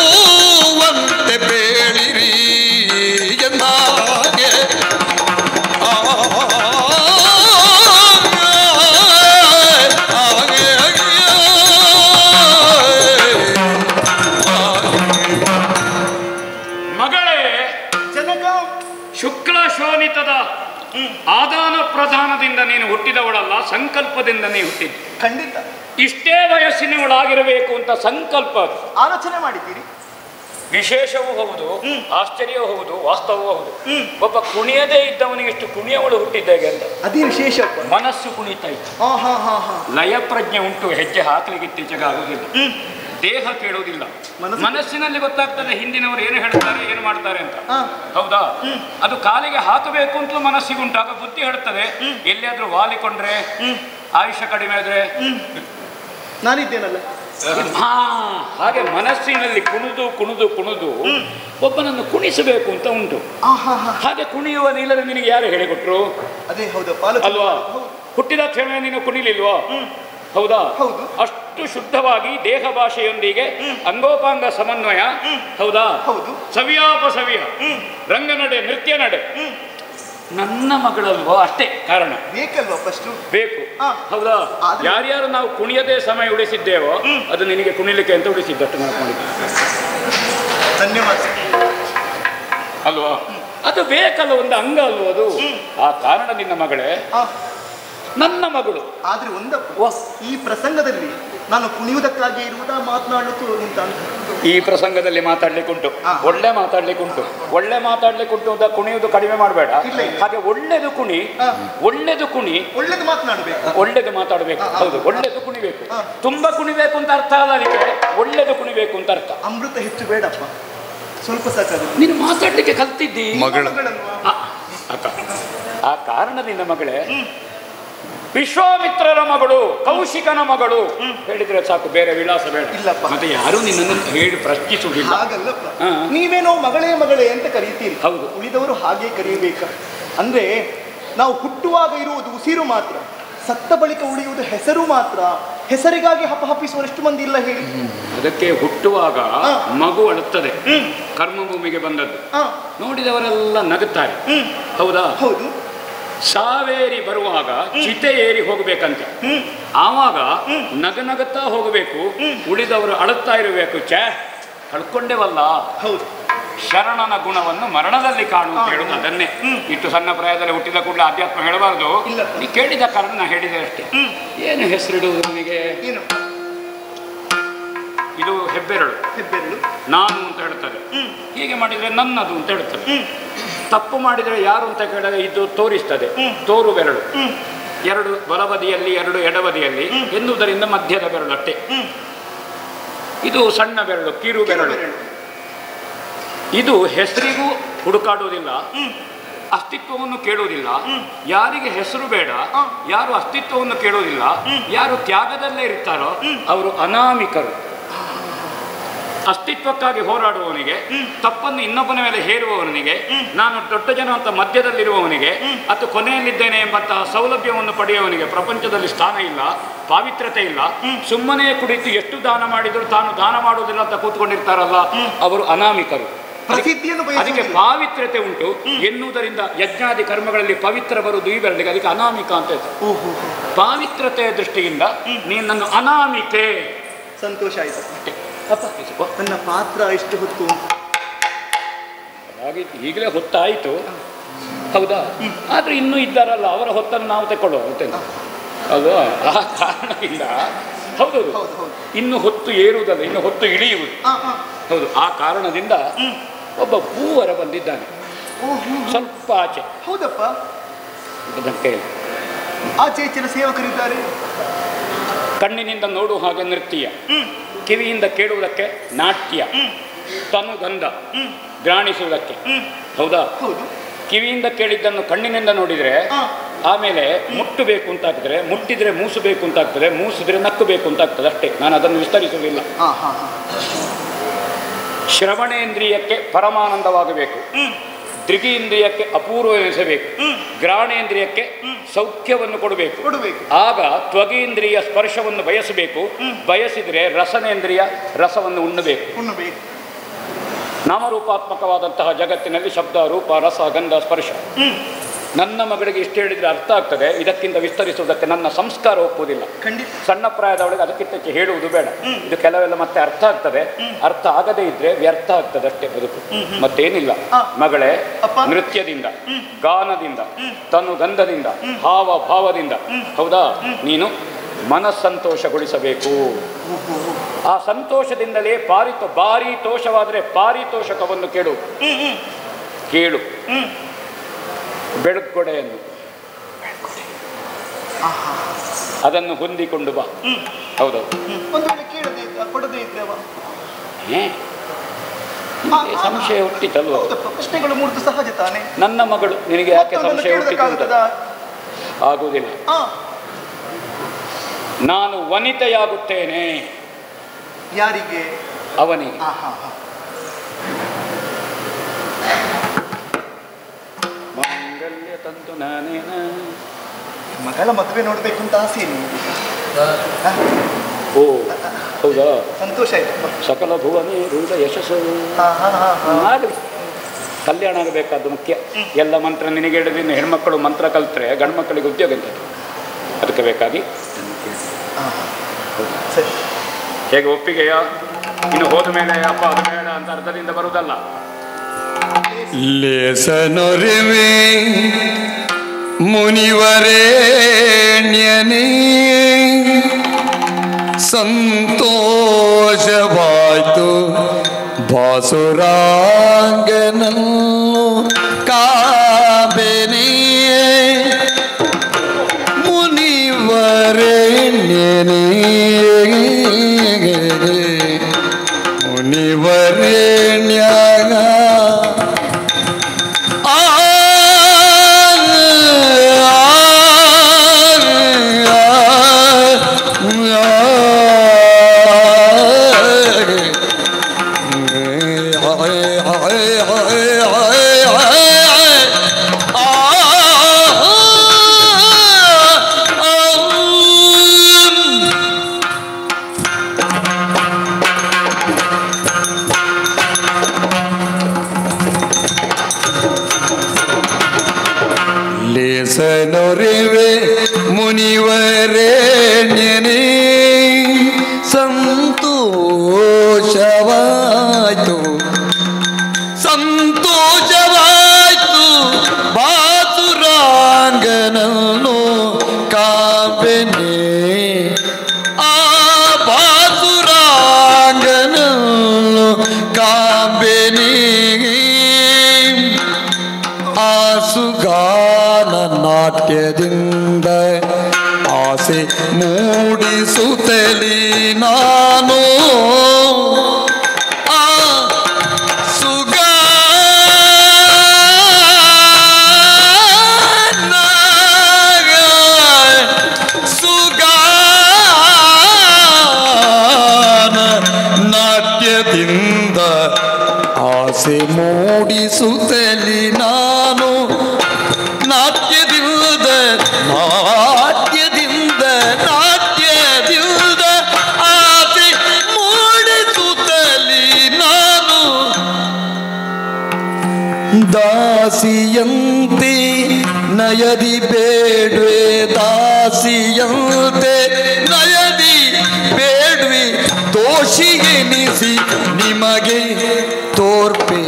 [SPEAKER 1] ವನಿತೆಯಾಗಿರುವಂತೆ ಬೇಡಿರಿ ಎಂದಾಗೆ
[SPEAKER 4] ಮಗಳೇ,
[SPEAKER 5] ಜನಕ
[SPEAKER 4] ಶುಕ್ಲ ಶೋಣಿತದ ಆದಾನ ಪ್ರಧಾನದಿಂದ ನೀನು ಹುಟ್ಟಿದವಳಲ್ಲ, ಸಂಕಲ್ಪದಿಂದ ನೀ ಹುಟ್ಟಿದ.
[SPEAKER 5] ಖಂಡಿತ
[SPEAKER 4] ಇಷ್ಟೇ ವಯಸ್ಸಿನವಳಾಗಿರಬೇಕು ಅಂತ ಸಂಕಲ್ಪ ಅದು.
[SPEAKER 5] ಆಲೋಚನೆ ಮಾಡಿದ್ದೀರಿ.
[SPEAKER 4] ವಿಶೇಷವೂ ಹೌದು, ಆಶ್ಚರ್ಯವೂ ಹೌದು, ವಾಸ್ತವವೂ ಹೌದು. ಒಬ್ಬ ಕುಣಿಯದೇ ಇದ್ದವನಿಗೆ ಎಷ್ಟು ಕುಣಿಯವಳು ಹುಟ್ಟಿದ್ದಾಗೆ ಅಂತ.
[SPEAKER 5] ಅದೇ ವಿಶೇಷ ಅಪ್ಪ.
[SPEAKER 4] ಮನಸ್ಸು ಕುಣಿತಾ ಇತ್ತು,
[SPEAKER 5] ಹಾ ಹಾ ಹಾ ಹಾ.
[SPEAKER 4] ಲಯ ಪ್ರಜ್ಞೆ ಉಂಟು, ಹೆಜ್ಜೆ ಹಾಕಲಿಕ್ಕೆ ಇತ್ತೀಚೆಗೆ ಆಗುವುದಿಲ್ಲ, ದೇಹ ಕೇಳುವುದಿಲ್ಲ. ಮನಸ್ಸಿನಲ್ಲಿ ಗೊತ್ತಾಗ್ತದೆ ಹಿಂದಿನವರು ಏನು ಹೇಳ್ತಾರೆ, ಏನು ಮಾಡ್ತಾರೆ ಅಂತ. ಹೌದಾ? ಅದು ಕಾಲಿಗೆ ಹಾಕಬೇಕು ಅಂತಲೂ ಮನಸ್ಸಿಗುಂಟು. ಆಗ ಬುದ್ಧಿ ಹೇಳ್ತದೆ, ಎಲ್ಲಿಯಾದ್ರೂ ವಾಲಿಕೊಂಡ್ರೆ, ಆಯುಷ್ಯ ಕಡಿಮೆ ಆದ್ರೆ
[SPEAKER 5] ನಾನಿದ್ದೇನಲ್ಲ.
[SPEAKER 4] ಹಾಗೆ ಮನಸ್ಸಿನಲ್ಲಿ ಕುಣಿದು ಕುಣಿದು ಕುಣಿದು ಒಬ್ಬನನ್ನು ಕುಣಿಸಬೇಕು ಅಂತ ಉಂಟು. ಹಾಗೆ ಕುಣಿಯುವ ನೀಲದ ನಿನಗೆ ಯಾರು ಹೇಳಿಕೊಟ್ರು?
[SPEAKER 5] ಅದೇ ಹೌದಪ್ಪ,
[SPEAKER 4] ಅಲ್ವಾ? ಹುಟ್ಟಿದ ಕ್ಷಣ ನೀನು ಕುಣಿಲಿಲ್ವಾ? ಹೌದಾ?
[SPEAKER 5] ಹೌದು.
[SPEAKER 4] ಅಷ್ಟು ಶುದ್ಧವಾಗಿ ದೇಹ ಭಾಷೆಯೊಂದಿಗೆ ಅಂಗೋಪಾಂಗ ಸಮನ್ವಯ. ಹೌದಾ?
[SPEAKER 5] ಹೌದು.
[SPEAKER 4] ಸವಿಯಾಪಸವಿಯ ರಂಗನಡೆ, ನೃತ್ಯ ನಡೆ. ನನ್ನ ಮಗಳಲ್ವೋ, ಅಷ್ಟೇ ಕಾರಣ.
[SPEAKER 5] ಬೇಕಲ್ವಾ ಫಸ್ಟ್?
[SPEAKER 4] ಬೇಕು.
[SPEAKER 5] ಹಾ.
[SPEAKER 4] ಹೌದಾ? ಯಾರ್ಯಾರು ನಾವು ಕುಣಿಯದೇ ಸಮಯ ಉಳಿಸಿದ್ದೇವೋ ಅದು ನಿನಗೆ ಕುಣಿಲಿಕ್ಕೆ ಅಂತ ಉಳಿಸಿದ್ದಷ್ಟು ಮಾಡ್ಕೊಂಡಿದ್ದೆ.
[SPEAKER 5] ಧನ್ಯವಾದ.
[SPEAKER 4] ಅಲ್ವಾ? ಅದು ಬೇಕಲ್ಲ, ಒಂದು ಅಂಗ ಅಲ್ವ ಅದು. ಆ ಕಾರಣ ನಿನ್ನ ಮಗಳೇ ನನ್ನ ಮಗಳು.
[SPEAKER 5] ಆದ್ರೆ ಒಂದಪ್ಪ, ಈ ಪ್ರಸಂಗದಲ್ಲಿ ನಾನು ಕುಣಿಯುವುದಕ್ಕಾಗಿ ಇರುವುದಾ ಮಾತನಾಡಲಿಕ್ಕೆ ಉಂಟ ಅಂತ?
[SPEAKER 4] ಈ ಪ್ರಸಂಗದಲ್ಲಿ ಮಾತಾಡ್ಲಿಕ್ಕುಂಟು, ಒಳ್ಳೆ ಮಾತಾಡ್ಲಿಕ್ಕುಂಟು. ಒಳ್ಳೆ ಮಾತಾಡ್ಲಿಕ್ಕುಂಟು ಅಂತ ಕುಣಿಯುವುದು ಕಡಿಮೆ ಮಾಡಬೇಡ. ಹಾಗೆ ಒಳ್ಳೆದು ಕುಣಿ, ಒಳ್ಳೆದು ಕುಣಿ,
[SPEAKER 5] ಒಳ್ಳೇದು ಮಾತನಾಡಬೇಕು,
[SPEAKER 4] ಒಳ್ಳೆದು ಮಾತಾಡಬೇಕು. ಹೌದು, ಒಳ್ಳೆದು ಕುಣಿಬೇಕು. ತುಂಬಾ ಕುಣಿಬೇಕು ಅಂತ ಅರ್ಥ ಅಲ್ಲ ಅದಕ್ಕೆ, ಒಳ್ಳೆದು ಕುಣಿಬೇಕು ಅಂತ ಅರ್ಥ.
[SPEAKER 5] ಅಮೃತ ಹೆಚ್ಚು ಬೇಡಪ್ಪ, ಸ್ವಲ್ಪ ಸಾಕಾಗುತ್ತೆ.
[SPEAKER 4] ನೀನು ಮಾತಾಡ್ಲಿಕ್ಕೆ ಕಲ್ತಿದ್ದಿ
[SPEAKER 5] ಮಗಳಲ್ವಾ?
[SPEAKER 4] ಅಕ್ಕ. ಆ ಕಾರಣ ನಿನ್ನ ಮಗಳೇ ವಿಶ್ವಾಮಿತ್ರರ ಮಗಳು, ಕೌಶಿಕನ ಮಗಳು ಹೇಳಿದ್ರೆ ಸಾಕು, ಬೇರೆ ವಿಳಾಸ ಬೇಡ.
[SPEAKER 5] ಇಲ್ಲಪ್ಪ.
[SPEAKER 4] ಮತ್ತೆ ಯಾರು ನಿನ್ನನ್ನು ಹೇಳಿ ಪ್ರಶ್ನಿಸುವುದಿಲ್ಲ.
[SPEAKER 5] ಹಾಗಲ್ಲಪ್ಪ, ನೀವೇನೋ ಮಗಳೇ ಮಗಳೇ ಅಂತ ಕರೀತೀರಿ.
[SPEAKER 4] ಹೌದು.
[SPEAKER 5] ಉಳಿದವರು ಹಾಗೆ ಕರೆಯಬೇಕ. ಅಂದ್ರೆ ನಾವು ಹುಟ್ಟುವಾಗ ಇರುವುದು ಉಸಿರು ಮಾತ್ರ, ಸತ್ತ ಬಳಿಕ ಉಳಿಯುವುದು ಹೆಸರು ಮಾತ್ರ ಹೆಸರಿಗಾಗಿ ಹಪ್ಪಹಪ್ಪಿಸುವಷ್ಟು ಮಂದಿ ಇಲ್ಲ ಹೇಳಿ.
[SPEAKER 4] ಅದಕ್ಕೆ ಹುಟ್ಟುವಾಗ ಮಗು ಅಳುತ್ತದೆ, ಕರ್ಮಭೂಮಿಗೆ ಬಂದದ್ದು ನೋಡಿದವರೆಲ್ಲ ನಗುತ್ತಾರೆ, ಹೌದಾ?
[SPEAKER 5] ಹೌದು.
[SPEAKER 4] ಸಾವೇರಿ ಬರುವಾಗ ಚಿತೆ ಏರಿ ಹೋಗ್ಬೇಕಂತೆ, ಆವಾಗ ನಗನಗುತ್ತಾ ಹೋಗಬೇಕು, ಉಳಿದವರು ಅಳುತ್ತಾ ಇರಬೇಕು. ಕಳ್ಕೊಂಡೇವಲ್ಲ.
[SPEAKER 5] ಹೌದು.
[SPEAKER 4] ಶರಣನ ಗುಣವನ್ನು ಮರಣದಲ್ಲಿ ಕಾಣು ಅಂತ ಹೇಳುದು ಅದನ್ನೇ. ಇಷ್ಟು ಸಣ್ಣ ಪ್ರಾಯದಲ್ಲಿ ಹುಟ್ಟಿದ ಕೂಡಲೇ ಅಧ್ಯಾತ್ಮ ಹೇಳಬಾರ್ದು. ನೀ ಕೇಳಿದ ಕಾರಣ ನಾ ಹೇಳಿದೆ ಅಷ್ಟೇ. ಏನು ಹೆಸರಿಡುವುದು ನನಗೆ?
[SPEAKER 5] ಏನು?
[SPEAKER 4] ಇದು ಹೆಬ್ಬೆರಳು, ನಾನು ಅಂತ ಹೇಳ್ತಾರೆ. ಹೀಗೆ ಮಾಡಿದ್ರೆ ನನ್ನದು ಅಂತ ಹೇಳ್ತಾರೆ. ತಪ್ಪು ಮಾಡಿದರೆ ಯಾರು ಅಂತ ಕೇಳಿದ್ರೆ ಇದು ತೋರಿಸ್ತದೆ, ತೋರು ಬೆರಳು. ಎರಡು ಬಲಬದಿಯಲ್ಲಿ, ಎರಡು ಎಡಬದಿಯಲ್ಲಿ ಎನ್ನುವುದರಿಂದ ಮಧ್ಯದ ಬೆರಳು ಅಷ್ಟೇ. ಇದು ಸಣ್ಣ ಬೆರಳು, ಕಿರು ಬೆರಳು. ಇದು ಹೆಸರಿಗೂ ಹುಡುಕಾಡುವುದಿಲ್ಲ, ಅಸ್ತಿತ್ವವನ್ನು ಕೇಳುವುದಿಲ್ಲ. ಯಾರಿಗೆ ಹೆಸರು ಬೇಡ, ಯಾರು ಅಸ್ತಿತ್ವವನ್ನು ಕೇಳುವುದಿಲ್ಲ, ಯಾರು ತ್ಯಾಗದಲ್ಲೇ ಇರ್ತಾರೋ ಅವರು ಅನಾಮಿಕರು. ಅಸ್ತಿತ್ವಕ್ಕಾಗಿ ಹೋರಾಡುವವನಿಗೆ, ತಪ್ಪನ್ನು ಇನ್ನೊಬ್ಬನ ಮೇಲೆ ಹೇರುವವನಿಗೆ, ನಾನು ದೊಡ್ಡ ಜನ ಅಂತ ಮಧ್ಯದಲ್ಲಿರುವವನಿಗೆ ಅಥವಾ ಕೊನೆಯಲ್ಲಿದ್ದೇನೆ ಎಂಬಂತಹ ಸೌಲಭ್ಯವನ್ನು ಪಡೆಯುವವನಿಗೆ ಪ್ರಪಂಚದಲ್ಲಿ ಸ್ಥಾನ ಇಲ್ಲ, ಪಾವಿತ್ರ್ಯತೆ ಇಲ್ಲ. ಸುಮ್ಮನೆ ಕುಳಿತು ಎಷ್ಟು ದಾನ ಮಾಡಿದರೂ ತಾನು ದಾನ ಮಾಡುವುದಿಲ್ಲ ಅಂತ ಕೂತ್ಕೊಂಡಿರ್ತಾರಲ್ಲ, ಅವರು ಅನಾಮಿಕರು. ಅದಕ್ಕೆ ಪಾವಿತ್ರ್ಯತೆ ಉಂಟು ಎನ್ನುವುದರಿಂದ ಯಜ್ಞಾದಿ ಕರ್ಮಗಳಲ್ಲಿ ಪವಿತ್ರ ಬರುವುದು ಈ ಬೆರಳಿಗೆ, ಅದಕ್ಕೆ ಅನಾಮಿಕ ಅಂತ ಹೇಳ್ತಾರೆ. ಪಾವಿತ್ರತೆಯ ದೃಷ್ಟಿಯಿಂದ ನೀನನ್ನು ಅನಾಮಿಕೆ.
[SPEAKER 5] ಸಂತೋಷ ಆಯ್ತು. ನನ್ನ ಪಾತ್ರ ಎಷ್ಟು ಹೊತ್ತು
[SPEAKER 4] ಹಾಗಿತ್ತು, ಈಗಲೇ ಹೊತ್ತಾಯಿತು, ಹೌದಾ? ಆದ್ರೆ ಇನ್ನೂ ಇದ್ದಾರಲ್ಲ, ಅವರ ಹೊತ್ತನ್ನು ನಾವು ತಗೊಳ್ಳುವ ಹೌದಾ? ಆ ಕಾರಣದಿಂದ ಹೌದೌದು, ಇನ್ನು ಹೊತ್ತು ಏರುವುದಲ್ಲ, ಇನ್ನು ಹೊತ್ತು ಇಳಿಯುವುದು. ಹೌದು, ಆ ಕಾರಣದಿಂದ ಒಬ್ಬ ಭೂವರ ಬಂದಿದ್ದಾನೆ ಸ್ವಲ್ಪ ಆಚೆ.
[SPEAKER 5] ಹೌದಪ್ಪ,
[SPEAKER 4] ಅದಕ್ಕೆ
[SPEAKER 5] ಆಚೆ ಈಚಿನ ಸೇವಕರಿದ್ದಾರೆ.
[SPEAKER 4] ಕಣ್ಣಿನಿಂದ ನೋಡುವ ಹಾಗೆ ನೃತ್ಯ, ಕಿವಿಯಿಂದ ಕೇಳುವುದಕ್ಕೆ ನಾಟ್ಯ, ತನುಗಂಧ ಗ್ರಾಣಿಸುವುದಕ್ಕೆ, ಹೌದಾ? ಕಿವಿಯಿಂದ ಕೇಳಿದ್ದನ್ನು ಕಣ್ಣಿನಿಂದ ನೋಡಿದರೆ ಆಮೇಲೆ ಮುಟ್ಟಬೇಕು ಅಂತಾಗ್ತದೆ, ಮುಟ್ಟಿದ್ರೆ ಮೂಸಬೇಕು ಅಂತಾಗ್ತದೆ, ಮೂಸಿದ್ರೆ ನಕ್ಕಬೇಕು ಅಂತಾಗ್ತದೆ ಅಷ್ಟೇ. ನಾನು ಅದನ್ನು ವಿಸ್ತರಿಸುವುದಿಲ್ಲ. ಶ್ರವಣೇಂದ್ರಿಯಕ್ಕೆ ಪರಮಾನಂದವಾಗಬೇಕು, ದೃಗೀಂದ್ರಿಯಕ್ಕೆ ಅಪೂರ್ವ ಎನಿಸಬೇಕು, ಗ್ರಾಣೇಂದ್ರಿಯಕ್ಕೆ ಸೌಖ್ಯವನ್ನು ಕೊಡಬೇಕು. ಆಗ ತ್ವಗೀಂದ್ರಿಯ ಸ್ಪರ್ಶವನ್ನು ಬಯಸಬೇಕು, ಬಯಸಿದರೆ ರಸನೇಂದ್ರಿಯ ರಸವನ್ನು ಉಣ್ಣಬೇಕು. ನಾಮರೂಪಾತ್ಮಕವಾದಂತಹ ಜಗತ್ತಿನಲ್ಲಿ ಶಬ್ದ, ರೂಪ, ರಸ, ಗಂಧ, ಸ್ಪರ್ಶ. ನನ್ನ ಮಗಳಿಗೆ ಇಷ್ಟು ಹೇಳಿದರೆ ಅರ್ಥ ಆಗ್ತದೆ, ಇದಕ್ಕಿಂತ ವಿಸ್ತರಿಸುವುದಕ್ಕೆ ನನ್ನ ಸಂಸ್ಕಾರ ಒಪ್ಪುವುದಿಲ್ಲ. ಸಣ್ಣ ಪ್ರಾಯದವಳಿಗೆ ಅದಕ್ಕಿಂತ ಹೇಳುವುದು ಬೇಡ. ಇದು ಕೆಲವೆಲ್ಲ ಮತ್ತೆ ಅರ್ಥ ಆಗ್ತದೆ, ಅರ್ಥ ಆಗದೇ ಇದ್ರೆ ವ್ಯರ್ಥ ಆಗ್ತದೆ ಅಷ್ಟೇ ಬದುಕು, ಮತ್ತೇನಿಲ್ಲ. ಮಗಳೇ, ನೃತ್ಯದಿಂದ, ಗಾನದಿಂದ, ತನುಗಂಧದಿಂದ, ಭಾವ ಭಾವದಿಂದ, ಹೌದಾ, ನೀನು ಮನಸ್ಸಂತೋಷಗೊಳಿಸಬೇಕು. ಆ ಸಂತೋಷದಿಂದಲೇ ಪಾರಿತೋಷವಾದರೆ ಪಾರಿತೋಷಕವನ್ನು ಕೇಳು. ಬೆಳಕೊಡೆಯನ್ನು ಅದನ್ನು ಹೊಂದಿಕೊಂಡು ಬಾ. ಹೌದೌದು, ಸಂಶಯ ಹುಟ್ಟಿತಲ್ವ?
[SPEAKER 5] ಪ್ರಶ್ನೆಗಳು ಮೂರ್ತು ಸಹಜ ತಾನೆ.
[SPEAKER 4] ನನ್ನ ಮಗಳು, ನಿನಗೆ ಯಾಕೆ ಸಂಶಯ ಹುಟ್ಟಿದ? ಆಗುವುದಿಲ್ಲ. ನಾನು ವನಿತೆಯಾಗುತ್ತೇನೆ.
[SPEAKER 5] ಯಾರಿಗೆ?
[SPEAKER 4] ಅವನಿಗೆ. ಮಾಂಗಲ್ಯ ತಂತು ನಾನೇನ.
[SPEAKER 5] ಮಗಳ ಮದುವೆ ನೋಡ್ಬೇಕು ಅಂತ ಆಸೆ.
[SPEAKER 4] ಓ ಹೌದಾ?
[SPEAKER 5] ಸಂತೋಷ ಆಯ್ತು.
[SPEAKER 4] ಸಕಲ ಭುವನೇ ರೂಢ ಯಶಸ್ಸು ಆಗಲಿ. ಕಲ್ಯಾಣ ಆಗಬೇಕಾದ್ದು ಮುಖ್ಯ. ಎಲ್ಲ ಮಂತ್ರ ನಿನಗೆ ಹೇಳಿದ್ರೆ ಹೆಣ್ಮಕ್ಕಳು ಮಂತ್ರ ಕಲ್ತ್ರೆ ಗಂಡು ಮಕ್ಕಳಿಗೆ ಉದ್ಯೋಗ ಅಂತ. ಅದಕ್ಕೆ ಬೇಕಾಗಿ ಹೇಗೆ ಒಪ್ಪಿಗೆಯ? ಇನ್ನು ಹೋದ ಮೇಲೆ ಅಪ್ಪ ಅದು ಬೇಡ ಅಂತ ಅರ್ಥದಿಂದ ಬರುವುದಲ್ಲ.
[SPEAKER 1] ಲೇಸನೊರಿವೆ ಮುನಿವರೇಣ್ಯನೇ ಸಂತೋಷವಾಯ್ತು ಭಾಸುರಾಂಗನನ್ನು ಕಾಬೆನೇ ಮುನಿವರೇಣ್ಯನೇ ಮುನಿವರೇಣ್ಯ ಸಂತೋಷವಾಯ್ತು ಸಂತೋಷವಾಯ್ತು ಬಾಸುರಾಂಗನನ್ನು ಕಾಂಬೆನೆ ಆ ಬಾಸುರಾಂಗನನ್ನು ಕಾಂಬೆನೆ ಆಸುಗಾನ ನಾಟ್ಯದಿಂದ ಆಸೆ ಮೂಡಿಸುತ್ತಲಿ ನಾನು ಆ ಸುಗಾನ ನಾಟ್ಯದಿಂದ ಆಸೆ ಮೂಡಿಸುತ್ತಲಿ ನಾನು ನಾಟ್ಯದಿಂದ ಆಸೆ ಮೂಡಿಸುತ್ತಲಿ ನಾನು ದಾಸಿಯಂತೆ ನಯದಿ ಬೇಡ್ವೆ ದಾಸಿಯಂತೆ ನಯದಿ ಬೇಡ್ವೆ ದೋಷಿ ಎನಿಸಿ ನಿಮಗೆ ತೋರ್ಪೆ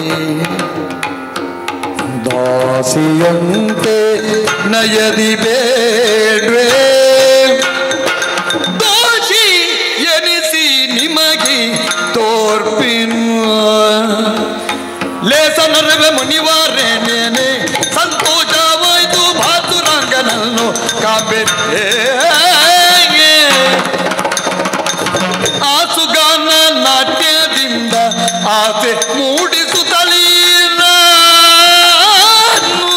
[SPEAKER 1] ದಾಸಿಯಂತೆ ನಯದಿ ಬೇಡ್ವೆ ದೋಷಿ ಎನಿಸಿ ನಿಮಗೆ ತೋರ್ಪಿನ ಲೇಸನರವೆ ಮುನಿವಾರೇನೇನೆ ಸಂತೋಷವಾಯ್ತು ಬಾಸುರಾಂಗನನ್ನು ಕಾಂಬೆನೆ ಆಸುಗಾನ ನಾಟ್ಯದಿಂದ ಆಸೆ ಮೂಡಿಸುತ್ತಲೀ ನಾನು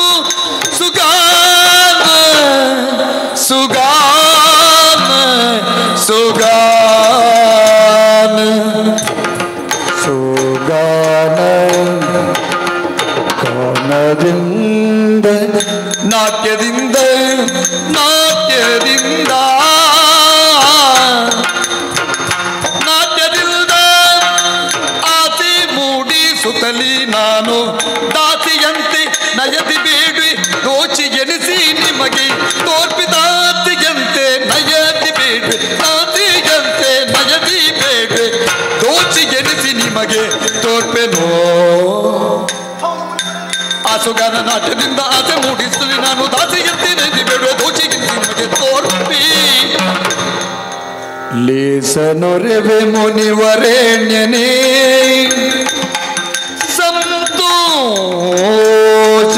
[SPEAKER 1] ಸುಗಾನ ಸುಗಾನ ಸುಗಾನ ಸುಗಾನ ಕಾನದಿಂದ ನಾಟ್ಯದಿಂದ ನಾಟ್ಯದಿಂದ ನಾಟ್ಯದಿಂದ ಆಸೆ ಮೂಡಿಸುತ್ತಲಿ ನಾನು ದಾಸಿಯಂತೆ ನಯದಿ ಬೇಡ್ವೆ ದೋಷಿ ಎನಿಸಿ ನಿಮಗೆ ತೋರ್ಪಿದಾತಿಯಂತೆ ನಯದಿ ಬೇಡ್ವೆ ದಾಸಿಯಂತೆ ನಯದಿ ಬೇಡ್ವೆ ದೋಷಿ ಎನಿಸಿ ನಿಮಗೆ ತೋರ್ಪೆನೋ ಆಸುಗಾನ ನಾಟ್ಯದಿಂದ ಆಸೆ ಮೂಡಿಸಲಿ ನಾನು ದಾಸಿಯಂತೆ ನಯದಿ ಬೇಡ್ವೆ ದೋಷಿ ಎನಿಸಿ ನಿಮಗೆ ತೋರ್ಪಿ ಲೇಸನೊರೆವೆ ಮುನಿವರೇಣ್ಯನೇ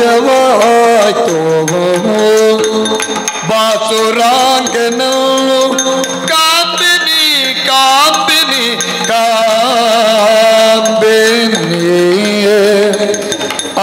[SPEAKER 1] ಸಂತೋಷವಾಯ್ತು ಬಾಸುರಾಂಗನು ಕಾಂಬಿನಿ ಕಾಂಬಿನಿ ಕಾಂಬಿನಿ ಆ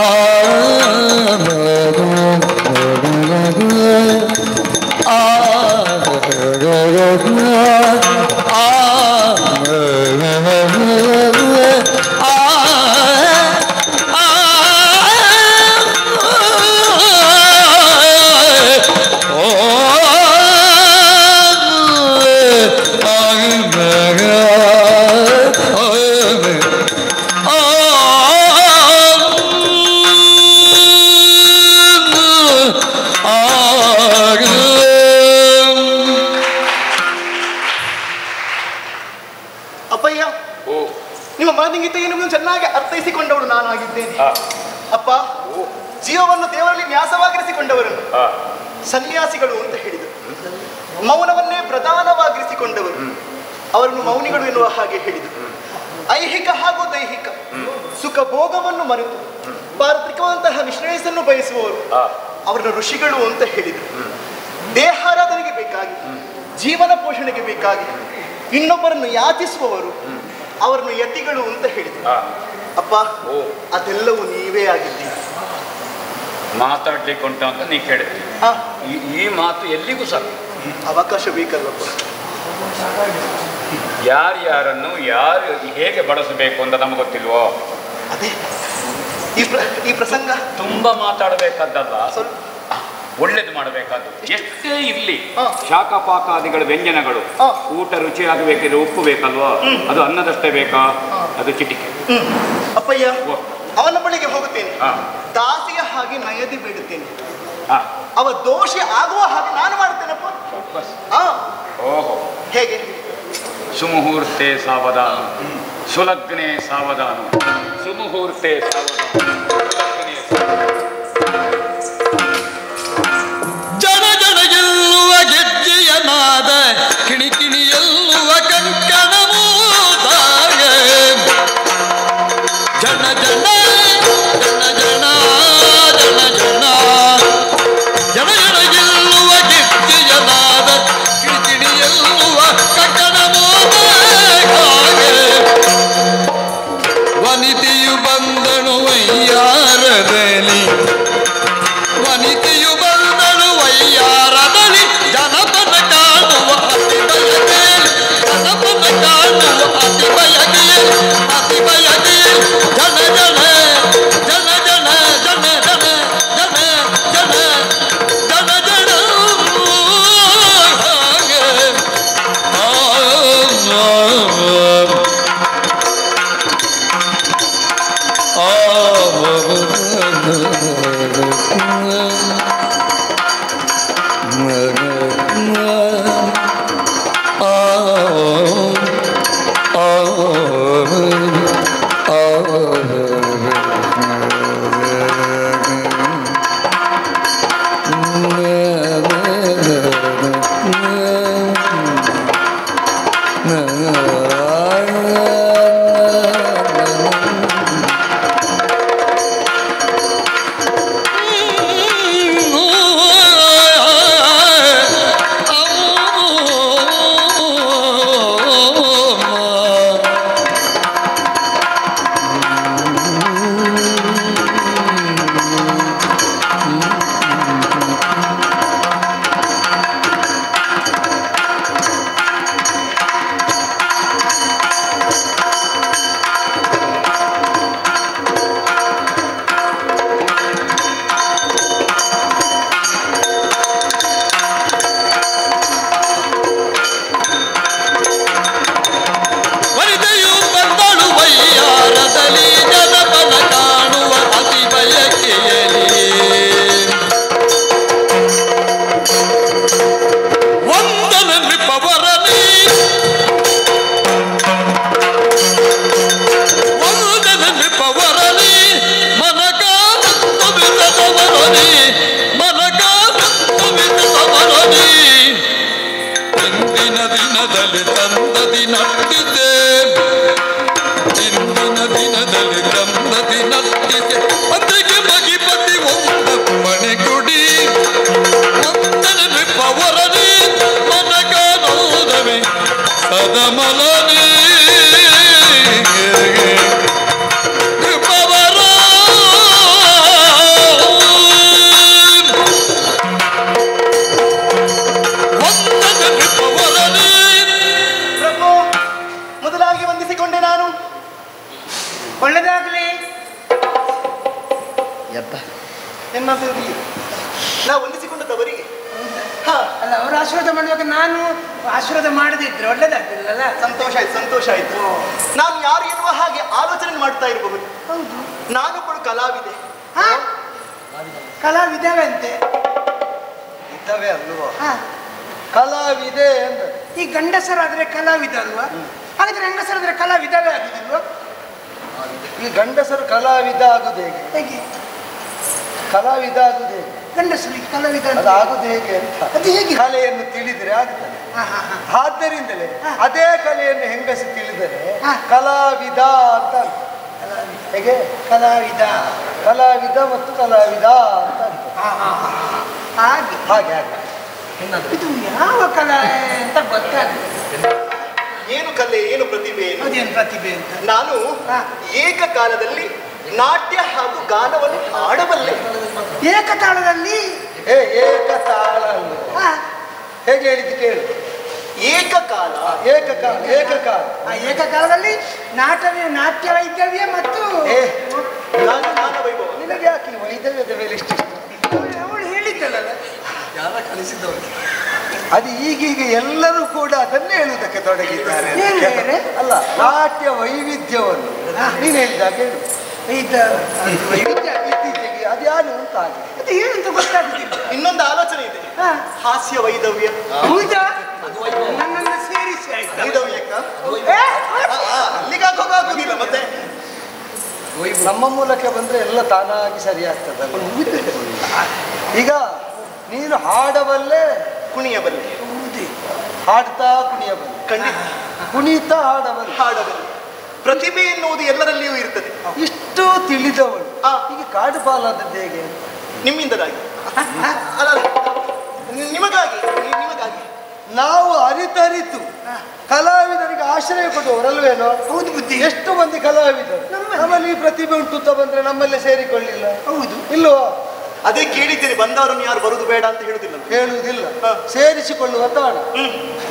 [SPEAKER 5] ಅಪ್ಪ ಜೀವವನ್ನು ದೇವರಲ್ಲಿ ನ್ಯಾಸವಾಗಿರಿಸಿಕೊಂಡವರನ್ನು ಸನ್ಯಾಸಿಗಳು ಅಂತ ಹೇಳಿದರು. ಮೌನವನ್ನೇ ಪ್ರಧಾನವಾಗಿರಿಸಿಕೊಂಡವರು ಅವರನ್ನು ಮೌನಿಗಳು ಎನ್ನುವ ಹಾಗೆ ಹೇಳಿದರು. ಐಹಿಕ ಹಾಗೂ ದೈಹಿಕ ಸುಖ ಭೋಗವನ್ನು ಮರೆತು ಪಾರತ್ರಿಕವಂತಹ ವಿಶ್ರೇಯಸ್ಸನ್ನು ಬಯಸುವವರು ಅವರನ್ನು ಋಷಿಗಳು ಅಂತ ಹೇಳಿದರು. ದೇಹಾರಾಧನೆಗೆ ಬೇಕಾಗಿ ಜೀವನ ಪೋಷಣೆಗೆ ಬೇಕಾಗಿ ಇನ್ನೊಬ್ಬರನ್ನು ಯಾಚಿಸುವವರು ಅವರನ್ನು ಯತಿಗಳು ಅಂತ ಹೇಳಿದರು. ಅಪ್ಪ ಅದೆಲ್ಲವೂ ನೀವೇ ಆಗಿದ್ದೀರಿ.
[SPEAKER 4] ಮಾತಾಡ್ಲಿಕ್ಕೆ ಉಂಟು ಅಂತ ನೀ ಕೇಳಿದ್ರಿ. ಈ ಮಾತು ಎಲ್ಲಿಗೂ ಸಹ
[SPEAKER 5] ಅವಕಾಶ ಬೇಕಲ್ಲಪ್ಪ.
[SPEAKER 4] ಯಾರ್ಯಾರನ್ನು ಯಾರು ಹೇಗೆ ಬಳಸಬೇಕು ಅಂತ ನಮ್ಗೆ ಗೊತ್ತಿಲ್ವೋ?
[SPEAKER 5] ಅದೇ ಈ ಪ್ರಸಂಗ
[SPEAKER 4] ತುಂಬಾ ಮಾತಾಡಬೇಕಾದ್ದಲ್ಲ,
[SPEAKER 5] ಸ್ವಲ್ಪ
[SPEAKER 4] ಒಳ್ಳೇದು ಮಾಡಬೇಕಾದ್ದು. ಎಷ್ಟೇ ಇರ್ಲಿ ಶಾಖಪಾಕಾದಿಗಳ ವ್ಯಂಜನಗಳು ಊಟ ರುಚಿಯಾಗಬೇಕಿದ್ರೆ ಉಪ್ಪು ಬೇಕಲ್ವಾ? ಅದು ಅನ್ನದಷ್ಟೇ ಬೇಕಾ? ಅದು ಚಿಟಿಕೆ.
[SPEAKER 5] ಅಪ್ಪಯ್ಯ ಅವನ ಬಳಿಗೆ ಹೋಗುತ್ತೇನೆ, ದಾಸಿಯ ಹಾಗೆ ನಯದಿ ಬೇಡುತ್ತೇನೆ. ಅವ ದೋಷಿ ಆಗುವ ಹಾಗೆ ನಾನು ಮಾಡ್ತೇನಪ್ಪ.
[SPEAKER 4] ಓಹೋ,
[SPEAKER 5] ಹೇಗೆ?
[SPEAKER 4] ಸುಮುಹೂರ್ತೆ ಸಾವಧಾನ ಸುಲಗ್ನೆ ಸಾವಧಾನ ಸುಮುಹೂರ್ತೆ ಸಾವಧಾನ ಸುಲಗ್ನೆ
[SPEAKER 1] ಜನ ಜನ ಗೆಲ್ಲುವ ಗೆಜ್ಜೆಯ ನಾದ ಕಿಣಿಕಿಣಿ ಎಲ್ಲುವ ಕಂಕಣ ಮೂದಾಗ ಜನ ಜನ ಜನ ಜನ ಜನ ಜನ ಜನ ಜನ ಗೆಲ್ಲುವ ಗೆಜ್ಜೆಯ ನಾದ ಕಿಣಿಕಿಣಿ ಎಲ್ಲುವ ಕಂಕಣ ಮೂದಾಗ ವನಿತೆಯು ಬಂದನು ವಯ್ಯಾರದಲ್ಲಿ ವನಿತೆಯು ಬಂದಳು ವಯ್ಯಾರದಲ್ಲಿ ಜನಪದ ಕಾಣುವ ಅತಿ ಬಯಕೆಯಲ್ಲಿ ಜನಪದ ಕಾಣುವ ಅತಿ ಬಯಕೆಯಲ್ಲಿ ಅತಿ ಬಯಕೆಯಲ್ಲಿ ಜನ ಜನ ಜನ ಜನ ಜನ ಜನ ಜನ ಜನ ಜನ ಜನ ಹಾಗೆ ವನಿತೆಯು ಬಂದಳು ವಯ್ಯಾರದಲ್ಲಿ ಜನಪದ ಕಾಣುವ ಅತಿ ಬಯಕೆಯಲ್ಲಿ ವಂದನ ನೃಪವರಲಿ ವಂದನ ನೃಪವರಲಿ ಮನಗಾನಂದು ಬಿದ್ದವರಲಿ ಮನಗಾನಂದು ಬಿದ್ದವರಲಿ ಇಂದಿನ ದಿನದಲ್ಲಿ ತಂದದಿ ನಟ್ಟಿದೆ ಇಂದಿನ ದಿನದಲ್ಲಿ ತಂದದಿ ನಟ್ಟಿದೆ ಅದಕ್ಕೆ ಮಗಿಪತಿ ಒಂದು ಮನೆ ಗುಡಿ ಒಂದನ ನೃಪವರಲಿ ಮನಗಾನೋದವೇ ಸದಮಲನಿ ನೃಪವರ ಒಂದನ ನೃಪವರಲಿ
[SPEAKER 5] ಪ್ರಭು ಮೊದಲಾಗಿ ವಂದಿಸಿಕೊಂಡೆ ನಾನು.
[SPEAKER 6] ಒಳ್ಳೆದಾಗ್ಲಿ.
[SPEAKER 5] ಎನ್ನದು ಇರಲಿ. ನಾ ವಂದಿಸಿಕೊಂಡದವರಿಗೆ
[SPEAKER 6] ಅಲ್ಲ, ಅವರು ಆಶೀರ್ವಾದ ಮಾಡುವಾಗ ನಾನು ಆಶೀರ್ವಾದ ಮಾಡದಿದ್ರೆ ಒಳ್ಳೇದಾಗ್ತಿರಲ್ಲ.
[SPEAKER 5] ಸಂತೋಷ ಆಯ್ತು, ಸಂತೋಷ ಆಯ್ತು. ನಾನು ಯಾರು ಎನ್ನುವ ಹಾಗೆ ಆಲೋಚನೆ ಮಾಡ್ತಾ ಇರಬಹುದು.
[SPEAKER 6] ಹೌದು,
[SPEAKER 5] ನಾನೊಬ್ಬಳು ಕಲಾವಿದೆ.
[SPEAKER 6] ಹಾ, ಕಲಾವಿದವೇ ಅಂತೆ.
[SPEAKER 5] ಇದ್ದವೇ ಅಲ್ವಾ?
[SPEAKER 6] ಹಾ,
[SPEAKER 5] ಕಲಾವಿದೆ ಅಂದ್ರೆ
[SPEAKER 6] ಈ ಗಂಡಸರಾದ್ರೆ ಕಲಾವಿದ ಅಲ್ವಾ? ಹಾಗಾದ್ರೆ ಹೆಂಗಸರಾದ್ರೆ ಕಲಾವಿದವೇ ಆಗುದಿಲ್ವಾ?
[SPEAKER 5] ಈ ಗಂಡಸರು ಕಲಾವಿದ ಆಗುದು ಹೇಗೆ?
[SPEAKER 6] ಹೇಗೆ
[SPEAKER 5] ಕಲಾವಿದ ಆಗುದು ಹೇಗೆ?
[SPEAKER 6] ಗಂಡಸರಿಗೆ ಕಲಾವಿದ
[SPEAKER 5] ಅದು ಆಗುದು ಹೇಗೆ ಅಂತ
[SPEAKER 6] ಅದು ಹೇಗೆ?
[SPEAKER 5] ಕಲೆಯನ್ನು ತಿಳಿದರೆ ಆಗ್ತದೆ.
[SPEAKER 6] ಹಾ, ಹಾ, ಹಾ.
[SPEAKER 5] ಆದ್ದರಿಂದಲೇ ಅದೇ ಕಲೆಯನ್ನು ಹೆಂಗಸಿ ತಿಳಿದರೆ
[SPEAKER 6] ಹಾ.
[SPEAKER 5] ಕಲಾವಿದ ಅಂತ ಅರ್ಥ.
[SPEAKER 6] ಕಲಾವಿದ.
[SPEAKER 5] ಹೇಗೆ?
[SPEAKER 6] ಕಲಾವಿದ.
[SPEAKER 5] ಕಲಾವಿದ ಮತ್ತು ಕಲಾವಿದ ಅಂತ ಅರ್ಥ.
[SPEAKER 6] ಹಾ, ಹಾ, ಹಾ. ಹಾಗೆ
[SPEAKER 5] ಹಾಗೆ ಹಾಗೆ ಇನ್ನೊಂದು.
[SPEAKER 6] ಇದು ಯಾವ ಕಲಾ ಅಂತ ಗೊತ್ತಾಗ್ತದೆ.
[SPEAKER 5] ಏನು ಕಲೆ, ಏನು ಪ್ರತಿಭೆ,
[SPEAKER 6] ಅದೇನು ಪ್ರತಿಭೆ ಅಂತ.
[SPEAKER 5] ನಾನು
[SPEAKER 6] ಹಾ.
[SPEAKER 5] ಏಕಕಾಲದಲ್ಲಿ ನಾಟ್ಯ ಹಾಗೂ ಗಾನವನ್ನು ಆಡಬಲ್ಲೆ.
[SPEAKER 6] ಏಕತಾಳದಲ್ಲಿ
[SPEAKER 5] ಏಕತಾಳ ಅಲ್ಲ.
[SPEAKER 6] ಹಾ,
[SPEAKER 5] ಹೇಗೆ ಹೇಳಿದ್ದು ಕೇಳು. ಏಕಕಾಲ, ಏಕಕಾಲ, ಏಕಕಾಲ.
[SPEAKER 6] ಆ ಏಕಕಾಲದಲ್ಲಿ ನಾಟ್ಯ ವೈದ್ಯವೇ ಮತ್ತು
[SPEAKER 5] ಗಾನ ವೈಭವ. ನಿನಗೆ ಯಾಕೆ ಈ ವೈದ್ಯವ್ಯದ ಮೇಲೆ ಇಷ್ಟು?
[SPEAKER 6] ಅವಳು ಹೇಳಿದ್ದಲ್ಲ.
[SPEAKER 5] ಯಾರ ಕಲಿಸಿದವರು? ಅದು ಈಗೀಗ ಎಲ್ಲರೂ ಕೂಡ ಅದನ್ನೇ ಹೇಳುವುದಕ್ಕೆ ತೊಡಗಿದ್ದಾರೆ.
[SPEAKER 6] ಏನು ಹೇಳಿದ್ರೆ?
[SPEAKER 5] ಅಲ್ಲ, ನಾಟ್ಯ ವೈವಿಧ್ಯವನ್ನು ನೀನು ಹೇಳಿದಾಗ ಹೇಳು.
[SPEAKER 6] ವೈವಿಧ್ಯ
[SPEAKER 5] ಇತ್ತೀಚೆಗೆ ಅದ್ಯಾನು ಅಂತ ಆಗಿದೆ.
[SPEAKER 6] ಅದು ಏನಂತ ಗೊತ್ತಾಗುದಿಲ್ಲ.
[SPEAKER 5] ಇನ್ನೊಂದು ಆಲೋಚನೆ ಇದೆ, ಹಾಸ್ಯ ವೈದವ್ಯ.
[SPEAKER 6] ಹೌದಾ? ನನ್ನನ್ನು ಸೇರಿಸಿ ಖುಷಿ ಆಯ್ತು.
[SPEAKER 3] ಅಲ್ಲಿಗಾಗ ಹೋಗುದಿಲ್ಲ ಮತ್ತೆ
[SPEAKER 5] ನಮ್ಮ ಮೂಲಕ ಬಂದ್ರೆ ಎಲ್ಲ ತಾನಾಗಿ ಸರಿ ಆಗ್ತದಲ್ಲ. ಈಗ ನೀನು ಹಾಡಬಲ್ಲೆ,
[SPEAKER 3] ಕುಣಿಯಬಲ್ಲೆ,
[SPEAKER 5] ಹಾಡ್ತಾ ಕುಣಿಯಬಲ್ಲೆ,
[SPEAKER 3] ಖಂಡಿತ
[SPEAKER 5] ಕುಣಿತಾ ಹಾಡಬಲ್ಲೆ.
[SPEAKER 3] ಪ್ರತಿಭೆ ಎನ್ನುವುದು ಎಲ್ಲರಲ್ಲಿಯೂ ಇರ್ತದೆ.
[SPEAKER 5] ಇಷ್ಟು ತಿಳಿದವಳು ಈಗ ಕಾಡು ಪಾಲಾದದ್ದು ಹೇಗೆ?
[SPEAKER 3] ನಿಮ್ಮಿಂದಲಾಗಿ ಅಲ್ಲ, ನಿಮಗಾಗಿ
[SPEAKER 5] ನಾವು ಅರಿತರಿತು ಕಲಾವಿದರಿಗೆ ಆಶ್ರಯ ಕೊಡುವವರಲ್ವೇನೋ.
[SPEAKER 6] ಹೌದು ಬುದ್ಧಿ.
[SPEAKER 5] ಎಷ್ಟು ಮಂದಿ ಕಲಾವಿದರು ನಮ್ಮಲ್ಲಿ ಈ ಪ್ರತಿಭೆ ಉಂಟುತ್ತಾ ಬಂದ್ರೆ ನಮ್ಮಲ್ಲೇ ಸೇರಿಕೊಳ್ಳಿಲ್ಲ.
[SPEAKER 6] ಹೌದು
[SPEAKER 5] ಇಲ್ವಾ?
[SPEAKER 3] ಅದೇ ಕೇಳಿದ್ದೇನೆ, ಬಂದವರನ್ನು ಯಾರು ಬರುದು ಬೇಡ ಅಂತ
[SPEAKER 5] ಹೇಳುವುದಿಲ್ಲ, ಸೇರಿಸಿಕೊಳ್ಳುವ ತಾಣ.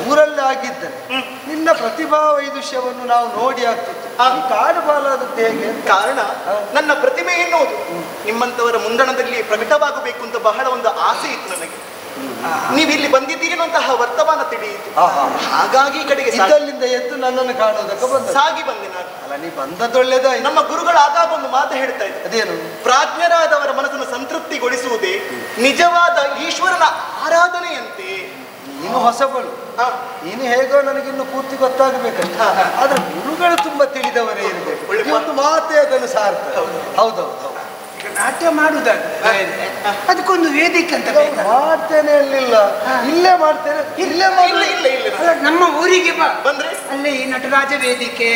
[SPEAKER 5] ಊರಲ್ಲಿ ಆಗಿದ್ದರೆ ನಿನ್ನ ಪ್ರತಿಭಾ ವೈದುಷ್ಯವನ್ನು ನಾವು ನೋಡಿ ಆಗ್ತಿತ್ತು. ಈ ಕಾಡು ಬಾಲಾದದ್ದು ಹೇಗೆ?
[SPEAKER 3] ಕಾರಣ ನನ್ನ ಪ್ರತಿಭೆ ಎನ್ನುವುದು ನಿಮ್ಮಂತವರ ಮುಂದಣದಲ್ಲಿ ಪ್ರಕಟವಾಗಬೇಕು ಅಂತ ಬಹಳ ಒಂದು ಆಸೆ ಇತ್ತು ನನಗೆ. ನೀವು ಇಲ್ಲಿ ಬಂದಿದ್ದೀರಿ ಅನ್ನುವಂತಹ ವರ್ತಮಾನ ತಿಳಿಯಿತು. ಹಾಗಾಗಿ ಈ ಕಡೆಗೆ
[SPEAKER 5] ಇದ್ದಲ್ಲಿಂದ ಎದ್ದು ನನ್ನನ್ನು ಕಾಣುವುದಕ್ಕೆ ಬಂದ
[SPEAKER 3] ಸಾಗಿ ಬಂದೆ ನಾನು.
[SPEAKER 5] ಅಲ್ಲ, ನೀ ಬಂದದ್ದೊಳ್ಳೆದಾಯ್ತು.
[SPEAKER 3] ನಮ್ಮ ಗುರುಗಳು ಆಗಾಗ ಒಂದು ಮಾತು ಹೇಳ್ತಾ ಇದ್ದಾರೆ,
[SPEAKER 5] ಅದೇನು?
[SPEAKER 3] ಪ್ರಾಜ್ಞರಾದವರ ಮನಸ್ಸನ್ನು ಸಂತೃಪ್ತಿಗೊಳಿಸುವುದೇ ನಿಜವಾದ ಈಶ್ವರನ ಆರಾಧನೆಯಂತೆ.
[SPEAKER 5] ನೀನು ಹೊಸಬಳು, ನೀನು ಹೇಗೋ ನನಗಿನ್ನು ಪೂರ್ತಿ ಗೊತ್ತಾಗಬೇಕಂತ. ಆದ್ರೆ ಗುರುಗಳು ತುಂಬಾ ತಿಳಿದವರೇ ಇರಬೇಕು. ಒಂದು ಮಾತೇ ಅದನ್ನು ಸಾರ್ಥ. ಹೌದೌದು.
[SPEAKER 6] ನಾಟ್ಯ ಮಾಡುದಾದ್ರೆ ಅದಕ್ಕೊಂದು ವೇದಿಕೆ ಅಂತ
[SPEAKER 5] ಮಾಡ್ತೇನೆ ಅಲ್ಲಿಲ್ಲ, ಇಲ್ಲೇ ಮಾಡ್ತೇನೆ, ಇಲ್ಲೇ
[SPEAKER 6] ಅಲ್ಲ, ನಮ್ಮ ಊರಿಗೆ
[SPEAKER 3] ಬಂದ್ರೆ
[SPEAKER 6] ಅಲ್ಲಿ ನಟರಾಜ ವೇದಿಕೆ,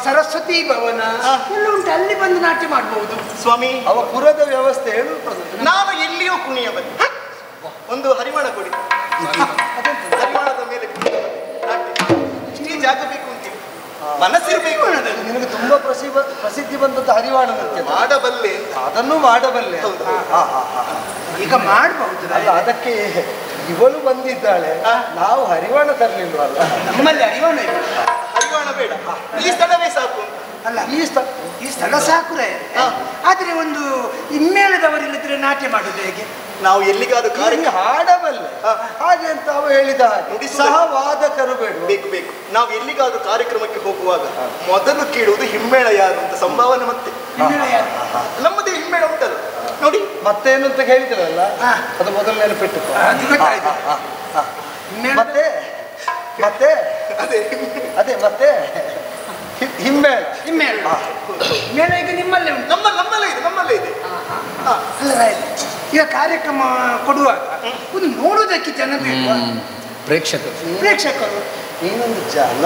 [SPEAKER 6] ಸರಸ್ವತಿ ಭವನ ಎಲ್ಲ ಉಂಟು. ಅಲ್ಲಿ ಬಂದು ನಾಟ್ಯ ಮಾಡಬಹುದು
[SPEAKER 3] ಸ್ವಾಮಿ.
[SPEAKER 5] ಅವ ಪುರದ ವ್ಯವಸ್ಥೆ ಹೇಳು.
[SPEAKER 3] ನಾನು ಎಲ್ಲಿಯೂ ಕುಣಿಯ ಬಂದೆ. ಒಂದು ಹರಿವಾಣ ಕೊಡಿ, ಹರಿವಾಣದ ಮೇಲೆ ಸ್ಟೇಜ್ ಆಗಬೇಕು ಅಂತೀವಿ, ಮನಸ್ಸಿರ್ಬೇಕು.
[SPEAKER 5] ನಿನಗೆ ತುಂಬಾ ಪ್ರಸಿದ್ಧಿ ಬಂದದ್ದು ಹರಿವಾಣ ನೃತ್ಯ.
[SPEAKER 3] ಮಾಡಬಲ್ಲೆ,
[SPEAKER 5] ಅದನ್ನು ಮಾಡಬಲ್ಲೆ.
[SPEAKER 6] ಈಗ ಮಾಡಬಹುದು.
[SPEAKER 5] ಅಲ್ಲ, ಅದಕ್ಕೆ ಇವಳು ಬಂದಿದ್ದಾಳೆ, ನಾವು ಹರಿವಾಣ ತರಲಿಲ್ವಲ್ಲ.
[SPEAKER 6] ನಮ್ಮಲ್ಲಿ ಹರಿವಾಣ ಇಲ್ಲ.
[SPEAKER 3] ಹರಿವಾಣ ಬೇಡ, ಈ ಸ್ಥಳವೇ ಸಾಕು.
[SPEAKER 6] ಅಲ್ಲ, ಈ ಸ್ಥಳ ಸಾಕುರೆ. ಆದ್ರೆ ಒಂದು ಹಿಮ್ಮೇಳದವರಿಲ್ಲದ್ರೆ ನಾಟ್ಯ ಮಾಡುದು ಹೇಗೆ?
[SPEAKER 3] ನಾವು ಎಲ್ಲಿಗಾದ್ರೂ ಕಾರ್ಯ
[SPEAKER 5] ಹಾಡಬಲ್ಲೆ ಹಾಗೆ ಅಂತ ಅವ ಹೇಳಿದ ಹಾಗೆ ಸಹವಾದಕರು
[SPEAKER 3] ಬೇಕು. ನಾವು ಎಲ್ಲಿಗಾದ್ರೂ ಕಾರ್ಯಕ್ರಮಕ್ಕೆ ಹೋಗುವಾಗ ಮೊದಲು ಕೇಳುವುದು ಹಿಮ್ಮೇಳ ಯಾರು ಅಂತ ಸಂಭಾವನೆ. ಮತ್ತೆ ನಮ್ಮದೇ ಹಿಮ್ಮೇಳ ಉಂಟಲ್ಲ ನೋಡಿ.
[SPEAKER 5] ಮತ್ತೇನು ಅಂತ ಹೇಳಿದ್ರಲ್ಲ, ಅದು ಮೊದಲು ನೆನಪಿಟ್ಟು. ಮತ್ತೆ ಮತ್ತೆ ಅದೇ ಮತ್ತೆ ಹಿಮ್ಮೇಳ
[SPEAKER 6] ಮೇಳ ಈಗ ನಿಮ್ಮಲ್ಲೇ ಉಂಟು.
[SPEAKER 3] ನಮ್ಮಲ್ಲೇ ಇದೆ.
[SPEAKER 6] ಅಲ್ಲ, ಈಗ ಕಾರ್ಯಕ್ರಮ ಕೊಡುವಾಗ ಒಂದು ನೋಡುವುದಕ್ಕೆ ಜನ ಬೇಕು. ಪ್ರೇಕ್ಷಕರು
[SPEAKER 5] ನೀನೊಂದು ಜನ.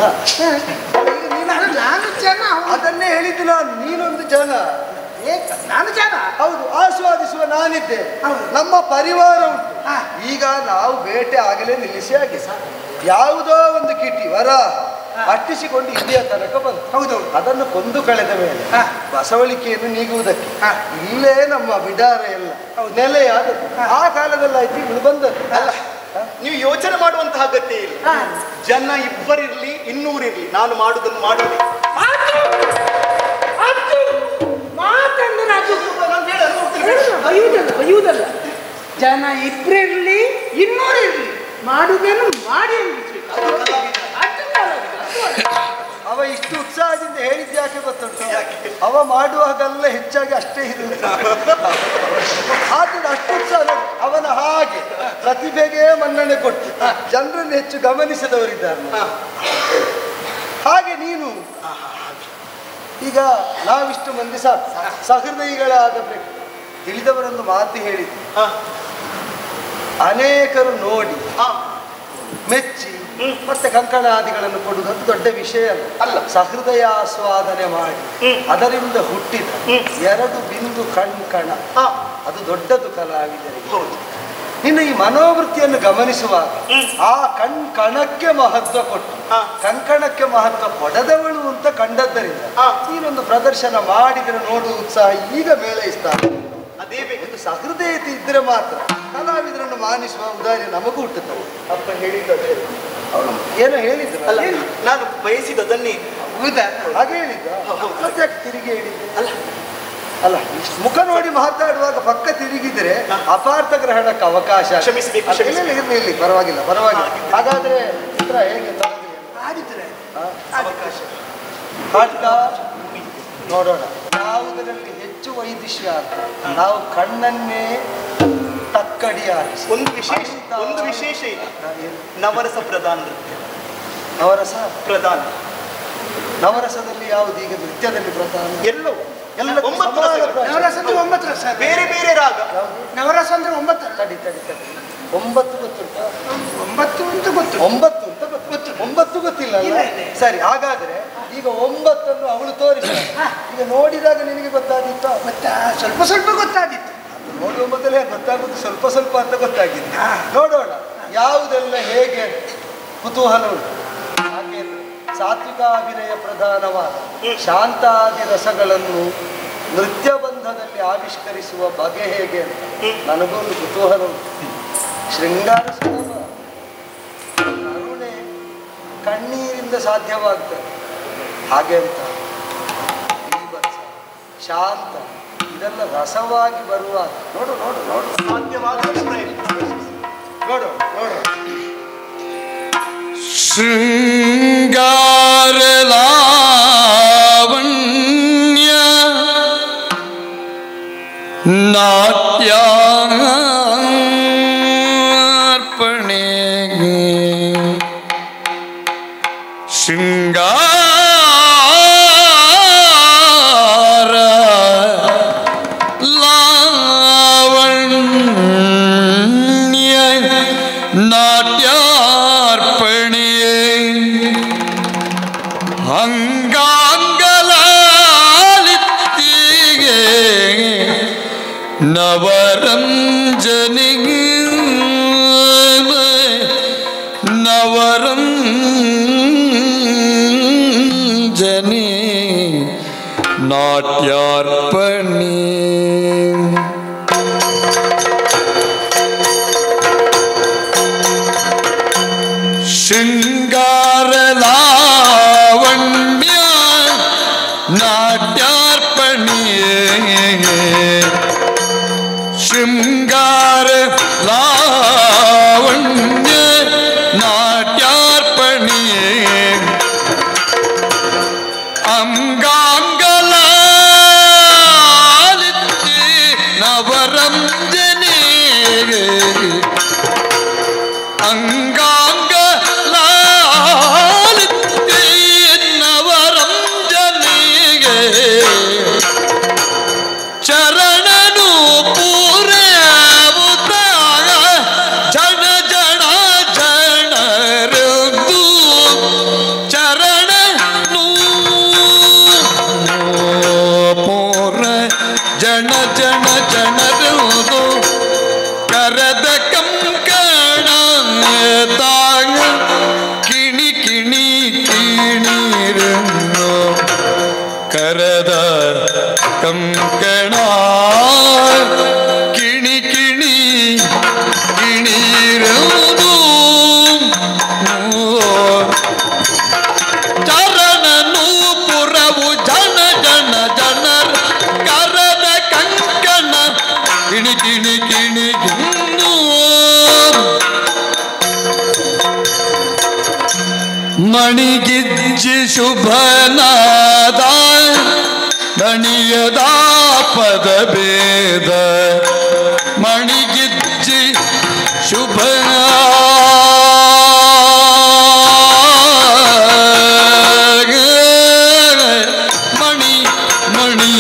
[SPEAKER 6] ನಾನು ಜನ.
[SPEAKER 5] ಅದನ್ನೇ ಹೇಳಿದ್ದು ನಾನು. ನೀನೊಂದು ಜನ.
[SPEAKER 6] ನಾನು ಜನ.
[SPEAKER 5] ಹೌದು, ಆಸ್ವಾದಿಸುವ ನಾನಿದ್ದೆ. ನಮ್ಮ ಪರಿವಾರ ಉಂಟು. ಈಗ ನಾವು ಬೇಟೆ ಆಗಲೇ ನಿಲ್ಲಿಸಿ ಆಗಿ ಯಾವುದೋ ಒಂದು ಕಿಟಿ ವರ ಅಟ್ಟಿಸಿಕೊಂಡು ಇಲ್ಲಿಯ ತನಕ ಬಂತು.
[SPEAKER 6] ಹೌದೌದು.
[SPEAKER 5] ಅದನ್ನು ಕೊಂದು ಕಳೆದ ಮೇಲೆ ಬಸವಳಿಕೆಯನ್ನು ನೀಗುವುದಕ್ಕೆ ಇಲ್ಲೇ ನಮ್ಮ ಬಿಡಾರ ಎಲ್ಲ ನೆಲೆಯಾದದ್ದು. ಆ ಕಾಲದಲ್ಲಿ ಆಯ್ತು ಇವಳು ಬಂದದ್ದು.
[SPEAKER 3] ಅಲ್ಲ, ನೀವು ಯೋಚನೆ ಮಾಡುವಂತಹ ಅಗತ್ಯ ಇಲ್ಲ. ಜನ ಇಬ್ಬರಿರ್ಲಿ 200 ಇರ್ಲಿ, ನಾನು ಮಾಡುವುದನ್ನು ಮಾಡುವುದೇ.
[SPEAKER 6] ಬೈಯುವುದಲ್ಲ, ಜನ ಇಬ್ಬರಿರ್ಲಿ 200 ಇರ್ಲಿ, ಮಾಡುವುದೇನು ಮಾಡಿ.
[SPEAKER 5] ಅವ ಇಷ್ಟು ಉತ್ಸಾಹದಿಂದ ಹೇಳಿದ್ದು ಯಾಕೆ ಗೊತ್ತುಂಟು? ಅವ ಮಾಡುವಾಗೆಲ್ಲ ಹೆಚ್ಚಾಗಿ ಅಷ್ಟೇ ಇರುವುದು. ಆದ್ರೆ ಅಷ್ಟು ಉತ್ಸಾಹ ಅವನ ಹಾಗೆ ಪ್ರತಿಭೆಗೆ ಮನ್ನಣೆ ಕೊಟ್ಟು ಜನರನ್ನು ಹೆಚ್ಚು ಗಮನಿಸಿದವರಿದ್ದಾರೆ. ಹಾಗೆ ನೀನು ಈಗ ನಾವಿಷ್ಟು ಮಂದಿ ಸಾಕು ಸಹೃದಯಿಗಳಾದ ತಿಳಿದವರೊಂದು ಮಾತು ಹೇಳಿದ್ದು, ಅನೇಕರು ನೋಡಿ ಮೆಚ್ಚಿ ಮತ್ತೆ ಕಂಕಣಾದಿಗಳನ್ನು ಕೊಡುವುದು ದೊಡ್ಡ ವಿಷಯ ಅಲ್ಲ. ಸಹೃದಯ ಆಸ್ವಾದನೆ ಮಾಡಿ ಅದರಿಂದ ಹುಟ್ಟಿದ 2 ಬಿಂದು ಕಂಕಣ ಅದು ದೊಡ್ಡದು ಕಲಾವಿದರಿಗೆ. ನಿನ್ನ ಈ ಮನೋವೃತ್ತಿಯನ್ನು ಗಮನಿಸುವಾಗ ಆ ಕಣಕ್ಕೆ ಮಹತ್ವ ಕೊಟ್ಟು ಕಂಕಣಕ್ಕೆ ಮಹತ್ವ ಕೊಡದವಳು ಅಂತ ಕಂಡದ್ದರಿಂದ ನೀನೊಂದು ಪ್ರದರ್ಶನ ಮಾಡಿದ್ರೆ ನೋಡುವ ಉತ್ಸಾಹ ಈಗ ಮೇಳೈಸ್ತಾರೆ.
[SPEAKER 3] ಅದೇ ಬೇಕು.
[SPEAKER 5] ಸಹೃದಯತೆ ಇದ್ರೆ ಮಾತ್ರ ಕಲಾವಿದರನ್ನು ಮಾನಿಸುವ ಉದಾಹರಣೆ ನಮಗೂ ಹುಟ್ಟುತ್ತದೆ.
[SPEAKER 3] ಅಪ್ಪ ಹೇಳಿದ್ದೆ
[SPEAKER 5] ಅವನು ಏನೋ ಹೇಳಿದ್ರು.
[SPEAKER 3] ಅಲ್ಲ, ನಾನು ಬಯಸಿದದನ್ನೇ.
[SPEAKER 5] ಹಾಗೆ ಹೇಳಿದ್ದ. ಮತ್ತೆ ತಿರುಗಿ ಹೇಳಿದ್ದೆ ಅಲ್ಲ. ಮುಖ ನೋಡಿ ಮಾತಾಡುವಾಗ ಪಕ್ಕ ತಿರುಗಿದ್ರೆ ಅಪಾರ್ಥ ಗ್ರಹಣಕ್ಕೆ ಅವಕಾಶ. ಇರ್ಲಿ, ಪರವಾಗಿಲ್ಲ. ಹಾಗಾದ್ರೆ ಚಿತ್ರ ಹೇಗೆ
[SPEAKER 6] ಅವಕಾಶ
[SPEAKER 5] ಹಾಡ್ತಾ ನೋಡೋಣ ಯಾವುದರಲ್ಲಿ ಹೆಚ್ಚು ವೈದಿಷ್ಯ ಅಂತ. ನಾವು ಕಣ್ಣನ್ನೇ ತಕ್ಕಡಿಯಾಗಿ
[SPEAKER 3] ಒಂದು ವಿಶೇಷ ಇದೆ, ನವರಸ ಪ್ರಧಾನ ನೃತ್ಯ.
[SPEAKER 5] ನವರಸ ಪ್ರಧಾನ. ನವರಸದಲ್ಲಿ ಯಾವುದು ಈಗ ನೃತ್ಯದಲ್ಲಿ ಪ್ರಧಾನ?
[SPEAKER 7] ಎಲ್ಲವೂ
[SPEAKER 5] ಎಲ್ಲ
[SPEAKER 7] 9 ರಸಗಳು.
[SPEAKER 6] ನವರಸ ಅಂದ್ರೆ 9 ರಸ.
[SPEAKER 7] ಬೇರೆ ಬೇರೆ ರಾಗ.
[SPEAKER 6] ನವರಸ ಅಂದ್ರೆ 9 ರಸ.
[SPEAKER 5] ತಡಿ 9 ಗೊತ್ತುಂಟಾ?
[SPEAKER 6] 9 ಅಂತ ಗೊತ್ತು.
[SPEAKER 5] 9 ಅಂತ ಗೊತ್ತು. 9 ಗೊತ್ತಿಲ್ಲ ಅಲ್ಲ?
[SPEAKER 6] ಇಲ್ಲ, ಇಲ್ಲ.
[SPEAKER 5] ಸರಿ, ಹಾಗಾದ್ರೆ ಈಗ 9 ಅವಳು ತೋರಿಸ. ಈಗ ನೋಡಿದಾಗ ನಿನಗೆ ಗೊತ್ತಾದಿತ್ತ?
[SPEAKER 6] ಸ್ವಲ್ಪ ಸ್ವಲ್ಪ ಗೊತ್ತಾದಿತ್ತು.
[SPEAKER 5] ನೋಡುವ ಮೊದಲೇ ಗೊತ್ತಾಗುದು ಸ್ವಲ್ಪ ಸ್ವಲ್ಪ ಅಂತ ಗೊತ್ತಾಗಿದೆ. ನೋಡೋಣ ಯಾವುದೆಲ್ಲ ಹೇಗೆ ಕುತೂಹಲ ಉಂಟು. ಹಾಗೆ ಸಾತ್ವಿಕ ಅಭಿನಯ ಪ್ರಧಾನವಾದ ಶಾಂತಾದಿ ರಸಗಳನ್ನು ನೃತ್ಯ ಬಂಧದಲ್ಲಿ ಆವಿಷ್ಕರಿಸುವ ಬಗೆ ಹೇಗೆ ಅಂತ ನನಗೊಂದು ಕುತೂಹಲ ಉಂಟು. ಶೃಂಗಾರ ಸುಲಭ, ಕರುಣೆ ಕಣ್ಣೀರಿಂದ ಸಾಧ್ಯವಾಗ್ತದೆ. ಹಾಗೆ ಅಂತ ಬೀಭತ್ಸ, ಶಾಂತ ಇದೆಲ್ಲ ರಸವಾಗಿ ಬರುವಾಗ ನೋಡು ನೋಡು ನೋಡು
[SPEAKER 7] ಸಾಧ್ಯವಾದ
[SPEAKER 5] ನೋಡು ನೋಡು.
[SPEAKER 1] ಶೃಂಗಾರ ಲಾವಣ್ಯ ನಾಟ್ಯಾರ್ಪಣೆ ಶೃಂಗಾರ ಲಾವಣ್ಯ ನಾಟ್ಯಾರ್ಪಣೆ ಅಂಗಾಂಗಲಾಲಿತ್ತಿಗೆ ನವರಂಜನಿಗೆ ನವರಂಜನಿ ನಾಟ್ಯಾರ್ಪಣೆ ಶೃಂಗಾರ ಲಾವಣ್ಯ ನಾಟ್ಯಾರ್ಪಣೆ ಶೃಂಗಾರ ಲಾವಣ್ಯ ನಾಟ್ಯಾರ್ಪಣೆ ಅಂಗಾಂಗಲಾಲಿತ್ತಿ ನವರಂಜನೆ ಅಂಗಾಂಗ ಲಾಲಿತ್ತಿ ನವರಂಜನೆಗೆ ಚರಣನು ಪೂರವುತ್ತಾಗ ಜನ ಜನ ಜನರದು ಚರಣನು ಪೂರ ಜನ ಜನ ಜನರದು ಕರದ ಕಂಕಣ ತಾಗ ಕಿಣಿ ಕಿಣಿ ಕಿಣಿರನ್ನು ಕರದ ಕಂಕಣ ಕಿಣಿ ಕಿಣಿ ಕಿಣಿರದು ಚರಣನು ಪುರವು ಜನ ಜನ ಜನರ ಕರದ ಕಂಕಣ ಕಿಣಿ ಕಿಣಿ ಕಿಣಿ ಕಿನ್ನು ಮಣಿಗಿಜ್ಜಿ ಶುಭನಾದ ದಣಿಯದ ಪದ ಭೇದ ಮಣಿಗಿಜ್ಜಿ ಶುಭ ಮಣಿ ಮಣಿ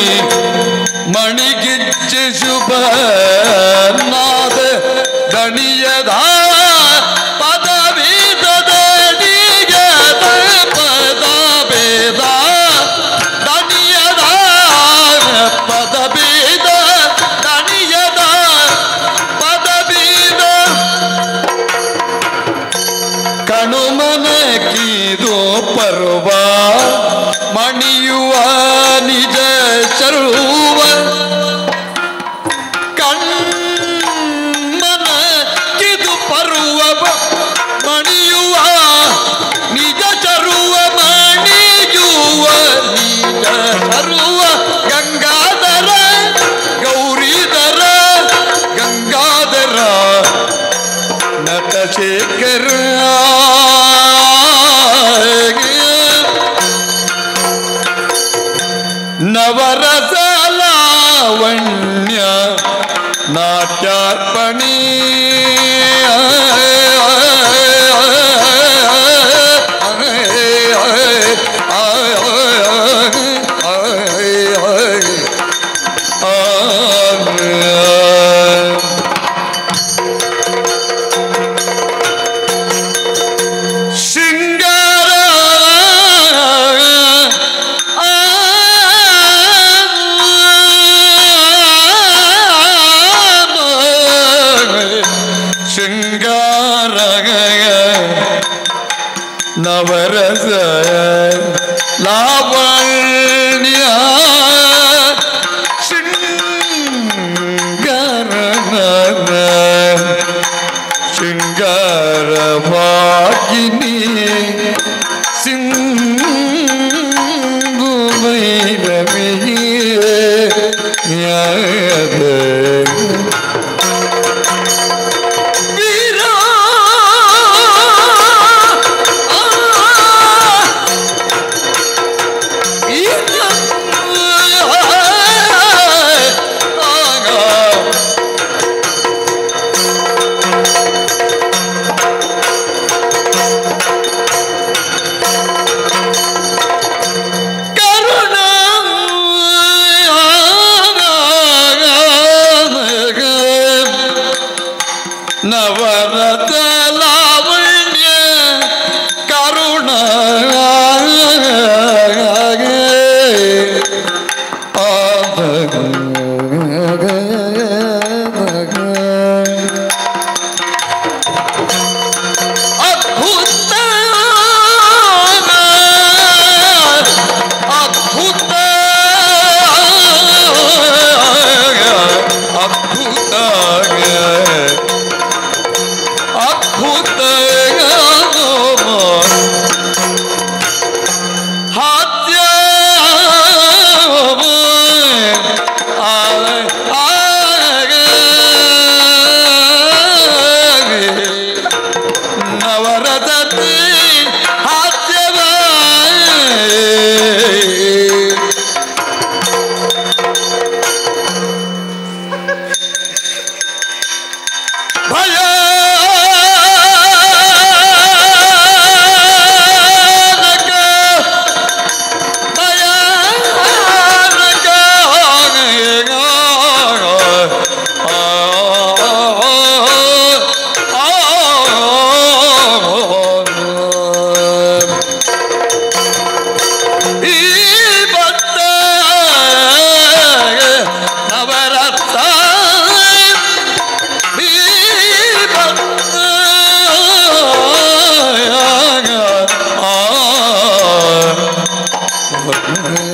[SPEAKER 1] ಮಣಿಗಿಜ್ಜಿ ಶುಭ ನಾದ ದಣಿಯದ ಪದ ಭೇದ ಪದ ಭೇದ ದಣಿಯದ ಪದ ಭೇದ ದಣಿಯದ ಪದ ಭೇದ ಕಣುಮನ ಕೀದು ಪರ್ವ ಮಣಿಯುವ ನಿಜ ಚರುವ ಕಣ್ಮನ ಕಿದು ಪರ್ವ ಮಣಿಯುವ ನಿಜ ಚರುವ ಮಣಿಯುವ ನಿಜ ಚರುವ ಗಂಗಾಧರ ಗೌರಿಧರ ಗಂಗಾಧರ ನಟಶೇಖರ ನವರಸ ಲಾವಣ್ಯ ನಾಟ್ಯಾರ್ಪಣೆ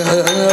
[SPEAKER 1] ರೌದ್ರ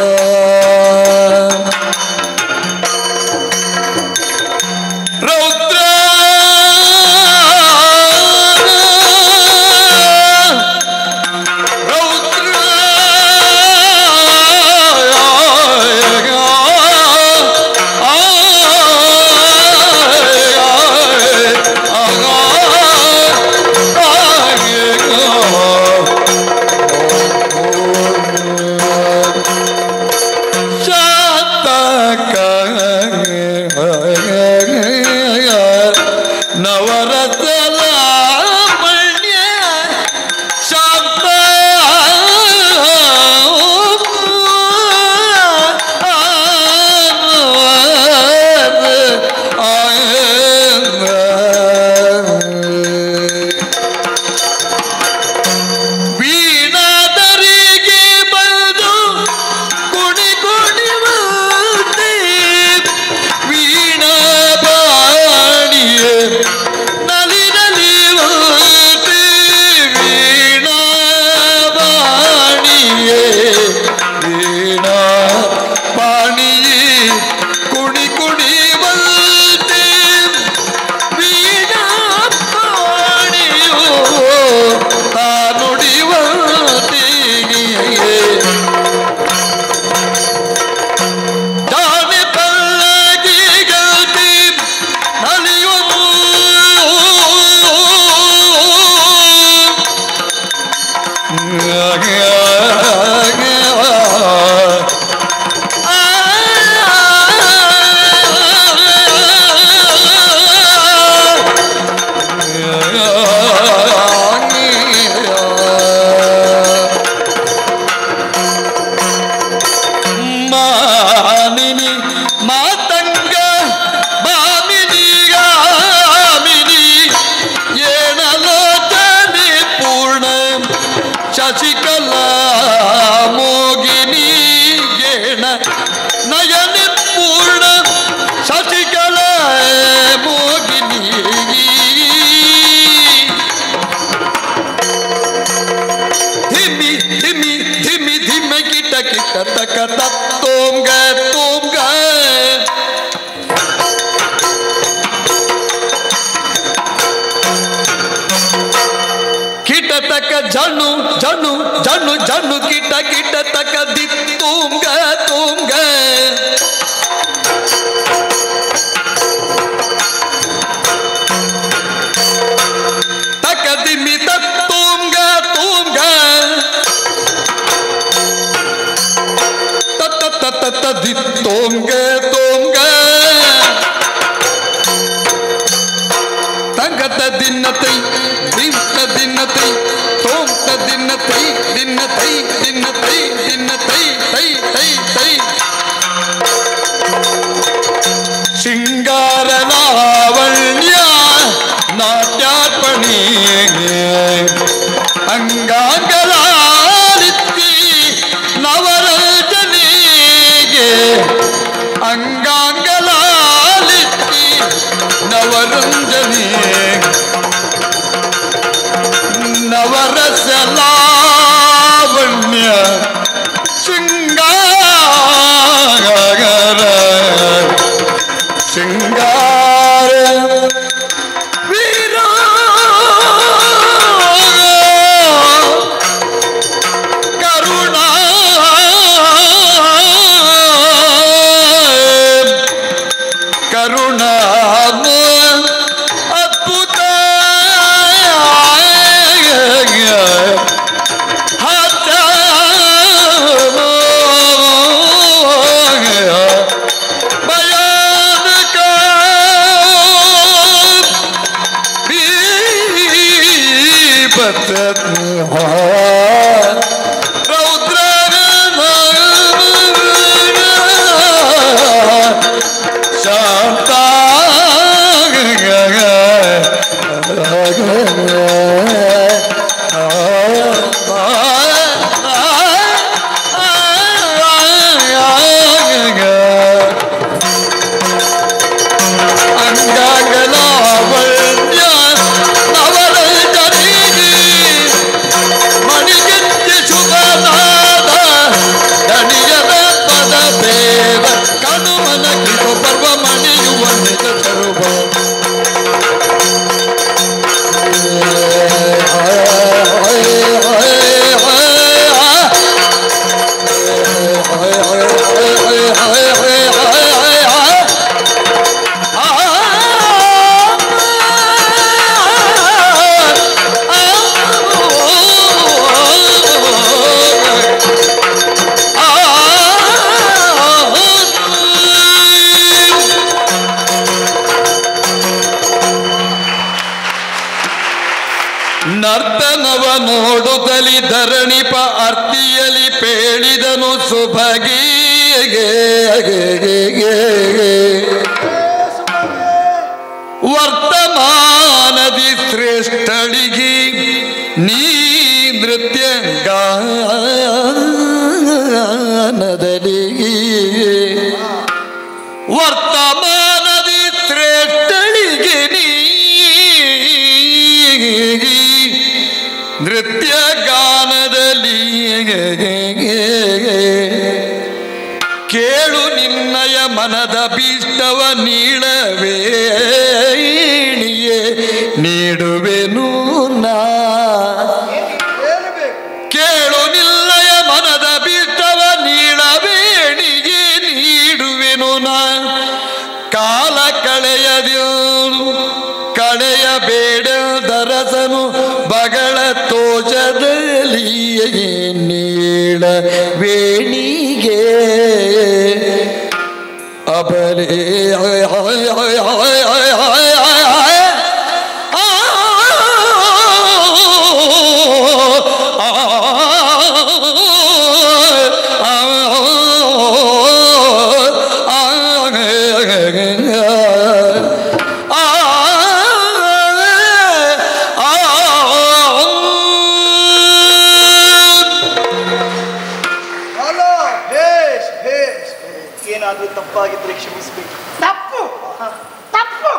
[SPEAKER 8] झनु झनु झनु झनु कीट कीट तक दी तुंग तुंग तक दिमी तक तुंग तुंग तत तत तत दी तुंग तुंग तंगत दिनतै दिनतै तोंगत दिनतै दिनतै दिनतै दिनतै तै तै तै शृंगार लावण्य नाट्यार्पणे अंगांगलालित्ति नवरजनेगे ನೋಡುತ್ತಲಿ ಧರಣಿಪ ಅರ್ತಿಯಲಿ ಪೇಳಿದನು ಸುಭಗಿಗೆ ವರ್ತಮಾನದಿ ಶ್ರೇಷ್ಠಳಿಗೆ ನೀ ನೃತ್ಯ ಗಾನದಲ್ಲಿ ವರ್ತಮಾನದಿ ಶ್ರೇಷ್ಠಳಿಗೆ ನೀ ನೃತ್ಯ ಗಾನದಲ್ಲಿ ಕೇಳು ನಿನ್ನಯ ಮನದ ಭೀಷ್ಟವ ನೀಳವೇಣಿಯೇ ನೀಡುವೆನು ನಾ ಕೇಳು ನಿನ್ನಯ ಮನದ ಭೀಷ್ಟವ ನೀಳವೇಣಿಯೇ ನೀಡುವೆನು ನಾ ಕಾಲ ಕಳೆಯಬೇಡ ದರಸನು ಬಗಳ ತೋಚದಲ್ಲಿ ನೀಳ ವೇಣಿಗೆ ಅಬಲೆ
[SPEAKER 7] ಏನಾದ್ರೂ ತಪ್ಪಾಗಿದ್ರೆ ಕ್ಷಮಿಸ್ಬೇಕು.
[SPEAKER 6] ತಪ್ಪು ತಪ್ಪು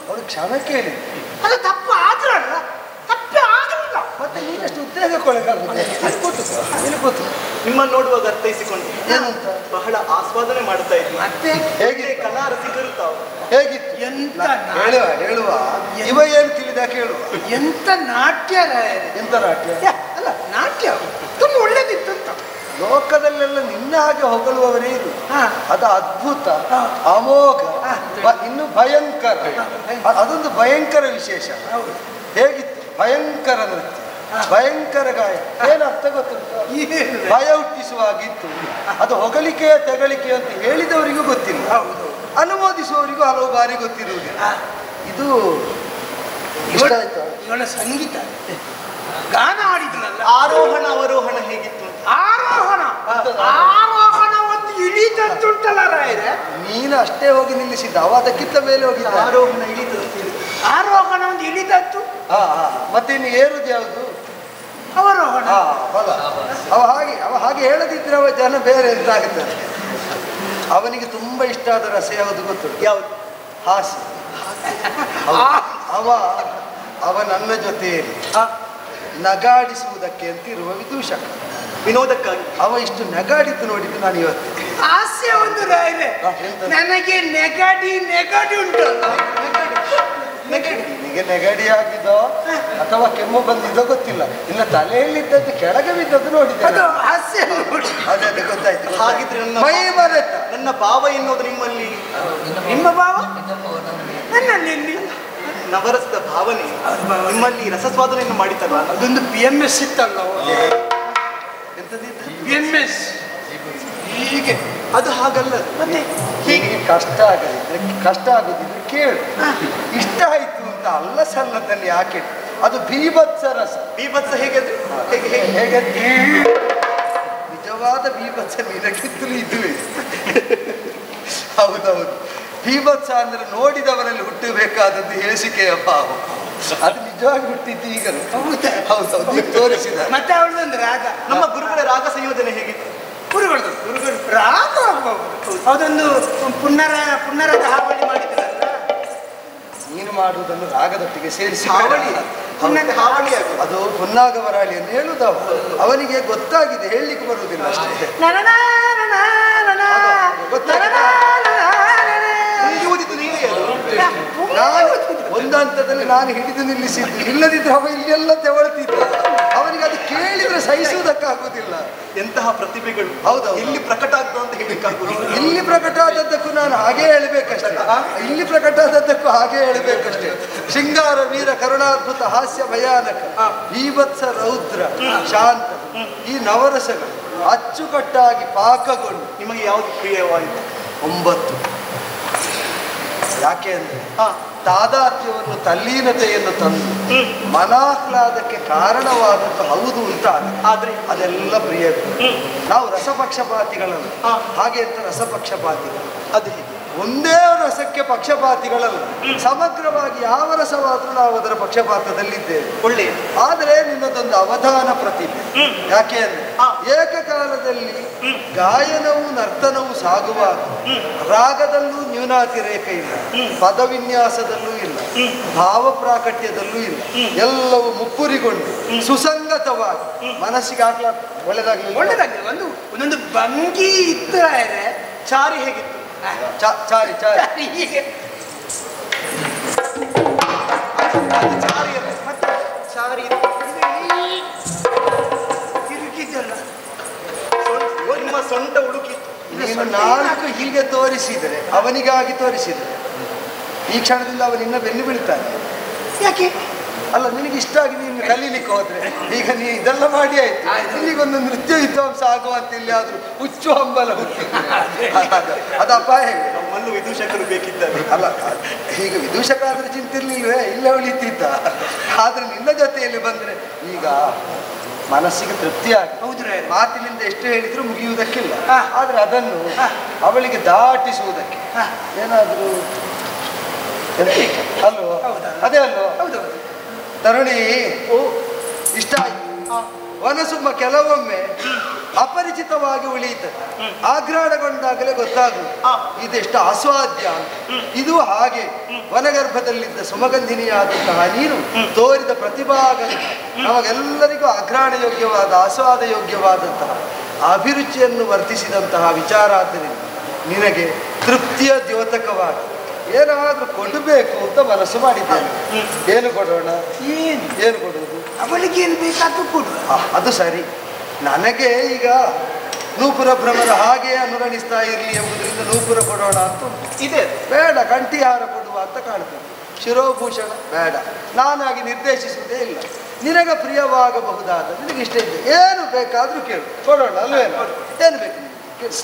[SPEAKER 5] ಅವಳು ಕ್ಷಮೆ ಕೇಳಿ.
[SPEAKER 6] ಅದು ತಪ್ಪು ಆದ್ರಲ್ಲ, ತಪ್ಪೇ ಆಗಲಿಲ್ಲ.
[SPEAKER 5] ಮತ್ತೆ ನೀನಷ್ಟು ಉದ್ರೇಕಕ್ಕೊಳಗಾಗುತ್ತೆ. ಗೊತ್ತು
[SPEAKER 7] ನಿಮ್ಮನ್ನು ನೋಡುವಾಗ ಅರ್ಥೈಸಿಕೊಂಡು
[SPEAKER 5] ಏನಂತ
[SPEAKER 7] ಬಹಳ ಆಸ್ವಾದನೆ ಮಾಡ್ತಾ ಇದ್ವಿ.
[SPEAKER 6] ಮತ್ತೆ
[SPEAKER 5] ಹೇಗೆ
[SPEAKER 7] ಕಲಾ ರಸಿಕರು ತಾವು.
[SPEAKER 5] ಹೇಗಿತ್ತು
[SPEAKER 6] ಎಂತ
[SPEAKER 5] ಹೇಳುವ ಇವ ಏನು ತಿಳಿದ ಕೇಳುವ.
[SPEAKER 6] ಎಂತ ನಾಟ್ಯ
[SPEAKER 5] ಎಂತ ನಾಟ್ಯ?
[SPEAKER 6] ಅಲ್ಲ, ನಾಟ್ಯ ತುಂಬ ಒಳ್ಳೇದಿತ್ತು ಅಂತ.
[SPEAKER 5] ಲೋಕದಲ್ಲೆಲ್ಲ ನಿನ್ನ ಹಾಗೆ ಹೊಗಳುವವರೇ ಇದು. ಅದು ಅದ್ಭುತ, ಅಮೋಘ, ಇನ್ನು ಭಯಂಕರ. ಅದೊಂದು ಭಯಂಕರ ವಿಶೇಷ. ಹೇಗಿತ್ತು? ಭಯಂಕರ ನೃತ್ಯ, ಭಯಂಕರ ಗಾಯ. ಏನು ಅರ್ಥ ಗೊತ್ತುಂಟು? ಭಯ ಹುಟ್ಟಿಸುವಾಗಿತ್ತು. ಅದು ಹೊಗಳಿಕೆ ತೆಗಳಿಕೆ ಅಂತ ಹೇಳಿದವರಿಗೂ ಗೊತ್ತಿಲ್ಲ, ಅನುಮೋದಿಸುವವರಿಗೂ ಹಲವು ಬಾರಿ ಗೊತ್ತಿರುವುದಿಲ್ಲ. ಇದು ಇಷ್ಟ ಆಯ್ತು.
[SPEAKER 6] ಇವಳ ಸಂಗೀತ ಗಾನ ಆಡಿದ್ರಲ್ಲ,
[SPEAKER 7] ಆರೋಹಣ ಅವರೋಹಣ ಹೇಗಿತ್ತು?
[SPEAKER 6] ಆರೋಹಣ ಒಂದು ಇಳಿತಂತುಂಟಲ್ಲ ರಾಯರೇ.
[SPEAKER 5] ನೀನು ಅಷ್ಟೇ ಹೋಗಿ ನಿಲ್ಲಿಸಿದ್ದ, ಅವ ಅದಕ್ಕಿಂತ ಮೇಲೆ ಹೋಗಿದ್ದ.
[SPEAKER 7] ಆರೋಹಣ ಇಳಿತದ
[SPEAKER 6] ಆರೋಹಣ ಒಂದು ಇಳಿತತ್ತು.
[SPEAKER 5] ಮತ್ತೆ ಇನ್ನು ಏರುದು ಯಾವುದು?
[SPEAKER 6] ಅವರೋಹಣ.
[SPEAKER 5] ಅವ ಹಾಗೆ ಹೇಳದಿದ್ರೆ ಅವ ಜನ ಬೇರೆ ಎಂತ ಆಗುತ್ತಾರೆ. ಅವನಿಗೆ ತುಂಬಾ ಇಷ್ಟ ಆದ ರಸ ಯಾವುದು ಗೊತ್ತು?
[SPEAKER 7] ಯಾವುದು?
[SPEAKER 5] ಹಾಸ್ಯ. ಅವ ನನ್ನ ಜೊತೆಯಲ್ಲಿ ನಗಾಡಿಸುವುದಕ್ಕೆ ಅಂತ ಇರುವ ವಿದೂಷಕ,
[SPEAKER 7] ವಿನೋದಕ್ಕಾಗಿ.
[SPEAKER 5] ಅವ ಇಷ್ಟು ನಗಾಡಿದ್ದು ನೋಡಿದ್ದು ನಾನು ಇವತ್ತು.
[SPEAKER 6] ಹಾಸ್ಯ ಒಂದು ರಾಯರೇ, ನನಗೆ ನೆಗಡಿ ಉಂಟು.
[SPEAKER 5] ನಿನಗೆ ನೆಗಡಿ ಆಗಿದ್ದೋ ಅಥವಾ ಕೆಮ್ಮು ಬಂದಿದ್ದೋ ಗೊತ್ತಿಲ್ಲ. ಇನ್ನ ತಲೆಯಲ್ಲಿದ್ದದ್ದು ಕೆಳಗೆ ಬಿದ್ದದ್ದು ನೋಡಿದ್ದೆ.
[SPEAKER 6] ಅದು ಹಾಸ್ಯ.
[SPEAKER 5] ಅದೇ ಗೊತ್ತಾಯ್ತು.
[SPEAKER 7] ಹಾಗಿದ್ರೆ
[SPEAKER 5] ಮೈ ಮರೆತ
[SPEAKER 7] ನನ್ನ ಭಾವ ಎನ್ನುವುದು ನಿಮ್ಮಲ್ಲಿ.
[SPEAKER 6] ನಿಮ್ಮ ಭಾವ ನನ್ನಲ್ಲಿ
[SPEAKER 7] ನವರಸದ ಭಾವನೆ ನಿಮ್ಮಲ್ಲಿ ರಸಸ್ವಾದನೆಯನ್ನು ಮಾಡಿತಲ್ಲ.
[SPEAKER 6] ಅದೊಂದು PMS ಇತ್ತಲ್ಲ, PMS. ಹೀಗೆ
[SPEAKER 5] ಅದು ಹಾಗಲ್ಲ.
[SPEAKER 6] ಮತ್ತೆ
[SPEAKER 5] ಹೀಗೆ ಕಷ್ಟ ಆಗೋದಿದ್ರೆ ಕೇಳು. ಇಷ್ಟ ಆಯ್ತು ಅಂತ ಅಲ್ಲ ಸಲ್ಲದಲ್ಲಿ ಯಾಕೆ? ಅದು ಬೀಭತ್ಸ ರಸ.
[SPEAKER 7] ಬೀಭತ್ಸ ಹೇಗೆ?
[SPEAKER 5] ಹೇಗೆ ನಿಜವಾದ ಬೀಭತ್ಸ ನಿನಗಿತ್ತಲೂ ಇದುವೆ. ಹೌದೌದು, ಬೀಭತ್ಸ ಅಂದ್ರೆ ನೋಡಿದವರಲ್ಲಿ ಹುಟ್ಟಬೇಕಾದದ್ದು ಹೇಸಿಕೆಯ ಭಾವ. ಅದು ನಿಜವಾಗಿ ಹುಟ್ಟಿದ್ದು ಈಗ. ಹೌದೌದು, ತೋರಿಸಿದ.
[SPEAKER 6] ಮತ್ತೆ ಅವಳದೊಂದು ರಾಗ.
[SPEAKER 7] ನಮ್ಮ ಗುರುಗಳ ರಾಗ ಸಂಯೋಜನೆ ಹೇಗಿತ್ತು?
[SPEAKER 6] ಗುರುಗಳು ರಾಗ ಅದೊಂದು ಪುನ್ನರದ ಹಾವಳಿ ಮಾಡಿದ್ರಲ್ಲ.
[SPEAKER 5] ನೀನು ಮಾಡುವುದನ್ನು ರಾಗದೊಟ್ಟಿಗೆ ಸೇರಿಸಿ
[SPEAKER 7] ಹಾವಳಿ
[SPEAKER 5] ಅದು ಪುನ್ನಾಗವರಾಳಿ ಅಂತ ಹೇಳುದು. ಅವನಿಗೆ ಗೊತ್ತಾಗಿದೆ, ಹೇಳಲಿಕ್ಕೆ ಬರುವುದಿಲ್ಲ ಅಷ್ಟೇ. ನಾನು ಒಂದು ಹಂತದಲ್ಲಿ ನಾನು ಹಿಡಿದು ನಿಲ್ಲಿಸಿದ್ದು, ಇಲ್ಲದಿದ್ರೆ ಅವ ಇಲ್ಲೆಲ್ಲ ತೆವಳ್ತಿದ್ದ. ಅವನಿಗೆ ಅದು ಕೇಳಿದ್ರೆ ಸಹಿಸುವುದಕ್ಕಾಗುವುದಿಲ್ಲ.
[SPEAKER 7] ಎಂತಹ ಪ್ರತಿಭೆಗಳು
[SPEAKER 5] ಹೌದೌದು.
[SPEAKER 7] ಇಲ್ಲಿ ಪ್ರಕಟ ಆಗ್ತದೆ ಅಂತ ಹೇಳಲಿಕ್ಕಾಗುವುದಿಲ್ಲ.
[SPEAKER 5] ಇಲ್ಲಿ ಪ್ರಕಟ ಆದದ್ದಕ್ಕೂ ನಾನು ಹಾಗೆ ಹೇಳಬೇಕಷ್ಟೇ. ಇಲ್ಲಿ ಪ್ರಕಟ ಆದದ್ದಕ್ಕೂ ಹಾಗೆ ಹೇಳಬೇಕಷ್ಟೇ. ಶೃಂಗಾರ ವೀರ ಕರುಣಾದ್ಭುತ ಹಾಸ್ಯ ಭಯಾನಕ ಬೀಭತ್ಸ ರೌದ್ರ ಶಾಂತ ಈ ನವರಸಗಳು ಅಚ್ಚುಕಟ್ಟಾಗಿ ಪಾಕಗೊಂಡು
[SPEAKER 7] ನಿಮಗೆ ಯಾವುದು ಪ್ರಿಯವಾಯಿತು?
[SPEAKER 5] 9. ಯಾಕೆ ಅಂದ್ರೆ ತಾದಾತ್ಮ್ಯವನ್ನು ತಲ್ಲೀನತೆಯನ್ನು ತಂದು ಮನಾಹ್ಲಾದಕ್ಕೆ ಕಾರಣವಾದದ್ದು ಹೌದು ಅಂತ ಆದ್ರೆ ಅದೆಲ್ಲ ಪ್ರಿಯ. ನಾವು ರಸಪಕ್ಷಪಾತಿಗಳಲ್ಲ, ಹಾಗೆ ಅಂತ ರಸಪಕ್ಷಪಾತಿಗಳು ಅದು ಒಂದೇ ರಸಕ್ಕೆ ಪಕ್ಷಪಾತಿಗಳಲ್ಲ. ಸಮಗ್ರವಾಗಿ ಯಾವ ರಸವಾದರೂ ನಾವು ಅದರ ಪಕ್ಷಪಾತದಲ್ಲಿದ್ದೇವೆ. ಒಳ್ಳೆಯ ಆದರೆ ನಿನ್ನದೊಂದು ಅವಧಾನ ಪ್ರತಿಭೆ. ಯಾಕೆ ಅಂದ್ರೆ ಏಕಕಾಲದಲ್ಲಿ ಗಾಯನವು ನರ್ತನವು ಸಾಗುವಾಗ ರಾಗದಲ್ಲೂ ನ್ಯೂನಾತಿರೇಕ ಇಲ್ಲ, ಪದವಿನ್ಯಾಸದಲ್ಲೂ ಇಲ್ಲ, ಭಾವ ಪ್ರಾಕಟ್ಯದಲ್ಲೂ ಇಲ್ಲ, ಎಲ್ಲವೂ ಮುಪ್ಪುರಿಗೊಂಡು ಸುಸಂಗತವಾಗಿ ಮನಸ್ಸಿಗೆ ಒಳ್ಳೆದಾಗಲಿ
[SPEAKER 6] ಒಂದೊಂದು ಭಂಗಿ ಇದ್ರೆ
[SPEAKER 5] ಚಾರಿ ಹೇಗಿತ್ತು? ಚಾರಿ ಚಾರಿ ಚಾರಿ
[SPEAKER 6] ತಿರುಗಿದ್ದಲ್ಲ,
[SPEAKER 5] ನಿಮ್ಮ ಸೊಂಟ ಹುಡುಕಿ. ನೀನು ನಾಲ್ಕು ಹೀಗೆ ತೋರಿಸಿದರೆ ಅವನಿಗಾಗಿ ತೋರಿಸಿದರೆ ಈ ಕ್ಷಣದಿಂದ ಅವನಿನ್ನ ಬೆನ್ನು ಬೀಳ್ತಾನೆ.
[SPEAKER 6] ಯಾಕೆ
[SPEAKER 5] ಅಲ್ಲ, ನಿನಗೆ ಇಷ್ಟ ಆಗಿ ನೀನು ಕಲೀಲಿಕ್ಕೆ ಹೋದ್ರೆ ಈಗ ನೀ ಇದೆಲ್ಲ ಮಾಡಿ ಆಯ್ತು, ಇಲ್ಲಿಗೊಂದು ನೃತ್ಯ ವಿದ್ವಾಂಸ ಆಗುವಂತ ಇಲ್ಲಿ ಆದ್ರೂ ಹುಚ್ಚು ಹಂಬಲ ಅದು ಅಪಾಯ.
[SPEAKER 7] ನಮ್ಮಲ್ಲೂ ವಿದೂಷಕರು ಬೇಕಿದ್ದಾರೆ.
[SPEAKER 5] ಅಲ್ಲ, ಈಗ ವಿದೂಷಕ ಆದ್ರೆ ಚಿಂತಿರ್ಲಿಲ್ವೇ, ಇಲ್ಲ ಉಳಿತಿದ್ದ. ಆದ್ರೆ ನಿನ್ನ ಜೊತೆಯಲ್ಲಿ ಬಂದ್ರೆ ಈಗ ಮನಸ್ಸಿಗೆ ತೃಪ್ತಿಯಾಗಿ ಮಾತಿನಿಂದ ಎಷ್ಟು ಹೇಳಿದ್ರು ಮುಗಿಯುವುದಕ್ಕಿಲ್ಲ. ಆದ್ರೆ ಅದನ್ನು ಅವಳಿಗೆ ದಾಟಿಸುವುದಕ್ಕೆ ಏನಾದ್ರೂ ಅಲ್ವೋ? ಅದೇ ಅಲ್ವೋ? ತರುಣಿ ಇಷ್ಟ ಆಯ್ತು. ವನಸುಮ್ಮ ಕೆಲವೊಮ್ಮೆ ಅಪರಿಚಿತವಾಗಿ ಉಳಿಯುತ್ತದೆ. ಆಘ್ರಾಣಗೊಂಡಾಗಲೇ ಗೊತ್ತಾಗುವುದು ಇದೆಷ್ಟು ಆಸ್ವಾದ್ಯ ಅಂತ. ಇದು ಹಾಗೆ ವನಗರ್ಭದಲ್ಲಿದ್ದ ಸುಮಗಂಧಿನಿಯಾದಂತಹ ನೀನು ತೋರಿದ ಪ್ರತಿಭಾಗ ನಮಗೆಲ್ಲರಿಗೂ ಆಘ್ರಾಣ ಯೋಗ್ಯವಾದ ಆಸ್ವಾದ ಯೋಗ್ಯವಾದಂತಹ ಅಭಿರುಚಿಯನ್ನು ವರ್ತಿಸಿದಂತಹ ವಿಚಾರ. ಆದ್ದರಿಂದ ನಿನಗೆ ತೃಪ್ತಿಯ ದ್ಯೋತಕವಾಗಿ ಏನಾದ್ರೂ ಕೊಡಬೇಕು ಅಂತ ಮನಸ್ಸು ಮಾಡಿದ್ದೇನೆ. ಏನು ಕೊಡೋಣ? ಏನು ಕೊಡುವುದು?
[SPEAKER 6] ಅವಳಿಗೆ ಏನು ಬೇಕಾದ್ರೂ ಕೊಡು.
[SPEAKER 5] ಅದು ಸರಿ. ನನಗೆ ಈಗ ನೂಪುರ ಭ್ರಮರ ಹಾಗೆ ಅನುರಣಿಸ್ತಾ ಇರಲಿ ಎಂಬುದರಿಂದ ನೂಪುರ ಕೊಡೋಣ ಅಂತ ಇದೆ. ಬೇಡ, ಕಂಠಿಹಾರ ಕೊಡುವ ಅಂತ ಕಾಣ್ತದೆ. ಶಿರೋಭೂಷಣ ಬೇಡ, ನಾನಾಗಿ ನಿರ್ದೇಶಿಸುವುದೇ ಇಲ್ಲ. ನಿನಗೆ ಪ್ರಿಯವಾಗಬಹುದಾದ ನಿನಗೆ ಇಷ್ಟ ಇದೆ ಏನು ಬೇಕಾದ್ರೂ ಕೇಳು, ಕೊಡೋಣ ಅಲ್ವೇನು? ಏನು ಬೇಕು ಕೇಳು.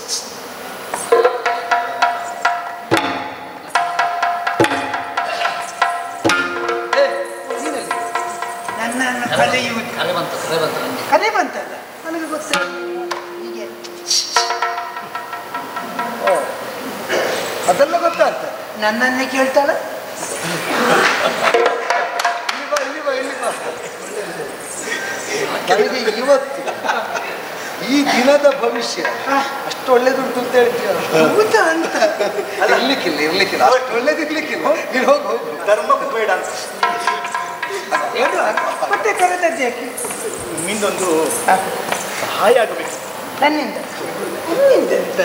[SPEAKER 6] ನನ್ನನ್ನು ಕಳೆಯುವುದು ಕಲೆ ಬಂತಲ್ಲ, ನನಗೆ ಗೊತ್ತಿಲ್ಲ. ಹೀಗೆ
[SPEAKER 5] ಅದೆಲ್ಲ ಗೊತ್ತಾಗ್ತದೆ.
[SPEAKER 6] ನನ್ನನ್ನೇ ಕೇಳ್ತಾಳ.
[SPEAKER 5] ನನಗೆ ಇವತ್ತು ಈ ದಿನದ ಭವಿಷ್ಯ ಅಷ್ಟು ಒಳ್ಳೇದುಂಟು ಅಂತ ಹೇಳ್ತೀಯ
[SPEAKER 6] ಅಂತ
[SPEAKER 5] ಇರ್ಲಿಕ್ಕಿಲ್ಲ ಅಷ್ಟು ಒಳ್ಳೇದಿರ್ಲಿಕ್ಕಿಲ್ಲ. ನೀನು ಹೋಗಿ ಹೋಗು, ಧರ್ಮಕ್ಕೂ ಬೇಡ ಅಂತ
[SPEAKER 6] ಹೇಳು. ಮತ್ತೆ ಕರೆದದ್ದು ಯಾಕೆ?
[SPEAKER 7] ನಿಮ್ಮಿಂದೊಂದು ಸಹಾಯ ಆಗಬೇಕು.
[SPEAKER 6] ನನ್ನಿಂದ ಅಂತ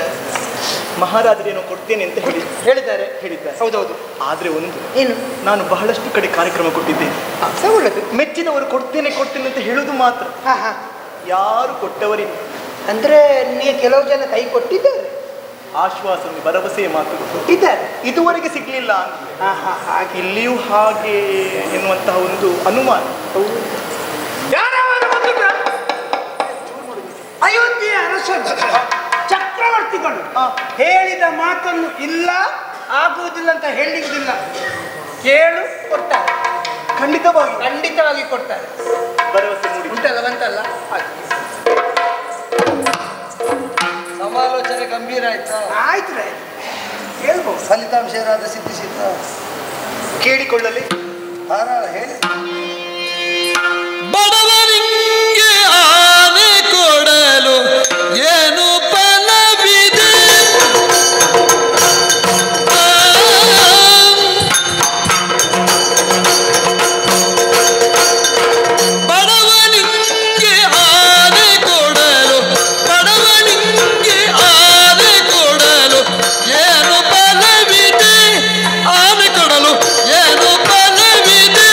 [SPEAKER 7] ಮಹಾರಾಜರೇನೋ ಕೊಡ್ತೇನೆ ಅಂತ ಹೇಳಿದ್ದಾರೆ. ಹೌದೌದು. ಆದ್ರೆ ಒಂದು
[SPEAKER 6] ಏನು,
[SPEAKER 7] ನಾನು ಬಹಳಷ್ಟು ಕಡೆ ಕಾರ್ಯಕ್ರಮ ಕೊಟ್ಟಿದ್ದೇನೆ.
[SPEAKER 6] ಒಳ್ಳೆದು.
[SPEAKER 7] ಮೆಚ್ಚಿದವರು ಕೊಡ್ತೇನೆ ಅಂತ ಹೇಳುದು ಮಾತ್ರ, ಯಾರು ಕೊಟ್ಟವರಿಲ್ಲ.
[SPEAKER 6] ಅಂದ್ರೆ ನೀವು ಕೆಲವು ಜನ ಕೈ ಕೊಟ್ಟಿದ್ದಾರೆ,
[SPEAKER 7] ಆಶ್ವಾಸನೆ ಭರವಸೆ ಮಾತು
[SPEAKER 6] ಕೊಟ್ಟಿದ್ದಾರೆ,
[SPEAKER 7] ಇದುವರೆಗೆ ಸಿಗ್ಲಿಲ್ಲ. ಇಲ್ಲಿಯೂ ಹಾಗೆ ಎನ್ನುವಂತಹ ಒಂದು ಅನುಮಾನ.
[SPEAKER 6] ಅಯೋಧ್ಯೆಯ ಅರಸರು ಚಕ್ರವರ್ತಿಗಳು ಹೇಳಿದ ಮಾತನ್ನು ಇಲ್ಲ ಆಗುವುದಿಲ್ಲ ಅಂತ ಹೇಳಲಿಕ್ಕಿಲ್ಲ. ಕೇಳು ಕೊಡ್ತಾರೆ, ಖಂಡಿತವಾಗಿ ಕೊಡ್ತಾರೆ.
[SPEAKER 7] ಭರವಸೆ ಮೂಡಿ
[SPEAKER 6] ಉಂಟಲ್ಲ ಬಂತಲ್ಲ.
[SPEAKER 5] ಸಮಾಲೋಚನೆ ಗಂಭೀರ ಆಯ್ತಾ?
[SPEAKER 6] ಆಯ್ತು ಹೇಳ್ಬೋದು.
[SPEAKER 5] ಫಲಿತಾಂಶ ಏನಾದ್ರೂ ಸಿದ್ಧಿಸಿದ್ದ
[SPEAKER 7] ಕೇಳಿಕೊಳ್ಳಲಿ.
[SPEAKER 5] ಧಾರಾಳ ಹೇಳಿ.
[SPEAKER 8] ಬಡವನಿಗೆ ಆನೆ ಕೊಡಲು ಏನು ಫಲವಿದೆ? ಬಡವನಿಗೆ ಆನೆ ಕೊಡಲು ಏನು ಫಲವಿದೆ? ಆನೆ ಕೊಡಲು ಏನು ಫಲವಿದೆ?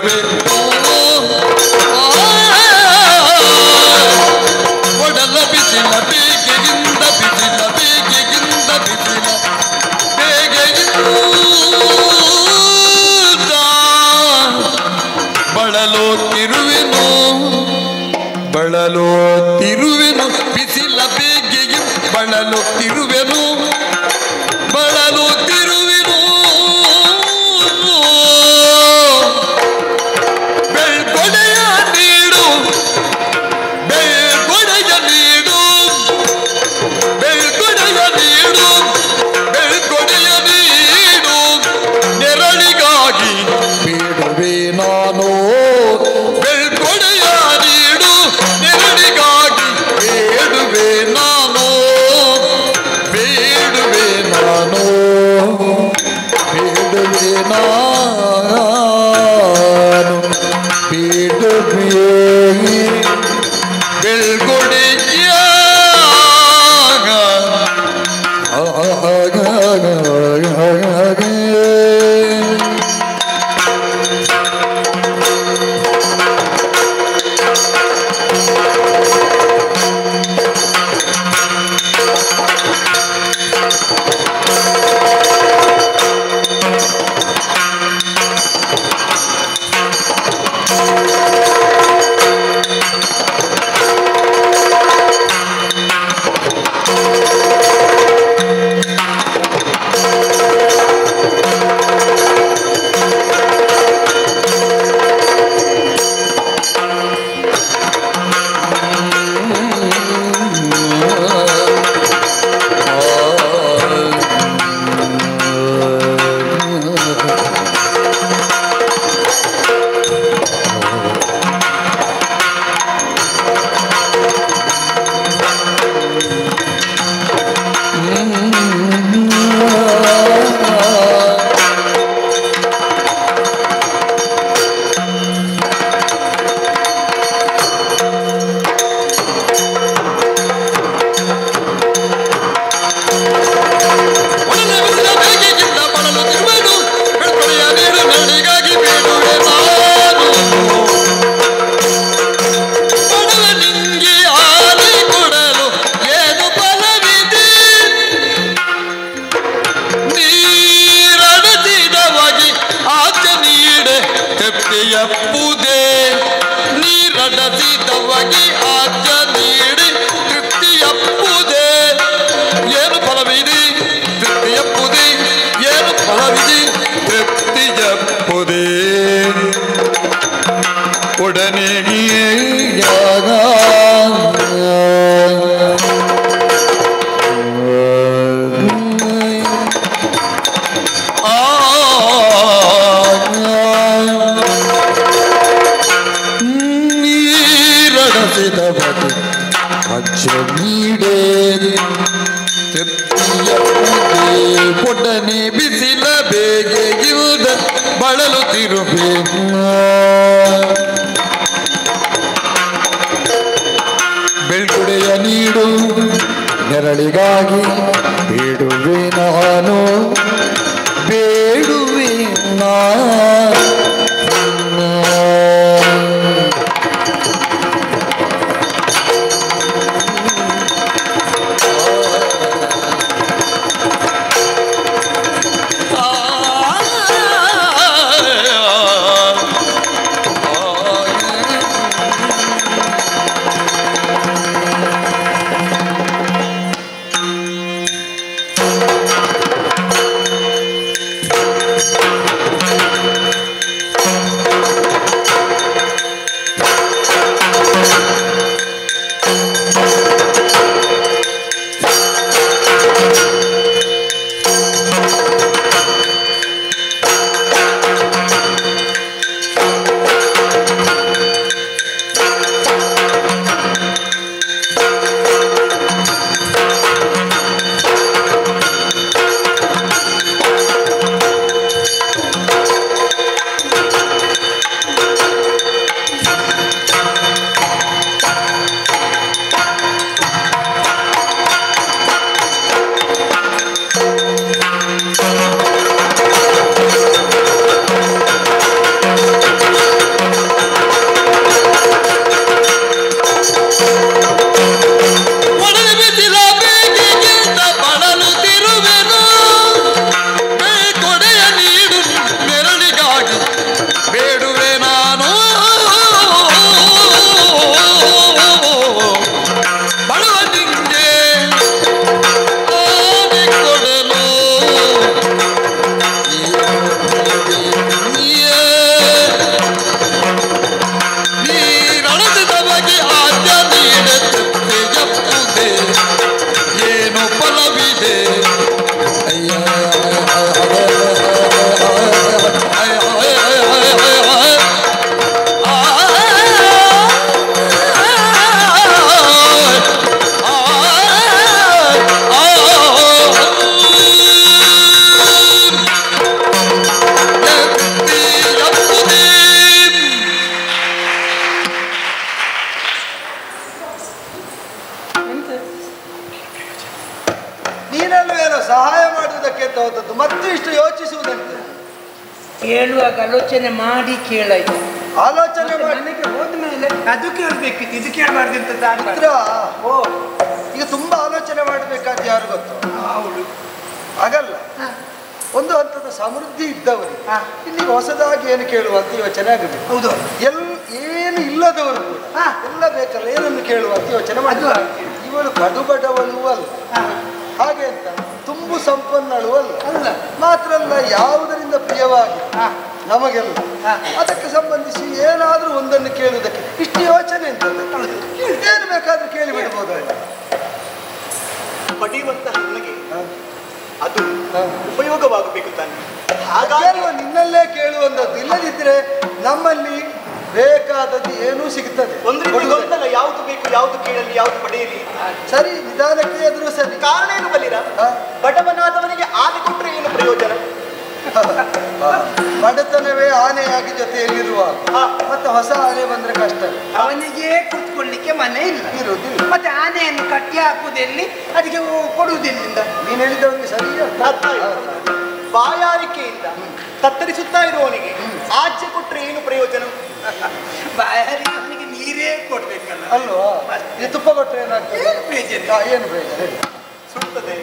[SPEAKER 8] ಬೇಡುವೆ ಒಡಲ ಬಿಸಿಲ ಬೇಗೆಯಿಂದ ಬಿಸಿಲ ಬೇಗೆಯಿಂದ ಬಿಸಿಲ ಬೇಗೆಯಿಂದ ಬಳಲೋತಿರುವೆನು ಬಳಲೋತಿರುವೆನು ಬಿಸಿಲ ಬೇಗೆಯು ಬಳಲೋತಿರುವೆನು ಬಳಲೋತಿರುವೆನು ಬೆಳ್ಕೊಡೆಯ ನೀಡು ಬೆಳ್ಕೊಡೆಯ ನೀಡು ಬೆಳ್ಕೊಡೆಯ ನೀಡು ಬೆಳ್ಕೊಡೆಯ ನೀಡು ನೆರಳಿಗಾಗಿ ಬೇಡುವೆ ನಾನು ಬೆಳ್ಕೊಡೆಯ ನೀಡು ನೆರಳಿಗಾಗಿ ಬೇಡುವೆ ನಾನು ಬೇಡುವೆ ನಾನು ಬೇಡುವೆ ನಾನು ಬೇಡುವೆ ಬೆಳ್ಕೊಡೆಯ ತೃಪ್ತಿಯಪ್ಪುದೇ ನೀರಡಸಿದವಾಗಿ ಆಜ್ಞ ನೀಡಿ ತೃಪ್ತಿಯಪ್ಪುದೇ ಏನು ಫಲವಿದೆ ತೃಪ್ತಿಯಪ್ಪುದೇ ಏನು ಫಲವಿದೆ ತೃಪ್ತಿಯಪ್ಪುದೇ ಒಡನೆ ನೀಡೇ ಒಡನೆ ಬಿಸಿಲ ಬೇಗೆಯುವುದ ಬಳಲುತ್ತಿರುವೆ ಬೆಳ್ಕೊಡೆಯ ನೀಡು ನೆರಳಿಗಾಗಿ ಬೇಡುವೆ ನಾನು ಬೇಡುವೆ ನಾನು
[SPEAKER 6] ಕೇಳುವಾಗ ಆಲೋಚನೆ ಮಾಡಿ ಕೇಳಾಯ್ತು.
[SPEAKER 5] ಆಲೋಚನೆ ಮಾಡಿ
[SPEAKER 6] ಮನೆಗೆ ಹೋದ್ಮೇಲೆ ಅದು ಕೇಳ್ಬೇಕಿತ್ತು, ಇದು ಕೇಳಬಾರ್ದಂತ.
[SPEAKER 5] ಓ, ಈಗ ತುಂಬಾ ಆಲೋಚನೆ ಮಾಡಬೇಕಾದ ಯಾರು ಗೊತ್ತು?
[SPEAKER 6] ಹೌದು.
[SPEAKER 5] ಆಗಲ್ಲ. ಒಂದು ಹಂತದ ಸಮೃದ್ಧಿ ಇದ್ದವರು ಇಲ್ಲಿ ಹೊಸದಾಗಿ ಏನು ಕೇಳುವಂತ ಯೋಚನೆ ಆಗಬೇಕು.
[SPEAKER 6] ಹೌದು.
[SPEAKER 5] ಏನು ಇಲ್ಲದವರು ಎಲ್ಲ ಬೇಕಲ್ಲ, ಏನನ್ನು ಕೇಳುವಂತ ಯೋಚನೆ ಮಾಡಿದ್ರು. ಇವಳು ಕಡುಬಡವಳು ಅಲ್ಲ, ಹಾಗೆ ಅಂತ ತುಂಬು ಸಂಪನ್ನಳು ಅಲ್ಲ. ಮಾತ್ರ ಅಲ್ಲ, ಯಾವುದರಿಂದ ಪ್ರಿಯವಾಗಿ ನಮಗೆಲ್ಲ ಅದಕ್ಕೆ ಸಂಬಂಧಿಸಿ ಏನಾದ್ರೂ ಒಂದನ್ನು ಕೇಳುವುದಕ್ಕೆ ಇಷ್ಟು ಯೋಚನೆ ಅಂತಂದ್ರೆ ಏನು ಬೇಕಾದ್ರೂ ಕೇಳಿ ಬಿಡಬಹುದಲ್ಲ.
[SPEAKER 7] ಪಡೆಯುವಂತಹ ನಮಗೆ ಅದು ಉಪಯೋಗವಾಗಬೇಕು ತಾನೆ.
[SPEAKER 5] ಹಾಗಾಗಿ ನಿನ್ನಲ್ಲೇ ಕೇಳುವಂಥದ್ದು, ಇಲ್ಲದಿದ್ರೆ ನಮ್ಮಲ್ಲಿ ಬೇಕಾದದ್ದು ಏನೂ ಸಿಗ್ತದೆ.
[SPEAKER 7] ಒಂದು ರೀತಿ ಗೊಂದಲ, ಯಾವುದು ಬೇಕು, ಯಾವುದು ಕೇಳಲಿ, ಯಾವುದು ಪಡೆಯಲಿ.
[SPEAKER 5] ಸರಿ, ನಿಧಾನಕ್ಕೆ ಎದುರು ಸರಿ.
[SPEAKER 7] ಕಾರಣ ಏನು ಬಲ್ಲಿರ? ಬಡವನಾದವನಿಗೆ ಆನೆ ಕೊಟ್ಟರೆ ಏನು ಪ್ರಯೋಜನ?
[SPEAKER 5] ಬಡತನವೇ ಆನೆಯಾಗಿ ಜೊತೆಯಲ್ಲಿರುವ ಮತ್ತೆ ಹೊಸ ಆನೆ ಬಂದ್ರೆ ಕಷ್ಟ.
[SPEAKER 6] ಅವನಿಗೆ ಕೂತ್ಕೊಳ್ಳಿಕ್ಕೆ ಮನೆ ಇಲ್ಲ,
[SPEAKER 5] ಇರುವುದಿಲ್ಲ.
[SPEAKER 6] ಮತ್ತೆ ಆನೆಯನ್ನು ಕಟ್ಟಿ ಹಾಕುವುದೆಲ್ಲಿ, ಅದಕ್ಕೆ ಕೊಡುವುದೆಲ್ಲಿಂದ?
[SPEAKER 5] ನೀನು ಹೇಳಿದವನಿಗೆ ಸರಿಯಾ?
[SPEAKER 7] ಬಾಯಾರಿಕೆಯಿಂದ ತತ್ತರಿಸುತ್ತಾ ಇರುವವನಿಗೆ ಆಜ್ಯ ಕೊಟ್ಟರೆ ಏನು ಪ್ರಯೋಜನ?
[SPEAKER 6] ಬಾಯಾರಿಗೆ ಅವನಿಗೆ ನೀರೇ ಕೊಡ್ಬೇಕಲ್ಲ
[SPEAKER 5] ಅಲ್ವಾ? ಈ ತುಪ್ಪ ಕೊಟ್ಟರೆ ಏನಾಗ್ತದೆ? ಏನು ಬೇಜಾರು?
[SPEAKER 7] ಸುಡುತ್ತದೆ.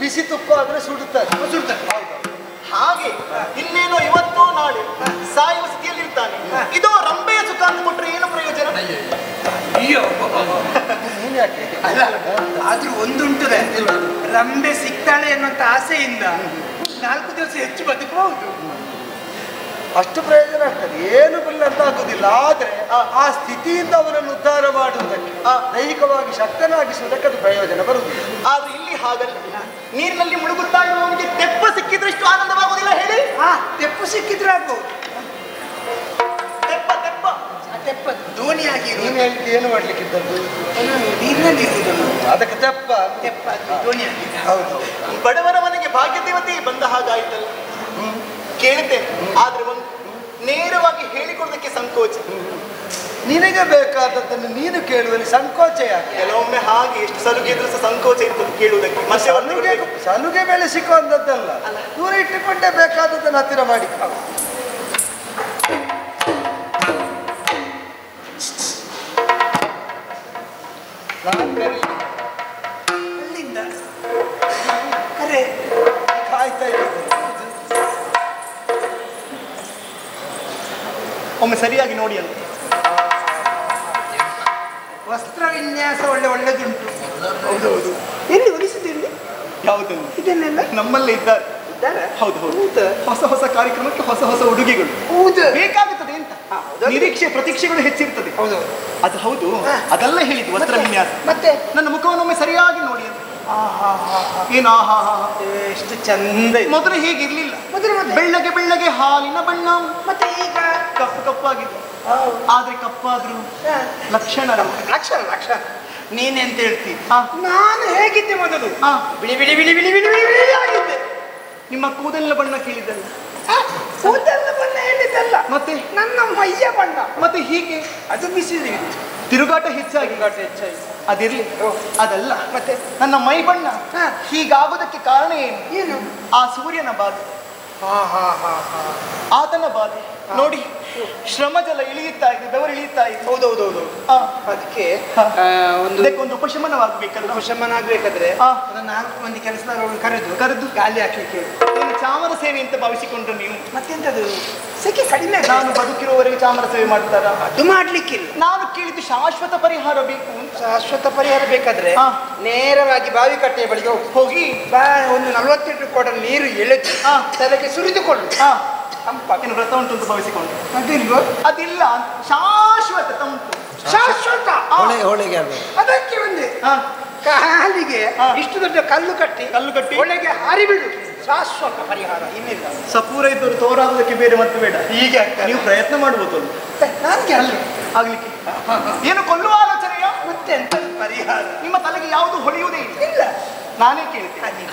[SPEAKER 5] ಬಿಸಿ ತುಪ್ಪ ಆದ್ರೆ ಸುಡುತ್ತದೆ.
[SPEAKER 7] ಹಾಗೆ ಇನ್ನೇನೋ ಇವತ್ತೋ ನಾಳೆ ಸಾಯುವ ಸ್ಥಿತಿಯಲ್ಲಿ ಇರ್ತಾನೆ. ಇದೋ ರಂಬೆಯ ಸುಖ ಅಂತ ಕೊಟ್ಟರೆ ಏನು ಪ್ರಯೋಜನ?
[SPEAKER 6] ಅಯ್ಯೋ,
[SPEAKER 5] ನೀನ್ ಯಾಕೆ?
[SPEAKER 6] ಅಲ್ಲ, ಆದ್ರೂ ಒಂದುಂಟದೆ, ರಂಬೆ ಸಿಗ್ತಾಳೆ ಅನ್ನುವಂತ ಆಸೆಯಿಂದ 4 ದಿವಸ ಹೆಚ್ಚು ಬದುಕಬಹುದು.
[SPEAKER 5] ಅಷ್ಟು ಪ್ರಯೋಜನ ಆಗ್ತದೆ, ಏನು ಬಿಲ್ಲ ಅಂತ ಆಗುದಿಲ್ಲ. ಆದ್ರೆ ಆ ಸ್ಥಿತಿಯಿಂದ ಅವನನ್ನು ಉದ್ಧಾರ ಮಾಡುವುದಕ್ಕೆ, ದೈಹಿಕವಾಗಿ ಶಕ್ತನಾಗಿಸುವುದಕ್ಕೆ ಅದು ಪ್ರಯೋಜನ ಬರುವುದಿಲ್ಲ.
[SPEAKER 7] ಆದ್ರೆ ಇಲ್ಲಿ ಹಾಗಲ್ಲ. ನೀರಿನಲ್ಲಿ ಮುಳುಗುತ್ತಾ ಇರುವವನಿಗೆ ತೆಪ್ಪ ಸಿಕ್ಕಿದ್ರಷ್ಟು ಆನಂದವಾಗುವುದಿಲ್ಲ ಹೇಳಿ?
[SPEAKER 6] ತೆಪ್ಪು ಸಿಕ್ಕಿದ್ರೆ ಆಗ್ಬಹುದು. ತೆಪ್ಪ ದೋಣಿಯಾಗಿ
[SPEAKER 5] ನೀನು ಹೇಳಿದ್ದು ಏನು ಮಾಡ್ಲಿಕ್ಕಿದ್ದದ್ದು?
[SPEAKER 6] ನೀರಿನಲ್ಲಿ ಇರುವುದನ್ನು
[SPEAKER 5] ಅದಕ್ಕೆ ತೆಪ್ಪ
[SPEAKER 6] ದೋಣಿಯಾಗಿ.
[SPEAKER 5] ಹೌದು.
[SPEAKER 7] ಬಡವರ ಮನೆಗೆ ಭಾಗ್ಯ ದೇವತೆ ಬಂದ ಹಾಗಾಯ್ತಲ್ಲ. ಕೇಳುತ್ತೇನೆ, ಆದ್ರೆ ಒಂದು ನೇರವಾಗಿ ಹೇಳಿಕೊಡೋದಕ್ಕೆ ಸಂಕೋಚ.
[SPEAKER 5] ನಿನಗೆ ಬೇಕಾದದ್ದನ್ನು ನೀನು ಕೇಳುವಲ್ಲಿ ಸಂಕೋಚ ಯಾಕೆ?
[SPEAKER 7] ಕೆಲವೊಮ್ಮೆ ಹಾಗೆ ಎಷ್ಟು ಸಲುಗೆ ಸಹ ಸಂಕೋಚ ಇರ್ತದೆ ಕೇಳುವುದಕ್ಕೆ.
[SPEAKER 5] ಸಲುಗೆ ಮೇಲೆ ಸಿಕ್ಕುವಂಥದ್ದಲ್ಲ, ದೂರ ಇಟ್ಟುಕೊಂಡೇ ಬೇಕಾದದ್ದನ್ನು ಹತ್ತಿರ ಮಾಡಿ.
[SPEAKER 6] ಅಲ್ಲಿಂದ ಅರೆ
[SPEAKER 5] ಕಾಯ್ತಾ ಇದ್ದೀನಿ.
[SPEAKER 7] ಒಮ್ಮೆ ಸರಿಯಾಗಿ ನೋಡಿ ಅಂತ.
[SPEAKER 6] ವಸ್ತ್ರ ವಿನ್ಯಾಸ ಒಳ್ಳೆದುಂಟು. ಹೌದೌದು. ಎಲ್ಲಿ ಹೊಲಿಸಿದ್ದೀನಿ?
[SPEAKER 7] ಯಾವುದನ್ನು?
[SPEAKER 6] ಇದನ್ನೆಲ್ಲ
[SPEAKER 7] ನಮ್ಮಲ್ಲೇ ಇದ್ದಾರೆ. ಹೌದು ಹೌದು. ಹೊಸ ಕಾರ್ಯಕ್ರಮಕ್ಕೆ ಹೊಸ ಉಡುಗೆಗಳು ಬೇಕಾಗುತ್ತದೆ ಅಂತ. ನಿರೀಕ್ಷೆ ಪ್ರತೀಕ್ಷೆಗಳು ಹೆಚ್ಚಿರ್ತದೆ. ಅದು ಹೌದು, ಅದೆಲ್ಲ ಹೇಳಿದ್ದು ವಸ್ತ್ರ ವಿನ್ಯಾಸ.
[SPEAKER 6] ಮತ್ತೆ
[SPEAKER 7] ನನ್ನ ಮುಖವನ್ನೊಮ್ಮೆ ಸರಿಯಾಗಿ ನೋಡಿ ಅಂತ. ಏನು
[SPEAKER 6] ಎಷ್ಟು ಚಂದ.
[SPEAKER 7] ಮೊದಲು ಹೀಗಿರ್ಲಿಲ್ಲ. ಬೆಳ್ಳಗೆ ಹಾಲಿನ ಬಣ್ಣ,
[SPEAKER 6] ಮತ್ತೆ ಈಗ
[SPEAKER 7] ಕಪ್ಪಾಗಿದೆ. ಆದ್ರೆ ಕಪ್ಪಾದ್ರೂ ಲಕ್ಷಣ.
[SPEAKER 6] ನೀನೆಂತ ಹೇಳ್ತೀನಿ? ನಾನು ಹೇಗಿದ್ದೆ ಮೊದಲು? ಬಿಳಿ ಬಿಳಿ ಬಿಳಿ ಬಿಳಿ ಬಿಳಿ ಬಿಳಿ ಬಿಳಿ ಆಗಿದ್ದೆ.
[SPEAKER 7] ನಿಮ್ಮ ಕೂದಲಿನ ಬಣ್ಣ ಕೇಳಿದ್ದಲ್ಲ?
[SPEAKER 6] ಕೂದಲಿನ ಬಣ್ಣ ಹೇಳಿದ್ದಲ್ಲ,
[SPEAKER 7] ಮತ್ತೆ
[SPEAKER 6] ನನ್ನ ಮೈಯ ಬಣ್ಣ.
[SPEAKER 7] ಮತ್ತೆ ಹೀಗೆ
[SPEAKER 6] ಅದು ಬಿಸಿಲು,
[SPEAKER 7] ತಿರುಗಾಟ ಹೆಚ್ಚಾಗಿ ಅದಿರ್ಲಿ. ಅದಲ್ಲ, ಮತ್ತೆ ನನ್ನ ಮೈ ಬಣ್ಣ ಹೀಗಾಗೋದಕ್ಕೆ ಕಾರಣ ಏನು? ಆ ಸೂರ್ಯನ ಬಾಧೆ, ಆತನ ಬಾಧೆ ನೋಡಿ. ಶ್ರಮ ಜಲ ಇಳಿಯುತ್ತಾ ಇದೆ, ಬೆವರು ಇಳಿಯುತ್ತಾ ಇದೆ.
[SPEAKER 6] ಹೌದೌದೌದು. ಅದಕ್ಕೆ
[SPEAKER 7] ಒಂದು ಉಪಶಮನವಾಗಬೇಕಲ್ಲ.
[SPEAKER 6] ಉಪಶಮನ ಆಗ್ಬೇಕಾದ್ರೆ 4 ಮಂದಿ ಕೆಲಸದವರು ಕರೆದು ಗಾಳಿ ಹಾಕ್ಲಿಕ್ಕೆ.
[SPEAKER 7] ಏನು ಚಾಮರ ಸೇವೆ ಅಂತ ಭಾವಿಸಿಕೊಂಡ್ರು ನೀವು?
[SPEAKER 6] ಮತ್ತೆಂತದು ಸೆಕೆ ಕಡಿಮೆ.
[SPEAKER 7] ನಾನು ಬದುಕಿರುವವರೆಗೆ ಚಾಮರ ಸೇವೆ ಮಾಡ್ತಾರ?
[SPEAKER 6] ಅದು ಮಾಡ್ಲಿಕ್ಕಿಲ್ಲ.
[SPEAKER 7] ನಾನು ಕೇಳಿದ್ದು ಶಾಶ್ವತ ಪರಿಹಾರ ಬೇಕು.
[SPEAKER 6] ಶಾಶ್ವತ ಪರಿಹಾರ ಬೇಕಾದ್ರೆ ನೇರವಾಗಿ ಬಾವಿ ಕಟ್ಟೆಯ ಬಳಿಗೆ
[SPEAKER 7] ಹೋಗಿ
[SPEAKER 6] ಒಂದು 40 ಲೀಟರ್ ಕೊಡ ನೀರು ಎಳೆದು ತಲೆಗೆ ಸುರಿದುಕೊಳ್ಳು.
[SPEAKER 7] ಏನು ವ್ರತ ಉಂಟು ಅಂತ ಭಾವಿಸಿಕೊಂಡು?
[SPEAKER 6] ಅದಿಲ್ವೋ?
[SPEAKER 7] ಅದಿಲ್ಲ, ಶಾಶ್ವತ ತಂಪು.
[SPEAKER 6] ಶಾಶ್ವತ
[SPEAKER 5] ಹೊಳೆಗೆ
[SPEAKER 6] ಅದಕ್ಕೆ ಒಂದೇ ಕಾಲಿಗೆ ಇಷ್ಟು ದೊಡ್ಡ ಕಲ್ಲು ಕಟ್ಟಿ ಒಳಗೆ ಹಾರಿಬಿಡು. ಶಾಶ್ವತ ಪರಿಹಾರ ಇನ್ನಿಲ್ಲ.
[SPEAKER 7] ಸಪೂರ ಇದ್ದವರು ತೋರಾಗೋದಕ್ಕೆ ಬೇರೆ ಮತ್ತೆ ಬೇಡ. ಹೀಗೆ ನೀವು ಪ್ರಯತ್ನ ಮಾಡ್ಬೋದು.
[SPEAKER 6] ನನಗೆ ಅಲ್ಲಿ
[SPEAKER 7] ಆಗ್ಲಿಕ್ಕೆ ಏನು ಕೊಲ್ಲುವ ಆಲೋಚನೆಯ?
[SPEAKER 6] ಮತ್ತೆ ಎಂತ ಪರಿಹಾರ?
[SPEAKER 7] ನಿಮ್ಮ ತಲೆಗೆ ಯಾವುದು ಹೊಳೆಯುವುದೇ ಇಲ್ಲ. ನಾನೇ ಕೇಳ್ತೇನೆ.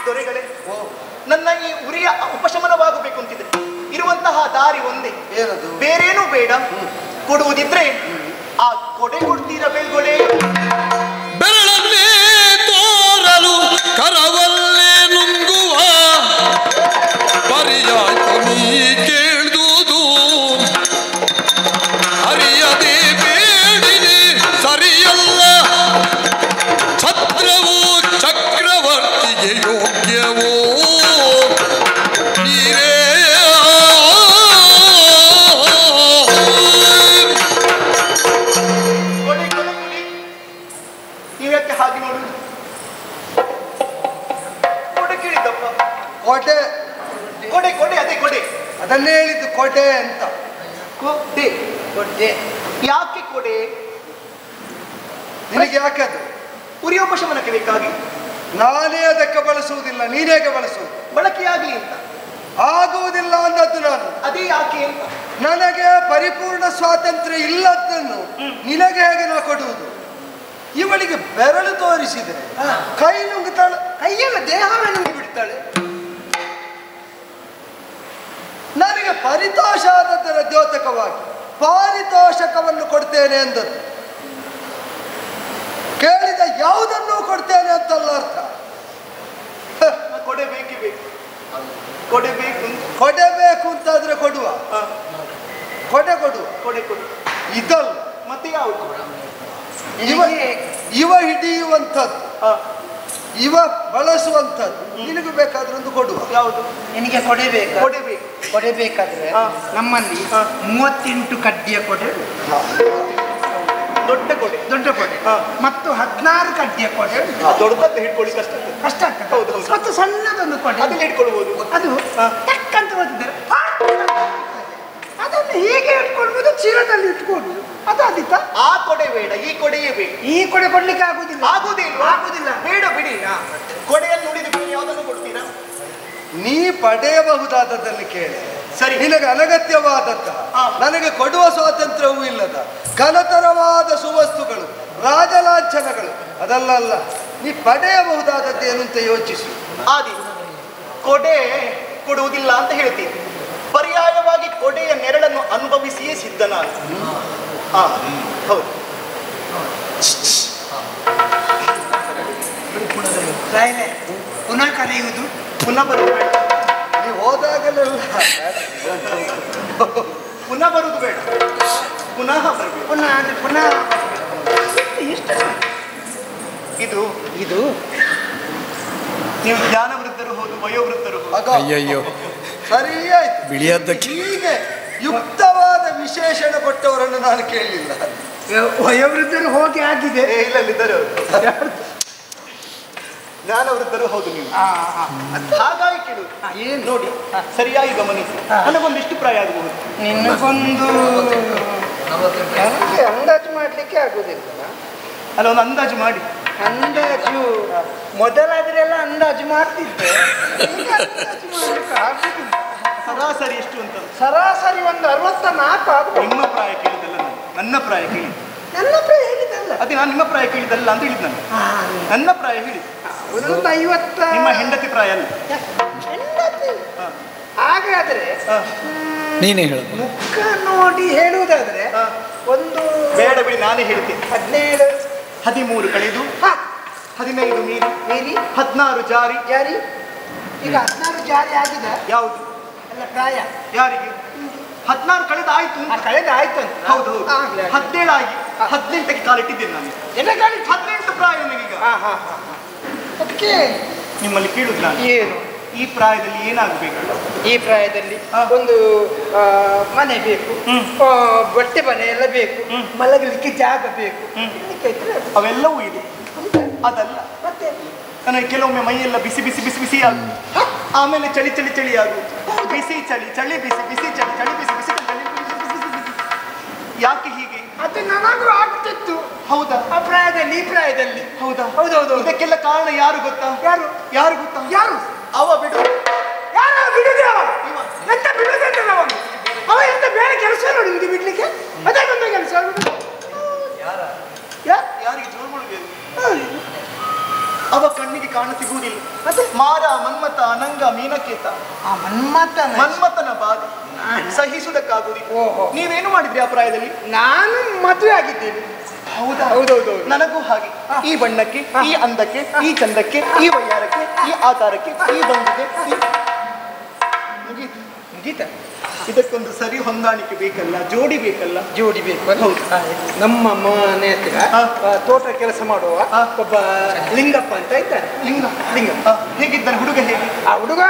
[SPEAKER 7] ದೊರೆಗಳೇ, ನನ್ನ ಈ ಉರಿಯ ಉಪಶಮನವಾಗಬೇಕು ಅಂತಿದ್ರೆ ಇರುವಂತಹ ದಾರಿ ಒಂದೇ. ಬೇರೇನೂ ಬೇಡ. ಕೊಡುವುದಿದ್ರೆ ಆ ಕೊಡೆ ಕೊಡ್ತೀರ ಬೆಳ್ಗೊಡೆ.
[SPEAKER 8] ಬೆರಳನ್ನೇ ತೋರಲು ಕರವಲ್ಲ
[SPEAKER 1] ಕೇಳುವುದು ಅರಿಯದೆ ಬೇಡಿದೆ ಸರಿಯಲ್ಲ ಛತ್ರವು ಚಕ್ರವರ್ತಿಗೆ ಯೋಗ್ಯವೋ ನೀರೇ
[SPEAKER 7] ನೀವ್ಯಾಕೆ ಹಾಗೆ ನೋಡುದು? ಕೊಡೆ ಕೇಳಿದ್ದಪ್ಪ.
[SPEAKER 5] ಕೋಟೆ
[SPEAKER 7] ಕೊಡೆ ಕೊಡೆ ಅದೇ ಕೊಡೆ.
[SPEAKER 5] ಅದನ್ನೇ ಹೇಳಿದ್ದು ಕೋಟೆ ಅಂತ.
[SPEAKER 7] ಕೊಡೆ ಕೊಡೆ. ಯಾಕೆ ಕೊಡೆ?
[SPEAKER 5] ನಿನಗೆ ಯಾಕೆ ಅದು?
[SPEAKER 7] ಉರಿಯೋಪಶಮನಕ್ಕೆ ಬೇಕಾಗಿ.
[SPEAKER 5] ನಾನೇ ಅದಕ್ಕೆ ಬಳಸುವುದಿಲ್ಲ, ನೀನೇಗೆ ಬಳಸುವುದು?
[SPEAKER 7] ಬಳಕೆಯಾಗಲಿ ಅಂತ.
[SPEAKER 5] ಆಗುವುದಿಲ್ಲ ಅನ್ನದ್ದು ನಾನು.
[SPEAKER 7] ಅದೇ ಯಾಕೆ ಅಂತ.
[SPEAKER 5] ನನಗೆ ಪರಿಪೂರ್ಣ ಸ್ವಾತಂತ್ರ್ಯ ಇಲ್ಲದನ್ನು ನಿನಗೆ ಹೇಗೆ ನಾ ಕೊಡುವುದು? ಇವಳಿಗೆ ಬೆರಳು ತೋರಿಸಿದರೆ ಕೈ ನುಂಗುತ್ತಾಳೆ,
[SPEAKER 6] ಕೈಯಲ್ಲ ದೇಹವೇ ನುಂಗಿ ಬಿಡ್ತಾಳೆ.
[SPEAKER 5] ನನಗೆ ಪರಿತೋಷ ಆದದ್ದರ ದ್ಯೋತಕವಾಗಿ ಪಾರಿತೋಷಕವನ್ನು ಕೊಡ್ತೇನೆ ಎಂದದ್ದು. ಕೇಳಿದ ಯಾವುದನ್ನು ಕೊಡ್ತೇನೆ ಅಂತಲ್ಲ ಅರ್ಥ.
[SPEAKER 7] ಕೊಡೆ ಬೇಕೇ ಬೇಕು. ಕೊಡೆ ಬೇಕು.
[SPEAKER 5] ಕೊಡಬೇಕು ಅಂತಾದ್ರೆ ಕೊಡುವ, ಕೊಡೆ ಕೊಡುವ.
[SPEAKER 7] ಕೊಡೆ ಕೊಡು.
[SPEAKER 5] ಇದಲ್ಲ
[SPEAKER 7] ಮತ್ತೆ ಯಾವುದು?
[SPEAKER 5] ಇವ ಹಿಡಿಯುವಂಥದ್ದು, ಇವ ಬಳಸುವಂಥದ್ದು. ನಿನಗೂ ಬೇಕಾದ್ರೆ ಒಂದು ಕೊಡುವ.
[SPEAKER 7] ಯಾವುದು?
[SPEAKER 6] ನಿನಗೆ ಕೊಡೆಬೇಕು.
[SPEAKER 7] ಕೊಡೆಬೇಕು.
[SPEAKER 6] ಕೊಡೆಬೇಕಾದ್ರೆ ನಮ್ಮಲ್ಲಿ 38 ಕಡ್ಡಿಯ ಕೊಡೆ,
[SPEAKER 7] ದೊಡ್ಡ ಕೊಡೆ.
[SPEAKER 6] ದೊಡ್ಡ ಕೊಡೆ ಮತ್ತು 16 ಕಡ್ಡಿಯ ಕೊಡೆ.
[SPEAKER 7] ದೊಡ್ಡದನ್ನು ಹಿಡ್ಕೊಳ್ಳಿ ಕಷ್ಟ ಆಗ್ತದೆ.
[SPEAKER 6] ಕಷ್ಟ ಆಗ್ತದೆ.
[SPEAKER 7] ಹೌದು, ಹೌದು.
[SPEAKER 6] ಮತ್ತು ಸಣ್ಣದೊಂದು ಕೊಡೆ
[SPEAKER 7] ಅದನ್ನ ಹಿಡ್ಕೊಳ್ಬಹುದು.
[SPEAKER 6] ಅದು ಟಕ್ಕಂತ ಓದಿದ್ದಾರೆ, ಅದನ್ನು ಹೀಗೆ ಇಟ್ಕೊಳ್ಬೋದು, ಚೀಲದಲ್ಲಿ ಇಟ್ಕೊಳ್ಬೋದು. ಅದು ಅದಿತ್ತ.
[SPEAKER 7] ಆ ಕೊಡೆ ಬೇಡ, ಈ ಕೊಡೆಯೇ ಬೇಕು.
[SPEAKER 6] ಈ ಕೊಡೆ ಕೊಡ್ಲಿಕ್ಕೆ ಆಗುದಿಲ್ಲ.
[SPEAKER 7] ಆಗುದಿಲ್ಲ. ಬೇಡ ಬಿಡಿ. ಕೊಡೆಯನ್ನು ನುಡಿದು ಬೇರೆ ಯಾವುದನ್ನು ಕೊಡ್ತೀರಾ?
[SPEAKER 5] ನೀ ಪಡೆಯಬಹುದಾದದ್ದನ್ನು ಕೇಳಿ.
[SPEAKER 7] ಸರಿ.
[SPEAKER 5] ನಿನಗೆ ಅನಗತ್ಯವಾದದ್ದ, ನನಗೆ ಕೊಡುವ ಸ್ವಾತಂತ್ರ್ಯವೂ ಇಲ್ಲದ ಘನತರವಾದ ಸುವಸ್ತುಗಳು, ರಾಜಲಾಂಛನಗಳು ಅದಲ್ಲ. ನೀ ಪಡೆಯಬಹುದಾದದ್ದು ಏನು ಅಂತ ಯೋಚಿಸು.
[SPEAKER 7] ಆದಿ ಕೊಡೆ ಕೊಡುವುದಿಲ್ಲ ಅಂತ ಹೇಳ್ತೀನಿ. ಪರ್ಯಾಯವಾಗಿ ಕೊಡೆಯ ನೆರಳನ್ನು ಅನುಭವಿಸಿಯೇ ಸಿದ್ಧ ನಾನು. ಹೌದು.
[SPEAKER 6] ಪುನಃ ಕರೆಯುವುದು,
[SPEAKER 7] ಪುನಃ ಬರುವುದು ಬೇಡ.
[SPEAKER 5] ನೀವು ಹೋದಾಗಲೆಲ್ಲ
[SPEAKER 7] ಪುನಃ ಬರುವುದು ಬೇಡ. ಪುನಃ ಬರಬೇಕು.
[SPEAKER 6] ಪುನಃ ಎಷ್ಟು
[SPEAKER 7] ಇದು
[SPEAKER 6] ಇದು
[SPEAKER 7] ನೀವು ಜ್ಞಾನವೃದ್ಧರು ಹೌದು, ವಯೋವೃದ್ಧರು ಹೌದು.
[SPEAKER 5] ಅಯ್ಯಯ್ಯೋ, ಸರಿಯಾಯ್ತು.
[SPEAKER 1] ಬಿಳಿಯದ್ದಕ್ಕೆ
[SPEAKER 5] ಹೀಗೆ ಯುಕ್ತವಾದ ವಿಶೇಷಣ ಕೊಟ್ಟವರನ್ನು ನಾನು ಕೇಳಲಿಲ್ಲ.
[SPEAKER 6] ವಯೋವೃದ್ಧರು ಹೋಗಿ ಆಗಿದೆ.
[SPEAKER 7] ಇಲ್ಲಲ್ಲಿದ್ದಾರೆ ಅವರು. ಜ್ಞಾನವೃದ್ಧರು ಹೌದು ನೀವು. ಹಾಗಾಗಿ ಕೇಳುದು.
[SPEAKER 6] ಏನು
[SPEAKER 7] ನೋಡಿ, ಸರಿಯಾಗಿ ಗಮನಿಸಿ. ನನಗೊಂದಿಷ್ಟು ಪ್ರಾಯ ಆಗಬಹುದು.
[SPEAKER 6] ನಿನ್ನಗೊಂದು ನನಗೆ ಅಂದಾಜು ಮಾಡ್ಲಿಕ್ಕೆ ಆಗುದಿಲ್ಲ.
[SPEAKER 7] ಅಲ್ಲ, ಒಂದು ಅಂದಾಜು ಮಾಡಿ.
[SPEAKER 6] ಅಂದಾಜು ಮೊದಲಾದ್ರೆಲ್ಲ ಅಂದಾಜು ಮಾಡ್ತಿದ್ದೆ, ಈಗ ಅಂದಾಜು ಮಾಡ್ಲಿಕ್ಕೆ ಆಗುದಿಲ್ಲ.
[SPEAKER 7] ಸರಾಸರಿ ಎಷ್ಟು ಅಂತ?
[SPEAKER 6] ಸರಾಸರಿ ಒಂದು 64 ಆಗ್ಬೋದು.
[SPEAKER 7] ನಿಮ್ಮ ಪ್ರಾಯ ಕೇಳಿದಲ್ಲ ನಾನು, ನನ್ನ ಪ್ರಾಯ ಕೇಳಿ.
[SPEAKER 6] ನನ್ನ ಪ್ರಾಯ ಹೇಳಿದಲ್ಲ.
[SPEAKER 7] ಅದೇ ನಾನು ನಿಮ್ಮ ಪ್ರಾಯ ಕೇಳಿದಲ್ಲ ಅಂತ ಹೇಳಿದ್ ನಾನು. ನನ್ನ ಪ್ರಾಯ ಹೇಳಿ.
[SPEAKER 6] ಒಂದು 50.
[SPEAKER 7] ನಿಮ್ಮ ಹೆಂಡತಿ ಪ್ರಾಯ ಅಲ್ಲ.
[SPEAKER 6] ಹೆಂಡತಿ ಹಾಗಾದ್ರೆ
[SPEAKER 1] ನೀನೇ ಹೇಳ.
[SPEAKER 6] ಮುಖ ನೋಡಿ ಹೇಳುವುದಾದ್ರೆ ಒಂದು
[SPEAKER 7] ಬೇಡ ಬಿಡಿ, ನಾನೇ ಹೇಳ್ತೀನಿ.
[SPEAKER 6] 17
[SPEAKER 7] 13 ಕಳೆದು 15 ಮೀರಿ 16 ಜಾರಿ.
[SPEAKER 6] ಜಾರಿ ಈಗ 16 ಜಾರಿ ಆಗಿದೆ.
[SPEAKER 7] ಯಾವುದು?
[SPEAKER 6] ಅಲ್ಲ, ಪ್ರಾಯ
[SPEAKER 7] ಯಾರಿಗೆ? 16 ಕಳೆದ ಆಯ್ತು.
[SPEAKER 6] ಕಳೆದ ಆಯ್ತು ಅಂತ.
[SPEAKER 7] ಹೌದು ಹೌದು. 17 ಆಗಿ 18ಕ್ಕೆ ಕಾಲಿಟ್ಟಿದ್ದೇನೆ ನಾನು. 18 ಪ್ರಾಯ ನನಗೀಗ.
[SPEAKER 6] ಅದಕ್ಕೆ
[SPEAKER 7] ನಿಮ್ಮಲ್ಲಿ ಕೇಳುದು ನಾನು,
[SPEAKER 6] ಏನು
[SPEAKER 7] ಈ ಪ್ರಾಯದಲ್ಲಿ ಏನಾಗಬೇಕು?
[SPEAKER 6] ಈ ಪ್ರಾಯದಲ್ಲಿ ಒಂದು ಮನೆ ಬೇಕು, ಬಟ್ಟೆ ಮನೆ ಎಲ್ಲ ಬೇಕು, ಮಲಗಲಿಕ್ಕೆ ಜಾಗ ಬೇಕು.
[SPEAKER 7] ಅವೆಲ್ಲವೂ ಇದೆ. ಅದಲ್ಲ,
[SPEAKER 6] ಮತ್ತೆ
[SPEAKER 7] ನನಗೆ ಕೆಲವೊಮ್ಮೆ ಮೈಯೆಲ್ಲ ಬಿಸಿ ಬಿಸಿ ಬಿಸಿ ಬಿಸಿ ಆಗುವುದು. ಆಮೇಲೆ ಚಳಿ ಚಳಿ ಚಳಿ ಆಗುವುದು. ಬಿಸಿ ಚಳಿ ಚಳಿ ಬಿಸಿ ಬಿಸಿ ಚಳಿ ಚಳಿ ಬಿಸಿ ಬಿಸಿ ಚಳಿ ಯಾಕೆ ಹೀಗೆ?
[SPEAKER 6] ಅದು ನನಗೂ ಆಗ್ತಿತ್ತು.
[SPEAKER 7] ಹೌದಾ?
[SPEAKER 6] ಆ ಪ್ರಾಯದಲ್ಲಿ, ಈ ಪ್ರಾಯದಲ್ಲಿ.
[SPEAKER 7] ಹೌದಾ?
[SPEAKER 6] ಹೌದೌದು.
[SPEAKER 7] ಇದಕ್ಕೆಲ್ಲ ಕಾರಣ ಯಾರು ಗೊತ್ತಾ? ಯಾರು ಗೊತ್ತಾ?
[SPEAKER 6] ಯಾರು?
[SPEAKER 7] ಅವ ಬಿಡು.
[SPEAKER 6] ಯಾರು ಬಿಡುದೇ? ಅವ ಎಂತ ಬಿಡುದಂತ ಅವನು? ಅವ ಎಂತ ಬೇರೆ ಕೆಲಸ ನೋಡಿ ನಿಮ್ಗೆ ಬಿಡ್ಲಿಕ್ಕೆ? ಅದೇ ಬಂದ ಕೆಲಸ.
[SPEAKER 7] ಯಾರಿಗೆ ಜೋರ್ಗಳು? ಅವ ಕಣ್ಣಿಗೆ ಕಾಣ ಸಿಗುವುದಿಲ್ಲ. ಮತ್ತೆ ಮಾರ, ಮನ್ಮಥ, ಅನಂಗ, ಮೀನಕೇತ. ಮನ್ಮಥನ ಬಾಧೆ ಸಹಿಸುವುದಕ್ಕಾಗುವುದಿಲ್ಲ. ನೀವೇನು ಮಾಡಿದ್ರಿ ಆ ಪ್ರಾಯದಲ್ಲಿ?
[SPEAKER 6] ನಾನು ಮದುವೆ ಆಗಿದ್ದೇನೆ.
[SPEAKER 7] ಹೌದಾ?
[SPEAKER 6] ಹೌದೌದು.
[SPEAKER 7] ನನಗೂ ಹಾಗೆ. ಈ ಬಣ್ಣಕ್ಕೆ, ಈ ಅಂದಕ್ಕೆ, ಈ ಚಂದಕ್ಕೆ, ಈ ವಯ್ಯಾರಕ್ಕೆ, ಈ ಆಕಾರಕ್ಕೆ, ಈ ಭಂಗಿಗೆ
[SPEAKER 6] ಮುಗೀತ.
[SPEAKER 7] ಇದಕ್ಕೊಂದು ಸರಿ ಹೊಂದಾಣಿಕೆ ಬೇಕಲ್ಲ, ಜೋಡಿ ಬೇಕಲ್ಲ.
[SPEAKER 6] ಜೋಡಿ ಬೇಕು.
[SPEAKER 7] ಹೌದು.
[SPEAKER 6] ನಮ್ಮ ಮನೆ ಹತ್ರ ತೋಟ ಕೆಲಸ ಮಾಡುವ ಒಬ್ಬ ಲಿಂಗಪ್ಪ ಅಂತ ಇದ್ದಾರೆ.
[SPEAKER 7] ಲಿಂಗ ಹೇಗಿದ್ದಾನೆ ಹುಡುಗ? ಹೇಗೆ
[SPEAKER 6] ಆ ಹುಡುಗ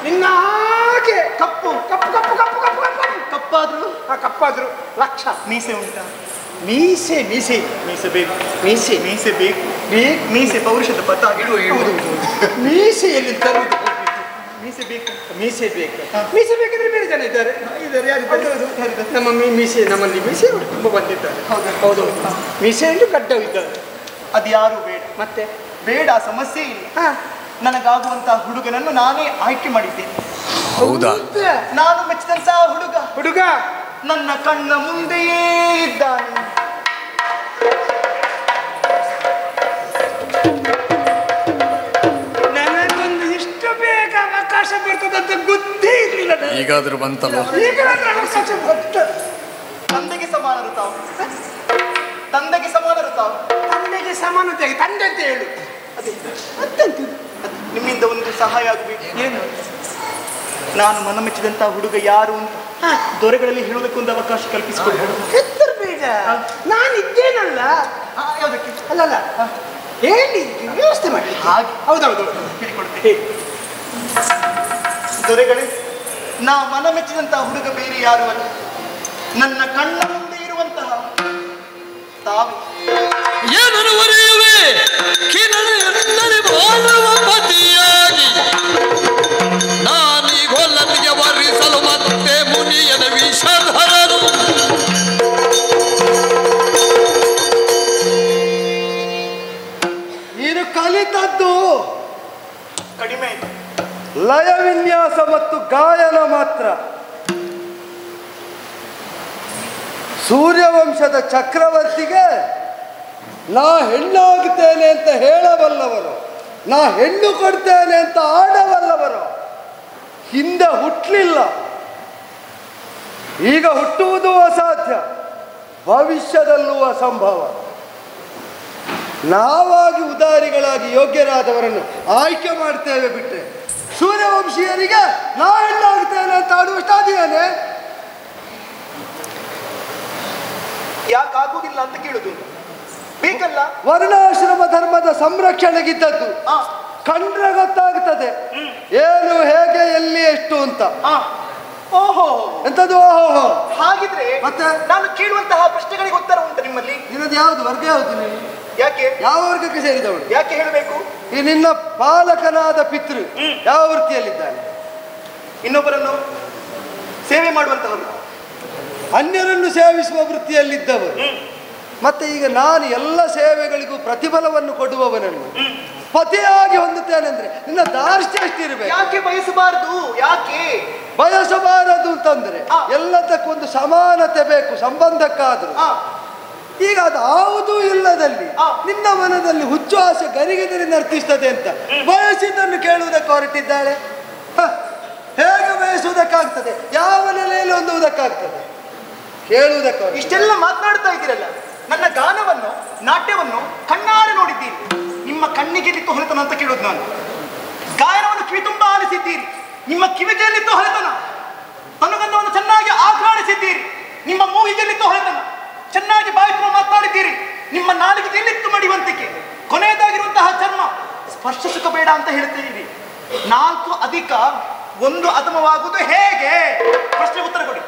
[SPEAKER 6] ನಿನ್ನ ಹಾಗೆ ಕಪ್ಪು ಕಪ್ಪು ಕಪ್ಪು ಕಪ್ಪು ಕಪ್ಪು ಕಪ್ಪು
[SPEAKER 7] ಕಪ್ಪಾದ್ರು?
[SPEAKER 6] ಕಪ್ಪಾದ್ರು. ಲಕ್ಷ
[SPEAKER 7] ಮೀಸೆ ಉಂಟಾ?
[SPEAKER 6] ಮೀಸೆ ಮೀಸೆ
[SPEAKER 7] ಮೀಸೆ ಬೇಕು.
[SPEAKER 6] ಮೀಸೆ
[SPEAKER 7] ಮೀಸೆ ಬೇಕು. ಮೀಸೆ ಪೌರುಷದ ಪಥ.
[SPEAKER 6] ಮೀಸೆಯಲ್ಲಿ ತರುವುದು.
[SPEAKER 7] ಮೀಸೆ ಬೇಕು.
[SPEAKER 6] ಮೀಸೆ ಬೇಕು. ಮೀಸೆ ಬೇಕಿದ್ರೆ ಬೇರೆ ಜನ ಇದ್ದಾರೆ. ನಮ್ಮ ಮೀಸೆ, ನಮ್ಮಲ್ಲಿ ಮೀಸೆ ತುಂಬ ಬಂದಿದ್ದಾರೆ. ಹೌದು. ಮೀಸೆಯಲ್ಲೂ ಗಡ್ಡವಿದ್ದಾರೆ.
[SPEAKER 7] ಅದು ಯಾರು ಬೇಡ.
[SPEAKER 6] ಮತ್ತೆ
[SPEAKER 7] ಬೇಡ, ಸಮಸ್ಯೆ ಇಲ್ಲ. ನನಗಾಗುವಂತಹ ಹುಡುಗನನ್ನು ನಾನೇ ಆಯ್ಕೆ ಮಾಡಿದ್ದೇನೆ.
[SPEAKER 1] ಹೌದಾ?
[SPEAKER 7] ನಾನು ಮೆಚ್ಚಿದಂತಹ ಹುಡುಗ ನನ್ನ ಕಣ್ಣ ಮುಂದೆಯೇ ಇದ್ದಾನೆ.
[SPEAKER 6] ನನಗೊಂದು ಇಷ್ಟು ಬೇಗ ಅವಕಾಶ ಬರ್ತದಂತ ಗೊತ್ತೇ ಇರಲಿಲ್ಲ.
[SPEAKER 1] ಈಗಾದ್ರೂ ಬಂತಲ್ಲ.
[SPEAKER 6] ಅವಕಾಶ ಬಂತು.
[SPEAKER 7] ತಂದೆಗೆ ಸಮಾನರು ತಾವು. ತಂದೆಗೆ ಸಮಾನರು ತಾವು.
[SPEAKER 6] ತಂದೆಗೆ ಸಮಾನತೆ. ತಂದೆ ಅಂತ ಹೇಳು.
[SPEAKER 7] ನಿಮ್ಮಿಂದ ಒಂದು ಸಹಾಯ ಆಗಬೇಕು. ಏನು? ನಾನು ಮನ ಮೆಚ್ಚಿದಂತಹ ಹುಡುಗ ಯಾರು ಅಂತ ದೊರೆಗಳಲ್ಲಿ ಹೇಳುವುದಕ್ಕೊಂದು ಅವಕಾಶ ಕಲ್ಪಿಸಿಕೊಡಿ.
[SPEAKER 6] ಹೆದರಬೇಡ, ನಾನಿದ್ದೇನಲ್ಲ.
[SPEAKER 7] ಯಾವುದಕ್ಕೆ?
[SPEAKER 6] ಅಲ್ಲಲ್ಲ, ಹೇಳಿ ವ್ಯವಸ್ಥೆ ಮಾಡಿ.
[SPEAKER 7] ಹಾಗೆ.
[SPEAKER 6] ಹೌದೌದು,
[SPEAKER 7] ಹೇಳಿಕೊಡ್ತೇನೆ. ದೊರೆಗಳೇ, ನಾ ಮನ ಮೆಚ್ಚಿದಂತಹ ಹುಡುಗ ಬೇರೆ ಯಾರು ಅಲ್ಲ, ನನ್ನ ಕಣ್ಣ ಮುಂದೆ ಇರುವಂತಹ ತಾವೇ.
[SPEAKER 8] ಏನನ್ನು ಒರೆಯುವೆ ಕಿರಣೆ ಬಾಳುವ ಪತಿಯಾಗಿ ನಾನೀಗೊಲ್ಲನಿಗೆ ವರಿಸಲು ಮತ್ತೆ ಮುನಿಯನ ವಿಷಧರನು.
[SPEAKER 5] ನೀನು ಕಲಿತದ್ದು
[SPEAKER 7] ಕಡಿಮೆ
[SPEAKER 5] ಲಯ ವಿನ್ಯಾಸ ಮತ್ತು ಗಾಯನ ಮಾತ್ರ. ಸೂರ್ಯವಂಶದ ಚಕ್ರವರ್ತಿಗೆ ನಾ ಹೆಣ್ಣಾಗುತ್ತೇನೆ ಅಂತ ಹೇಳಬಲ್ಲವರು, ನಾ ಹೆಣ್ಣು ಕೊಡ್ತೇನೆ ಅಂತ ಆಡಬಲ್ಲವರು ಹಿಂದೆ ಹುಟ್ಟಲಿಲ್ಲ. ಈಗ ಹುಟ್ಟುವುದು ಅಸಾಧ್ಯ, ಭವಿಷ್ಯದಲ್ಲೂ ಅಸಂಭವ. ನಾವಾಗಿ ಉದಾರಿಗಳಾಗಿ ಯೋಗ್ಯರಾದವರನ್ನು ಆಯ್ಕೆ ಮಾಡ್ತೇವೆ ಬಿಟ್ಟರೆ ಸೂರ್ಯವಂಶೀಯರಿಗೆ ನಾ ಹೆಣ್ಣಾಗುತ್ತೇನೆ ಅಂತ ಆಡುವಷ್ಟಾದೇನೆ.
[SPEAKER 7] ಯಾಕಾಗುವುದಿಲ್ಲ ಅಂತ ಕೇಳುದು ಬೇಕಲ್ಲ.
[SPEAKER 5] ವರ್ಣಾಶ್ರಮ ಧರ್ಮದ ಸಂರಕ್ಷಣೆಗಿದ್ದದ್ದು ಕಂಡ್ರೆ ಗೊತ್ತಾಗ್ತದೆ ಏನು, ಹೇಗೆ, ಎಲ್ಲಿ, ಎಷ್ಟು ಅಂತ.
[SPEAKER 7] ಓಹೋ,
[SPEAKER 5] ಎಂತದ್ದು? ಓಹೋ.
[SPEAKER 7] ಹಾಗಿದ್ರೆ
[SPEAKER 5] ಮತ್ತೆ
[SPEAKER 7] ನಾನು ಕೇಳುವಂತಹ ಪ್ರಶ್ನೆಗಳಿಗೆ ಉತ್ತರ ಉಂಟು ನಿಮ್ಮಲ್ಲಿ?
[SPEAKER 5] ನಿನ್ನದು ಯಾವುದು ವರ್ಗ? ಯಾವುದು ನೀನು?
[SPEAKER 7] ಯಾಕೆ?
[SPEAKER 5] ಯಾವ ವರ್ಗಕ್ಕೆ ಸೇರಿದವಳು?
[SPEAKER 7] ಯಾಕೆ ಹೇಳಬೇಕು?
[SPEAKER 5] ಈ ನಿನ್ನ ಪಾಲಕನಾದ ಪಿತೃ ಯಾವ ವೃತ್ತಿಯಲ್ಲಿದ್ದಾನೆ?
[SPEAKER 7] ಇನ್ನೊಬ್ಬರನ್ನು ಸೇವೆ ಮಾಡುವಂತವರು,
[SPEAKER 5] ಅನ್ಯರನ್ನು ಸೇವಿಸುವ ವೃತ್ತಿಯಲ್ಲಿದ್ದವರು. ಮತ್ತೆ ಈಗ ನಾನು ಎಲ್ಲ ಸೇವೆಗಳಿಗೂ ಪ್ರತಿಫಲವನ್ನು ಕೊಡುವವನನ್ನು ಪತಿಯಾಗಿ ಹೊಂದುತ್ತೇನೆ ಅಂದ್ರೆ ನಿನ್ನ ದಾರ್ಷ್ಟ್ಯ ಎಷ್ಟಿರಬೇಕು?
[SPEAKER 7] ಯಾಕೆ ಬಯಸಬಾರದು? ಯಾಕೆ
[SPEAKER 5] ಬಯಸಬಾರದು ಅಂತಂದ್ರೆ ಎಲ್ಲದಕ್ಕೊಂದು ಸಮಾನತೆ ಬೇಕು, ಸಂಬಂಧಕ್ಕಾದ್ರೂ. ಈಗ ಅದು ಯಾವುದೂ ಇಲ್ಲದಲ್ಲಿ ನಿನ್ನ ಮನದಲ್ಲಿ ಹುಚ್ಚು ಆಸೆ ಗರಿಗೆದರಿ ನರ್ತಿಸ್ತದೆ ಅಂತ ಬಯಸಿದ್ದನ್ನು ಕೇಳುವುದಕ್ಕೆ ಹೊರಟಿದ್ದಾಳೆ. ಹೇಗೆ ಬಯಸುವುದಕ್ಕಾಗ್ತದೆ? ಯಾವ ನೆಲೆಯಲ್ಲಿ ಹೊಂದುವುದಕ್ಕಾಗ್ತದೆ? ಕೇಳುವುದಕ್ಕೆ.
[SPEAKER 7] ಇಷ್ಟೆಲ್ಲ ಮಾತನಾಡ್ತಾ ಇದ್ದೀರಲ್ಲ, ನನ್ನ ಗಾನವನ್ನು, ನಾಟ್ಯವನ್ನು ಕಣ್ಣಾರೆ ನೋಡಿದ್ದೀರಿ. ನಿಮ್ಮ ಕಣ್ಣಿಗೆಲ್ಲಿತ್ತು ಹೊಲೆತನ ಅಂತ ಕೇಳೋದು ನಾನು. ಗಾಯನವನ್ನು ಕಿವಿ ತುಂಬ ಆಲಿಸಿದ್ದೀರಿ. ನಿಮ್ಮ ಕಿವಿಗೆಲ್ಲಿತ್ತು ಹೊಲೆತನ. ತನುಗಂಧವನ್ನು ಚೆನ್ನಾಗಿ ಆಘ್ರಾಣಿಸಿದ್ದೀರಿ. ನಿಮ್ಮ ಮೂಗಿಗೆಲ್ಲಿತ್ತು ಹೊಲೆತನ. ಚೆನ್ನಾಗಿ ಬಾಯಿ ತುಂಬ ಮಾತನಾಡಿದ್ದೀರಿ. ನಿಮ್ಮ ನಾಲಿಗೆ ಎಲ್ಲಿತ್ತು ಮಡಿವಂತಿಕೆ. ಕೊನೆಯದಾಗಿರುವಂತಹ ಚರ್ಮ ಸ್ಪರ್ಶ ಸುಖ ಬೇಡ ಅಂತ ಹೇಳ್ತೀರಿ. 4 ಅಧಿಕ 1 ಅಧಮವಾಗುವುದು ಹೇಗೆ? ಪ್ರಶ್ನೆ ಉತ್ತರ ಕೊಡಿ.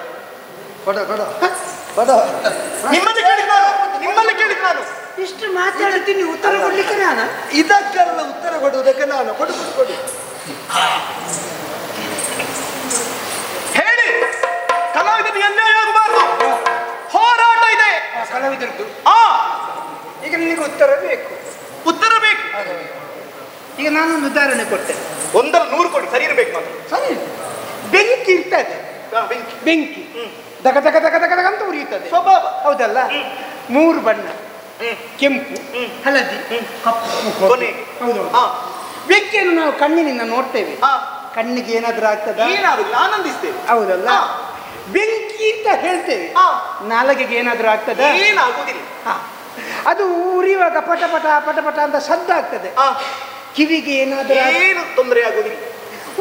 [SPEAKER 7] ನಿಮ್ಮಲ್ಲಿ ಕೇಳಿದ್ ನಾನು
[SPEAKER 6] ಇಷ್ಟು ಮಾತಾಡ್ತೀನಿ, ಉತ್ತರ ಕೊಡ್ಲಿಕ್ಕೆ ನಾನು
[SPEAKER 5] ಇದಕ್ಕೆಲ್ಲ ಉತ್ತರ ಕೊಡುವುದಕ್ಕೆ ನಾನು ಕೊಡು.
[SPEAKER 7] ಹೇಳಿ. ಕಲಾವಿದರಿಗೆ ಅನ್ಯಾಯ ಆಗಬಾರದು. ಹೋರಾಟ ಇದೆ
[SPEAKER 6] ಕಲಾವಿದರದ್ದು. ಈಗ ನಿನಗೆ ಉತ್ತರ ಬೇಕು. ಈಗ ನಾನೊಂದು ಉದಾಹರಣೆ ಕೊಡ್ತೇನೆ.
[SPEAKER 7] 100 100 ಕೊಡಿ, ಸರಿ ಇರಬೇಕು. ಮಾತ್ರ
[SPEAKER 6] ಸರಿ. ಬೆಂಕಿ ಇರ್ತದೆ. ಬೆಂಕಿ ದಗ ದಗ ದಗ ದಗ ದಗ ಅಂತ ಉರಿಯುತ್ತದೆ.
[SPEAKER 7] ಸ್ವಭಾವ
[SPEAKER 6] ಹೌದಲ್ಲ? 3 ಬಣ್ಣ, ಕೆಂಪು, ಹಳದಿ, ಕಪ್ಪು,
[SPEAKER 7] ಕೊನೆಗೆ.
[SPEAKER 6] ಹೌದು. ಬೆಂಕಿಯನ್ನು ನಾವು ಕಣ್ಣಿನಿಂದ ನೋಡ್ತೇವೆ. ಕಣ್ಣಿಗೆ ಏನಾದ್ರೂ ಆಗ್ತದ?
[SPEAKER 7] ಏನಾಗುದಿಲ್ಲ, ಆನಂದಿಸ್ತೇವೆ.
[SPEAKER 6] ಹೌದಲ್ಲ? ಬೆಂಕಿ ಅಂತ ಹೇಳ್ತೇವೆ. ನಾಲಗೆಗೆ ಏನಾದ್ರೂ ಆಗ್ತದ?
[SPEAKER 7] ಏನಾಗುದಿಲ್ಲ.
[SPEAKER 6] ಅದು ಉರಿಯುವಾಗ ಪಟ ಪಟ ಪಟ ಪಟ ಅಂತ ಶಬ್ದ ಆಗ್ತದೆ. ಕಿವಿಗೆ ಏನಾದ್ರೂ
[SPEAKER 7] ಏನು ತೊಂದರೆ ಆಗುದಿಲ್ಲ.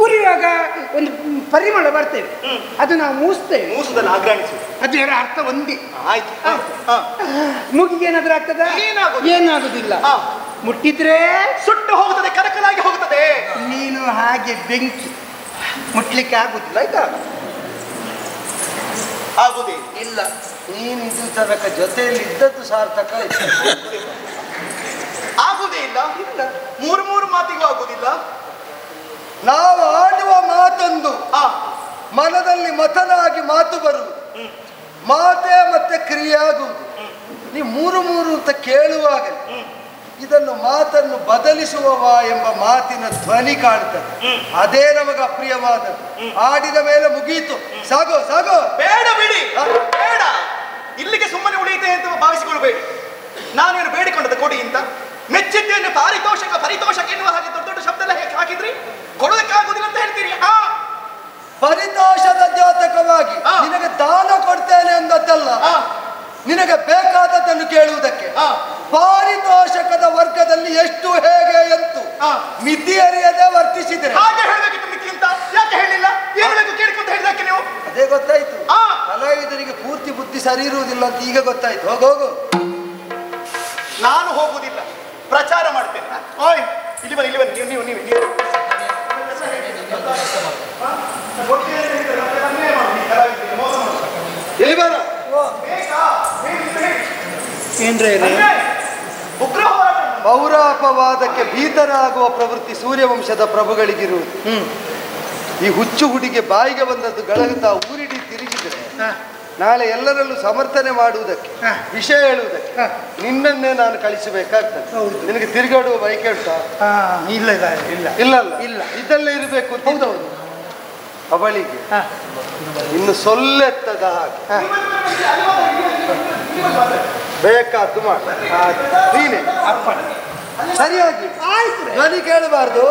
[SPEAKER 6] ಉರಿಯುವಾಗ ಒಂದು ಪರಿಮಳ ಬರ್ತೇವೆ, ಅದು ನಾವು ಮೂಸ್ತೇವೆ.
[SPEAKER 7] ಮೂಸುದನ್ನು ಅಗ್ರಾಣಿಸು,
[SPEAKER 6] ಅದರ ಅರ್ಥ ಒಂದೇ.
[SPEAKER 7] ಆಯ್ತು.
[SPEAKER 6] ಮುಗಿಗೆ ಏನಾದ್ರೂ ಆಗ್ತದ? ಏನಾಗುದಿಲ್ಲ. ಮುಟ್ಟಿದ್ರೆ
[SPEAKER 7] ಸುಟ್ಟು ಹೋಗುತ್ತದೆ, ಕರಕಲಾಗಿ ಹೋಗುತ್ತದೆ.
[SPEAKER 6] ನೀನು ಹಾಗೆ ಬೆಂಕಿ ಮುಟ್ಲಿಕ್ಕೆ ಆಗುದಿಲ್ಲ, ಆಯ್ತಾ?
[SPEAKER 7] ಆಗುದೇ
[SPEAKER 5] ಇಲ್ಲ. ನೀನು ಇದು ತನಕ ಜೊತೆಯಲ್ಲಿ ಇದ್ದದ್ದು ಸಾರ್ಥಕ ಆಯ್ತು.
[SPEAKER 7] ಆಗುದೇ ಇಲ್ಲ. ಮೂರು ಮಾತಿಗೂ ಆಗುದಿಲ್ಲ.
[SPEAKER 5] ನಾವು ಆಡುವ ಮಾತೊಂದು, ಮನದಲ್ಲಿ ಮತನಾಗಿ ಮಾತು ಬರುವುದು, ಮಾತೇ ಮತ್ತೆ ಕ್ರಿಯೆ ಆಗುವುದು. ನೀ ಮೂರು ಅಂತ ಕೇಳುವಾಗ ಇದನ್ನು ಮಾತನ್ನು ಬದಲಿಸುವವ ಎಂಬ ಮಾತಿನ ಧ್ವನಿ ಕಾಣ್ತದೆ. ಅದೇ ನಮಗೆ ಅಪ್ರಿಯವಾದದ್ದು. ಆಡಿದ ಮೇಲೆ ಮುಗೀತು, ಸಾಗೋ ಸಾಗೋ.
[SPEAKER 7] ಬೇಡ ಬಿಡಿ, ಬೇಡ. ಇಲ್ಲಿಗೆ ಸುಮ್ಮನೆ ಉಳಿಯುತ್ತೆ ಅಂತ ಭಾವಿಸಿಕೊಳ್ಬೇಡಿ. ನಾನೇನು ಬೇಡಿಕೊಂಡದ್ದು ಕೊಡಿ ಅಂತ. ಮೆಚ್ಚಿದ್ದೇನೆ ಪಾರಿತೋಷಕ ಎನ್ನುವ ಹಾಗೆ ದೊಡ್ಡ ದೊಡ್ಡ ಶಬ್ದ ಎಲ್ಲ ಹಾಕಿದ್ರಿ, ಕೊಡೋದಕ್ಕಾಗುದಿಲ್ಲ ಅಂತ ಹೇಳ್ತೀರಿ.
[SPEAKER 5] ಪರಿತೋಷದ ದ್ಯೋತಕವಾಗಿ ನಿನಗೆ ದಾನ ಕೊಡ್ತೇನೆ ಅಂದದ್ದಲ್ಲ, ನಿನಗೆ ಬೇಕಾದದ್ದನ್ನು ಕೇಳುವುದಕ್ಕೆ. ಪಾರಿತೋಷಕದ ವರ್ಗದಲ್ಲಿ ಎಷ್ಟು ಹೇಗೆ ಎಂತು ಮಿತಿ ಅರಿಯದೆ ವರ್ತಿಸಿದ್ರೆ
[SPEAKER 7] ಹಾಗೆ ಹೇಳಬೇಕಿತ್ತು. ಮಿತಿ ಅಂತ ಯಾಕೆ ಹೇಳಿಲ್ಲ? ಏನು ಕೇಳಿಕೊಂತ ಹೇಳಿದಕ್ಕೆ ನೀವು?
[SPEAKER 5] ಅದೇ ಗೊತ್ತಾಯ್ತು. ಕಲಾವಿದರಿಗೆ ಪೂರ್ತಿ ಬುದ್ಧಿ ಸರಿ ಇರುವುದಿಲ್ಲ ಅಂತ ಈಗ ಗೊತ್ತಾಯ್ತು. ಹೋಗು.
[SPEAKER 7] ನಾನು ಹೋಗುವುದಿಲ್ಲ, ಪ್ರಚಾರ ಮಾಡ್ತೇನೆ. ಓಯ್ ಇಲ್ಲಿ ಬನ್ನಿ ನೀವು
[SPEAKER 5] ಎಲ್ಲಿ ಬರ
[SPEAKER 6] ಏನ್ರೇ
[SPEAKER 5] ಪೌರಾಪವಾದಕ್ಕೆ ಭೀತರಾಗುವ ಪ್ರವೃತ್ತಿ ಸೂರ್ಯವಂಶದ ಪ್ರಭುಗಳಿಗಿರುವುದು. ಈ ಹುಚ್ಚು ಹುಡುಗಿ ಬಾಯಿಗೆ ಬಂದದ್ದು ಗಳಗುತ್ತಾ ಊರಿಡಿ ತಿರುಗಿದ್ರೆ ನಾಳೆ ಎಲ್ಲರಲ್ಲೂ ಸಮರ್ಥನೆ ಮಾಡುವುದಕ್ಕೆ, ವಿಷಯ ಹೇಳುವುದಕ್ಕೆ ನಿನ್ನನ್ನೇ ನಾನು ಕಳಿಸಬೇಕಾಗ್ತದೆ. ನಿನಗೆ ತಿರುಗಾಡುವ ಬಯಕೆ ಉಂಟಾ? ಇಲ್ಲ ಇದಲ್ಲೇ ಇರಬೇಕು. ಹೌದೌದು. ಅವಳಿಗೆ ಇನ್ನು ಸೊಲ್ಲೆತ್ತದ ಹಾಗೆ ಬೇಕಾದ್ದು ಮಾಡ. ನೀನೆ ಅಪ್ಪಣೆ ಸರಿಯಾಗಿ ಧ್ವನಿ ಕೇಳಬಾರ್ದು.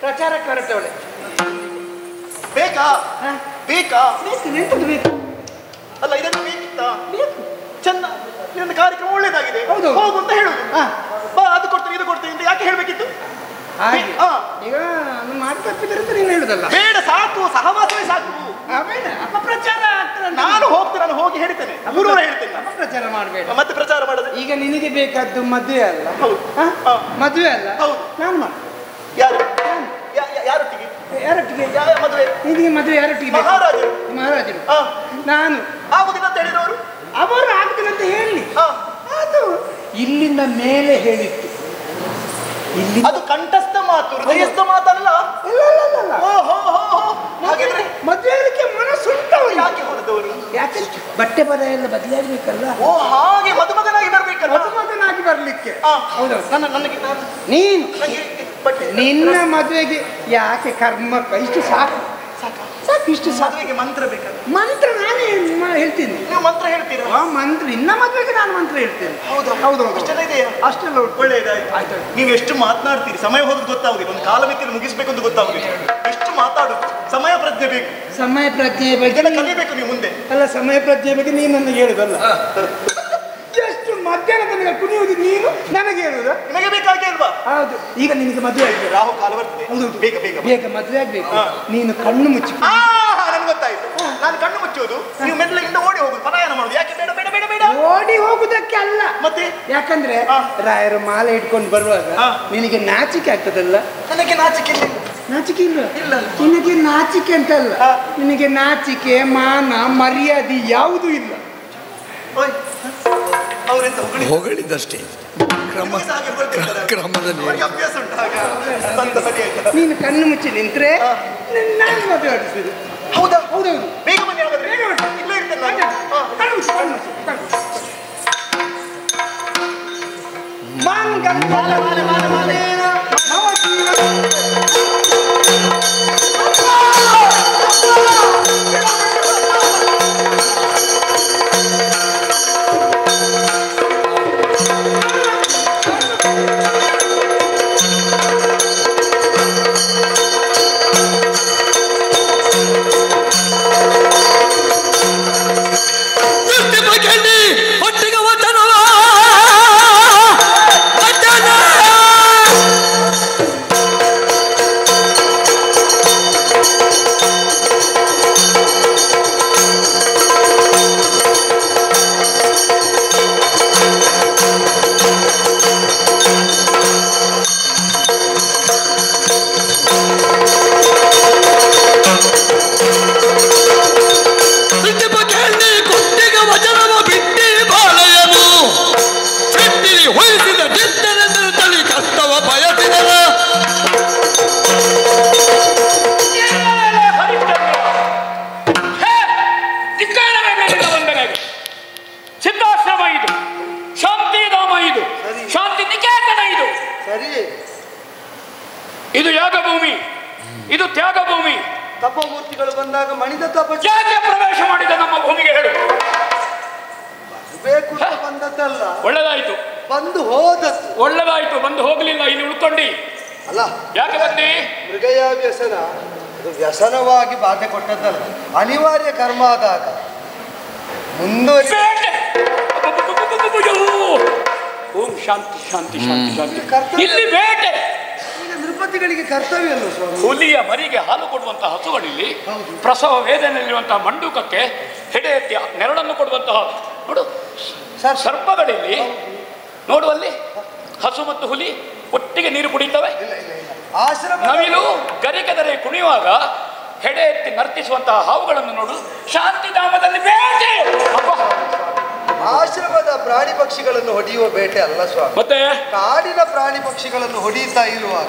[SPEAKER 6] ಪ್ರಚಾರಕ್ಕೆ ಹೊರಟವಳೆ.
[SPEAKER 7] ಬೇಕಾ
[SPEAKER 6] ಎಂತದ್ದು ಬೇಕು?
[SPEAKER 7] ಅಲ್ಲ, ಇದನ್ನು ಬೇಕಿತ್ತ? ಚೆನ್ನ, ಇದೊಂದು ಕಾರ್ಯಕ್ರಮ ಒಳ್ಳೇದಾಗಿದೆ, ಹೋಗು ಅಂತ ಹೇಳುದು. ಬಾ, ಅದು ಕೊಡ್ತೀನಿ ಇದು ಕೊಡ್ತೀನಿ ಅಂತ ಯಾಕೆ ಹೇಳ್ಬೇಕಿತ್ತು?
[SPEAKER 6] ಈಗ ಮಾಡ್ತಿದ್ರೆ ನೀನು ಹೇಳುದಲ್ಲ.
[SPEAKER 7] ಬೇಡ, ಸಾಕು, ಸಹವಾಸವೇ ಸಾಕು.
[SPEAKER 6] ಬೇಡ ಅಪಪ್ರಚಾರ ಆಗ್ತದೆ.
[SPEAKER 7] ನಾನು ಹೋಗಿ ಹೇಳ್ತೇನೆ, ಊರೂರ ಹೇಳ್ತೇನೆ.
[SPEAKER 6] ಅಪಪ್ರಚಾರ ಮಾಡಬೇಡ.
[SPEAKER 7] ಮತ್ತೆ ಪ್ರಚಾರ ಮಾಡೋದು.
[SPEAKER 6] ಈಗ ನಿನಗೆ ಬೇಕಾದ್ದು ಮದುವೆ ಅಲ್ಲ? ಮದುವೆ ಅಲ್ಲ. ನಾನು ಮಾಡ.
[SPEAKER 7] ಯಾರೊಟ್ಟಿಗೆ
[SPEAKER 6] ಮದುವೆ? ನಿನಗೆ ಮದುವೆ ಯಾರೊಟ್ಟಿಗೆ? ಮಹಾರಾಜರು. ನಾನು
[SPEAKER 7] ಆಗುದಿಲ್ಲ ಅಂತ ಹೇಳಿದವರು
[SPEAKER 6] ಅವರು ಆಗುದಿಲ್ಲ ಅಂತ ಹೇಳಿ ಅದು ಇಲ್ಲಿಂದ ಮೇಲೆ ಹೇಳಿತ್ತು.
[SPEAKER 7] ಅದು ಕಂಠಸ್ಥ ಮಾತು, ಹೃದಯಸ್ಥ ಮಾತಲ್ಲ. ಹಾಗಿದ್ರೆ
[SPEAKER 6] ಮದುವೆಗೆ ಮನಸ್ಸುಂಟವು.
[SPEAKER 7] ಯಾಕೆ ಹೊರದವರು?
[SPEAKER 6] ಯಾಕೆ ಬಟ್ಟೆ ಬರ ಎಲ್ಲ ಬದಲಾಗಬೇಕಲ್ಲ.
[SPEAKER 7] ಹಾಗೆ ಮದುಮಗನಾಗಿ ಬರ್ಬೇಕಲ್ಲ.
[SPEAKER 6] ಮದುಮಗನಾಗಿ ಬರ್ಲಿಕ್ಕೆ. ಹೌದು.
[SPEAKER 7] ನನಗೆ
[SPEAKER 6] ನೀನು ನಿನ್ನ ಮದುವೆಗೆ ಯಾಕೆ ಕರ್ಮ ಇಷ್ಟು ಸಾಕು ಇಷ್ಟು
[SPEAKER 7] ಮದುವೆಗೆ ಮಂತ್ರ ಬೇಕಲ್ಲ.
[SPEAKER 6] ಮಂತ್ರ ನಾನೇ ಹೇಳ್ತೀನಿ.
[SPEAKER 7] ನೀವು ಮಂತ್ರ ಹೇಳ್ತೀರಾ?
[SPEAKER 6] ಮಂತ್ರ ನಿನ್ನ ಮದುವೆಗೆ ನಾನು ಮಂತ್ರ ಹೇಳ್ತೇನೆ. ಹೌದು.
[SPEAKER 7] ಅಷ್ಟೆಲ್ಲ ಇದೆಯಾ? ಅಷ್ಟೆಲ್ಲ ಒಳ್ಳೆಯದಾಯ್ತು. ನೀವು ಎಷ್ಟು ಮಾತನಾಡ್ತೀರಿ, ಸಮಯ ಹೋದ್ರೆ ಗೊತ್ತಾಗುದಿಲ್ಲ. ಒಂದು ಕಾಲಮಿತಿಯನ್ನು ಮುಗಿಸ್ಬೇಕು ಅಂತ ಗೊತ್ತಾಗುದಿಲ್ಲ. ಎಷ್ಟು ಮಾತಾಡುದು, ಸಮಯ ಪ್ರಜ್ಞೆ ಬೇಕು.
[SPEAKER 6] ಸಮಯ ಪ್ರಜ್ಞೆ ಬಗ್ಗೆ
[SPEAKER 7] ಕಲಿಬೇಕು ನೀವು ಮುಂದೆ.
[SPEAKER 6] ಅಲ್ಲ, ಸಮಯ ಪ್ರಜ್ಞೆ ಬಗ್ಗೆ ನೀನು ನನಗೆ ಹೇಳುದಲ್ಲ. ಎಷ್ಟು ಮಧ್ಯಾಹ್ನ ತನಕ ಕುಣಿಯುವುದು ನೀನು ನನಗೆ ಹೇಳುದ?
[SPEAKER 7] ನಿಮಗೆ ಬೇಕಾಗಿ ಅಲ್ವಾ?
[SPEAKER 6] ಹೌದು. ಈಗ ನಿನಗೆ ಮದುವೆ ಆಗ್ಬೇಕು.
[SPEAKER 7] ರಾಹು ಕಾಲ ಬರ್ತದೆ.
[SPEAKER 6] ಹೌದು, ಬೇಗ ಮದುವೆ ಆಗ್ಬೇಕು. ನೀನು ಕಣ್ಣು ಮುಚ್ಚಿ.
[SPEAKER 7] ನನ್ಗೆ ಗೊತ್ತಾಯ್ತು. ನಾನು ಕಣ್ಣು ಮುಚ್ಚುವುದು, ನೀವು ಮೆಲ್ಲಗಿಂದ ಓಡಿ ಹೋಗುದು, ಪಲಾಯನ ಮಾಡುದು. ಯಾಕೆ? ಬೇಡ ಬೇಡ ಬೇಡ ಬೇಡ.
[SPEAKER 6] ಓಡಿ ಹೋಗುದಕ್ಕೆ ಅಲ್ಲ.
[SPEAKER 7] ಮತ್ತೆ
[SPEAKER 6] ಯಾಕಂದ್ರೆ ರಾಯರು ಮಾಲೆ ಇಟ್ಕೊಂಡು ಬರುವಾಗ ನಿನಗೆ ನಾಚಿಕೆ ಆಗ್ತದಲ್ಲ.
[SPEAKER 7] ನನಗೆ ನಾಚಿಕೆ ಇಲ್ಲ.
[SPEAKER 6] ನಾಚಿಕೆ ಇಲ್ಲ? ನಿನಗೆ ನಾಚಿಕೆ ಅಂತಲ್ಲ, ನಿನಗೆ ನಾಚಿಕೆ ಮಾನ ಮರ್ಯಾದೆ ಯಾವುದೂ ಇಲ್ಲ.
[SPEAKER 1] ಹೊಗಳಿದಷ್ಟೇ ಕ್ರಮದಲ್ಲಿ
[SPEAKER 6] ನೀನು ಕಣ್ಣು ಮುಚ್ಚಿ ನಿಂತ್ರೆ ನಾನು ಮದುವೆ ಆಡಿಸುದು.
[SPEAKER 7] ಹೌದಾ?
[SPEAKER 6] ಹೌದೌದು.
[SPEAKER 7] ಬೇಗ ಬನ್ನಿ. ಇಲ್ಲೇ ಇರ್ತೇನೆ.
[SPEAKER 5] ಸರಿ.
[SPEAKER 4] ಇದು ಯಾಗ ಭೂಮಿ, ಇದು ತ್ಯಾಗ ಭೂಮಿ.
[SPEAKER 5] ತಪಮೂರ್ತಿಗಳು ಬಂದಾಗ ಮಣಿದ ತಪ
[SPEAKER 4] ಯಾಕೆ ಪ್ರವೇಶ ಮಾಡಿದ ನಮ್ಮ ಭೂಮಿಗೆ ಹೇಳು?
[SPEAKER 5] ಬೇಕು ಅಂತ ಬಂದದ್ದಲ್ಲ.
[SPEAKER 4] ಒಳ್ಳೆದಾಯ್ತು,
[SPEAKER 5] ಬಂದು ಹೋದದ್ದು.
[SPEAKER 4] ಒಳ್ಳೆದಾಯ್ತು, ಬಂದು ಹೋಗ್ಲಿಲ್ಲ, ಇಲ್ಲಿ ಉಳ್ಕೊಂಡಿ.
[SPEAKER 5] ಅಲ್ಲ,
[SPEAKER 4] ಯಾಕೆ ಬಂದಿ?
[SPEAKER 5] ಮೃಗಯ ವ್ಯಸನ ಅದು ವ್ಯಸನವಾಗಿ ಬಾಧೆ ಕೊಟ್ಟದ್ದಲ್ಲ, ಅನಿವಾರ್ಯ ಕರ್ಮ ಆದಾಗ ಮುಂದುವರಿ.
[SPEAKER 4] ಓಂ ಶಾಂತಿ ಶಾಂತಿ ಶಾಂತಿ ಶಾಂತಿ.
[SPEAKER 5] ಕರ್ತವ್ಯ.
[SPEAKER 4] ಇಲ್ಲಿ ಬೇಟೆ.
[SPEAKER 5] ಈಗ ನೃಪತಿಗಳಿಗೆ ಕರ್ತವ್ಯ ಅಲ್ಲ ಸ್ವಾಮಿ.
[SPEAKER 4] ಹುಲಿಯ ಮರಿಗೆ ಹಾಲು ಕೊಡುವಂತಹ ಹಸುಗಳಿಲ್ಲಿ,
[SPEAKER 5] ಹೌದು.
[SPEAKER 4] ಪ್ರಸವ ವೇದನೆಯಲ್ಲಿರುವಂತಹ ಮಂಡೂಕಕ್ಕೆ ಹೆಡೆ ಎತ್ತಿ ನೆರಳನ್ನು ಕೊಡುವಂತಹ ನೋಡು ಸರ್ಪಗಳಿಲ್ಲಿ ನೋಡುವಲ್ಲಿ ಹಸು ಮತ್ತು ಹುಲಿ ಒಟ್ಟಿಗೆ ನೀರು ಕುಡಿತವೆ.
[SPEAKER 5] ಆಶ್ರಮ
[SPEAKER 4] ನವಿಲು ಗರಿಕೆದರೆ ಕುಣಿಯುವಾಗ ಹೆಡೆ ಎತ್ತಿ ನರ್ತಿಸುವಂತಹ ಹಾವುಗಳನ್ನು ನೋಡು. ಶಾಂತಿಧಾಮದಲ್ಲಿ ಬೇಟೆ.
[SPEAKER 5] ಆಶ್ರಮದ ಪ್ರಾಣಿ ಪಕ್ಷಿಗಳನ್ನು ಹೊಡೆಯುವ ಬೇಟೆ ಅಲ್ಲ ಸ್ವಾಮಿ.
[SPEAKER 4] ಮತ್ತೆ
[SPEAKER 5] ಕಾಡಿನ ಪ್ರಾಣಿ ಪಕ್ಷಿಗಳನ್ನು ಹೊಡೆಯುತ್ತಾ ಇರುವಾಗ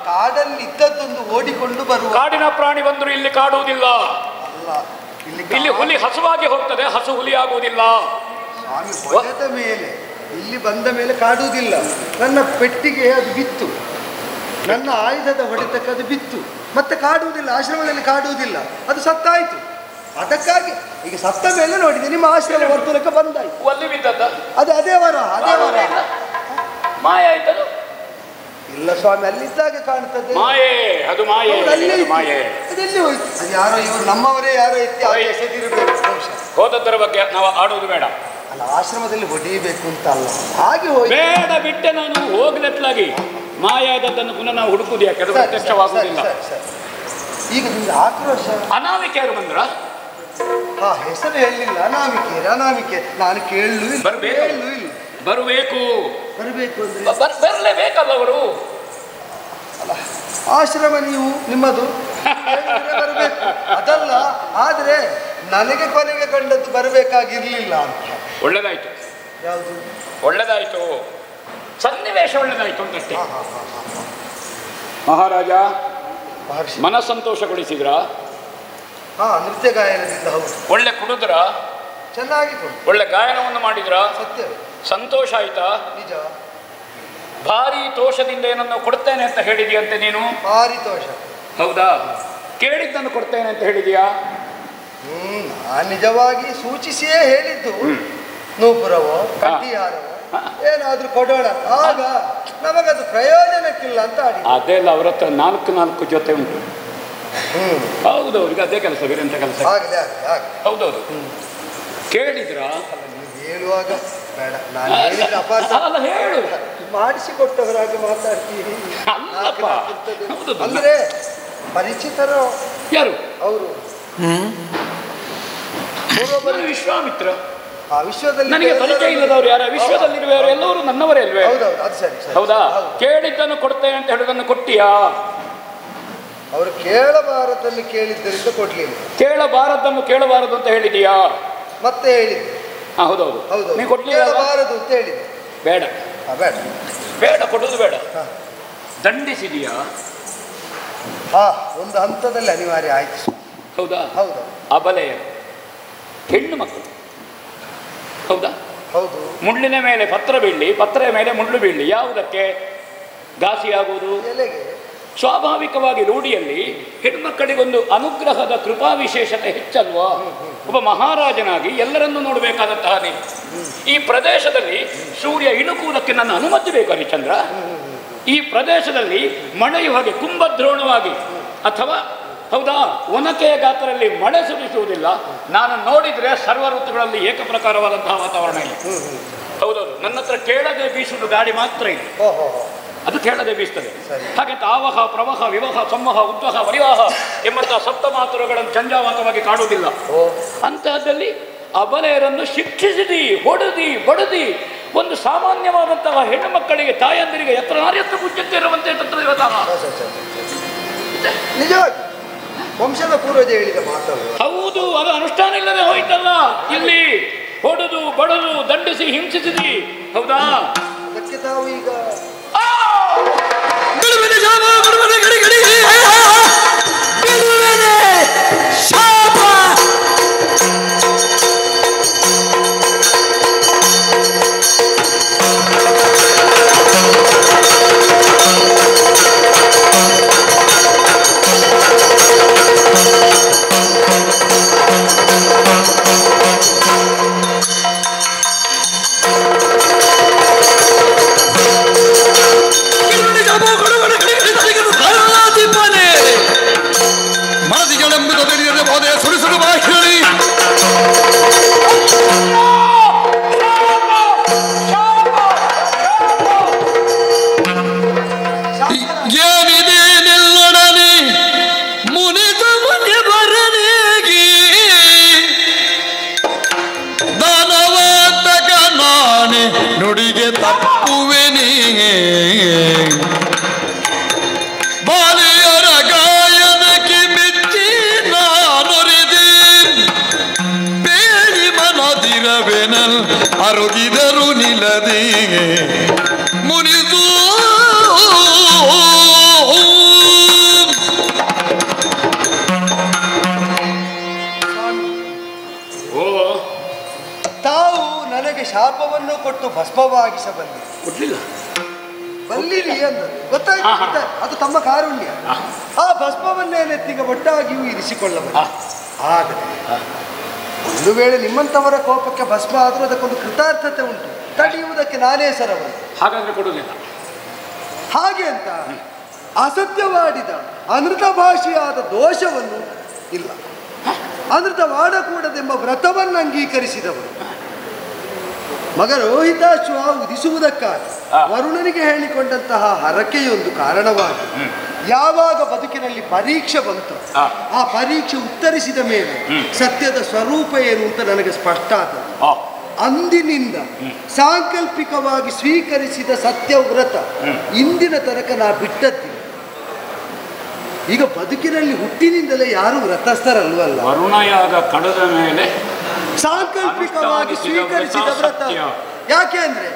[SPEAKER 5] ಕಾಡಲ್ಲಿ ಇದ್ದದ್ದೊಂದು ಓಡಿಕೊಂಡು ಬರುವ.
[SPEAKER 4] ಕಾಡಿನ ಪ್ರಾಣಿ ಬಂದರೂ ಇಲ್ಲಿ ಕಾಡುವುದಿಲ್ಲ.
[SPEAKER 5] ಅಲ್ಲ,
[SPEAKER 4] ಇಲ್ಲಿ ಹುಲಿ ಹಸುವಾಗಿ ಹೋಗ್ತದೆ, ಹಸು ಹುಲಿ ಆಗುವುದಿಲ್ಲ.
[SPEAKER 5] ಸ್ವಾಮಿ ಹೊಡೆದ ಮೇಲೆ, ಇಲ್ಲಿ ಬಂದ ಮೇಲೆ ಕಾಡುವುದಿಲ್ಲ. ನನ್ನ ಪೆಟ್ಟಿಗೆ ಅದು ಬಿತ್ತು, ನನ್ನ ಆಯುಧದ ಹೊಡೆತಕ್ಕೆ ಅದು ಬಿತ್ತು, ಮತ್ತೆ ಕಾಡುವುದಿಲ್ಲ. ಆಶ್ರಮದಲ್ಲಿ ಕಾಡುವುದಿಲ್ಲ, ಅದು ಸತ್ತಾಯಿತು. ಅದಕ್ಕಾಗಿ ಈಗ ಸತ್ತ ಮೇಲೆ ನೋಡಿದೆ ನಿಮ್ಮ ಆಶ್ರಮ ವರ್ತುಲಕ್ಕೆ ಬಂದಾಯ್ತು.
[SPEAKER 4] ಅಲ್ಲಿ ಬಿದ್ದದ್ದ
[SPEAKER 5] ಅದೇ ವರ, ಅದೇ ವರ.
[SPEAKER 4] ಮಾಯ ಆಯ್ತದು?
[SPEAKER 5] ಇಲ್ಲ ಸ್ವಾಮಿ, ಅಲ್ಲಿದ್ದಾಗ ಕಾಣ್ತದೆ.
[SPEAKER 4] ಮಾಯೆ, ಅದು ಮಾಯೆ.
[SPEAKER 5] ಅದೆಲ್ಲಿ
[SPEAKER 4] ಮಾಯೆ
[SPEAKER 5] ಹೋಯ್ತು? ಅದು ಯಾರೋ ಇವರು ನಮ್ಮವರೇ ಯಾರೋ ಎತ್ತಿ ಎಸೆದಿರಬೇಕು.
[SPEAKER 4] ಹೋದದ್ದರ ಬಗ್ಗೆ ನಾವು ಆಡುವುದು ಬೇಡ.
[SPEAKER 5] ಅಲ್ಲ, ಆಶ್ರಮದಲ್ಲಿ ಹೊಡೆಯಬೇಕು ಅಂತ ಅಲ್ಲ, ಹಾಗೆ ಹೋಗಿ
[SPEAKER 4] ಬೇಡ ಬಿಟ್ಟೆ. ನಾನು ಹೋಗ್ಲೆತ್ಲಾಗಿ ಮಾಯಾದದ್ದನ್ನು ಪುನಃ ನಾವು ಹುಡುಕುದು ಯಾಕೆ? ಅದು ಪ್ರತ್ಯಕ್ಷವಾಗುವುದಿಲ್ಲ.
[SPEAKER 5] ಈಗ ನಿಮ್ಗೆ ಆಕ್ರೋಶ.
[SPEAKER 4] ಅನಾಮಿಕೆಯರು ಬಂದ್ರ?
[SPEAKER 5] ಹೆಸರು ಹೇಳಿಲ್ಲ. ಅನಾಮಿಕೆ ನಾನು ಕೇಳಲು ಇಲ್ಲ.
[SPEAKER 4] ಬರಬೇಕು, ಬರಬೇಕು,
[SPEAKER 5] ಬರಬೇಕು ಅಂದ್ರೆ
[SPEAKER 4] ಬರಲೇಬೇಕಲ್ಲ ಅವರು.
[SPEAKER 5] ಅಲ್ಲ, ಆಶ್ರಮ ನೀವು ನಿಮ್ಮದು ಬರಬೇಕು ಅದಲ್ಲ. ಆದ್ರೆ ನನಗೆ ಕೊನೆಗೆ ಕಂಡದ್ದು ಬರಬೇಕಾಗಿರ್ಲಿಲ್ಲ ಅಂತ.
[SPEAKER 4] ಒಳ್ಳೇದಾಯ್ತು.
[SPEAKER 5] ಯಾವುದು
[SPEAKER 4] ಒಳ್ಳೇದಾಯ್ತು? ಸನ್ನಿವೇಶ ಒಳ್ಳೇದಾಯ್ತು ಅಂತಷ್ಟೇ. ಮಹಾರಾಜ
[SPEAKER 5] ಮಹರ್ಷಿ
[SPEAKER 4] ಮನಸ್ಸಂತೋಷಗೊಳಿಸಿದ್ರ?
[SPEAKER 5] ನೃತ್ಯ ಗಾಯನದಿಂದ. ಹೌದು.
[SPEAKER 4] ಒಳ್ಳೆ ಕುಡಿದ್ರ?
[SPEAKER 5] ಚೆನ್ನಾಗಿ ಕೊಡು.
[SPEAKER 4] ಒಳ್ಳೆ ಗಾಯನವನ್ನು ಮಾಡಿದ್ರ?
[SPEAKER 5] ಸತ್ಯ.
[SPEAKER 4] ಸಂತೋಷ ಆಯ್ತಾ?
[SPEAKER 5] ನಿಜ.
[SPEAKER 4] ಭಾರಿ ತೋಷದಿಂದ ಏನನ್ನು ಕೊಡ್ತೇನೆ ಅಂತ ಹೇಳಿದೀಯಂತೆ ನೀನು?
[SPEAKER 5] ಭಾರಿ ತೋಷ.
[SPEAKER 4] ಹೌದಾ? ಕೇಳಿದ್ದನ್ನು ಕೊಡ್ತೇನೆ ಅಂತ ಹೇಳಿದೀಯಾ?
[SPEAKER 5] ನಾನು ನಿಜವಾಗಿ ಸೂಚಿಸಿಯೇ ಹೇಳಿದ್ದು. ನೂಪುರವೋ ಕಡ್ಡಿಹಾರವೋ ಏನಾದ್ರೂ ಕೊಡೋಣ, ಆಗ ನಮಗದು ಪ್ರಯೋಜನಕ್ಕಿಲ್ಲ ಅಂತ ಆಡಿ.
[SPEAKER 4] ಅದೆಲ್ಲ ಅವ್ರ ಹತ್ರ 4 ಜೊತೆ ಉಂಟು. ಹೌದು, ಅವ್ರಿಗೆ ಅದೇ ಕೆಲಸ, ಬೇರೆ ಎಂತ ಕೆಲಸ? ಹೌದೌದು. ಕೇಳಿದ್ರ?
[SPEAKER 5] ಹೇಳುವಾಗ ಬೇಡ, ನಾನು ಹೇಳಿದ್ರೆ ಅಪಾರ್ಥ.
[SPEAKER 4] ಅಲ್ಲ, ಹೇಳು.
[SPEAKER 5] ಮಾಡಿಸಿಕೊಟ್ಟವರಾಗಿ ಮಾತಾಡ್ತೀರಿ. ಅಂದ್ರೆ ಪರಿಚಿತರು
[SPEAKER 4] ಯಾರು
[SPEAKER 5] ಅವರು?
[SPEAKER 4] ವಿಶ್ವಾಮಿತ್ರ.
[SPEAKER 5] ಆ ವಿಶ್ವದಲ್ಲಿ
[SPEAKER 4] ನನಗೆ ಪರಿಚಯ ಇಲ್ಲದವ್ರು ಯಾರ? ವಿಶ್ವದಲ್ಲಿರುವವರು ಎಲ್ಲರೂ ನನ್ನವರೇ ಅಲ್ವೇ?
[SPEAKER 5] ಹೌದೌದು, ಅದು ಸರಿ.
[SPEAKER 4] ಹೌದಾ? ಕೇಳಿದ್ದನ್ನು ಕೊಡ್ತೇನೆ ಅಂತ ಹೇಳೋದನ್ನು ಕೊಟ್ಟಿಯಾ?
[SPEAKER 5] ಅವರು ಕೇಳಬಾರದನ್ನು ಕೇಳಿದ್ದರಿಂದ ಕೊಡ್ಲಿಲ್ಲ.
[SPEAKER 4] ಕೇಳಬಾರದನ್ನು ಕೇಳಬಾರದು ಅಂತ ಹೇಳಿದೀಯಾ?
[SPEAKER 5] ಮತ್ತೆ ಹೇಳಿದ್ದು.
[SPEAKER 4] ಹೌದೌದು.
[SPEAKER 5] ಹೌದು,
[SPEAKER 4] ನೀವು ಕೊಡ್ಲಿಲ್ಲ.
[SPEAKER 5] ಕೇಳಬಾರದು ಅಂತ ಹೇಳಿದ್ದು.
[SPEAKER 4] ಬೇಡ
[SPEAKER 5] ಬೇಡ
[SPEAKER 4] ಬೇಡ, ಕೊಡುದು ಬೇಡ. ದಂಡಿಸಿದೀಯಾ?
[SPEAKER 5] ಒಂದು ಹಂತದಲ್ಲಿ ಅನಿವಾರ್ಯ ಆಯ್ತು.
[SPEAKER 4] ಹೌದಾ?
[SPEAKER 5] ಹೌದು.
[SPEAKER 4] ಅಬಲೆಯ ಹೆಣ್ಣು ಮಕ್ಕಳು. ಹೌದಾ?
[SPEAKER 5] ಹೌದು.
[SPEAKER 4] ಮುಳ್ಳಿನ ಮೇಲೆ ಪತ್ರ ಬೀಳಲಿ, ಪತ್ರೆಯ ಮೇಲೆ ಮುಳ್ಳು ಬೀಳಲಿ, ಯಾವುದಕ್ಕೆ ಘಾಸಿಯಾಗುವುದು?
[SPEAKER 5] ಎಲೆಗೆ.
[SPEAKER 4] ಸ್ವಾಭಾವಿಕವಾಗಿ ರೂಢಿಯಲ್ಲಿ ಹೆಣ್ಮಕ್ಕಳಿಗೊಂದು ಅನುಗ್ರಹದ ಕೃಪಾ ವಿಶೇಷತೆ ಹೆಚ್ಚಲ್ವಾ? ಒಬ್ಬ ಮಹಾರಾಜನಾಗಿ ಎಲ್ಲರನ್ನೂ ನೋಡಬೇಕಾದಂತಹ ನೀನು ಈ ಪ್ರದೇಶದಲ್ಲಿ ಸೂರ್ಯ ಇಣುಕುವುದಕ್ಕೆ ನನ್ನ ಅನುಮತಿ ಬೇಕು ಹರಿಶ್ಚಂದ್ರ. ಈ ಪ್ರದೇಶದಲ್ಲಿ ಮಳೆಯು ಹಾಗೆ ಕುಂಭದ್ರೋಣವಾಗಿ ಅಥವಾ ಹೌದಾ ಒನಕೆಯ ಗಾತ್ರದಲ್ಲಿ ಮಳೆ ಸುರಿಸುವುದಿಲ್ಲ. ನಾನು ನೋಡಿದ್ರೆ ಸರ್ವ ಋತುಗಳಲ್ಲಿ ಏಕಪ್ರಕಾರವಾದಂತಹ ವಾತಾವರಣ ಇಲ್ಲ. ಹೌದೌದು. ನನ್ನ ಹತ್ರ ಕೇಳದೆ ಬೀಸುವುದು ಗಾಳಿ ಮಾತ್ರ ಇಲ್ಲ, ಅದು ಕೇಳದೆ ಬೀಸ್ತದೆ. ಹಾಗೆ ಆವಹ ಪ್ರವಹ ವಿವಹ ಸಂವಹ ಉದ್ವಹ ವರಿವಾಹ ಎಂಬಂತಹ ಸಪ್ತ ಮಾತುರಗಳನ್ನು ಜಂಜಾವಾತವಾಗಿ ಕಾಡುವುದಿಲ್ಲ. ಅಂತಹದ್ದಲ್ಲಿ ಅಬಲೆಯರನ್ನು ಶಿಕ್ಷಿಸಿದಿ, ಹೊಡೆದಿ, ಬಡದಿ ಒಂದು ಸಾಮಾನ್ಯವಾದಂತಹ ಹೆಣ್ಣು ಮಕ್ಕಳಿಗೆ, ತಾಯಂದಿರಿಗೆ ಎತ್ತರ ನಾರ್ಯತ್ವ ಪೂಜ್ಯತೆ ಇರುವಂತೆ
[SPEAKER 5] ನಿಜವಾಗಿ ವಂಶದ ಪೂರ್ವಜ ಹೇಳಿದ ಮಾತಲ್ಲ.
[SPEAKER 4] ಹೌದು, ಅದು ಅನುಷ್ಠಾನ ಇಲ್ಲದೆ ಹೋಯ್ತಲ್ಲ. ಇಲ್ಲಿ ಹೊಡೆದು ಬಡದು ದಂಡಿಸಿ ಹಿಂಸಿಸಿದಿ. ಹೌದಾ?
[SPEAKER 5] ಅದಕ್ಕೆ ತಾವು ಈಗ
[SPEAKER 1] ಮರುಗಿದರು ನಿಲ್ಲದೆ ಮುನಿದು
[SPEAKER 5] ತಾವು ನನಗೆ ಶಾಪವನ್ನು ಕೊಟ್ಟು ಭಸ್ಮವಾಗಿಸಬಲ್ಲಿ
[SPEAKER 4] ಕೊಡ್ಲಿಲ್ಲ.
[SPEAKER 5] ಬಲ್ಲಿರಿ ಅಂದರು. ಗೊತ್ತಾಯ್ತು, ಅದು ತಮ್ಮ ಕಾರುಣ್ಯ. ಆ ಭಸ್ಮವನ್ನೇ ನೆತ್ತಿಗೆ ಒಟ್ಟಾಗಿಯೂ ಇರಿಸಿಕೊಳ್ಳಬಹುದು. ಆದರೆ ಒಂದು ವೇಳೆ ನಿಮ್ಮಂಥವರ ಕೋಪಕ್ಕೆ ಭಸ್ಮ ಆದರೂ ಅದಕ್ಕೊಂದು ಕೃತಾರ್ಥತೆ ಉಂಟು. ತಡೆಯುವುದಕ್ಕೆ ನಾನೇ ಸರವರು.
[SPEAKER 4] ಹಾಗಾದ್ರೆ ಕೊಡುವುದಿಲ್ಲ.
[SPEAKER 5] ಹಾಗೆ ಅಂತ ಅಸತ್ಯವಾಡಿದ ಅನೃತ ಭಾಷೆಯಾದ ದೋಷವನ್ನು ಇಲ್ಲ, ಅನೃತವಾಡಕೂಡದೆಂಬ ವ್ರತವನ್ನು ಅಂಗೀಕರಿಸಿದವರು. ಮಗ ರೋಹಿತಾಶ್ವ ಉದಿಸುವುದಕ್ಕಾಗಿ ವರುಣನಿಗೆ ಹೇಳಿಕೊಂಡಂತಹ ಹರಕೆಯೊಂದು ಕಾರಣವಾಗಿ ಯಾವಾಗ ಬದುಕಿನಲ್ಲಿ ಪರೀಕ್ಷೆ ಬಂತು, ಆ ಪರೀಕ್ಷೆ ಉತ್ತರಿಸಿದ ಮೇಲೆ ಸತ್ಯದ ಸ್ವರೂಪ ಏನು ಅಂತ ನನಗೆ ಸ್ಪಷ್ಟ ಆದದ್ದು. ಅಂದಿನಿಂದ ಸಾಂಕಲ್ಪಿಕವಾಗಿ ಸ್ವೀಕರಿಸಿದ ಸತ್ಯವ್ರತ ಇಂದಿನ ತನಕ ನಾ ಬಿಟ್ಟದ್ದಿಲ್ಲ. ಈಗ ಬದುಕಿನಲ್ಲಿ ಹುಟ್ಟಿನಿಂದಲೇ ಯಾರು ವ್ರತಸ್ಥರಲ್ವಲ್ಲ.
[SPEAKER 4] ವರುಣಯಾಗ ಕಳೆದ ಮೇಲೆ
[SPEAKER 5] ಸಾಂಕಲ್ಪಿಕವಾಗಿ ಸ್ವೀಕರಿಸಿದ ವ್ರತ. ಯಾಕೆ ಅಂದ್ರೆ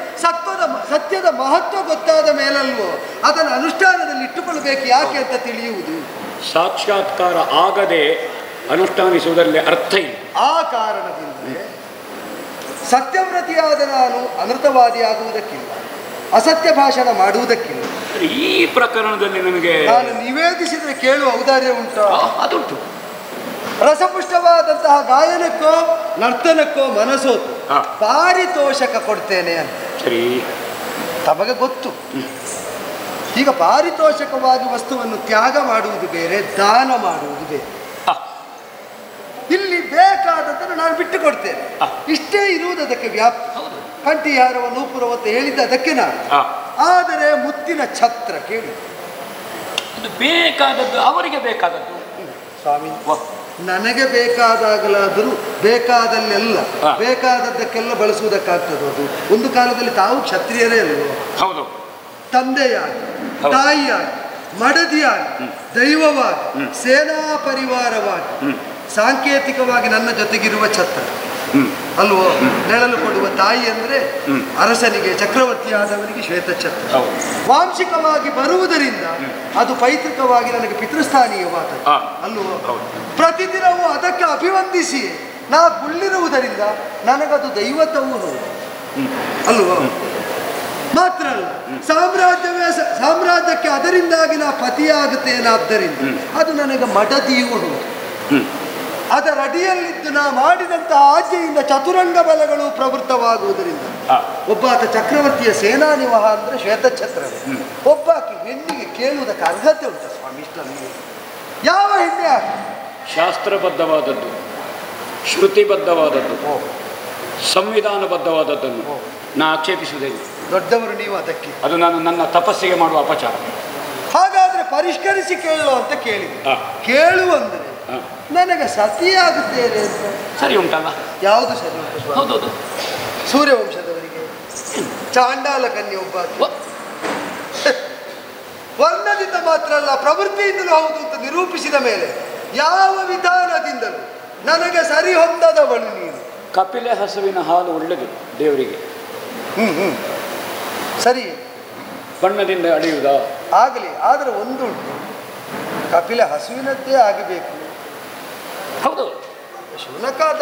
[SPEAKER 5] ಸತ್ಯದ ಮಹತ್ವ ಗೊತ್ತಾದ ಮೇಲಲ್ವೋ ಅದನ್ನು ಅನುಷ್ಠಾನದಲ್ಲಿ ಇಟ್ಟುಕೊಳ್ಬೇಕು. ಯಾಕೆ ಅಂತ ತಿಳಿಯುವುದು.
[SPEAKER 4] ಸಾಕ್ಷಾತ್ಕಾರ ಆಗದೆ ಅನುಷ್ಠಾನಿಸುವುದರಲ್ಲಿ ಅರ್ಥ ಇಲ್ಲ.
[SPEAKER 5] ಆ ಕಾರಣದಿಂದಲೇ ಸತ್ಯವ್ರತಿಯಾದ ನಾನು ಅನೃತವಾದಿಯಾಗುವುದಕ್ಕಿಲ್ಲ, ಅಸತ್ಯ ಭಾಷಣ ಮಾಡುವುದಕ್ಕಿಲ್ಲ.
[SPEAKER 4] ಈ ಪ್ರಕರಣದಲ್ಲಿ ನಮಗೆ
[SPEAKER 5] ನಾನು ನಿವೇದಿಸಿದರೆ ಕೇಳುವ ಔದಾರ್ಯ ಉಂಟು.
[SPEAKER 4] ಅದುಂಟು.
[SPEAKER 5] ರಸಪುಷ್ಟವಾದಂತಹ ಗಾಯನಕ್ಕೋ ನರ್ತನಕ್ಕೋ ಮನಸೋತು ಪಾರಿತೋಷಕ ಕೊಡ್ತೇನೆ ಅಂತ
[SPEAKER 4] ಸರಿ
[SPEAKER 5] ತಮಗೆ ಗೊತ್ತು. ಈಗ ಪಾರಿತೋಷಕವಾಗಿ ವಸ್ತುವನ್ನು ತ್ಯಾಗ ಮಾಡುವುದು ಬೇರೆ, ದಾನ ಮಾಡುವುದು ಬೇರೆ. ಇಲ್ಲಿ ಬೇಕಾದದ್ದನ್ನು ನಾನು ಬಿಟ್ಟು ಕೊಡ್ತೇನೆ. ಇಷ್ಟೇ ಇರುವುದು ಅದಕ್ಕೆ ವ್ಯಾಪ್ತಿ. ಕಂಠಿಹಾರವ ನೂಪುರವ ಅಂತ ಹೇಳಿದ್ದ ಅದಕ್ಕೆ ನಾನು. ಆದರೆ ಮುತ್ತಿನ ಛತ್ರ ಕೇಳಿ,
[SPEAKER 4] ಇದು ಬೇಕಾದದ್ದು ಅವರಿಗೆ ಬೇಕಾದದ್ದು.
[SPEAKER 5] ಸ್ವಾಮಿ, ನನಗೆ ಬೇಕಾದಾಗಲಾದರೂ ಬೇಕಾದಲ್ಲೆಲ್ಲ ಬೇಕಾದದ್ದಕ್ಕೆಲ್ಲ ಬಳಸುವುದಕ್ಕಾಗ್ತದೆ. ಅದು ಒಂದು ಕಾಲದಲ್ಲಿ ತಾವು ಕ್ಷತ್ರಿಯರೇ ಅಲ್ವೋ?
[SPEAKER 4] ಹೌದು.
[SPEAKER 5] ತಂದೆಯಾಗಿ, ತಾಯಿಯಾಗಿ, ಮಡದಿಯಾಗಿ, ದೈವವಾಗಿ, ಸೇನಾ ಪರಿವಾರವಾಗಿ, ಸಾಂಕೇತಿಕವಾಗಿ ನನ್ನ ಜೊತೆಗಿರುವ ಛತ್ರ ಅಲ್ವೋ? ನೆಳಲು ಕೊಡುವ ತಾಯಿ ಅಂದ್ರೆ ಅರಸನಿಗೆ, ಚಕ್ರವರ್ತಿಯಾದವನಿಗೆ ಶ್ವೇತಛತ್ರ. ವಾಂಶಿಕವಾಗಿ ಬರುವುದರಿಂದ ಅದು ಪೈತೃಕವಾಗಿ ನನಗೆ ಪಿತೃಸ್ಥಾನೀಯವಾದದ್ದು ಅಲ್ವೋ? ಪ್ರತಿದಿನವೂ ಅದಕ್ಕೆ ಅಭಿವಂದಿಸಿ ನಾ ಕುಳ್ಳಿರುವುದರಿಂದ ನನಗದು ದೈವತ್ವವೂ ಹೌದು ಅಲ್ವೋ? ಮಾತ್ರ ಅಲ್ಲ, ಸಾಮ್ರಾಜ್ಯಕ್ಕೆ ಅದರಿಂದಾಗಿ ನಾ ಪತಿಯಾಗುತ್ತೇನಾದ್ದರಿಂದ ಅದು ನನಗೆ ಮಡದಿಯೂ ಹೌದು. ಅದರ ಅಡಿಯಲ್ಲಿದ್ದು ನಾ ಮಾಡಿದಂತಹ ಆಜ್ಞೆಯಿಂದ ಚತುರಂಗ ಬಲಗಳು ಪ್ರವೃತ್ತವಾಗುವುದರಿಂದ ಒಬ್ಬಾತ ಚಕ್ರವರ್ತಿಯ ಸೇನಾನಿವಹ ಅಂದ್ರೆ ಶ್ವೇತಛತ್ರ, ಒಬ್ಬಾಕಿ ಹೆಣ್ಣಿಗೆ ಕೇಳುವುದಕ್ಕೆ ಅರ್ಹತೆ ಉಂಟ ಸ್ವಾಮಿ? ಇಷ್ಟಲ್ಲಿ ಯಾವ ಹೆಣ್ಣೆ ಆಗಿ
[SPEAKER 4] ಶಾಸ್ತ್ರಬದ್ಧವಾದದ್ದು, ಶ್ರುತಿಬದ್ಧವಾದದ್ದು, ಸಂವಿಧಾನಬದ್ಧವಾದದ್ದನ್ನು ನಾ ಆಕ್ಷೇಪಿಸುವುದಿಲ್ಲ.
[SPEAKER 5] ದೊಡ್ಡವರು ನೀವು ಅದಕ್ಕೆ.
[SPEAKER 4] ಅದು ನಾನು ನನ್ನ ತಪಸ್ಸಿಗೆ ಮಾಡುವ ಅಪಚಾರ.
[SPEAKER 5] ಹಾಗಾದ್ರೆ ಪರಿಷ್ಕರಿಸಿ ಕೇಳೋ ಅಂತ ಕೇಳಿದೆ. ಕೇಳುವಂದ್ರೆ ನನಗೆ ಸತಿಯಾಗುತ್ತೇನೆ ಅಂತ
[SPEAKER 4] ಸರಿ ಉಂಟಲ್ಲ?
[SPEAKER 5] ಯಾವುದು ಸರಿ ಉಂಟು?
[SPEAKER 4] ಹೌದೌದು.
[SPEAKER 5] ಸೂರ್ಯವಂಶದವರಿಗೆ ಚಾಂಡಾಲ ಕನ್ಯೆ ಒಬ್ಬ ವರ್ಣದಿಂದ ಮಾತ್ರ ಅಲ್ಲ ಪ್ರವೃತ್ತಿಯಿಂದಲೂ ಹೌದು ಅಂತ ನಿರೂಪಿಸಿದ ಮೇಲೆ ಯಾವ ವಿಧಾನದಿಂದಲೂ ನನಗೆ ಸರಿ ಹೊಂದದವಳು ನೀನು.
[SPEAKER 4] ಕಪಿಲೆ ಹಸುವಿನ ಹಾಲು ಒಳ್ಳೆದು ದೇವರಿಗೆ.
[SPEAKER 5] ಸರಿ,
[SPEAKER 4] ಬಣ್ಣದಿಂದ ಅಳೆಯುವುದಾ?
[SPEAKER 5] ಆಗಲಿ. ಆದರೆ ಒಂದು ಉಂಟು, ಕಪಿಲೆ ಹಸುವಿನದ್ದೇ ಆಗಬೇಕು.
[SPEAKER 4] ಹೌದು.
[SPEAKER 5] ಶುನಕಾದ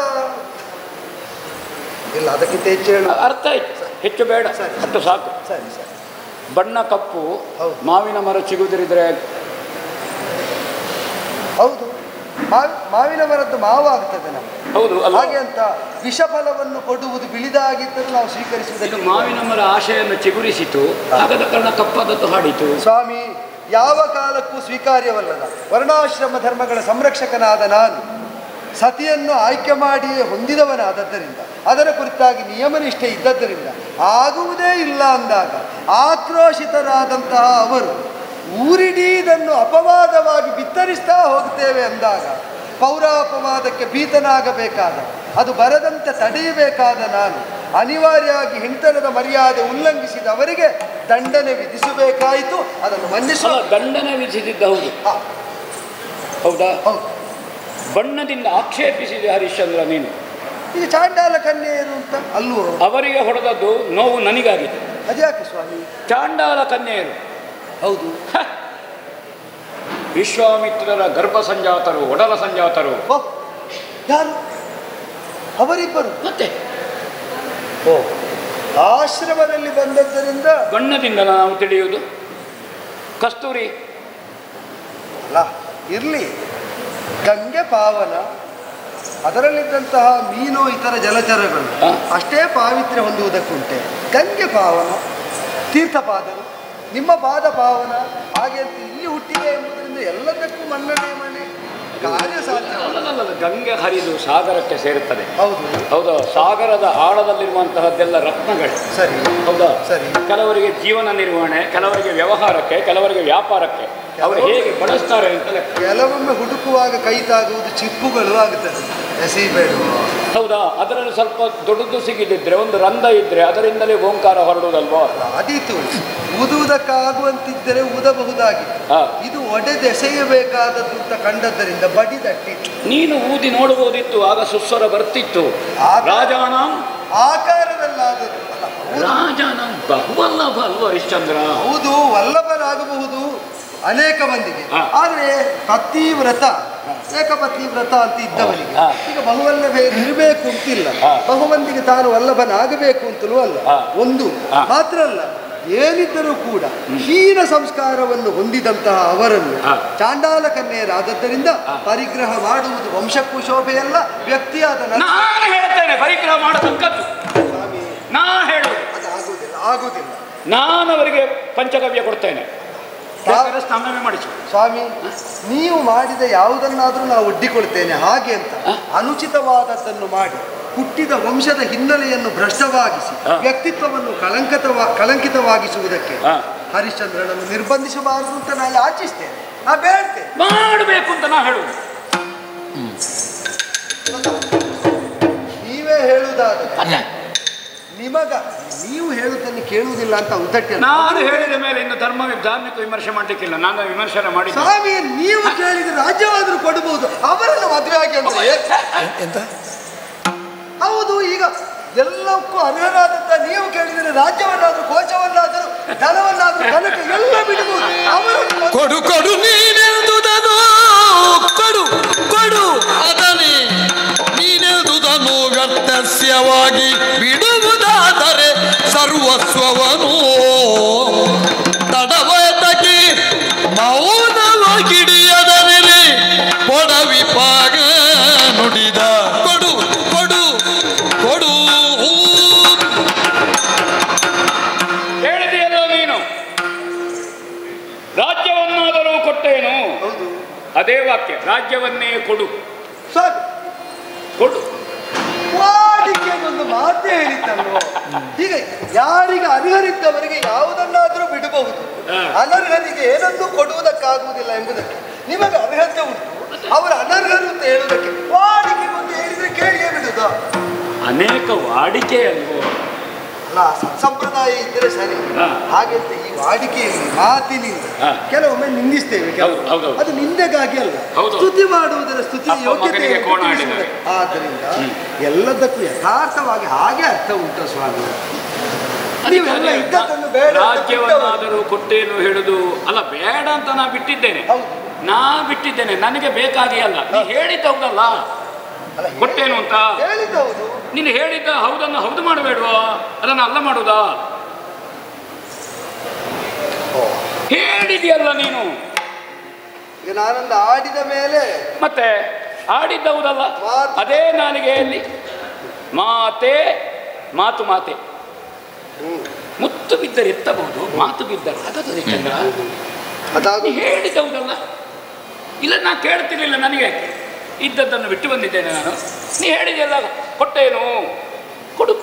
[SPEAKER 5] ಇಲ್ಲ, ಅದಕ್ಕಿಂತ ಹೆಚ್ಚು ಹೇಳು.
[SPEAKER 4] ಅರ್ಥ ಆಯ್ತು, ಹೆಚ್ಚು ಬೇಡ, ಅಷ್ಟು ಸಾಕು.
[SPEAKER 5] ಸರಿ ಸರಿ.
[SPEAKER 4] ಬಣ್ಣ ಕಪ್ಪು, ಮಾವಿನ ಮರ ಚಿಗುದಿರಿದ್ರೆ
[SPEAKER 5] ಹೌದು, ಮಾವಿನ ಮರದ್ದು ಮಾವು ಆಗ್ತದೆ ನಮಗೆ.
[SPEAKER 4] ಹೌದು.
[SPEAKER 5] ಹಾಗೆ ಅಂತ ವಿಷಫಲವನ್ನು ಕೊಡುವುದು ಬಿಳಿದಾಗಿದ್ದರೂ ನಾವು ಸ್ವೀಕರಿಸುವುದಕ್ಕೆ.
[SPEAKER 4] ಮಾವಿನ ಮರ ಆಶೆಯನ್ನು ಚಿಗುರಿಸಿತು, ಆಗದ ಕಾರಣ ಕಪ್ಪಾದದ್ದು ಹಾಡಿತು.
[SPEAKER 5] ಸ್ವಾಮಿ, ಯಾವ ಕಾಲಕ್ಕೂ ಸ್ವೀಕಾರ್ಯವಲ್ಲದ ವರ್ಣಾಶ್ರಮ ಧರ್ಮಗಳ ಸಂರಕ್ಷಕನಾದ ನಾನು ಸತಿಯನ್ನು ಆಯ್ಕೆ ಮಾಡಿಯೇ ಹೊಂದಿದವನಾದದ್ದರಿಂದ, ಅದರ ಕುರಿತಾಗಿ ನಿಯಮನಿಷ್ಠೆ ಇದ್ದದ್ದರಿಂದ ಆಗುವುದೇ ಇಲ್ಲ ಅಂದಾಗ ಆಕ್ರೋಶಿತರಾದಂತಹ ಅವರು ಊರಿಡೀದನ್ನು ಅಪವಾದವಾಗಿ ಬಿತ್ತರಿಸ್ತಾ ಹೋಗ್ತೇವೆ ಅಂದಾಗ ಪೌರಾಪವಾದಕ್ಕೆ ಭೀತನಾಗಬೇಕಾದ, ಅದು ಬರದಂತೆ ತಡೆಯಬೇಕಾದ ನಾನು ಅನಿವಾರ್ಯವಾಗಿ ಹಿಂತನದ ಮರ್ಯಾದೆ ಉಲ್ಲಂಘಿಸಿದ ಅವರಿಗೆ ದಂಡನೆ ವಿಧಿಸಬೇಕಾಯಿತು. ಅದನ್ನು ಮನ್ನಿಸುವ.
[SPEAKER 4] ದಂಡನೆ ವಿಧಿಸಿದ್ದ ಹೌದು.
[SPEAKER 5] ಹೌದಾ? ಹೌದು.
[SPEAKER 4] ಬಣ್ಣದಿಂದ ಆಕ್ಷೇಪಿಸಿದೆ ಹರಿಶ್ಚಂದ್ರ ನೀನು.
[SPEAKER 5] ಈಗ ಚಾಂಡಾಲ ಕನ್ಯೆಯರು ಅಂತ ಅಲ್ವೋ?
[SPEAKER 4] ಅವರಿಗೆ ಹೊಡೆದದ್ದು ನೋವು ನನಗಾಗಿದೆ.
[SPEAKER 5] ಅದ್ಯಾಕೆ ಸ್ವಾಮಿ?
[SPEAKER 4] ಚಾಂಡಾಲ ಕನ್ಯೆಯರು
[SPEAKER 5] ಹೌದು,
[SPEAKER 4] ವಿಶ್ವಾಮಿತ್ರರ ಗರ್ಭ ಸಂಜಾತರು, ಒಡಲ ಸಂಜಾತರು.
[SPEAKER 5] ಓಹ್, ಯಾರು ಅವರಿಬ್ಬರು?
[SPEAKER 4] ಮತ್ತೆ
[SPEAKER 5] ಓ, ಆಶ್ರಮದಲ್ಲಿ ಬಂದದ್ದರಿಂದ
[SPEAKER 4] ಬಣ್ಣದಿಂದ ನಾವು ತಿಳಿಯುವುದು ಕಸ್ತೂರಿ
[SPEAKER 5] ಅಲ್ಲ. ಇರ್ಲಿ, ಗಂಗೆ ಪಾವನ, ಅದರಲ್ಲಿದ್ದಂತಹ ಮೀನು ಇತರ ಜಲಚರಗಳು ಅಷ್ಟೇ ಪಾವಿತ್ರ್ಯ ಹೊಂದುವುದಕ್ಕುಂಟೆ. ಗಂಗೆ ಪಾವನ, ತೀರ್ಥಪಾದರು, ನಿಮ್ಮ ಪಾದ ಪಾವನ, ಹಾಗೆ ಅಂತ ಇಲ್ಲಿ ಹುಟ್ಟಿದೆ ಎಂಬುದರಿಂದ ಎಲ್ಲದಕ್ಕೂ ಮನ್ನಣೆ ಮನೆ ಕಾರ್ಯ ಸಾಧ್ಯ.
[SPEAKER 4] ಗಂಗೆ ಹರಿದು ಸಾಗರಕ್ಕೆ ಸೇರುತ್ತದೆ.
[SPEAKER 5] ಹೌದು
[SPEAKER 4] ಹೌದಾ? ಸಾಗರದ ಆಳದಲ್ಲಿರುವಂತಹದ್ದೆಲ್ಲ ರತ್ನಗಳು.
[SPEAKER 5] ಸರಿ,
[SPEAKER 4] ಹೌದಾ?
[SPEAKER 5] ಸರಿ.
[SPEAKER 4] ಕೆಲವರಿಗೆ ಜೀವನ ನಿರ್ವಹಣೆ, ಕೆಲವರಿಗೆ ವ್ಯವಹಾರಕ್ಕೆ, ಕೆಲವರಿಗೆ ವ್ಯಾಪಾರಕ್ಕೆ ಅವರು ಹೇಗೆ ಬಳಸ್ತಾರೆ ಅಂತ ಲೆಕ್ಕ.
[SPEAKER 5] ಕೆಲವೊಮ್ಮೆ ಹುಡುಕುವಾಗ ಕೈ ತಾಗುವುದು ಚಿಪ್ಪುಗಳು ಆಗುತ್ತದೆ, ಎಸಿಬೇಡ.
[SPEAKER 4] ಹೌದಾ? ಅದರಲ್ಲಿ ಸ್ವಲ್ಪ ದೊಡ್ಡದು ಸಿಗಿದಿದ್ರೆ, ಒಂದು ರಂಧ್ರ ಇದ್ರೆ ಅದರಿಂದಲೇ ಓಂಕಾರ ಹೊರಡುವುದಲ್ವಾ?
[SPEAKER 5] ಅದೀತು, ಊದುವುದಕ್ಕಾಗುವಂತಿದ್ದರೆ ಊದಬಹುದಾಗಿತ್ತು. ಇದು ಒಡೆದೆಸೆಯಬೇಕಾದದ್ದು ಅಂತ ಕಂಡದ್ದರಿಂದ ಬಡಿದಟ್ಟಿತ್ತು.
[SPEAKER 4] ನೀನು ಊದಿ ನೋಡಬಹುದಿತ್ತು, ಆಗ ಸುಸ್ವರ ಬರ್ತಿತ್ತು. ರಾಜಾನ
[SPEAKER 5] ಆಕಾರದಲ್ಲಾದರೂ
[SPEAKER 4] ರಾಜಾನ ಬಹುವಲ್ಲಭ ಅಲ್ವ ಹರಿಶ್ಚಂದ್ರ?
[SPEAKER 5] ಹೌದು, ವಲ್ಲಭರಾಗಬಹುದು ಅನೇಕ ಮಂದಿಗೆ. ಆದರೆ ಪತಿವ್ರತ, ಏಕಪತಿ ವ್ರತ ಅಂತ ಇದ್ದವನಿಗೆ ಈಗ ಬಹುವಲ್ಲಭ ಇರಬೇಕು ಅಂತಿಲ್ಲ. ಬಹುಮಂದಿಗೆ ತಾನು ವಲ್ಲಭನಾಗಬೇಕು ಅಂತಲೂ ಅಲ್ಲ. ಒಂದು ಮಾತ್ರ ಅಲ್ಲ, ಏನಿದ್ದರೂ ಕೂಡ ಹೀನ ಸಂಸ್ಕಾರವನ್ನು ಹೊಂದಿದಂತಹ ಅವರನ್ನು ಚಾಂಡಾಲ ಕನ್ಯೆಯರಾದದ್ದರಿಂದ ಪರಿಗ್ರಹ ಮಾಡುವುದು ವಂಶಕ್ಕೂ ಶೋಭೆಯಲ್ಲ, ವ್ಯಕ್ತಿಯಾದ
[SPEAKER 4] ನಾನು ಹೇಳ್ತೇನೆ. ಪರಿಗ್ರಹ ಮಾಡತಕ್ಕದ್ದು ನಾ ಹೇಳುವುದು
[SPEAKER 5] ಅದಾಗುವುದಿಲ್ಲ, ಆಗುವುದಿಲ್ಲ.
[SPEAKER 4] ನಾನು ಅವರಿಗೆ ಪಂಚಗವ್ಯ ಕೊಡ್ತೇನೆ, ಸ್ನಾನವೇ ಮಾಡಿಸು.
[SPEAKER 5] ಸ್ವಾಮಿ, ನೀವು ಮಾಡಿದ ಯಾವುದನ್ನಾದರೂ ನಾವು ಒಡ್ಡಿಕೊಳ್ತೇನೆ ಹಾಗೆ ಅಂತ ಅನುಚಿತವಾದದ್ದನ್ನು ಮಾಡಿ ಹುಟ್ಟಿದ ವಂಶದ ಹಿನ್ನೆಲೆಯನ್ನು ಭ್ರಷ್ಟವಾಗಿಸಿ ವ್ಯಕ್ತಿತ್ವವನ್ನು ಕಳಂಕಿತವಾಗಿಸುವುದಕ್ಕೆ ಹರಿಶ್ಚಂದ್ರನನ್ನು ನಿರ್ಬಂಧಿಸಬಾರದು ಅಂತ ನಾನು ಯಾಚಿಸ್ತೇನೆ. ನಾ ಬೇಡ್ತೇನೆ,
[SPEAKER 4] ಮಾಡಬೇಕು ಅಂತ ನಾ ಹೇಳುವುದು.
[SPEAKER 5] ನೀವೇ ಹೇಳುವುದಾದರೆ ನೀವು ಹೇಳುವುದನ್ನು ಕೇಳುವುದಿಲ್ಲ ಅಂತ ಉದ್ದಟ್ಟೆ.
[SPEAKER 4] ನಾನು ಹೇಳಿದ ಮೇಲೆ ಇನ್ನು ಧಾರ್ಮಿಕ ವಿಮರ್ಶೆ ಮಾಡಲಿಕ್ಕಿಲ್ಲ. ನಾನು ವಿಮರ್ಶೆ ಮಾಡಿ
[SPEAKER 5] ಸ್ವಾಮಿ, ನೀವು ಕೇಳಿದ ರಾಜ್ಯವಾದರೂ ಕೊಡಬಹುದು, ಅವರನ್ನು ಮದುವೆ ಆಗಿ ಎಂತ? ಹೌದು, ಈಗ ಎಲ್ಲಕ್ಕೂ ಅರ್ಹರಾದಂತ ನೀವು ಕೇಳಿದರೆ ರಾಜ್ಯವನ್ನಾದರೂ, ಕೋಶವನ್ನಾದರೂ, ಧನವನ್ನಾದರೂ, ಕನಕ ಎಲ್ಲ ಬಿಡಬಹುದು. ಅವರನ್ನು
[SPEAKER 8] ಕೊಡು ಕೊಡು ನೀನೆಂದುದನು, ಕೊಡು ಕೊಡು ಅದನ್ನೇ ನೀನೆಂದುದನ್ನು ವ್ಯರ್ಥಸ್ಯವಾಗಿ ಬಿಡುವುದಾದರೆ ಸರ್ವಸ್ವವನು ತಡವತಗಿ ಮೌನವಾಗಿಡಿಯದನಿರಿ ಕೊಡವಿಪಾಗ ನುಡಿದ. ಕೊಡು ಕೊಡು ಕೊಡು
[SPEAKER 4] ಹೇಳಿದೆಯಲ್ಲ ನೀನು, ರಾಜ್ಯವನ್ನಾದರೂ ಕೊಟ್ಟೇನು? ಅದೇ ವಾಕ್ಯ, ರಾಜ್ಯವನ್ನೇ ಕೊಡು ಕೊಡು.
[SPEAKER 5] ಒಂದು ಮಾತೇ ಹೇಳಿದ್ದಲ್ವ? ಈಗ ಯಾರಿಗೆ ಅರ್ಹರಿದ್ದವರಿಗೆ ಯಾವುದನ್ನಾದರೂ ಬಿಡಬಹುದು, ಅನರ್ಹರಿಗೆ ಏನನ್ನೂ ಕೊಡುವುದಕ್ಕಾಗುವುದಿಲ್ಲ ಎಂಬುದಕ್ಕೆ ನಿಮಗೆ ಅರ್ಹತೆ ಉಂಟು, ಅವರ ಅನರ್ಹರು ಅಂತ ಹೇಳುವುದಕ್ಕೆ ವಾಡಿಕೆ ಒಂದು ಹೇಳಿದ್ರೆ ಕೇಳಿಯೇ ಬಿಡುದ?
[SPEAKER 4] ಅನೇಕ ವಾಡಿಕೆ ಅಲ್ವೋ?
[SPEAKER 5] ಅಲ್ಲ, ಸಂಪ್ರದಾಯ ಇದ್ದರೆ ಸರಿ. ಹಾಗೆಂತ ಈ ವಾಡಿಕೆಯಲ್ಲಿ ಮಾತಿನಿಂದ ಕೆಲವೊಮ್ಮೆ ನಿಂದಿಸ್ತೇವೆ, ಅದು ನಿಂದೆಗಾಗಿ ಅಲ್ಲ, ಸ್ತುತಿ ಮಾಡುವುದರ ಸ್ತುತಿ ಯೋಗ್ಯತೆ. ಆದ್ದರಿಂದ ಎಲ್ಲದಕ್ಕೂ ಯಥಾರ್ಥವಾಗಿ ಹಾಗೆ ಅರ್ಥ ಉಂಟು ಸ್ವಾಮಿ. ನೀವೆಲ್ಲ ಇದ್ದದ್ದನ್ನು ಬೇಡ,
[SPEAKER 4] ರಾಜ್ಯವನ್ನಾದರೂ ಕೊಟ್ಟೇನು ಹೇಳುದು ಅಲ್ಲ. ಬೇಡ ಅಂತ ನಾ ಬಿಟ್ಟಿದ್ದೇನೆ, ನನಗೆ ಬೇಕಾಗಿ ಅಲ್ಲ. ನೀ ಹೇಳಿದ್ದಲ್ಲ ಕೊಟ್ಟೇನು ಅಂತ
[SPEAKER 5] ಹೇಳಿದ್ದೌದು.
[SPEAKER 4] ನೀನು ಹೇಳಿದ್ದ ಹೌದನ್ನು ಹೌದು ಮಾಡಬೇಡುವ, ಅದನ್ನು ಅಲ್ಲ ಮಾಡುವುದಾ? ಹೇಳಿದೆಯಲ್ಲ ನೀನು.
[SPEAKER 5] ಈಗ ನಾನೊಂದು ಆಡಿದ ಮೇಲೆ
[SPEAKER 4] ಮತ್ತೆ ಆಡಿದ್ದವುದಲ್ಲ, ಅದೇ ನಾಲಿಗೆಯಲ್ಲಿ ಮಾತೆ ಮಾತು ಮಾತೆ. ಮುತ್ತು ಬಿದ್ದರೆ ಎತ್ತಬಹುದು, ಮಾತು ಬಿದ್ದರೆ ಆಗತ್ತದೆ ಚಂದ್ರ. ಹೇಳಿದ್ದವುದಲ್ಲ. ಇಲ್ಲ, ನಾ ಕೇಳ್ತಿರ್ಲಿಲ್ಲ, ನನಗೆ ಇದ್ದದ್ದನ್ನು ಬಿಟ್ಟು ಬಂದಿದ್ದೇನೆ ನಾನು. ನೀ ಹೇಳಿದೆಯಲ್ಲ ಕೊಟ್ಟೇನು, ಕೊಡು.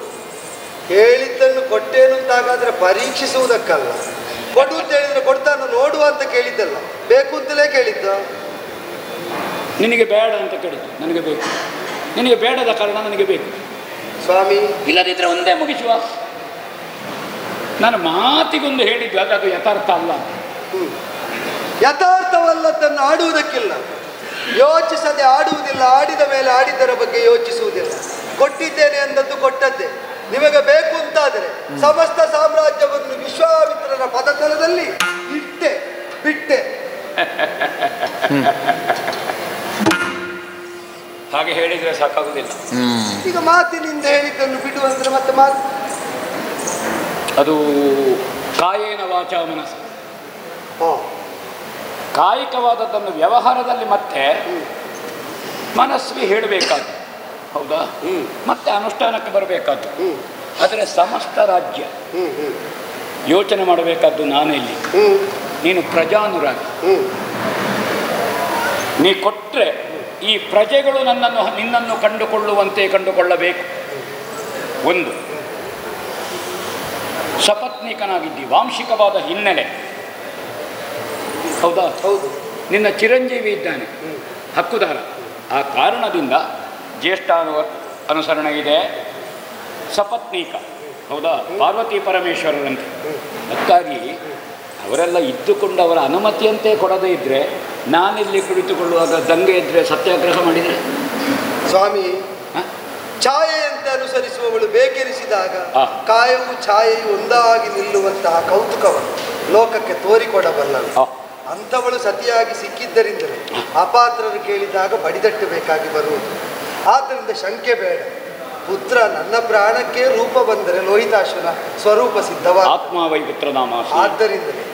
[SPEAKER 5] ಹೇಳಿದ್ದನ್ನು ಕೊಟ್ಟೇನು ಅಂತಾಗಾದ್ರೆ ಪರೀಕ್ಷಿಸುವುದಕ್ಕಲ್ಲ, ಕೊಡು ಅಂತ ಹೇಳಿದ್ರೆ ಕೊಡ್ತಾನು ನೋಡುವ ಅಂತ ಕೇಳಿದ್ದಲ್ಲ, ಬೇಕು ಅಂತಲೇ ಕೇಳಿದ್ದ.
[SPEAKER 4] ನಿನಗೆ ಬೇಡ ಅಂತ ಕೇಳಿದ್ದು, ನನಗೆ ಬೇಕು. ನಿನಗೆ ಬೇಡದ ಕಾರಣ ನನಗೆ ಬೇಕು
[SPEAKER 5] ಸ್ವಾಮಿ.
[SPEAKER 4] ಇಲ್ಲದಿದ್ರೆ ಒಂದೇ ಮುಗಿಸುವ. ನಾನು ಮಾತಿಗೊಂದು ಹೇಳಿದ್ದು, ಅದು ಯಥಾರ್ಥ ಅಲ್ಲ.
[SPEAKER 5] ಯಥಾರ್ಥವಲ್ಲದನ್ನು ಆಡುವುದಕ್ಕಿಲ್ಲ, ಯೋಚಿಸದೆ ಆಡುವುದಿಲ್ಲ, ಆಡಿದ ಮೇಲೆ ಆಡಿದರ ಬಗ್ಗೆ ಯೋಚಿಸುವುದಿಲ್ಲ. ಕೊಟ್ಟಿದ್ದೇನೆ ಅಂದದ್ದು ಕೊಟ್ಟದ್ದೇ. ನಿಮಗೆ ಬೇಕು ಅಂತಾದರೆ ಸಮಸ್ತ ಸಾಮ್ರಾಜ್ಯವನ್ನು ವಿಶ್ವಾಮಿತ್ರನ ಪದತಲದಲ್ಲಿ ಇಟ್ಟೆ ಬಿಟ್ಟೆ.
[SPEAKER 4] ಹಾಗೆ ಹೇಳಿದ್ರೆ ಸಾಕಾಗುವುದಿಲ್ಲ.
[SPEAKER 5] ಈಗ ಮಾತಿನಿಂದ ಹೇಳಿದ್ದನ್ನು ಬಿಡುವಂದ್ರೆ ಮತ್ತೆ ಮಾತು
[SPEAKER 4] ಅದು ಕಾಯೇನ ವಾಚ ಮನಸ್ಸು. ಕಾಯಿಕವಾದದ್ದನ್ನು ವ್ಯವಹಾರದಲ್ಲಿ ಮತ್ತೆ ಮನಸ್ಸಿಗೆ ಹೇಳಬೇಕಾದ್ದು, ಹೌದಾ? ಮತ್ತೆ ಅನುಷ್ಠಾನಕ್ಕೆ ಬರಬೇಕಾದ್ದು. ಆದರೆ ಸಮಸ್ತ ರಾಜ್ಯ ಯೋಚನೆ ಮಾಡಬೇಕಾದ್ದು ನಾನಿಲ್ಲಿ. ನೀನು ಪ್ರಜಾನುರಾಗಿ. ನೀ ಕೊಟ್ಟರೆ ಈ ಪ್ರಜೆಗಳು ನಿನ್ನನ್ನು ಕಂಡುಕೊಳ್ಳುವಂತೆ ಕಂಡುಕೊಳ್ಳಬೇಕು. ಒಂದು, ಸಪತ್ನೀಕನಾಗಿದ್ದಿ, ವಾಂಶಿಕವಾದ ಹಿನ್ನೆಲೆ, ಹೌದಾ?
[SPEAKER 5] ಹೌದು.
[SPEAKER 4] ನಿನ್ನ ಚಿರಂಜೀವಿ ಇದ್ದಾನೆ, ಹಕ್ಕುದಾರ. ಆ ಕಾರಣದಿಂದ ಜ್ಯೇಷ್ಠ ಅನುಸರಣೆ ಇದೆ, ಸಪತ್ನೀಕ, ಹೌದಾ? ಪಾರ್ವತಿ ಪರಮೇಶ್ವರರಂತೆ. ಅದಕ್ಕಾಗಿ ಅವರೆಲ್ಲ ಇದ್ದುಕೊಂಡು ಅವರ ಅನುಮತಿಯಂತೆ ಕೊಡದೇ ಇದ್ದರೆ, ನಾನಿಲ್ಲಿ ಕುಳಿತುಕೊಳ್ಳುವಾಗ ದಂಗೆ ಇದ್ದರೆ ಸತ್ಯಾಗ್ರಹ ಮಾಡಿದರೆ
[SPEAKER 5] ಸ್ವಾಮಿ, ಛಾಯೆಯಂತೆ ಅನುಸರಿಸುವವಳು ಬೇಕೆನಿಸಿದಾಗ ಕಾಯವು ಛಾಯೆಯು ಒಂದಾಗಿ ನಿಲ್ಲುವಂತಹ ಕೌತುಕವನ್ನು ಲೋಕಕ್ಕೆ ತೋರಿಕೊಡಬಲ್ಲಳು. ಅಂಥವಳು ಸತಿಯಾಗಿ ಸಿಕ್ಕಿದ್ದರಿಂದಲೇ ಅಪಾತ್ರರು ಕೇಳಿದಾಗ ಬಡಿದಟ್ಟಬೇಕಾಗಿ ಬರುವುದು. ಆದ್ದರಿಂದ ಶಂಕೆ ಬೇಡ. ಪುತ್ರ ನನ್ನ ಪ್ರಾಣಕ್ಕೆ ರೂಪ ಬಂದರೆ ಲೋಹಿತಾಶ್ವನ ಸ್ವರೂಪ ಸಿದ್ಧವಾದ
[SPEAKER 4] ಆತ್ಮವೈಪುತ್ರನಾಮ.
[SPEAKER 5] ಆದ್ದರಿಂದಲೇ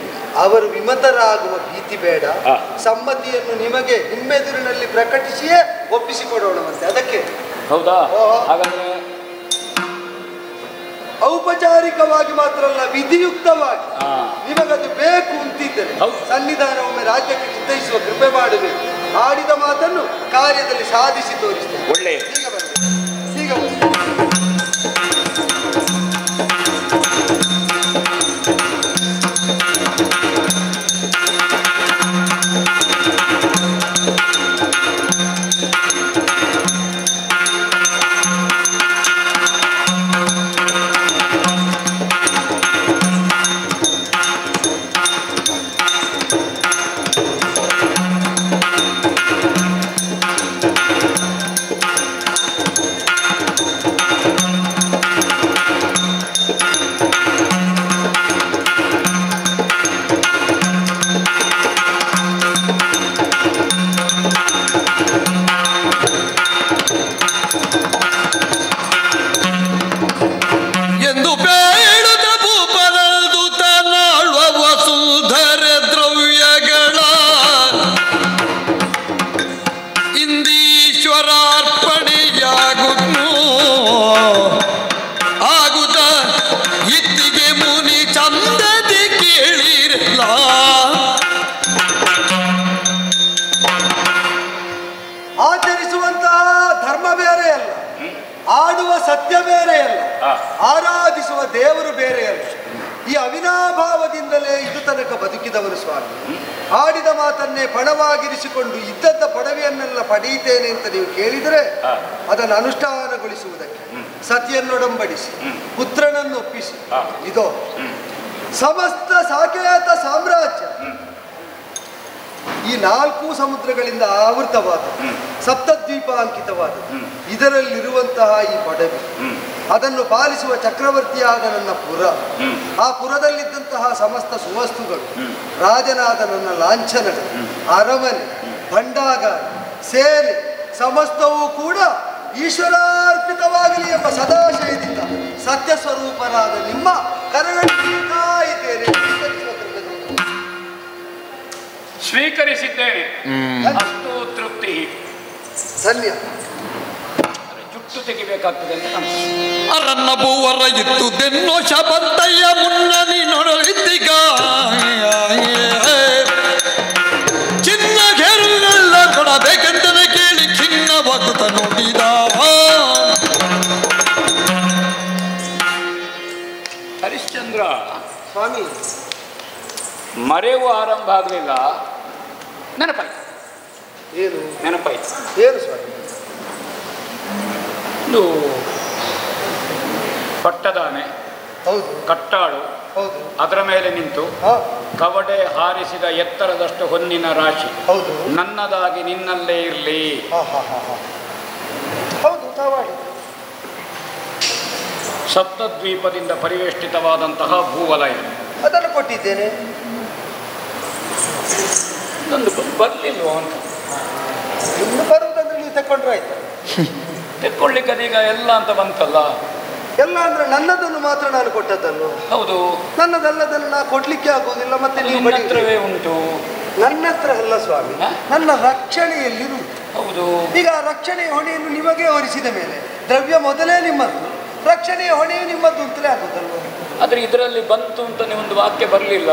[SPEAKER 5] ಅವರು ವಿಮತರಾಗುವ ಭೀತಿ ಬೇಡ. ಸಮ್ಮತಿಯನ್ನು ನಿಮಗೆ ನಿಮ್ಮೆದುರಿನಲ್ಲಿ ಪ್ರಕಟಿಸಿಯೇ ಒಪ್ಪಿಸಿಕೊಡೋಣವಂತೆ. ಅದಕ್ಕೆ
[SPEAKER 4] ಹೌದಾ? ಹಾಗಾದ್ರೆ
[SPEAKER 5] ಔಪಚಾರಿಕವಾಗಿ ಮಾತ್ರ ಅಲ್ಲ, ವಿಧಿಯುಕ್ತವಾಗಿ ನಿಮಗದು ಬೇಕು ಅಂತಿದ್ದರೆ ಸನ್ನಿಧಾನವೊಮ್ಮೆ ರಾಜ್ಯಕ್ಕೆ ಚಿತ್ತೈಸುವ ಕೃಪೆ ಮಾಡಬೇಕು. ಆಡಿದ ಮಾತನ್ನು ಕಾರ್ಯದಲ್ಲಿ ಸಾಧಿಸಿ ತೋರಿಸ್ತೇವೆ.
[SPEAKER 4] ಒಳ್ಳೆಯ
[SPEAKER 5] ಈಗ ಬನ್ನಿ, ಈಗ ಬನ್ನಿ. ಸತ್ಯ ಬೇರೆ ಅಲ್ಲ, ಆರಾಧಿಸುವ ದೇವರು ಬೇರೆ ಅಲ್ಲ. ಈ ಅವಿನಾಭಾವದಿಂದಲೇ ಇದು ತನಕ ಬದುಕಿದವರು ಸ್ವಾಮಿ. ಆಡಿದ ಮಾತನ್ನೇ ಪಣವಾಗಿರಿಸಿಕೊಂಡು ಇದ್ದದ್ದ ಪಡವೆಯನ್ನೆಲ್ಲ ಪಡೆಯುತ್ತೇನೆ ಅಂತ ನೀವು ಕೇಳಿದರೆ ಅದನ್ನು ಅನುಷ್ಠಾನಗೊಳಿಸುವುದಕ್ಕೆ ಸತಿಯನ್ನೊಡಂಬಡಿಸಿ ಪುತ್ರನನ್ನು ಒಪ್ಪಿಸಿ ಇದೋ ಸಮಸ್ತ ಸಾಕೇತ ಸಾಮ್ರಾಜ್ಯ ಈ 4 ಸಮುದ್ರಗಳಿಂದ ಆವೃತವಾದ ಸಪ್ತದ್ವೀಪ ಅಂಕಿತವಾದ ಇದರಲ್ಲಿರುವಂತಹ ಈ ಪಡವೆ, ಅದನ್ನು ಪಾಲಿಸುವ ಚಕ್ರವರ್ತಿಯಾದ ನನ್ನ ಪುರ, ಆ ಪುರದಲ್ಲಿದ್ದಂತಹ ಸಮಸ್ತ ಸುವಸ್ತುಗಳು, ರಾಜನಾದ ನನ್ನ ಲಾಂಛನಗಳು, ಅರಮನೆ, ಭಂಡಾಗಾರ, ಸೇನೆ ಸಮಸ್ತವೂ ಕೂಡ ಈಶ್ವರಾರ್ಪಿತವಾಗಲಿ ಎಂಬ ಸದಾಶಯದಿಂದ ಸತ್ಯ ಸ್ವರೂಪರಾದ ನಿಮ್ಮ ಕರಗಳಿಗೆ ಕಾಯಿದ್ದೇನೆ.
[SPEAKER 4] ಸ್ವೀಕರಿಸಿದ್ದೇನೆ, ಅಷ್ಟು ತೃಪ್ತಿ.
[SPEAKER 5] ಧನ್ಯ.
[SPEAKER 4] ಜುಟ್ಟು ತೆಗಿಬೇಕಾಗ್ತದೆ ಅಂತ
[SPEAKER 8] ಅರನ್ನ ಭೂವರ ಇತ್ತು ದೆನ್ನೋ ಶಬಂತಯ್ಯ ಮುನ್ನನಿ ನೋಡಿದ್ದಿಗ ಚಿನ್ನ ಗೆರುಗಳೆಲ್ಲ ಕೊಡಬೇಕೆಂತಲೇ ಕೇಳಿ ಖಿನ್ನವಾಗುತ್ತ ನೋಡಿದ.
[SPEAKER 4] ಹರಿಶ್ಚಂದ್ರ
[SPEAKER 5] ಸ್ವಾಮಿ,
[SPEAKER 4] ಮರೆಯುವ ಆರಂಭ ಆಗಲಿಲ್ಲ, ನೆನಪಾಯ್ತು.
[SPEAKER 5] ಏನು
[SPEAKER 4] ನೆನಪಾಯ್ತು?
[SPEAKER 5] ಏನು ಸ್ವಾಮಿ?
[SPEAKER 4] ಒಂದು ಪಟ್ಟದಾನೆ,
[SPEAKER 5] ಹೌದು,
[SPEAKER 4] ಕಟ್ಟಾಳು,
[SPEAKER 5] ಹೌದು.
[SPEAKER 4] ಅದರ ಮೇಲೆ ನಿಂತು
[SPEAKER 5] ಹಾ,
[SPEAKER 4] ಕವಡೆ ಹಾರಿಸಿದ ಎತ್ತರದಷ್ಟು ಹೊನ್ನಿನ ರಾಶಿ
[SPEAKER 5] ಹೌದು.
[SPEAKER 4] ನನ್ನದಾಗಿ ನಿನ್ನಲ್ಲೇ ಇರಲಿ.
[SPEAKER 5] ಹಾ, ಹಾ, ಹಾ, ಹಾ. ಹೌದು, ತಾವಾಡಿ.
[SPEAKER 4] ಸಪ್ತದ್ವೀಪದಿಂದ ಪರಿವೇಷ್ಟಿತವಾದಂತಹ ಭೂವಲಯ
[SPEAKER 5] ಅದನ್ನು ಕೊಟ್ಟಿದ್ದೇನೆ.
[SPEAKER 4] ನಂದು ಬರ್ಲಿಲ್ವ ಅಂತ
[SPEAKER 5] ಇನ್ನು ಬರುವುದಂದ್ರೆ ನೀವು ತಕೊಂಡ್ರೆ ಆಯ್ತು.
[SPEAKER 4] ತೆಕ್ಕೊಳ್ಳಿಕ್ಕೆ ಅದೀಗ ಎಲ್ಲ ಅಂತ ಬಂತಲ್ಲ.
[SPEAKER 5] ಎಲ್ಲ ಅಂದ್ರೆ ನನ್ನದನ್ನು ಮಾತ್ರ ನಾನು ಕೊಟ್ಟದ್ದಲ್ವ?
[SPEAKER 4] ಹೌದು,
[SPEAKER 5] ನನ್ನದಲ್ಲದನ್ನು ನಾ ಕೊಡ್ಲಿಕ್ಕೆ ಆಗುವುದಿಲ್ಲ. ಮತ್ತೆ ನೀವು
[SPEAKER 4] ನಿಮ್ಮ ಹತ್ರವೇ ಉಂಟು.
[SPEAKER 5] ನನ್ನ ಹತ್ರ ಅಲ್ಲ ಸ್ವಾಮಿ, ನನ್ನ ರಕ್ಷಣೆಯಲ್ಲಿ.
[SPEAKER 4] ಹೌದು,
[SPEAKER 5] ಈಗ ಆ ರಕ್ಷಣೆಯ ಹೊಣೆಯನ್ನು ನಿಮಗೆ ಹೊರಿಸಿದ ಮೇಲೆ ದ್ರವ್ಯ ಮೊದಲೇ ನಿಮ್ಮದ್ದು, ರಕ್ಷಣೆಯ ಹೊಣೆಯು ನಿಮ್ಮದ್ದು ಅಂತಲೇ ಆಗುತ್ತಲ್ವ?
[SPEAKER 4] ಆದ್ರೆ ಇದರಲ್ಲಿ ಬಂತು ಅಂತ ಒಂದು ವಾಕ್ಯ ಬರಲಿಲ್ಲ.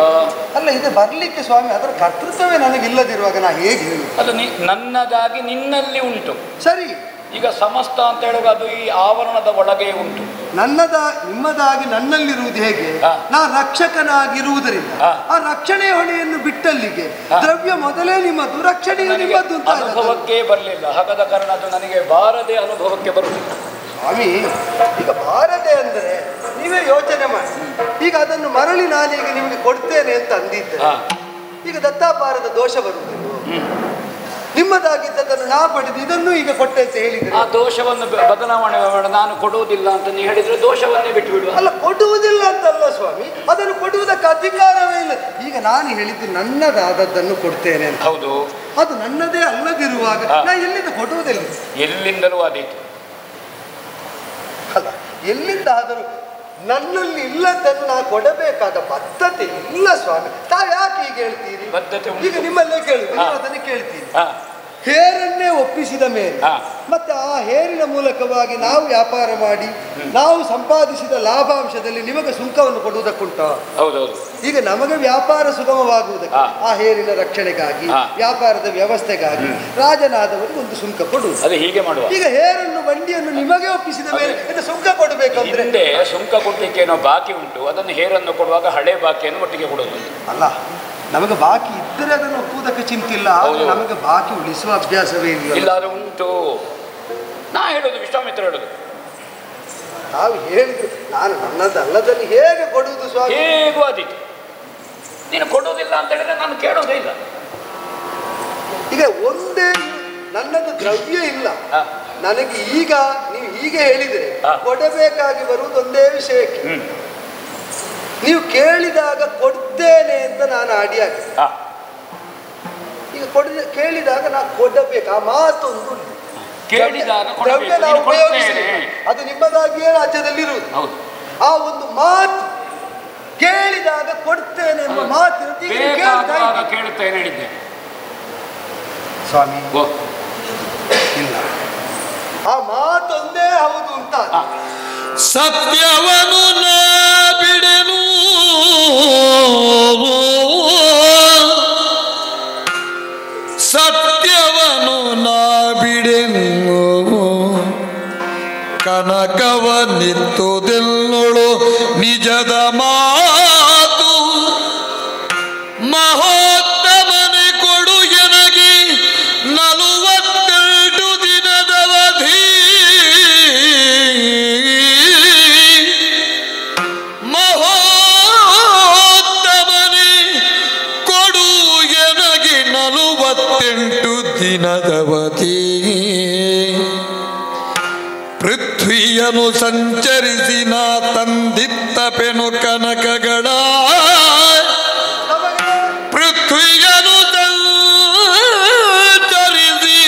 [SPEAKER 5] ಅಲ್ಲ, ಇದು ಬರ್ಲಿಕ್ಕೆ ಸ್ವಾಮಿ ಅದರ ಕರ್ತೃತ್ವವೇ ನನಗಿಲ್ಲದಿರುವಾಗ ನಾ ಹೇಗೆ ಹೇಳಿ?
[SPEAKER 4] ಅದು ನನ್ನದಾಗಿ ನಿನ್ನಲ್ಲಿ ಉಂಟು.
[SPEAKER 5] ಸರಿ,
[SPEAKER 4] ಈಗ ಸಮಸ್ತ ಅಂತ ಹೇಳುವಾಗ ಅದು ಈ ಆವರಣದ ಒಳಗೆ ಉಂಟು.
[SPEAKER 5] ನಿಮ್ಮದಾಗಿ ನನ್ನಲ್ಲಿರುವುದು ಹೇಗೆ? ನಾ ರಕ್ಷಕನಾಗಿರುವುದರಿಂದ ಆ ರಕ್ಷಣೆಯ ಹೊಣೆಯನ್ನು ಬಿಟ್ಟಲ್ಲಿಗೆ ದ್ರವ್ಯ ಮೊದಲೇ ನಿಮ್ಮದು, ರಕ್ಷಣೆಯು ನಿಮ್ಮದು ಅಂತ
[SPEAKER 4] ಅನುಭವಕ್ಕೆ ಬರಲಿಲ್ಲ. ಹಾಗಾದ ಕಾರಣ ಅದು ನನಗೆ ಬಾರದೆ ಅನುಭವಕ್ಕೆ ಬರುವುದಿಲ್ಲ.
[SPEAKER 5] ಸ್ವಾಮಿ, ಈಗ ಬಾರದೆ ಅಂದರೆ ನೀವೇ ಯೋಚನೆ ಮಾಡಿ. ಈಗ ಅದನ್ನು ಮರಳಿ ನಾನೀಗ ನಿಮಗೆ ಕೊಡ್ತೇನೆ ಅಂತ ಅಂದಿದ್ದೆ. ಈಗ ದತ್ತಾಪಾರದ ದೋಷ ಬರುವುದಿಲ್ಲ. ನಿಮ್ಮದಾಗಿದ್ದದನ್ನು ನಾ ಪಡೆದು ಇದನ್ನು ಈಗ ಕೊಟ್ಟೆ ಅಂತ ಹೇಳಿದ್ರೆ
[SPEAKER 4] ಆ ದೋಷವನ್ನು ಬದಲಾವಣೆ ಮಾಡ. ನಾನು ಕೊಡುವುದಿಲ್ಲ ಅಂತ ನೀವು ಹೇಳಿದ್ರೆ ದೋಷವನ್ನೇ ಬಿಟ್ಟು ಬಿಡುವ.
[SPEAKER 5] ಅಲ್ಲ, ಕೊಡುವುದಿಲ್ಲ ಅಂತಲ್ಲ ಸ್ವಾಮಿ, ಅದನ್ನು ಕೊಡುವುದಕ್ಕೆ ಅಧಿಕಾರವೇ ಇಲ್ಲ. ಈಗ ನಾನು ಹೇಳಿದ್ದು ನನ್ನದಾದದ್ದನ್ನು ಕೊಡ್ತೇನೆ ಅಂತ.
[SPEAKER 4] ಹೌದು,
[SPEAKER 5] ಅದು ನನ್ನದೇ ಅಲ್ಲದಿರುವಾಗ ನಾ ಎಲ್ಲಿಂದ ಕೊಡುವುದಿಲ್ಲ?
[SPEAKER 4] ಎಲ್ಲಿಂದಲೂ ಅದೀತು.
[SPEAKER 5] ಅಲ್ಲ, ಎಲ್ಲಿಂದಾದರೂ ನನ್ನಲ್ಲಿ ಇಲ್ಲದನ್ನು ನಾ ಕೊಡಬೇಕಾದ ಬದ್ಧತೆ ಇಲ್ಲ ಸ್ವಾಮಿ. ತಾವು ಯಾಕೆ ಈಗ ಹೇಳ್ತೀರಿ? ಈಗ ನಿಮ್ಮಲ್ಲೇ ಕೇಳುದು, ಅದನ್ನೇ ಕೇಳ್ತೀರಿ. ಹೇರನ್ನೇ ಒಪ್ಪಿಸಿದ ಮೇಲೆ ಮತ್ತೆ ಆ ಹೇರಿನ ಮೂಲಕವಾಗಿ ನಾವು ವ್ಯಾಪಾರ ಮಾಡಿ ನಾವು ಸಂಪಾದಿಸಿದ ಲಾಭಾಂಶದಲ್ಲಿ ನಿಮಗೆ ಸುಂಕವನ್ನು ಕೊಡುವುದಕ್ಕುಂಟ?
[SPEAKER 4] ಹೌದೌದು.
[SPEAKER 5] ಈಗ ನಮಗೆ ವ್ಯಾಪಾರ ಸುಗಮವಾಗುವುದಕ್ಕೆ ಆ ಹೇರಿನ ರಕ್ಷಣೆಗಾಗಿ, ವ್ಯಾಪಾರದ ವ್ಯವಸ್ಥೆಗಾಗಿ ರಾಜನಾದವರಿಗೆ ಒಂದು ಸುಂಕ ಕೊಡುವುದು.
[SPEAKER 4] ಅದು ಹೀಗೆ ಮಾಡುವ.
[SPEAKER 5] ಈಗ ಹೇರನ್ನು ಬಂಡಿಯನ್ನು ನಿಮಗೆ ಒಪ್ಪಿಸಿದ ಮೇಲೆ ಇದು ಸುಂಕ ಕೊಡಬೇಕಂದ್ರೆ
[SPEAKER 4] ಹಿಂದೆ ಸುಂಕ ಕೊಡ್ಲಿಕ್ಕೆ ಏನೋ ಬಾಕಿ ಉಂಟು, ಅದನ್ನು ಹೇರನ್ನು ಕೊಡುವಾಗ ಹಳೆ ಬಾಕಿಯನ್ನು ಒಟ್ಟಿಗೆ ಕೊಡುವುದು.
[SPEAKER 5] ಅಲ್ಲ, ನಮಗೆ ಬಾಕಿ ಇದ್ದರೆ ಅದನ್ನು ಒಪ್ಪುವುದಕ್ಕೆ ಚಿಂತಿಲ್ಲ. ಆದರೆ ನಮಗೆ ಬಾಕಿ ಉಳಿಸುವ ಅಭ್ಯಾಸವೇ ಇಲ್ಲ.
[SPEAKER 4] ಇಲ್ಲಾದ್ರೆ ಉಂಟು. ನಾ ಹೇಳೋದು, ವಿಶ್ವಾಮಿತ್ರ ಹೇಳೋದು,
[SPEAKER 5] ನಾವು ಹೇಳಿದ್ರು ನಾನು ನನ್ನದಲ್ಲದಲ್ಲಿ ಹೇಗೆ ಕೊಡುವುದು ಸ್ವಾಮಿ?
[SPEAKER 4] ಹೇಗೂ ಅದೀತು. ನೀನು ಕೊಡುವುದಿಲ್ಲ ಅಂತ ಹೇಳಿದ್ರೆ ನಾನು ಕೇಳೋದೇ ಇಲ್ಲ.
[SPEAKER 5] ಈಗ ಒಂದೇ ನನ್ನದು ದ್ರವ್ಯ ಇಲ್ಲ ನನಗೆ. ಈಗ ನೀವು ಹೀಗೆ ಹೇಳಿದರೆ ಕೊಡಬೇಕಾಗಿ ಬರುವುದು ಒಂದೇ ವಿಷಯಕ್ಕೆ. ನೀವು ಕೇಳಿದಾಗ ಕೊಡ್ತೇನೆ ಅಂತ ನಾನು ಅಡಿಯಾಗಿ, ಈಗ ಕೇಳಿದಾಗ ನಾನು ಕೊಡಬೇಕು. ಆ ಮಾತೊಂದು ದ್ರವ್ಯ ನಾವು ಉಪಯೋಗಿಸಿ ಅದು ನಿಮ್ಮದಾಗಿಯೇ ರಾಜ್ಯದಲ್ಲಿರುವುದು. ಆ ಒಂದು ಮಾತು ಕೇಳಿದಾಗ ಕೊಡ್ತೇನೆ ಎಂಬ ಮಾತು
[SPEAKER 4] ಕೇಳುತ್ತೇನೆ ಹೇಳಿದ್ದೆ
[SPEAKER 5] ಸ್ವಾಮಿ. ಇಲ್ಲ, ಆ ಮಾತೊಂದೇ ಹೌದು ಅಂತ.
[SPEAKER 8] ಸತ್ಯವನು ನಾ ಬಿಡೆನು, ಸತ್ಯವನು ನಾ ಬಿಡೆನು, ಕನಕವನ್ನಿತ್ತುದೆಲ್ಲೊಳು ನಿಜದ ಮಾತು, ಮಹೋತ್ತಮನೆ ಕೊಡು ಎನಗಿ 48 ದಿನದವಧಿ, ಮಹೋತ್ತಮನೆ ಕೊಡು ಎನಗಿ 48 ದಿನದವಧಿ. ಪೃಥ್ವಿಯನ್ನು ಸಂಚರಿಸಿ ನಾ ತಂದಿತ್ತ ಪೆನು ಕನಕಗಳ, ಪೃಥ್ವಿಯನ್ನು ಸಂಚರಿಸಿ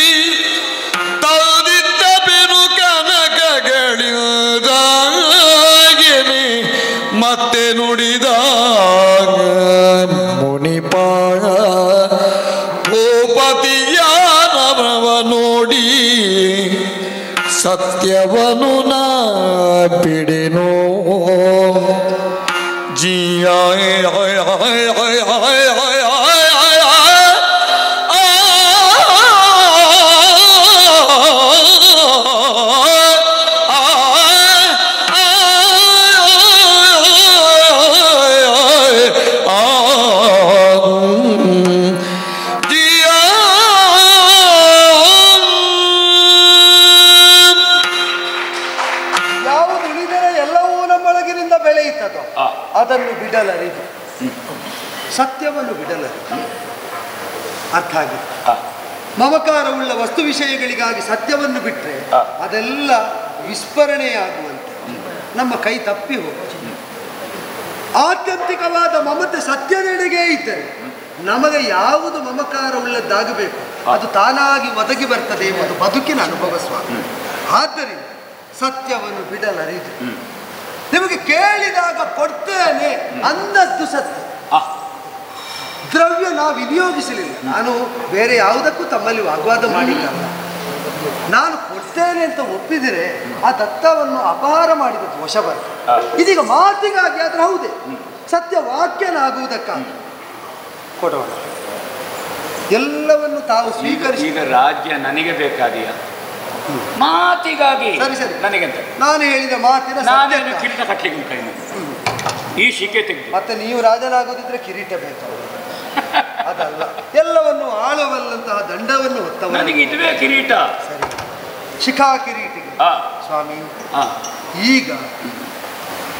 [SPEAKER 8] ತಂದಿತ್ತ ಪೆನು ಕನಕಗಳಿದಾಗೇನೆ ಮತ್ತೆ ನುಡಿದಾಗ ಮುನಿಪಾಳ ಭೂಪತಿಯ ನಮವ ನೋಡಿ ಸತ್ಯವನು ನಾ ಬಿಡೆನೋ. ಜಿಯ
[SPEAKER 5] ಅದನ್ನು ಬಿಡಲ ಅರ್ಥ ಆಗಿದೆ. ಮಮಕಾರವುಳ್ಳ ವಸ್ತು ವಿಷಯಗಳಿಗಾಗಿ ಸತ್ಯವನ್ನು ಬಿಟ್ಟರೆ ಅದೆಲ್ಲ ವಿಸ್ಮರಣೆಯಾಗುವಂತೆ ನಮ್ಮ ಕೈ ತಪ್ಪಿ ಹೋಗುತ್ತೆ. ಆತ್ಯಂತಿಕವಾದ ಮಮತೆ ಸತ್ಯದೆಡೆಗೆ ಇದ್ದರೆ ನಮಗೆ ಯಾವುದು ಮಮಕಾರವುಳ್ಳದ್ದಾಗಬೇಕು ಅದು ತಾನಾಗಿ ಒದಗಿ ಬರ್ತದೆ ಎಂಬುದು ಬದುಕಿನ ಅನುಭವ ಸ್ವಾಮಿ. ಆದ್ದರಿಂದ ಸತ್ಯವನ್ನು ಬಿಡಲರಿದು ನಿಮಗೆ ಕೇಳಿದಾಗ ಕೊಡ್ತೇನೆ ಅಂದದ್ದು ಸತ್ಯ. ದ್ರವ್ಯ ನಾವು ವಿನಿಯೋಗಿಸಲಿಲ್ಲ. ನಾನು ಬೇರೆ ಯಾವುದಕ್ಕೂ ತಮ್ಮಲ್ಲಿ ವಾಗ್ವಾದ ಮಾಡಿಲ್ಲ. ನಾನು ಕೊಡ್ತೇನೆ ಅಂತ ಒಪ್ಪಿದರೆ ಆ ದತ್ತವನ್ನು ಅಪಹಾರ ಮಾಡಿದ ದೋಷ ಬರ್ತದೆ. ಇದೀಗ ಮಾತಿಗಾಗಿ ಆದ್ರೆ ಹೌದೇ ಸತ್ಯ ವಾಕ್ಯನಾಗುವುದಕ್ಕಾಗಿ ಕೊಡೋಣ. ಎಲ್ಲವನ್ನು ತಾವು ಸ್ವೀಕರಿಸಿ.
[SPEAKER 4] ಈಗ ರಾಜ್ಯ ನನಗೆ ಬೇಕಾದಿಯ ಮಾತಿಗಾಗಿ
[SPEAKER 5] ಸರಿ ಸರಿ
[SPEAKER 4] ನನಗೆಂತ
[SPEAKER 5] ನಾನು ಹೇಳಿದ ಮಾತಿನ
[SPEAKER 4] ನಾನೇನು ಕಿರೀಟ ಕಟ್ಟಲಿಕ್ಕೆ ಉಂಟ ಈ ಶಿಕೆ ತೆಗೆದು
[SPEAKER 5] ಮತ್ತೆ ನೀವು ರಾಜನಾಗೋದಿದ್ರೆ ಕಿರೀಟ ಬೇಕು ಅದಲ್ಲ. ಎಲ್ಲವನ್ನು ಆಳುವಲ್ಲಂತಹ ದಂಡವನ್ನು ಹೊತ್ತವ
[SPEAKER 4] ನನಗೆ ಇದುವೇ ಕಿರೀಟ.
[SPEAKER 5] ಸರಿ ಶಿಖಾ ಕಿರೀಟಿಗೆ ಸ್ವಾಮಿ. ಈಗ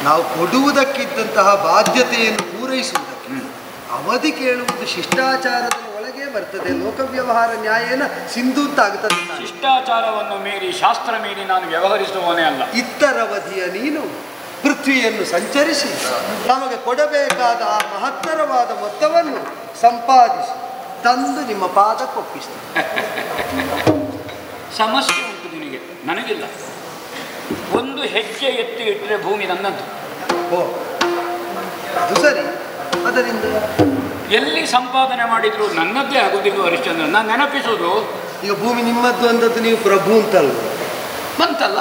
[SPEAKER 5] ನಾವು ಕೊಡುವುದಕ್ಕಿದ್ದಂತಹ ಬಾಧ್ಯತೆಯನ್ನು ಪೂರೈಸುವುದಕ್ಕೆ ಅವಧಿ ಕೇಳುವುದು ಶಿಷ್ಟಾಚಾರದ ಒಳಗೆ ಬರ್ತದೆ. ಲೋಕವ್ಯವಹಾರ ನ್ಯಾಯನ ಸಿಂಧು ಅಂತ ಆಗ್ತದೆ.
[SPEAKER 4] ಶಿಷ್ಟಾಚಾರವನ್ನು ಮೀರಿ ಶಾಸ್ತ್ರ ಮೀರಿ ನಾನು ವ್ಯವಹರಿಸುವವನೇ ಅಲ್ಲ.
[SPEAKER 5] ಇತ್ತರವಧಿಯ ನೀನು ಪೃಥ್ವಿಯನ್ನು ಸಂಚರಿಸಿ ನಮಗೆ ಕೊಡಬೇಕಾದ ಆ ಮಹತ್ತರವಾದ ಮೊತ್ತವನ್ನು ಸಂಪಾದಿಸಿ ತಂದು ನಿಮ್ಮ ಪಾದಕ್ಕೊಪ್ಪಿಸ್ತೇನೆ.
[SPEAKER 4] ಸಮಸ್ಯೆ ಉಂಟು ನಿನಗೆ, ನನಗಿಲ್ಲ. ಒಂದು ಹೆಜ್ಜೆ ಎತ್ತಿ ಇಟ್ಟರೆ ಭೂಮಿ ನನ್ನದು.
[SPEAKER 5] ಓ ಅದು ಸರಿ. ಅದರಿಂದ
[SPEAKER 4] ಎಲ್ಲಿ ಸಂಪಾದನೆ ಮಾಡಿದ್ರು ನನ್ನದ್ದೇ ಆಗೋದಿಲ್ಲ ಹರಿಶ್ಚಂದ್ರ. ನಾನು ನೆನಪಿಸೋದು
[SPEAKER 5] ಈಗ ಭೂಮಿ ನಿಮ್ಮದ್ದು ಅಂದದ್ದು ನೀವು ಪ್ರಭು ಅಂತಲ್ಲ
[SPEAKER 4] ಬಂತಲ್ಲ.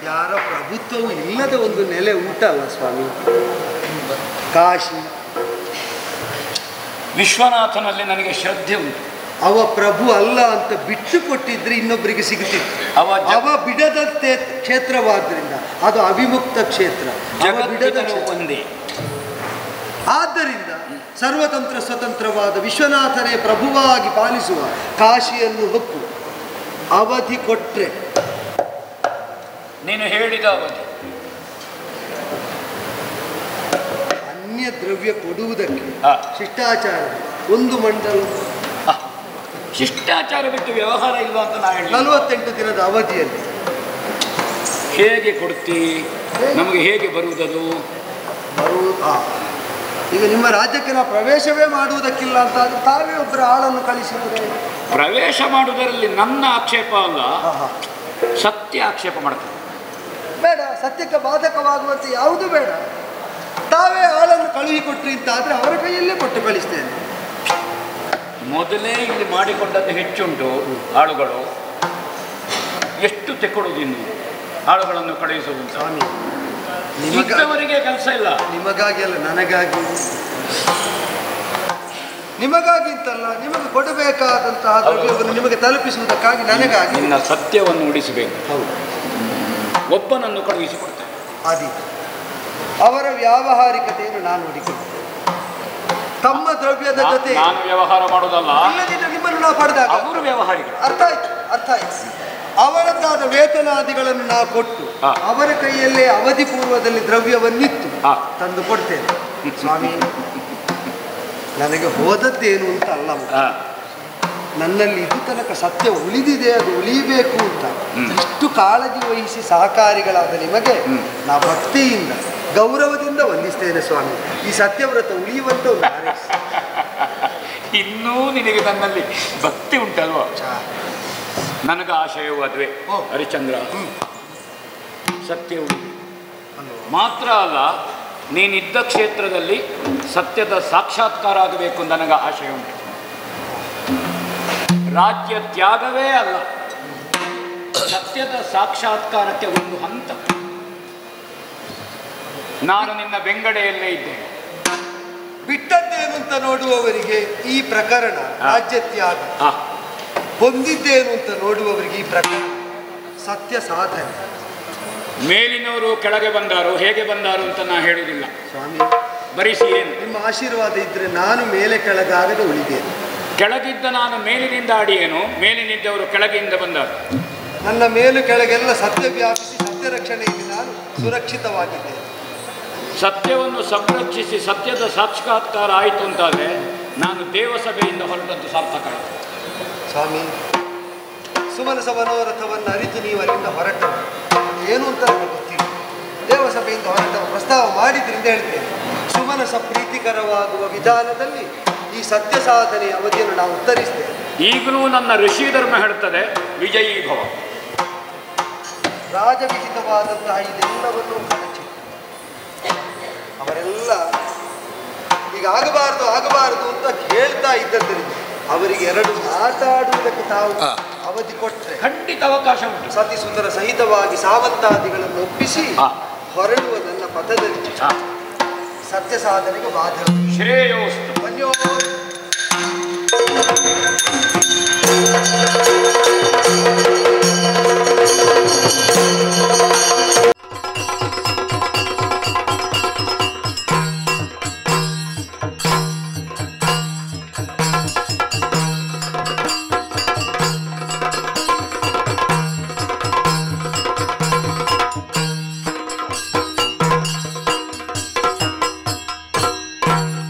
[SPEAKER 5] ಯಾರ ಪ್ರಭುತ್ವವು ಇಲ್ಲದ ಒಂದು ನೆಲೆ ಉಂಟಲ್ಲ ಸ್ವಾಮಿ. ಕಾಶಿ
[SPEAKER 4] ವಿಶ್ವನಾಥನಲ್ಲಿ ನನಗೆ ಶ್ರದ್ಧೆ ಉಂಟು.
[SPEAKER 5] ಅವ ಪ್ರಭು ಅಲ್ಲ ಅಂತ ಬಿಟ್ಟು ಕೊಟ್ಟಿದ್ರೆ ಇನ್ನೊಬ್ಬರಿಗೆ ಸಿಗುತ್ತಿತ್ತು. ಅವ ಬಿಡದಂತೆ ಕ್ಷೇತ್ರವಾದ್ರಿಂದ ಅದು ಅವಿಮುಕ್ತ ಕ್ಷೇತ್ರ. ಬಿಡದ
[SPEAKER 4] ಒಂದೇ.
[SPEAKER 5] ಆದ್ದರಿಂದ ಸರ್ವತಂತ್ರ ಸ್ವತಂತ್ರವಾದ ವಿಶ್ವನಾಥನೇ ಪ್ರಭುವಾಗಿ ಪಾಲಿಸುವ ಕಾಶಿಯನ್ನು ಹೊಕ್ಕು ಅವಧಿ ಕೊಟ್ರೆ
[SPEAKER 4] ನೀನು ಹೇಳಿದ ಅವಧಿ.
[SPEAKER 5] ಅನ್ಯ ದ್ರವ್ಯ ಕೊಡುವುದಕ್ಕೆ ಶಿಷ್ಟಾಚಾರ ಒಂದು ಮಂಡಲ.
[SPEAKER 4] ಶಿಷ್ಟಾಚಾರ ಬಿಟ್ಟು ವ್ಯವಹಾರ ಇಲ್ವಾ ಅಂತ ನಾನು ಹೇಳಿ.
[SPEAKER 5] 48 ದಿನದ ಅವಧಿಯಲ್ಲಿ
[SPEAKER 4] ಹೇಗೆ ಕೊಡ್ತಿ, ನಮಗೆ ಹೇಗೆ ಬರುವುದದು?
[SPEAKER 5] ಈಗ ನಿಮ್ಮ ರಾಜ್ಯಕ್ಕೆ ನಾವು ಪ್ರವೇಶವೇ ಮಾಡುವುದಕ್ಕಿಲ್ಲ ಅಂತ ಆದ್ರೆ ತಾವೇ ಒಬ್ಬರ ಆಳನ್ನು ಕಳಿಸಿದರೆ
[SPEAKER 4] ಪ್ರವೇಶ ಮಾಡುವುದರಲ್ಲಿ ನನ್ನ ಆಕ್ಷೇಪ ಅಲ್ಲ, ಸತ್ಯ ಆಕ್ಷೇಪ ಮಾಡ್ತದೆ.
[SPEAKER 5] ಬೇಡ, ಸತ್ಯಕ್ಕೆ ಬಾಧಕವಾಗುವಂತೆ ಯಾವುದು ಬೇಡ. ತಾವೇ ಆಳನ್ನು ಕಳುಹಿಕೊಟ್ರಿ ಅಂತ ಆದರೆ ಅವರ ಕೈಯಲ್ಲೇ ಕೊಟ್ಟು ಕಳಿಸ್ತೇನೆ.
[SPEAKER 4] ಮೊದಲೇ ಇಲ್ಲಿ ಮಾಡಿಕೊಂಡದ್ದು ಹೆಚ್ಚುಂಟು ಆಳುಗಳು. ಎಷ್ಟು ತೆಕ್ಕೊಡುವುದು ಇನ್ನು ಆಳುಗಳನ್ನು ಕಳುಹಿಸುವುದು?
[SPEAKER 5] ಸ್ವಾಮಿ
[SPEAKER 4] ನಿಮಗವರಿಗೆ ಕೆಲಸ ಇಲ್ಲ.
[SPEAKER 5] ನಿಮಗಾಗಿ ಅಲ್ಲ, ನನಗಾಗಿ. ನಿಮಗಾಗಿ ಅಂತಲ್ಲ, ನಿಮಗೆ ಕೊಡಬೇಕಾದಂತಹ ದ್ರವ್ಯವನ್ನು ನಿಮಗೆ ತಲುಪಿಸುವುದಕ್ಕಾಗಿ, ನನಗಾಗಿ.
[SPEAKER 4] ನಿನ್ನ ಸತ್ಯವನ್ನು ಉಳಿಸಬೇಕು.
[SPEAKER 5] ಹೌದು,
[SPEAKER 4] ಒಬ್ಬನನ್ನು ಕಳುಹಿಸಿಕೊಡ್ತೇನೆ.
[SPEAKER 5] ಅದಿ ಅವರ ವ್ಯಾವಹಾರಿಕತೆಯನ್ನು ನಾನು ನೋಡಿಕೊಳ್ತೇನೆ. ತಮ್ಮ ದ್ರವ್ಯದ ಜೊತೆ
[SPEAKER 4] ನಾನು ವ್ಯವಹಾರ ಮಾಡೋದಲ್ಲ,
[SPEAKER 5] ಇಲ್ಲದಿದ್ದರೆ ನಿಮ್ಮನ್ನು ನಾವು ಪಡೆದಾಗ
[SPEAKER 4] ಅವರು ವ್ಯವಹಾರಿಗಳು.
[SPEAKER 5] ಅರ್ಥ ಆಯ್ತು, ಅರ್ಥ ಆಯ್ತು. ಅವರದ್ದಾದ ವೇತನಾದಿಗಳನ್ನು ನಾವು ಕೊಟ್ಟು ಅವರ ಕೈಯಲ್ಲೇ ಅವಧಿ ಪೂರ್ವದಲ್ಲಿ ದ್ರವ್ಯವನ್ನಿತ್ತು ತಂದು ಕೊಡ್ತೇನೆ. ಸ್ವಾಮಿ, ನನಗೆ ಹೋದದ್ದೇನು ಅಂತ ಅಲ್ಲ, ನನ್ನಲ್ಲಿ ಇದು ತನಕ ಸತ್ಯ ಉಳಿದಿದೆ, ಅದು ಉಳಿಬೇಕು ಅಂತ ಇಷ್ಟು ಕಾಳಜಿ ವಹಿಸಿ ಸಹಕಾರಿಗಳಾದ ನಿಮಗೆ ನಾ ಭಕ್ತಿಯಿಂದ ಗೌರವದಿಂದ ವಂದಿಸ್ತೇನೆ ಸ್ವಾಮಿ. ಈ ಸತ್ಯವ್ರತ ಉಳಿಯುವಂತ ಒಂದು
[SPEAKER 4] ಇನ್ನೂ ನಿನಗೆ ನನ್ನಲ್ಲಿ ಭಕ್ತಿ ಉಂಟಲ್ವಾ? ನನಗ ಆಶಯವು ಅದುವೆ ಹರಿಶ್ಚಂದ್ರ. ಸತ್ಯ ಉಳಿ ಮಾತ್ರ ಅಲ್ಲ, ನೀನಿದ್ದ ಕ್ಷೇತ್ರದಲ್ಲಿ ಸತ್ಯದ ಸಾಕ್ಷಾತ್ಕಾರ ಆಗಬೇಕು ನನಗ ಆಶಯ ಉಂಟು. ರಾಜ್ಯ ತ್ಯಾಗವೇ ಅಲ್ಲ, ಸತ್ಯದ ಸಾಕ್ಷಾತ್ಕಾರಕ್ಕೆ ಒಂದು ಹಂತ. ನಾನು ನಿನ್ನ ಬೆಂಗಡೆಯಲ್ಲೇ ಇದ್ದೇನೆ.
[SPEAKER 5] ಬಿಟ್ಟದ್ದೇನು ಅಂತ ನೋಡುವವರಿಗೆ ಈ ಪ್ರಕರಣ ರಾಜ್ಯ ತ್ಯಾಗ, ಹೊಂದಿದ್ದೇನು ಅಂತ ನೋಡುವವರಿಗೆ ಈ ಪ್ರಕರಣ ಸತ್ಯ ಸಾಧನೆ.
[SPEAKER 4] ಮೇಲಿನವರು ಕೆಳಗೆ ಬಂದಾರು, ಹೇಗೆ ಬಂದಾರು ಅಂತ ನಾ ಹೇಳುವುದಿಲ್ಲ
[SPEAKER 5] ಸ್ವಾಮಿ.
[SPEAKER 4] ಬರಿಸಿ ಏನು
[SPEAKER 5] ನಿಮ್ಮ ಆಶೀರ್ವಾದ ಇದ್ರೆ ನಾನು ಮೇಲೆ ಕೆಳಗಾಗದೆ ಉಳಿದೇನೆ.
[SPEAKER 4] ಕೆಳಗಿದ್ದ ನಾನು ಮೇಲಿನಿಂದ ಆಡಿಯೇನು, ಮೇಲಿನಿದ್ದವರು ಕೆಳಗಿಂದ ಬಂದರು.
[SPEAKER 5] ನನ್ನ ಮೇಲು ಕೆಳಗೆಲ್ಲ ಸತ್ಯ ವ್ಯಾಪಿಸಿ ಸತ್ಯ ರಕ್ಷಣೆಯಲ್ಲಿ ನಾನು ಸುರಕ್ಷಿತವಾಗಿದ್ದೇನೆ.
[SPEAKER 4] ಸತ್ಯವನ್ನು ಸಂರಕ್ಷಿಸಿ ಸತ್ಯದ ಸಾಕ್ಷಾತ್ಕಾರ ಆಯಿತು ಅಂತಾದರೆ ನಾನು ದೇವಸಭೆಯಿಂದ ಹೊರಟದ್ದು ಸಾರ್ಥಕ ಆಯಿತು.
[SPEAKER 5] ಸ್ವಾಮಿ, ಸುಮನಸ ಮನೋರಥವನ್ನು ಅರಿತು ನೀವು ಅಲ್ಲಿಂದ ಹೊರಟವು ಏನು ಅಂತ ನನಗೆ ಗೊತ್ತಿಲ್ಲ. ದೇವಸಭೆಯಿಂದ ಹೊರಟವು ಪ್ರಸ್ತಾವ ಮಾಡಿದ್ರಿಂದ ಹೇಳ್ತೇನೆ. ಸುಮನಸ ಪ್ರೀತಿಕರವಾಗುವ ವಿಧಾನದಲ್ಲಿ ಈ ಸತ್ಯ ಸಾಧನೆಯ ಅವಧಿಯನ್ನು ನಾವು ಉತ್ತರಿಸ್ತೇವೆ.
[SPEAKER 4] ಈಗಲೂ ನನ್ನ ಋಷಿ ಧರ್ಮ ಹೇಳುತ್ತದೆ, ವಿಜಯೀ ಭವ.
[SPEAKER 5] ರಾಜವಿಹಿತವಾದಂತಹ ಇದೆಲ್ಲವನ್ನು ಕಳಚಿ ಅವರೆಲ್ಲ ಈಗ ಆಗಬಾರದು ಅಂತ ಹೇಳ್ತಾ ಇದ್ದದ್ದರಿಂದ ಅವರಿಗೆ ಎರಡು ಮಾತಾಡುವುದಕ್ಕೆ ತಾವು ಅವಧಿ ಕೊಟ್ಟರೆ
[SPEAKER 4] ಖಂಡಿತ ಅವಕಾಶ ಉಂಟು.
[SPEAKER 5] ಸತಿ ಸುಂದರ ಸಹಿತವಾಗಿ ಸಾವಂತಾದಿಗಳನ್ನು ಒಪ್ಪಿಸಿ ಹೊರಡುವ ನನ್ನ ಪಥದಲ್ಲಿ ಸತ್ಯ ಸಾಧನೆಗೆ ಬಾಧ
[SPEAKER 4] ಶ್ರೇಯೋಸ್ತು.
[SPEAKER 5] ಧನ್ಯವಾದ.